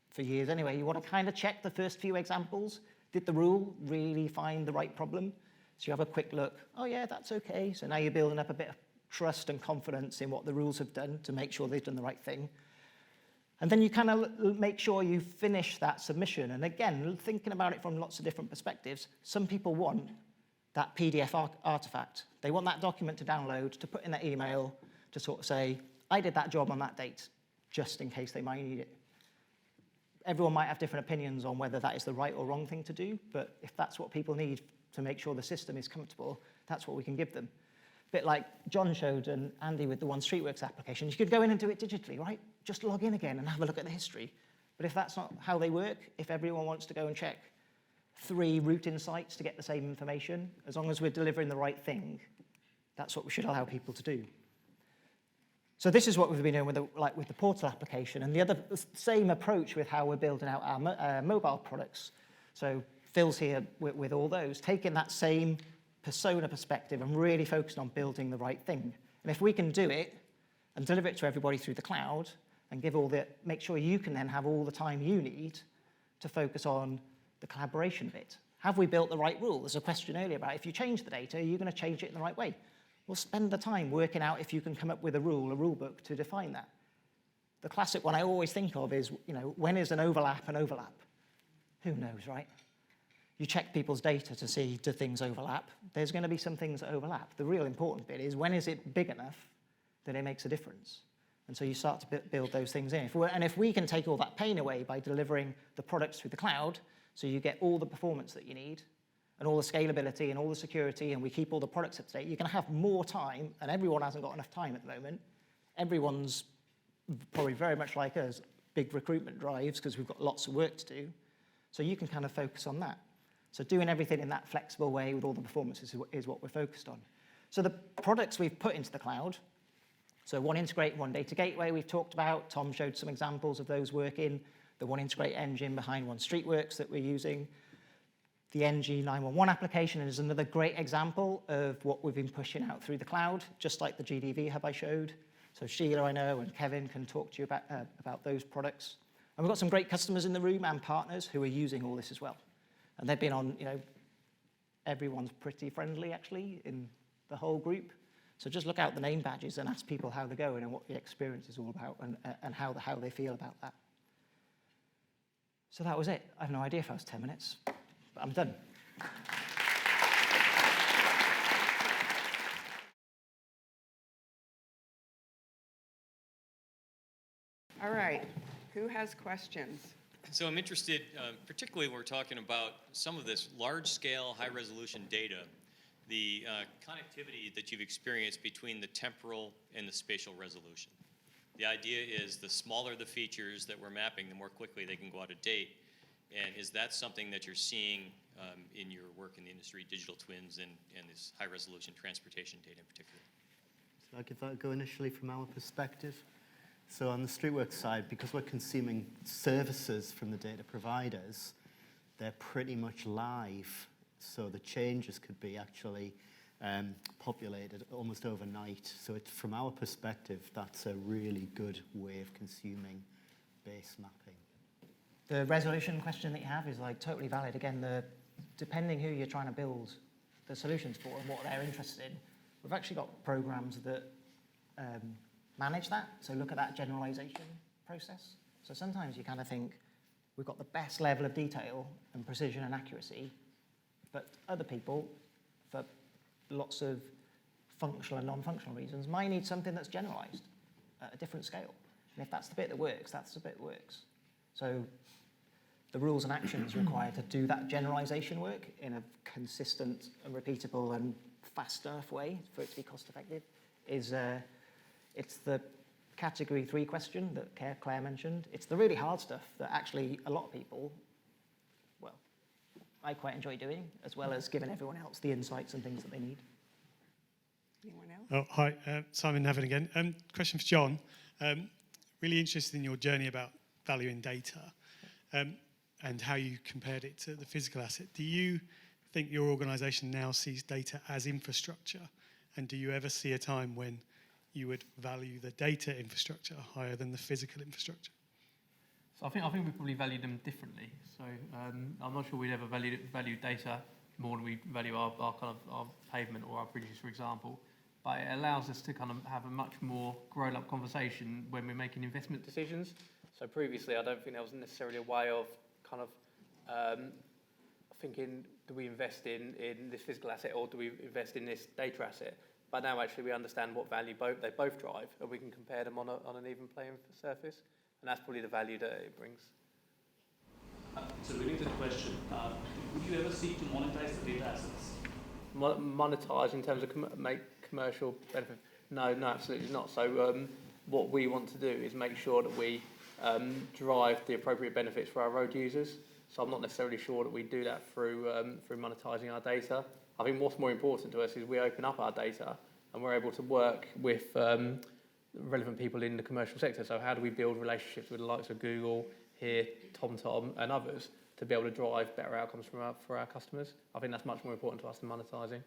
S13: for years anyway. You want to kind of check the first few examples. Did the rule really find the right problem? So you have a quick look, oh yeah, that's okay. So now you're building up a bit of trust and confidence in what the rules have done to make sure they've done the right thing. And then you kind of make sure you finish that submission. And again, thinking about it from lots of different perspectives, some people want that PDF artifact. They want that document to download, to put in their email, to sort of say, I did that job on that date, just in case they might need it. Everyone might have different opinions on whether that is the right or wrong thing to do, but if that's what people need to make sure the system is comfortable, that's what we can give them. A bit like John showed and Andy with the One Streetworks application. You could go in and do it digitally, right? Just log in again and have a look at the history. But if that's not how they work, if everyone wants to go and check 3 routing sites to get the same information, as long as we're delivering the right thing, that's what we should allow people to do. So this is what we've been doing with the portal application, and the same approach with how we're building out our mobile products. So Phil's here with all those, taking that same persona perspective and really focusing on building the right thing. And if we can do it and deliver it to everybody through the cloud and make sure you can then have all the time you need to focus on the collaboration bit. Have we built the right rule? There's a question earlier about if you change the data, are you going to change it in the right way? Well, spend the time working out if you can come up with a rule book to define that. The classic one I always think of is, when is an overlap an overlap? Who knows, right? You check people's data to see, do things overlap? There's going to be some things that overlap. The real important bit is, when is it big enough that it makes a difference? And so you start to build those things in. If we can take all that pain away by delivering the products through the cloud, so you get all the performance that you need, and all the scalability and all the security, and we keep all the products up to date, you're going to have more time, and everyone hasn't got enough time at the moment. Everyone's probably very much like us, big recruitment drives, because we've got lots of work to do. So you can kind of focus on that. So doing everything in that flexible way with all the performances is what we're focused on. So the products we've put into the cloud, so One Integrate, One Data Gateway we've talked about. Tom showed some examples of those working. The One Integrate engine behind One Streetworks that we're using. The NG911 application is another great example of what we've been pushing out through the cloud, just like the GDV hub I showed. So Sheila, I know, and Kevin can talk to you about those products. And we've got some great customers in the room and partners who are using all this as well. And they've been on, everyone's pretty friendly, actually, in the whole group. So just look out the name badges and ask people how they're going and what the experience is all about and how they feel about that. So that was it. I have no idea if I was 10 minutes, but I'm done.
S16: All right, who has questions?
S23: So I'm interested, particularly when we're talking about some of this large-scale, high-resolution data, the connectivity that you've experienced between the temporal and the spatial resolution. The idea is the smaller the features that we're mapping, the more quickly they can go out of date. And is that something that you're seeing in your work in the industry, digital twins and this high-resolution transportation data in particular?
S4: So I'll give that a go initially from our perspective. So on the Streetworks side, because we're consuming services from the data providers, they're pretty much live. So the changes could be actually populated almost overnight. So it's, from our perspective, that's a really good way of consuming base mapping.
S13: The resolution question that you have is like totally valid. Again, depending who you're trying to build the solutions for and what they're interested in, we've actually got programs that manage that. So look at that generalization process. So sometimes you kind of think we've got the best level of detail and precision and accuracy, but other people, for lots of functional and non-functional reasons, might need something that's generalized at a different scale. And if that's the bit that works, that's the bit that works. So the rules and actions required to do that generalization work in a consistent and repeatable and fast enough way for it to be cost effective is it's the category 3 question that Claire mentioned. It's the really hard stuff that actually a lot of people, well, I quite enjoy doing, as well as giving everyone else the insights and things that they need.
S16: Anyone else?
S2: Oh, hi, Simon Nevin again. Question for John. Really interested in your journey about valuing data and how you compared it to the physical asset. Do you think your organisation now sees data as infrastructure? And do you ever see a time when you would value the data infrastructure higher than the physical infrastructure?
S11: So I think we probably value them differently. So I'm not sure we'd ever value data more than we value our pavement or our bridges, for example. But it allows us to kind of have a much more grown-up conversation when we're making investment decisions. So previously, I don't think there was necessarily a way of kind of thinking, do we invest in this physical asset or do we invest in this data asset? But now actually we understand what value they both drive, and we can compare them on an even playing surface. And that's probably the value that it brings.
S15: So related to the question, would you ever seek to monetize the data assets?
S11: Monetize in terms of make commercial benefit? No, absolutely not. So what we want to do is make sure that we drive the appropriate benefits for our road users. So I'm not necessarily sure that we do that through monetizing our data. I think what's more important to us is we open up our data and we're able to work with relevant people in the commercial sector. So how do we build relationships with the likes of Google, here, TomTom and others to be able to drive better outcomes for our customers? I think that's much more important to us than monetizing.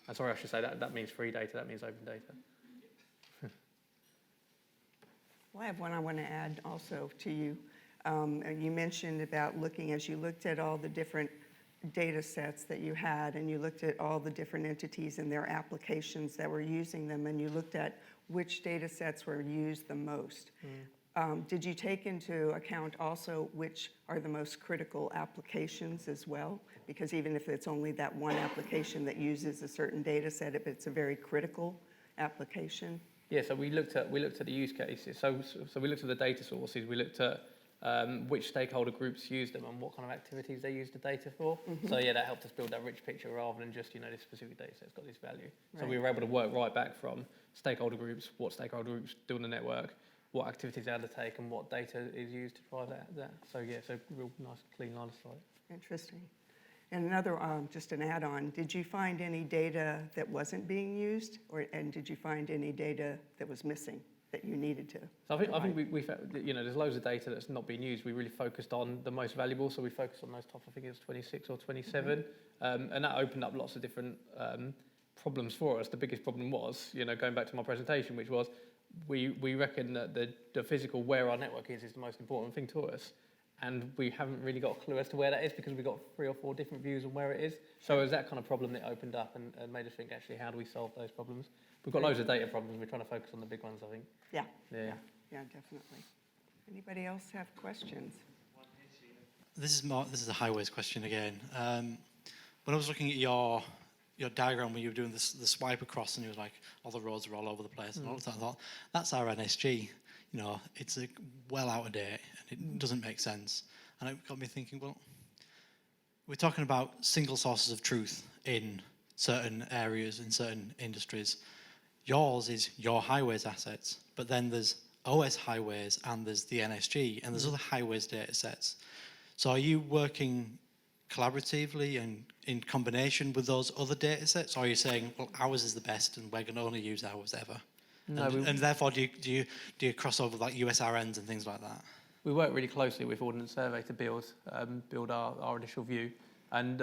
S11: And sorry, I should say that means free data, that means open data.
S16: Well, I have one I want to add also to you. You mentioned about as you looked at all the different data sets that you had, and you looked at all the different entities and their applications that were using them, and you looked at which data sets were used the most. Did you take into account also which are the most critical applications as well? Because even if it's only that one application that uses a certain data set, if it's a very critical application.
S11: Yeah, so we looked at the use cases. So we looked at the data sources. We looked at which stakeholder groups use them and what kind of activities they use the data for.
S16: Mm-hmm.
S11: So yeah, that helped us build that rich picture rather than just this specific data set's got this value.
S16: Right.
S11: So we were able to work right back from stakeholder groups, what stakeholder groups do on the network, what activities they undertake, and what data is used to drive that. So yeah, so real nice clean line of sight.
S16: Interesting. And another, just an add-on, did you find any data that wasn't being used, and did you find any data that was missing that you needed to?
S11: So I think we found, there's loads of data that's not being used. We really focused on the most valuable, so we focused on those top, I think it was 26 or 27, and that opened up lots of different problems for us. The biggest problem was, going back to my presentation, which was we reckon that the physical where our network is the most important thing to us. and we haven't really got a clue as to where that is because we've got 3 or 4 different views on where it is. So it was that kind of problem that opened up and made us think, actually, how do we solve those problems? We've got loads of data problems. We're trying to focus on the big ones, I think.
S16: Yeah.
S11: Yeah.
S16: Yeah, definitely. Anybody else have questions?
S17: This is a highways question again. When I was looking at your diagram when you were doing the swipe across and you were like, all the roads are all over the place, and all of that, I thought, that's our NSG. You know, it's well out of date and it doesn't make sense. And it got me thinking, well, we're talking about single sources of truth in certain areas, in certain industries. Yours is your highways assets, but then there's OS highways and there's the NSG and there's other highways data sets. So are you working collaboratively and in combination with those other data sets, or are you saying, well, ours is the best and we're going to only use ours ever?
S11: No,
S17: and therefore, do you cross over like USRNs and things like that?
S11: We work really closely with Ordnance Survey to build our initial view, and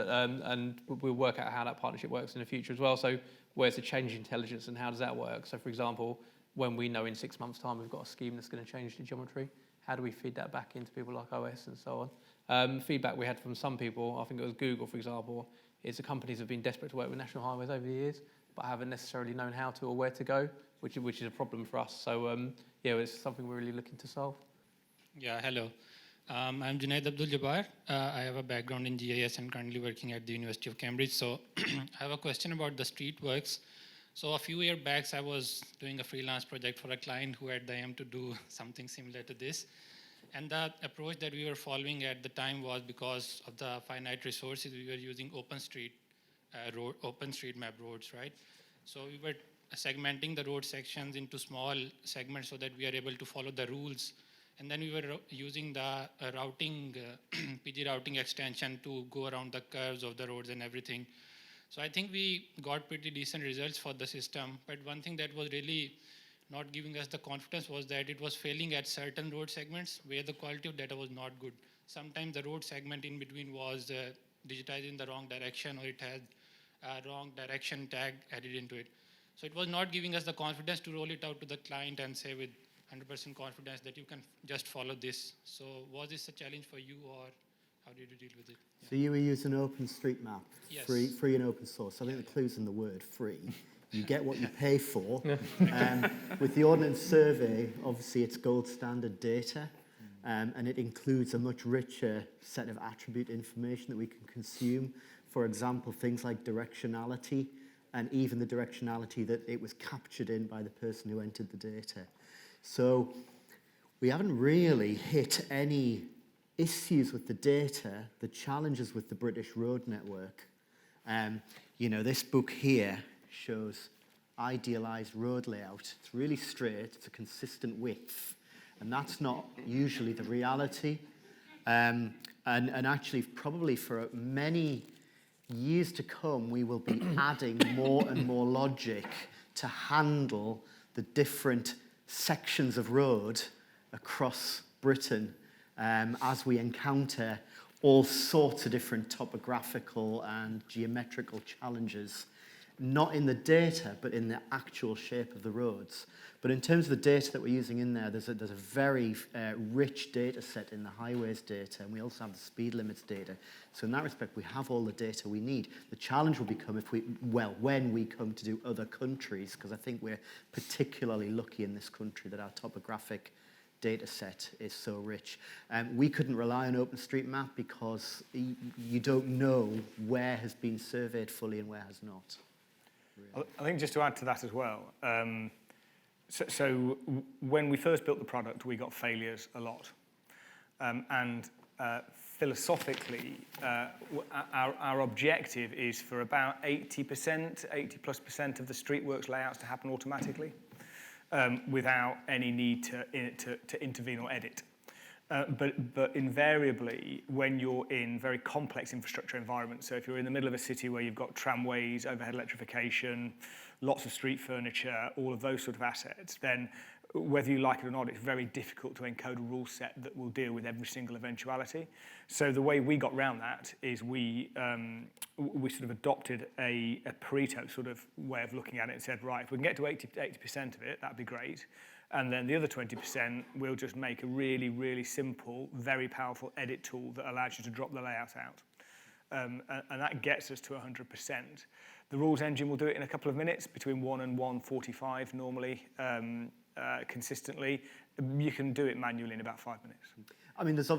S11: we'll work out how that partnership works in the future as well. So where's the change intelligence and how does that work? So for example, when we know in 6 months' time we've got a scheme that's going to change the geometry, how do we feed that back into people like OS and so on? Feedback we had from some people, I think it was Google, for example, is the companies have been desperate to work with National Highways over the years, but haven't necessarily known how to or where to go, which is a problem for us. So yeah, it's something we're really looking to solve.
S18: Yeah, hello. I'm Junaid Abdul Jabbar. I have a background in GIS and currently working at the University of Cambridge. So I have a question about the street works. So a few years back, I was doing a freelance project for a client who had the aim to do something similar to this. And the approach that we were following at the time was because of the finite resources, we were using OpenStreetMap roads, right? So we were segmenting the road sections into small segments so that we are able to follow the rules. And then we were using the routing, PG routing extension to go around the curves of the roads and everything. So I think we got pretty decent results for the system. But one thing that was really not giving us the confidence was that it was failing at certain road segments where the quality of data was not good. Sometimes the road segment in between was digitized in the wrong direction, or it had a wrong direction tag added into it. So it was not giving us the confidence to roll it out to the client and say with 100% confidence that you can just follow this. So was this a challenge for you, or how did you deal with it?
S4: So you were using OpenStreetMap,
S18: Yes.
S4: free and open source. I think the clue's in the word free. You get what you pay for. With the Ordnance Survey, obviously it's gold standard data, and it includes a much richer set of attribute information that we can consume. For example, things like directionality, and even the directionality that it was captured in by the person who entered the data. So we haven't really hit any issues with the data, the challenges with the British road network. You know, this book here shows idealized road layout. It's really straight, it's a consistent width, and that's not usually the reality. And actually, probably for many years to come, we will be adding more and more logic to handle the different sections of road across Britain as we encounter all sorts of different topographical and geometrical challenges, not in the data, but in the actual shape of the roads. But in terms of the data that we're using in there, there's a very rich data set in the highways data, and we also have the speed limits data. So in that respect, we have all the data we need. The challenge will become when we come to do other countries, because I think we're particularly lucky in this country that our topographic data set is so rich. We couldn't rely on OpenStreetMap because you don't know where has been surveyed fully and where has not.
S6: I think just to add to that as well, so when we first built the product, we got failures a lot. And philosophically, our objective is for about 80% of the streetworks layouts to happen automatically without any need to intervene or edit. But invariably, when you're in very complex infrastructure environments, so if you're in the middle of a city where you've got tramways, overhead electrification, lots of street furniture, all of those sort of assets, then whether you like it or not, it's very difficult to encode a rule set that will deal with every single eventuality. So the way we got around that is we sort of adopted a Pareto sort of way of looking at it and said, right, if we can get to 80% of it, that'd be great. And then the other 20%, we'll just make a really, really simple, very powerful edit tool that allows you to drop the layout out. And that gets us to 100%. The rules engine will do it in a couple of minutes, between 1 and 1:45 normally, consistently. You can do it manually in about 5 minutes.
S4: I mean, there's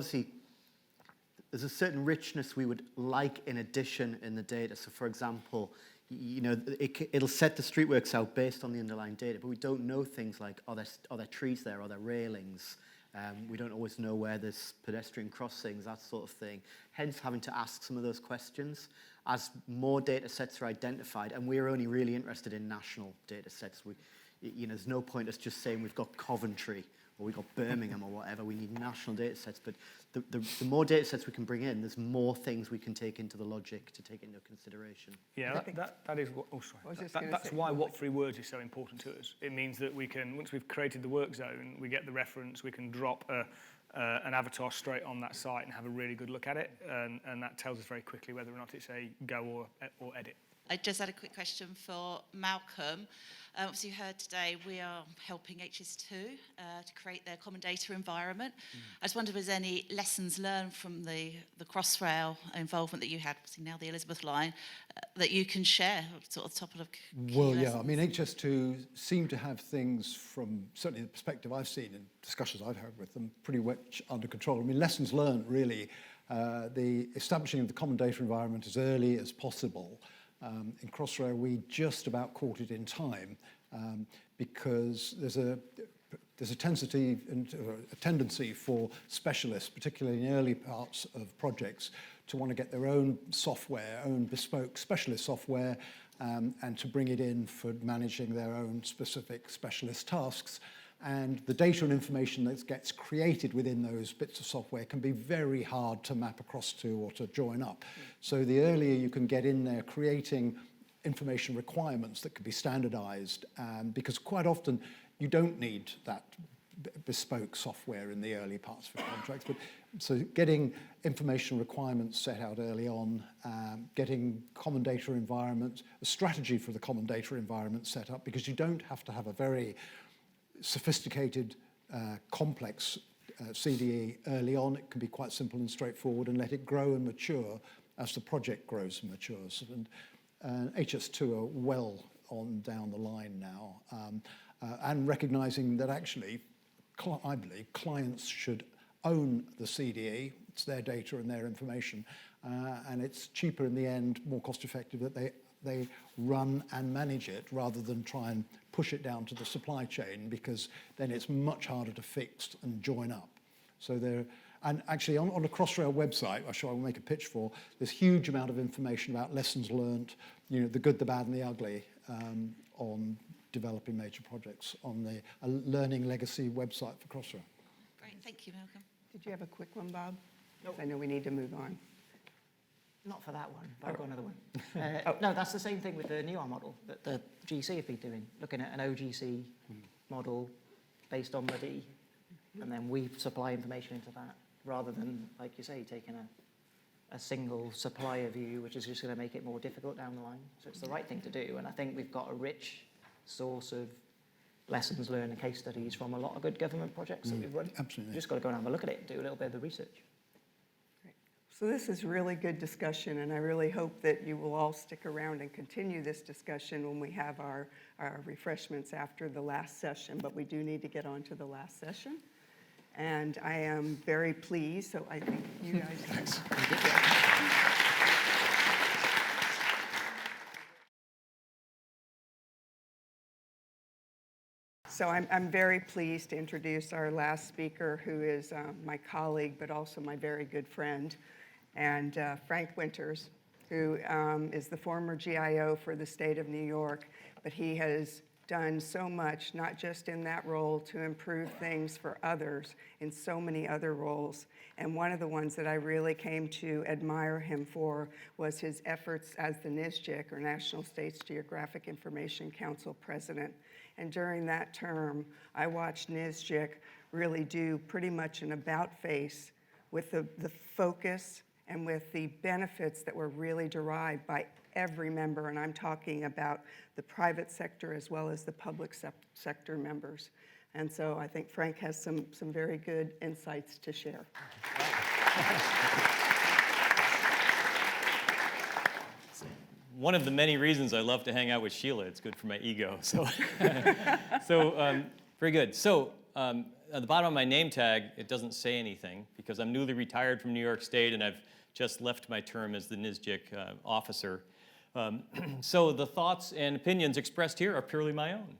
S4: a certain richness we would like in addition in the data. So for example, you know, it'll set the streetworks out based on the underlying data, but we don't know things like, are there trees there, are there railings? We don't always know where there's pedestrian crossings, that sort of thing. Hence having to ask some of those questions. As more data sets are identified, and we're only really interested in national data sets, there's no point us just saying we've got Coventry or we've got Birmingham or whatever. We need national data sets, but the more data sets we can bring in, there's more things we can take into the logic to take into consideration.
S6: Yeah, that is what, oh sorry, that's why what 3 words is so important to us. It means that we can, once we've created the work zone, we get the reference, we can drop an avatar straight on that site and have a really good look at it, and that tells us very quickly whether or not it's a go or edit.
S10: I just had a quick question for Malcolm. Obviously, you heard today we are helping HS2 to create their common data environment. I just wonder if there's any lessons learned from the Crossrail involvement that you had, obviously now the Elizabeth line, that you can share, sort of top of key
S14: Well,
S10: lessons.
S14: yeah, I mean, HS2 seem to have things from, certainly the perspective I've seen in discussions I've had with them, pretty much under control. I mean, lessons learned, really, the establishing of the common data environment as early as possible. In Crossrail, we just about caught it in time because there's a tendency for specialists, particularly in early parts of projects, to want to get their own software, own bespoke specialist software, and to bring it in for managing their own specific specialist tasks. And the data and information that gets created within those bits of software can be very hard to map across to or to join up. So the earlier you can get in there creating information requirements that can be standardized, because quite often you don't need that bespoke software in the early parts of the contracts. But so getting information requirements set out early on, getting common data environment, a strategy for the common data environment set up, because you don't have to have a very sophisticated, complex CDE early on. It can be quite simple and straightforward, and let it grow and mature as the project grows and matures. And HS2 are well on down the line now, and recognizing that actually, I believe, clients should own the CDE. It's their data and their information, and it's cheaper in the end, more cost effective that they run and manage it rather than try and push it down to the supply chain, because then it's much harder to fix and join up. So and actually on the Crossrail website, which I will make a pitch for, there's a huge amount of information about lessons learned, you know, the good, the bad and the ugly, on developing major projects on the Learning Legacy website for Crossrail.
S10: Great, thank you, Malcolm.
S16: Did you have a quick one, Bob? No. I know we need to move on.
S13: Not for that one, but I've got another one. No, that's the same thing with the NEOR model that the GC have been doing, looking at an OGC model based on MUDI, and then we supply information into that, rather than, like you say, taking a single supplier view, which is just going to make it more difficult down the line. So it's the right thing to do, and I think we've got a rich source of lessons learned and case studies from a lot of good government projects that we've run.
S14: Absolutely.
S13: You've just got to go and have a look at it and do a little bit of the research.
S16: So this is really good discussion, and I really hope that you will all stick around and continue this discussion when we have our refreshments after the last session, but we do need to get on to the last session. And I am very pleased, so I think you guys...
S14: Thanks.
S16: So I'm very pleased to introduce our last speaker, who is my colleague, but also my very good friend, and Frank Winters, who is the former GIO for the state of New York, but he has done so much, not just in that role, to improve things for others in so many other roles. And one of the ones that I really came to admire him for was his efforts as the NSGIC, or National States Geographic Information Council president. And during that term, I watched NSGIC really do pretty much an about-face with the focus and with the benefits that were really derived by every member, and I'm talking about the private sector as well as the public sector members. And so I think Frank has some very good insights to share.
S23: One of the many reasons I love to hang out with Sheila. It's good for my ego. So, very good. So at the bottom of my name tag, it doesn't say anything because I'm newly retired from New York State and I've just left my term as the NSGIC officer. So the thoughts and opinions expressed here are purely my own.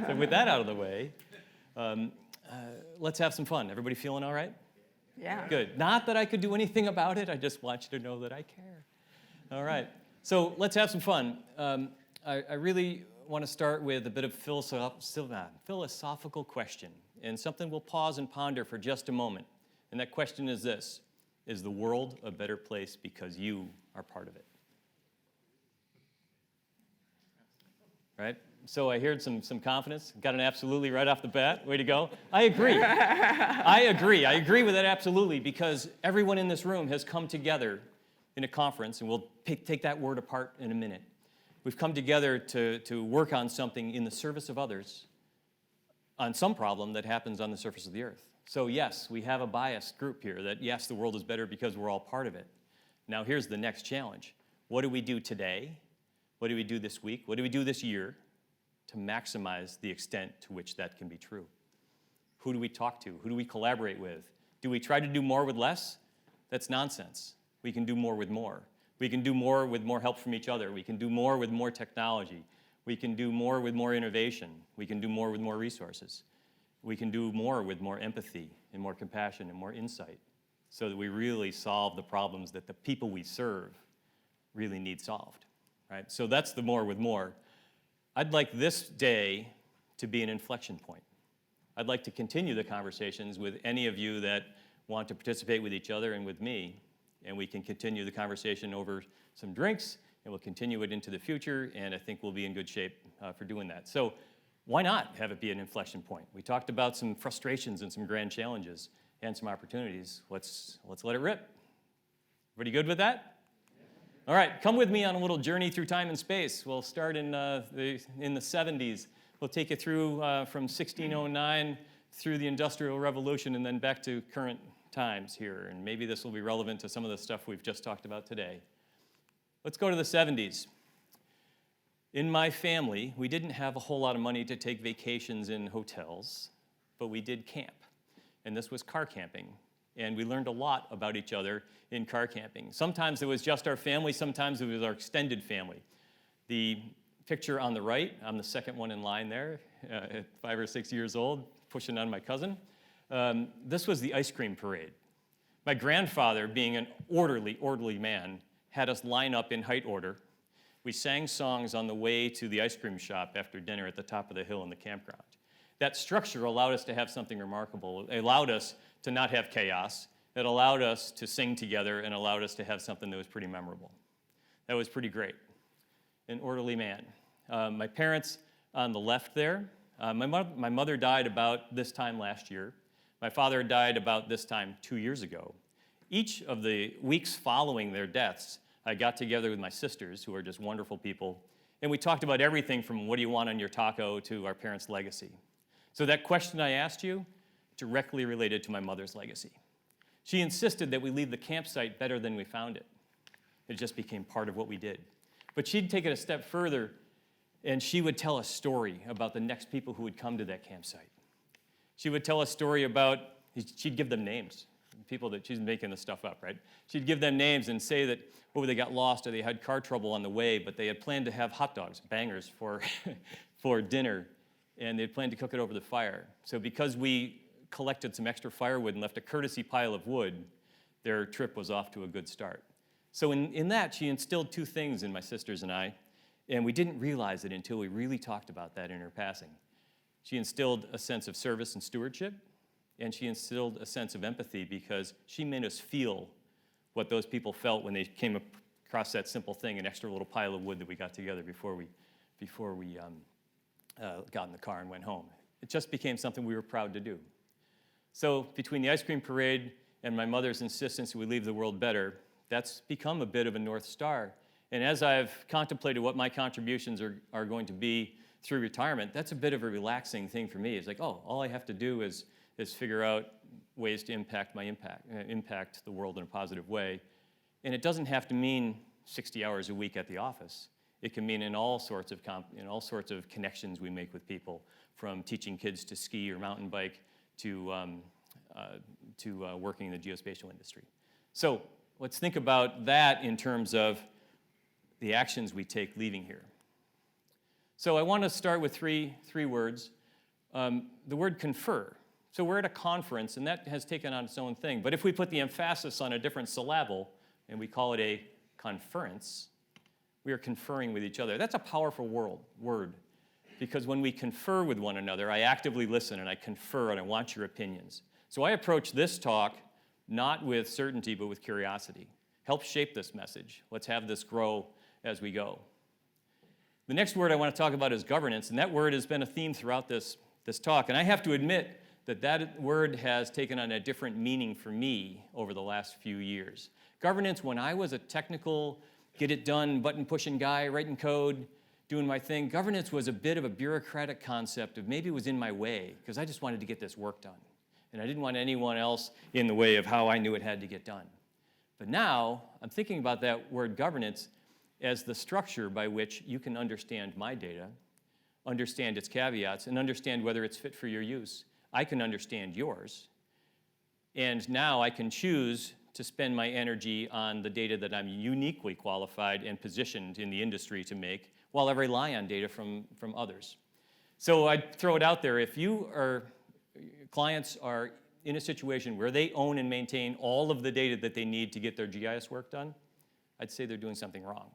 S23: So with that out of the way, let's have some fun. Everybody feeling all right?
S16: Yeah.
S23: Good. Not that I could do anything about it. I just want you to know that I care. All right. So let's have some fun. I really want to start with a bit of philosophical question and something we'll pause and ponder for just a moment. And that question is this: is the world a better place because you are part of it? Right? So I heard some confidence. Got an absolutely right off the bat. Way to go. I agree. I agree with that absolutely because everyone in this room has come together in a conference, and we'll take that word apart in a minute. We've come together to work on something in the service of others on some problem that happens on the surface of the earth. So yes, we have a biased group here that yes, the world is better because we're all part of it. Now here's the next challenge. What do we do today? What do we do this week? What do we do this year to maximize the extent to which that can be true? Who do we talk to? Who do we collaborate with? Do we try to do more with less? That's nonsense. We can do more with more. We can do more with more help from each other. We can do more with more technology. We can do more with more innovation. We can do more with more resources. We can do more with more empathy and more compassion and more insight so that we really solve the problems that the people we serve really need solved, right? So that's the more with more. I'd like this day to be an inflection point. I'd like to continue the conversations with any of you that want to participate with each other and with me, and we can continue the conversation over some drinks, and we'll continue it into the future, and I think we'll be in good shape for doing that. So why not have it be an inflection point? We talked about some frustrations and some grand challenges and some opportunities. Let's let it rip. Everybody good with that? All right, come with me on a little journey through time and space. We'll start in the 70s. We'll take you through from 1609 through the Industrial Revolution and then back to current times here. And maybe this will be relevant to some of the stuff we've just talked about today. Let's go to the 70s. In my family, we didn't have a whole lot of money to take vacations in hotels, but we did camp. And this was car camping. And we learned a lot about each other in car camping. Sometimes it was just our family, sometimes it was our extended family. The picture on the right, I'm the second one in line there, at 5 or 6 years old, pushing on my cousin. This was the ice cream parade. My grandfather, being an orderly man, had us line up in height order. We sang songs on the way to the ice cream shop after dinner at the top of the hill in the campground. That structure allowed us to have something remarkable. It allowed us to not have chaos. It allowed us to sing together and allowed us to have something that was pretty memorable. That was pretty great. An orderly man. My parents on the left there, my mother died about this time last year. My father died about this time 2 years ago. Each of the weeks following their deaths, I got together with my sisters, who are just wonderful people, and we talked about everything from what do you want on your taco to our parents' legacy. So that question I asked you directly related to my mother's legacy. She insisted that we leave the campsite better than we found it. It just became part of what we did. But she'd take it a step further, and she would tell a story about the next people who would come to that campsite. She would tell a story about, she'd give them names, people that she's making this stuff up, right? She'd give them names and say that, oh, they got lost or they had car trouble on the way, but they had planned to have hot dogs, bangers, for dinner, and they had planned to cook it over the fire. So because we collected some extra firewood and left a courtesy pile of wood, their trip was off to a good start. So in that, she instilled two things in my sisters and I, and we didn't realize it until we really talked about that in her passing. She instilled a sense of service and stewardship, and she instilled a sense of empathy because she made us feel what those people felt when they came across that simple thing, an extra little pile of wood that we got together before we got in the car and went home. It just became something we were proud to do. So between the ice cream parade and my mother's insistence that we leave the world better, that's become a bit of a North Star. And as I've contemplated what my contributions are going to be through retirement, that's a bit of a relaxing thing for me. It's like, oh, all I have to do is figure out ways to impact the world in a positive way. And it doesn't have to mean 60 hours a week at the office. It can mean in all sorts of connections we make with people, from teaching kids to ski or mountain bike to working in the geospatial industry. So let's think about that in terms of the actions we take leaving here. So I want to start with three words. The word confer. So we're at a conference, and that has taken on its own thing. But if we put the emphasis on a different syllable, and we call it a conference, we are conferring with each other. That's a powerful word, because when we confer with one another, I actively listen, and I confer, and I want your opinions. So I approach this talk not with certainty, but with curiosity. Help shape this message. Let's have this grow as we go. The next word I want to talk about is governance, and that word has been a theme throughout this talk. And I have to admit that word has taken on a different meaning for me over the last few years. Governance, when I was a technical, get-it-done, button-pushing guy, writing code, doing my thing, governance was a bit of a bureaucratic concept of maybe it was in my way, because I just wanted to get this work done. And I didn't want anyone else in the way of how I knew it had to get done. But now, I'm thinking about that word governance as the structure by which you can understand my data, understand its caveats, and understand whether it's fit for your use. I can understand yours. And now I can choose to spend my energy on the data that I'm uniquely qualified and positioned in the industry to make, while I rely on data from others. So I'd throw it out there. If clients are in a situation where they own and maintain all of the data that they need to get their GIS work done, I'd say they're doing something wrong,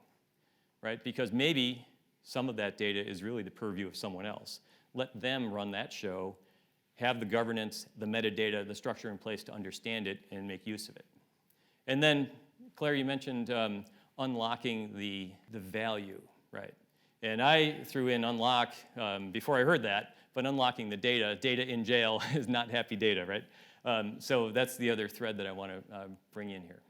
S23: right? Because maybe some of that data is really the purview of someone else. Let them run that show, have the governance, the metadata, the structure in place to understand it and make use of it. And then, Claire, you mentioned unlocking the value, right? And I threw in unlock before I heard that, but unlocking the data in jail is not happy data, right? So that's the other thread that I want to bring in here.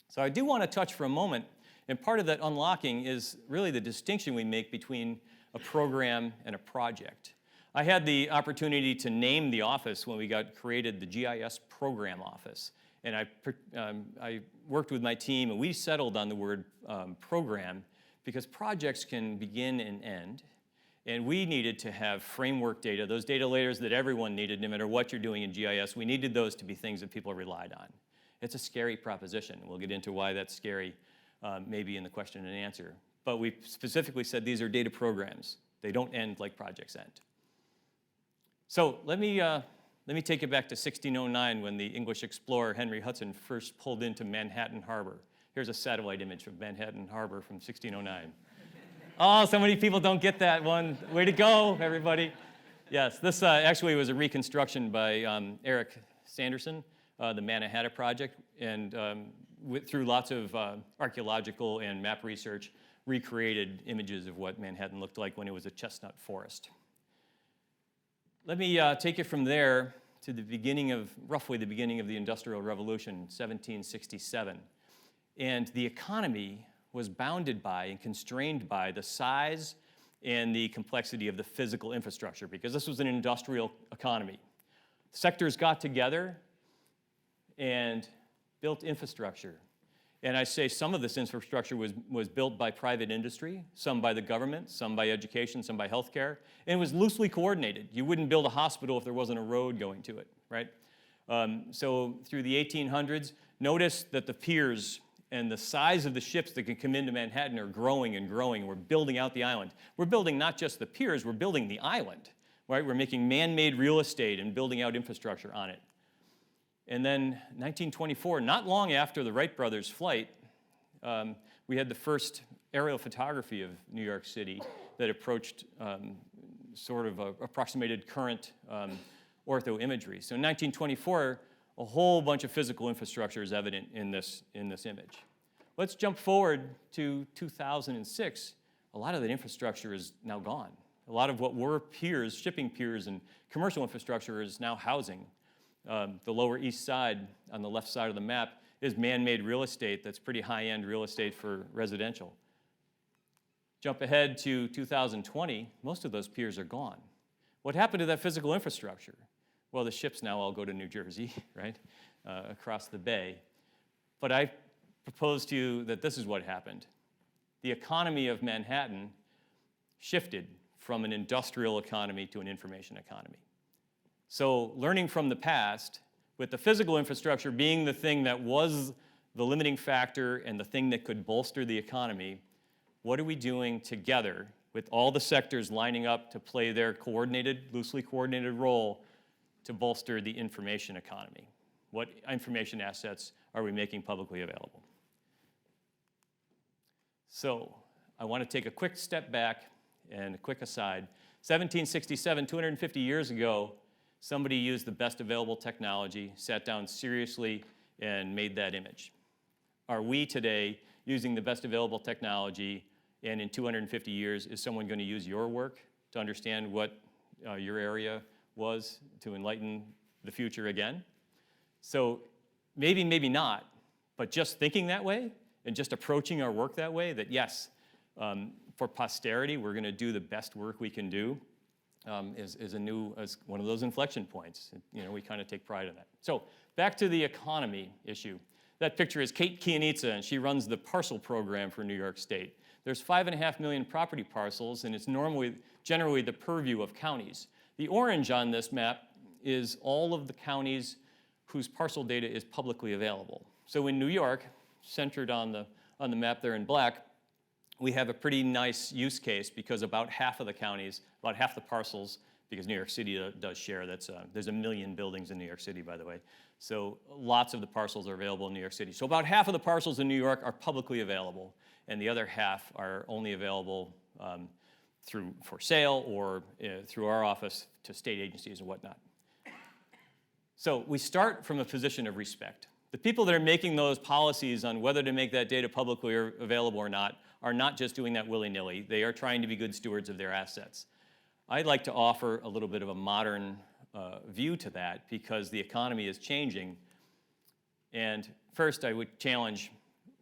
S23: So I do want to touch for a moment, and part of that unlocking is really the distinction we make between a program and a project. I had the opportunity to name the office when we created the GIS program office. And I worked with my team, and we settled on the word program, because projects can begin and end. And we needed to have framework data, those data layers that everyone needed, no matter what you're doing in GIS. We needed those to be things that people relied on. It's a scary proposition. We'll get into why that's scary maybe in the question and answer. But we specifically said these are data programs. They don't end like projects end. So let me take it back to 1609 when the English explorer Henry Hudson first pulled into Manhattan Harbor. Here's a satellite image of Manhattan Harbor from 1609. Oh, so many people don't get that one. Way to go, everybody. Yes, this actually was a reconstruction by Eric Sanderson, the Manhattan Project, and through lots of archaeological and map research, recreated images of what Manhattan looked like when it was a chestnut forest. Let me take it from there to roughly the beginning of the Industrial Revolution, 1767. And the economy was bounded by and constrained by the size and the complexity of the physical infrastructure, because this was an industrial economy. Sectors got together and built infrastructure. And I say some of this infrastructure was built by private industry, some by the government, some by education, some by healthcare, and it was loosely coordinated. You wouldn't build a hospital if there wasn't a road going to it, right? So through the 1800s, notice that the piers and the size of the ships that can come into Manhattan are growing and growing. We're building out the island. We're building not just the piers, we're building the island, right? We're making man-made real estate and building out infrastructure on it. And then 1924, not long after the Wright brothers' flight, we had the first aerial photography of New York City that approached approximated current ortho imagery. So in 1924, a whole bunch of physical infrastructure is evident in this image. Let's jump forward to 2006. A lot of that infrastructure is now gone. A lot of what were piers, shipping piers, and commercial infrastructure is now housing. The Lower East Side, on the left side of the map, is man-made real estate that's pretty high-end real estate for residential.
S8: Jump ahead to 2020, most of those piers are gone. What happened to that physical infrastructure? Well, the ships now all go to New Jersey, right, across the bay. But I propose to you that this is what happened. The economy of Manhattan shifted from an industrial economy to an information economy. So learning from the past, with the physical infrastructure being the thing that was the limiting factor and the thing that could bolster the economy, what are we doing together with all the sectors lining up to play their coordinated, loosely coordinated role to bolster the information economy? What information assets are we making publicly available? So I want to take a quick step back and a quick aside. 1767, 250 years ago, somebody used the best available technology, sat down seriously, and made that image. Are we today using the best available technology, and in 250 years, is someone going to use your work to understand what your area was to enlighten the future again? So maybe, maybe not, but just thinking that way and just approaching our work that way, that yes, for posterity, we're going to do the best work we can do, is one of those inflection points. You know, we kind of take pride in that. So back to the economy issue. That picture is Kate Kianitsa, and she runs the parcel program for New York State. There's 5.5 million property parcels, and it's generally the purview of counties. The orange on this map is all of the counties whose parcel data is publicly available. So in New York, centered on the map there in black, we have a pretty nice use case because about half of the counties, about half the parcels, because New York City does share, there's 1 million buildings in New York City, by the way. So lots of the parcels are available in New York City. So about half of the parcels in New York are publicly available, and the other half are only available for sale or through our office to state agencies and whatnot. So we start from a position of respect. The people that are making those policies on whether to make that data publicly available or not are not just doing that willy-nilly. They are trying to be good stewards of their assets. I'd like to offer a little bit of a modern view to that because the economy is changing. And first, I would challenge,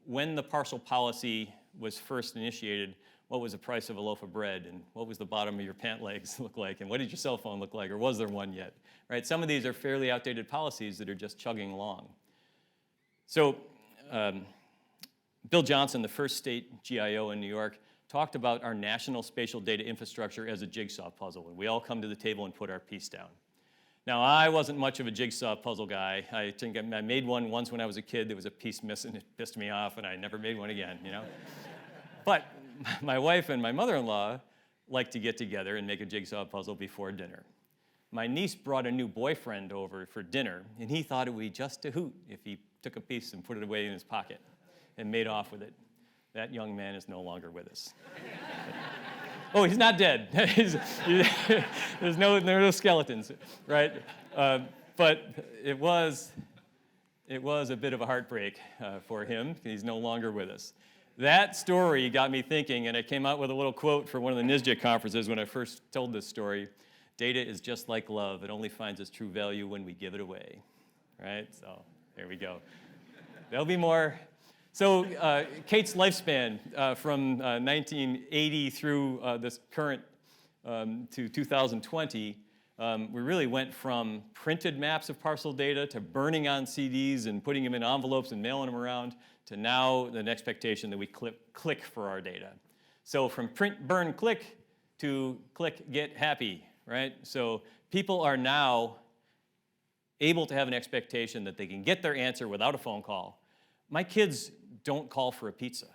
S8: when the parcel policy was first initiated, what was the price of a loaf of bread, and what was the bottom of your pant legs look like, and what did your cell phone look like, or was there one yet? Right? Some of these are fairly outdated policies that are just chugging along. So Bill Johnson, the first state GIO in New York, talked about our national spatial data infrastructure as a jigsaw puzzle, and we all come to the table and put our piece down. Now, I wasn't much of a jigsaw puzzle guy. I think I made one once when I was a kid. There was a piece missing. It pissed me off, and I never made one again, you know? But my wife and my mother-in-law like to get together and make a jigsaw puzzle before dinner. My niece brought a new boyfriend over for dinner, and he thought it would be just a hoot if he took a piece and put it away in his pocket and made off with it. That young man is no longer with us. Oh, he's not dead. There's no skeletons, right? But it was a bit of a heartbreak for him. He's no longer with us. That story got me thinking, and I came out with a little quote for one of the NISJIC conferences when I first told this story. Data is just like love. It only finds its true value when we give it away, right? So there we go. There'll be more. So Kate's lifespan from 1980 through this current to 2020, we really went from printed maps of parcel data to burning on CDs and putting them in envelopes and mailing them around to now an expectation that we click for our data. So from print, burn, click to click, get happy, right? So people are now able to have an expectation that they can get their answer without a phone call. My kids don't call for a pizza,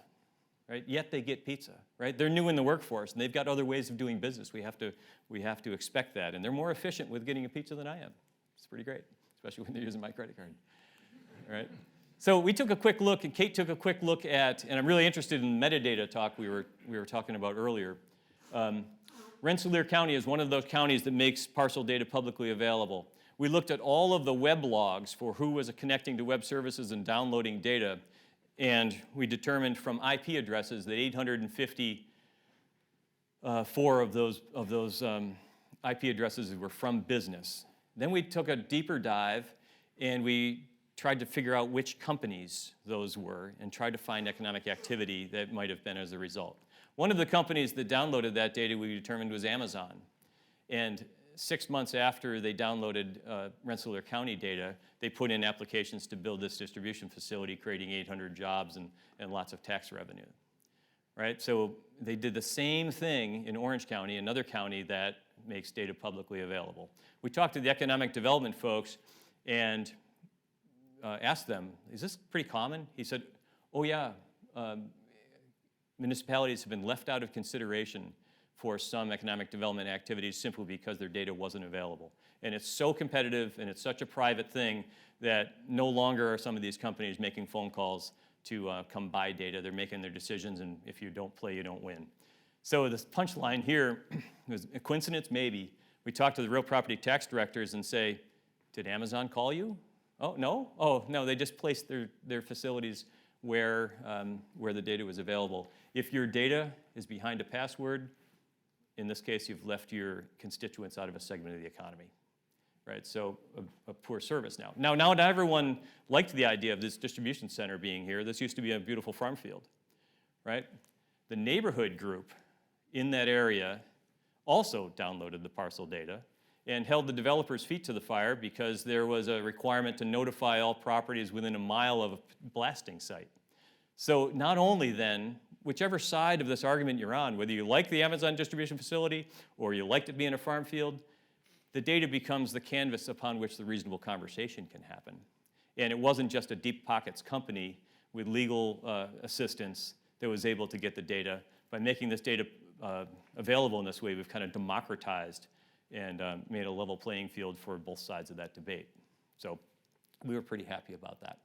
S8: right? Yet they get pizza, right? They're new in the workforce, and they've got other ways of doing business. We have to expect that, and they're more efficient with getting a pizza than I am. It's pretty great, especially when they're using my credit card, right? So we took a quick look, and Kate took a quick look at, and I'm really interested in the metadata talk we were talking about earlier. Rensselaer County is one of those counties that makes parcel data publicly available. We looked at all of the web logs for who was connecting to web services and downloading data, and we determined from IP addresses that 854 of those IP addresses were from business. Then we took a deeper dive, and we tried to figure out which companies those were and tried to find economic activity that might have been as a result. One of the companies that downloaded that data we determined was Amazon. And 6 months after they downloaded Rensselaer County data, they put in applications to build this distribution facility, creating 800 jobs and lots of tax revenue. Right? So they did the same thing in Orange County, another county that makes data publicly available. We talked to the economic development folks and asked them, is this pretty common? He said, oh yeah, municipalities have been left out of consideration for some economic development activities simply because their data wasn't available. And it's so competitive and it's such a private thing that no longer are some of these companies making phone calls to come buy data. They're making their decisions, and if you don't play, you don't win. So this punchline here was a coincidence, maybe. We talk to the real property tax directors and say, did Amazon call you? Oh, no? Oh, no, they just placed their facilities where the data was available. If your data is behind a password, in this case, you've left your constituents out of a segment of the economy. Right, so a poor service now. Now, not everyone liked the idea of this distribution center being here. This used to be a beautiful farm field, right? The neighborhood group in that area also downloaded the parcel data and held the developers' feet to the fire because there was a requirement to notify all properties within a mile of a blasting site. So not only then, whichever side of this argument you're on, whether you like the Amazon distribution facility or you liked it being a farm field, the data becomes the canvas upon which the reasonable conversation can happen. And it wasn't just a deep pockets company with legal assistance that was able to get the data. By making this data available in this way, we've kind of democratized and made a level playing field for both sides of that debate. So we were pretty happy about that.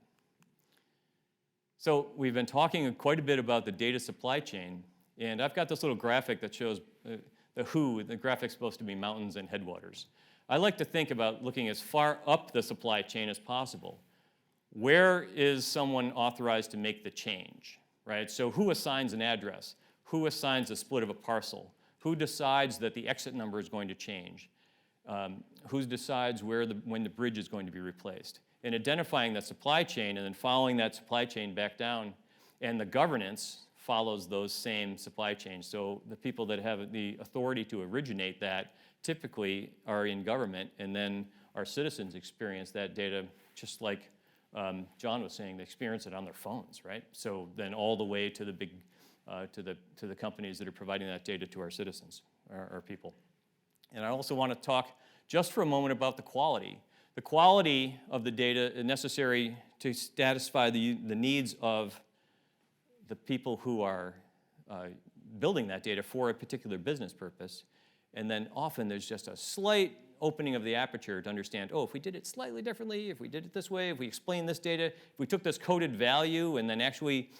S8: So we've been talking quite a bit about the data supply chain, and I've got this little graphic that shows the who. The graphic's supposed to be mountains and headwaters. I like to think about looking as far up the supply chain as possible. Where is someone authorized to make the change, right? So who assigns an address? Who assigns a split of a parcel? Who decides that the exit number is going to change? Who decides when the bridge is going to be replaced? And identifying that supply chain and then following that supply chain back down, and the governance follows those same supply chains. So the people that have the authority to originate that typically are in government, and then our citizens experience that data just like John was saying, they experience it on their phones, right? So then all the way to the big, to the companies that are providing that data to our citizens, our people. And I also want to talk just for a moment about the quality. The quality of the data necessary to satisfy the needs of the people who are building that data for a particular business purpose. And then often there's just a slight opening of the aperture to understand, oh, if we did it slightly differently, if we did it this way, if we explained this data, if we took this coded value and then actually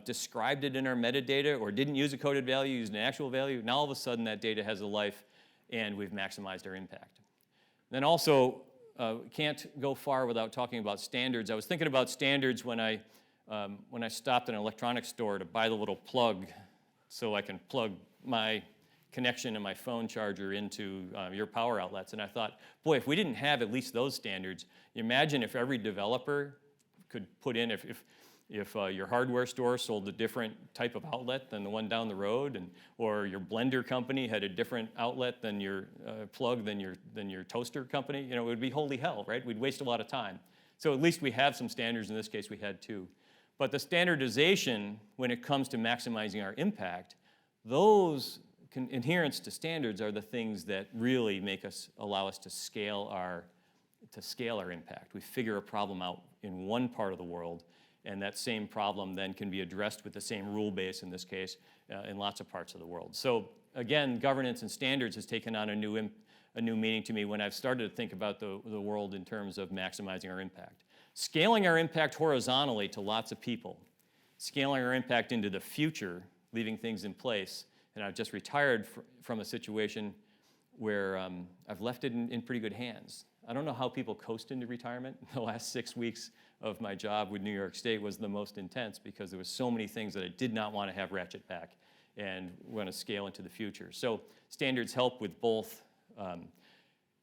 S8: described it in our metadata, or didn't use a coded value, used an actual value, now all of a sudden that data has a life and we've maximized our impact. Then also, can't go far without talking about standards. I was thinking about standards when I stopped at an electronics store to buy the little plug so I can plug my connection and my phone charger into your power outlets. And I thought, boy, if we didn't have at least those standards, imagine if every developer could put in, if your hardware store sold a different type of outlet than the one down the road, or your blender company had a different outlet than your plug than your toaster company, you know, it would be holy hell, right? We'd waste a lot of time. So at least we have some standards. In this case, we had two. But the standardization, when it comes to maximizing our impact, those adherence to standards are the things that really allow us to scale our impact. We figure a problem out in one part of the world, and that same problem then can be addressed with the same rule base, in this case, in lots of parts of the world. So again, governance and standards has taken on a new meaning to me when I've started to think about the world in terms of maximizing our impact. Scaling our impact horizontally to lots of people, scaling our impact into the future, leaving things in place. And I've just retired from a situation where I've left it in pretty good hands. I don't know how people coast into retirement. The last 6 weeks of my job with New York State was the most intense because there was so many things that I did not want to have ratchet back and want to scale into the future. So standards help with both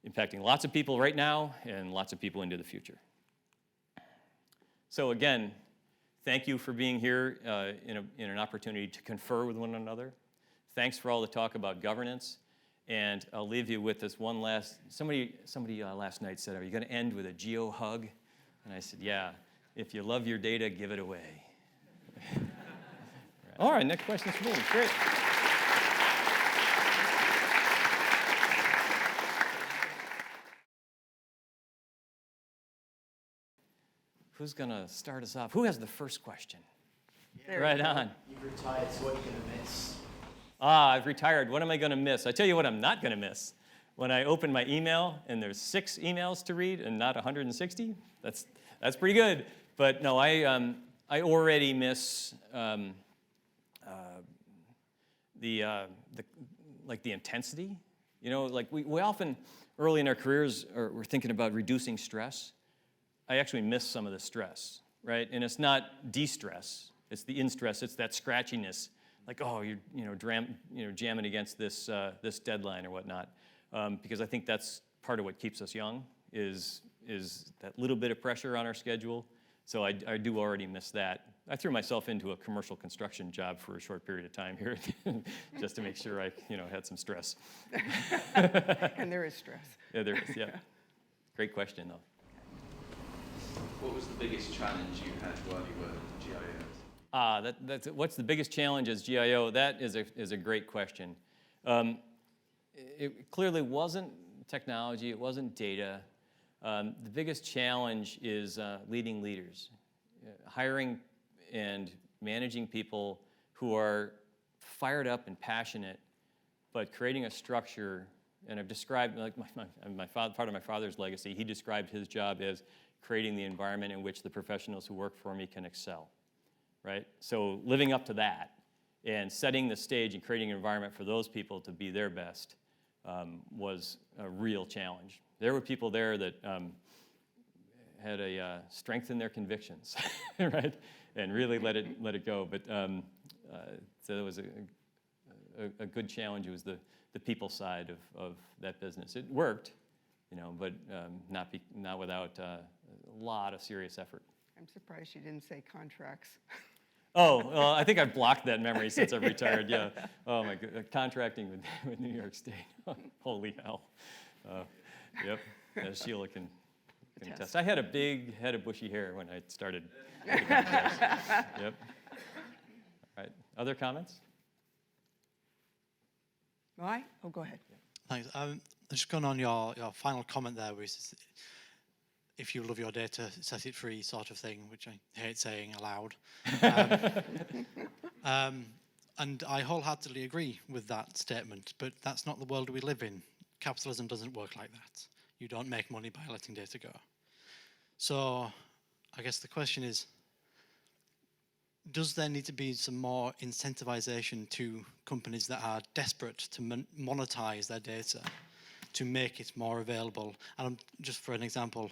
S8: impacting lots of people right now and lots of people into the future. So again, thank you for being here in an opportunity to confer with one another. Thanks for all the talk about governance. And I'll leave you with this one last, somebody last night said, are you going to end with a geo hug? And I said, yeah, if you love your data, give it away. All right, next question's for me. Great. Who's going to start us off? Who has the first question? Right on.
S19: You've retired, so what are you going to miss?
S8: I've retired. What am I going to miss? I tell you what I'm not going to miss. When I open my email and there's 6 emails to read and not 160, that's pretty good. But no, I already miss the intensity. You know, like we often early in our careers we're thinking about reducing stress. I actually miss some of the stress, right? And it's not de-stress. It's the in-stress. It's that scratchiness, like, oh, you're jamming against this deadline or whatnot. Because I think that's part of what keeps us young is that little bit of pressure on our schedule. So I do already miss that. I threw myself into a commercial construction job for a short period of time here, just to make sure I had some stress.
S20: And there is stress.
S8: Yeah, there is. Yeah. Great question, though.
S22: What was the biggest challenge you had while you were GIO?
S8: What's the biggest challenge as GIO? That is a great question. It clearly wasn't technology. It wasn't data. The biggest challenge is leading leaders, hiring and managing people who are fired up and passionate, but creating a structure. And I've described, like part of my father's legacy, he described his job as creating the environment in which the professionals who work for me can excel, right? So living up to that and setting the stage and creating an environment for those people to be their best was a real challenge. There were people there that had a strength in their convictions, right, and really let it go. But so it was a good challenge. It was the people side of that business. It worked, but not without a lot of serious effort.
S20: I'm surprised you didn't say contracts.
S8: Oh, well, I think I've blocked that memory since I've retired, yeah. Oh, my God. Contracting with New York State. Holy hell. Yep, as Sheila can attest. I had a big head of bushy hair when I started. Yep. All right, other comments?
S20: Why? Oh, go ahead.
S17: Thanks. Just going on your final comment there, which is if you love your data, set it free sort of thing, which I hate saying aloud. And I wholeheartedly agree with that statement, but that's not the world we live in. Capitalism doesn't work like that. You don't make money by letting data go. So I guess the question is, does there need to be some more incentivization to companies that are desperate to monetize their data to make it more available? And just for an example,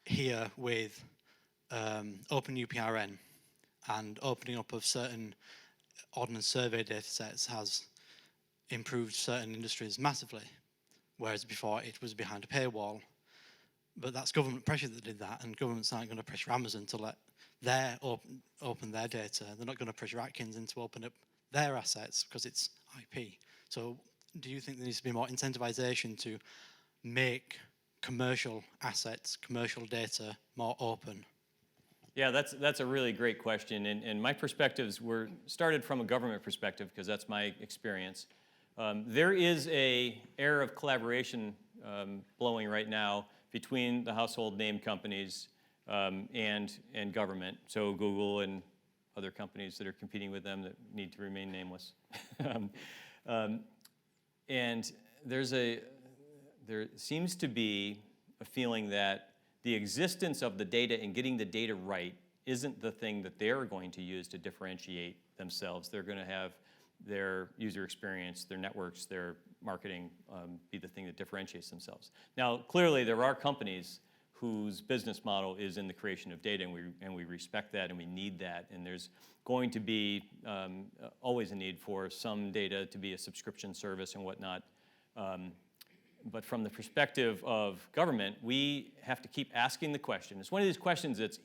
S17: here with OpenUPRN and opening up of certain Ordnance Survey data sets has improved certain industries massively, whereas before it was behind a paywall. But that's government pressure that did that, and governments aren't going to pressure Amazon to let open their data. They're not going to pressure Atkins into open up their assets because it's IP. So do you think there needs to be more incentivization to make commercial assets, commercial data more open?
S8: Yeah, that's a really great question. And my perspectives were started from a government perspective because that's my experience. There is an era of collaboration blowing right now between the household name companies and government. So Google and other companies that are competing with them that need to remain nameless. And there seems to be a feeling that the existence of the data and getting the data right isn't the thing that they're going to use to differentiate themselves. They're going to have their user experience, their networks, their marketing be the thing that differentiates themselves. Now, clearly, there are companies whose business model is in the creation of data, and we respect that, and we need that. And there's going to be always a need for some data to be a subscription service and whatnot. But from the perspective of government, we have to keep asking the question. It's one of these questions that's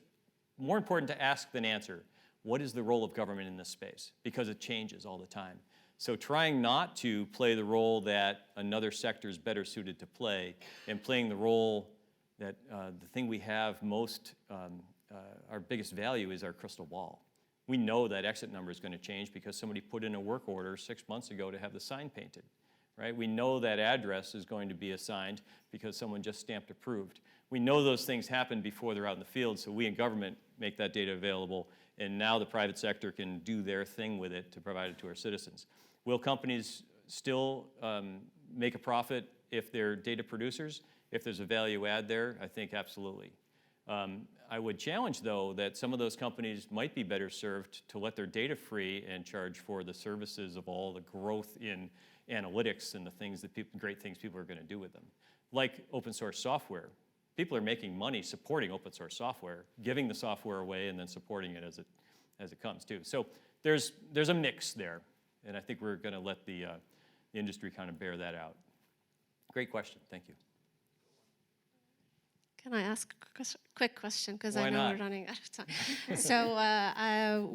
S8: more important to ask than answer. What is the role of government in this space? Because it changes all the time. So trying not to play the role that another sector is better suited to play, and playing the role that the thing we have most, our biggest value is our crystal ball. We know that exit number is going to change because somebody put in a work order 6 months ago to have the sign painted, right? We know that address is going to be assigned because someone just stamped approved. We know those things happen before they're out in the field, so we in government make that data available, and now the private sector can do their thing with it to provide it to our citizens. Will companies still make a profit if they're data producers? If there's a value add there, I think absolutely. I would challenge, though, that some of those companies might be better served to let their data free and charge for the services of all the growth in analytics and the things that great things people are going to do with them. Like open source software. People are making money supporting open source software, giving the software away and then supporting it as it comes too. So there's a mix there, and I think we're going to let the industry kind of bear that out. Great question. Thank you.
S3: Can I ask a quick question? Because I
S8: Why
S3: know
S8: not?
S3: we're running out of time. So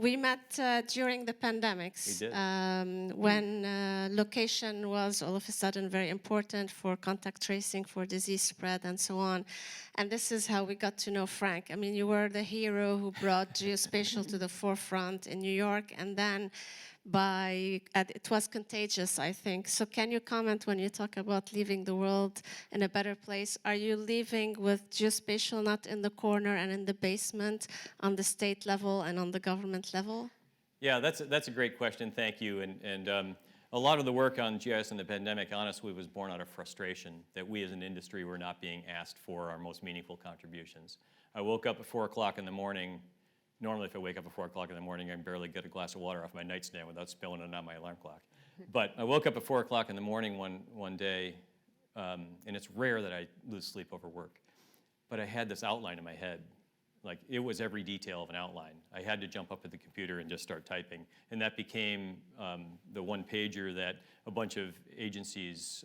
S3: we met during the pandemics.
S8: We did.
S3: When location was all of a sudden very important for contact tracing, for disease spread, and so on. And this is how we got to know Frank. I mean, you were the hero who brought geospatial to the forefront in New York, and then it was contagious, I think. So can you comment when you talk about leaving the world in a better place? Are you leaving with geospatial not in the corner and in the basement, on the state level and on the government level?
S8: Yeah, that's a great question. Thank you. And a lot of the work on GIS and the pandemic, honestly, was born out of frustration that we as an industry were not being asked for our most meaningful contributions. I woke up at 4 o'clock in the morning. Normally, if I wake up at 4 o'clock in the morning, I can barely get a glass of water off my nightstand without spilling it on my alarm clock. But I woke up at 4 o'clock in the morning one day, and it's rare that I lose sleep over work. But I had this outline in my head. Like, it was every detail of an outline. I had to jump up at the computer and just start typing. And that became the one-pager that a bunch of agencies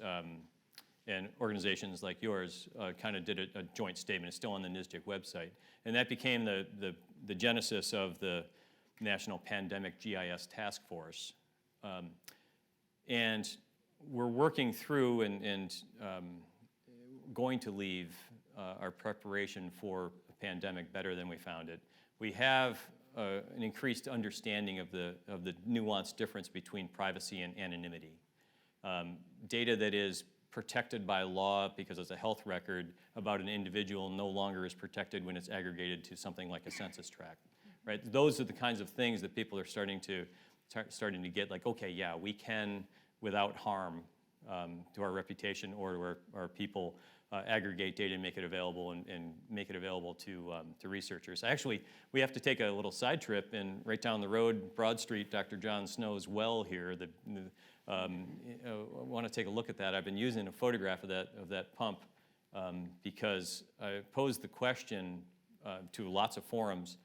S8: and organizations like yours kind of did a joint statement. It's still on the NISJIC website. And that became the genesis of the National Pandemic GIS Task Force. And we're working through and going to leave our preparation for a pandemic better than we found it. We have an increased understanding of the nuanced difference between privacy and anonymity. Data that is protected by law because it's a health record about an individual no longer is protected when it's aggregated to something like a census tract, right? Those are the kinds of things that people are starting to get like, okay, yeah, we can, without harm to our reputation or to our people, aggregate data and make it available and make it available to researchers. Actually, we have to take a little side trip, and right down the road, Broad Street, Dr. John Snow's well here, I want to take a look at that. I've been using a photograph of that pump because I posed the question to lots of forums.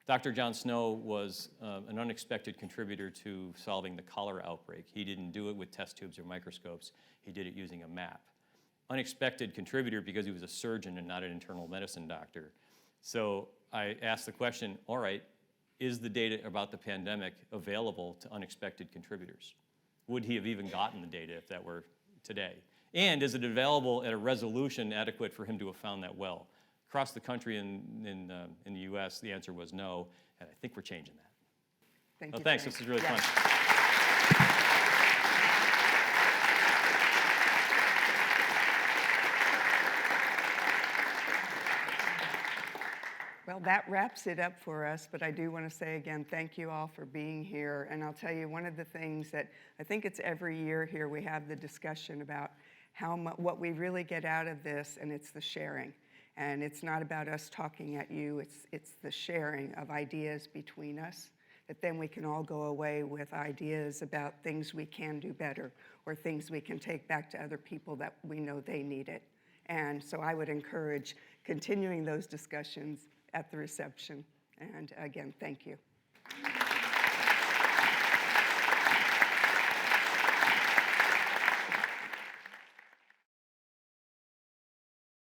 S8: Dr. John Snow was an unexpected contributor to solving the cholera outbreak. He didn't do it with test tubes or microscopes. He did it using a map. Unexpected contributor because he was a surgeon and not an internal medicine doctor. So I asked the question, all right, is the data about the pandemic available to unexpected contributors? Would he have even gotten the data if that were today? And is it available at a resolution adequate for him to have found that well? Across the country in the US, the answer was no, and I think we're changing that.
S20: Thank you.
S8: Thanks, this is really fun.
S20: Well, that wraps it up for us, but I do want to say again, thank you all for being here. And I'll tell you, one of the things that I think it's every year here we have the discussion about what we really get out of this, and it's the sharing. And it's not about us talking at you, it's the sharing of ideas between us, that then we can all go away with ideas about things we can do better or things we can take back to other people that we know they need it. And so I would encourage continuing those discussions at the reception. And again, thank you.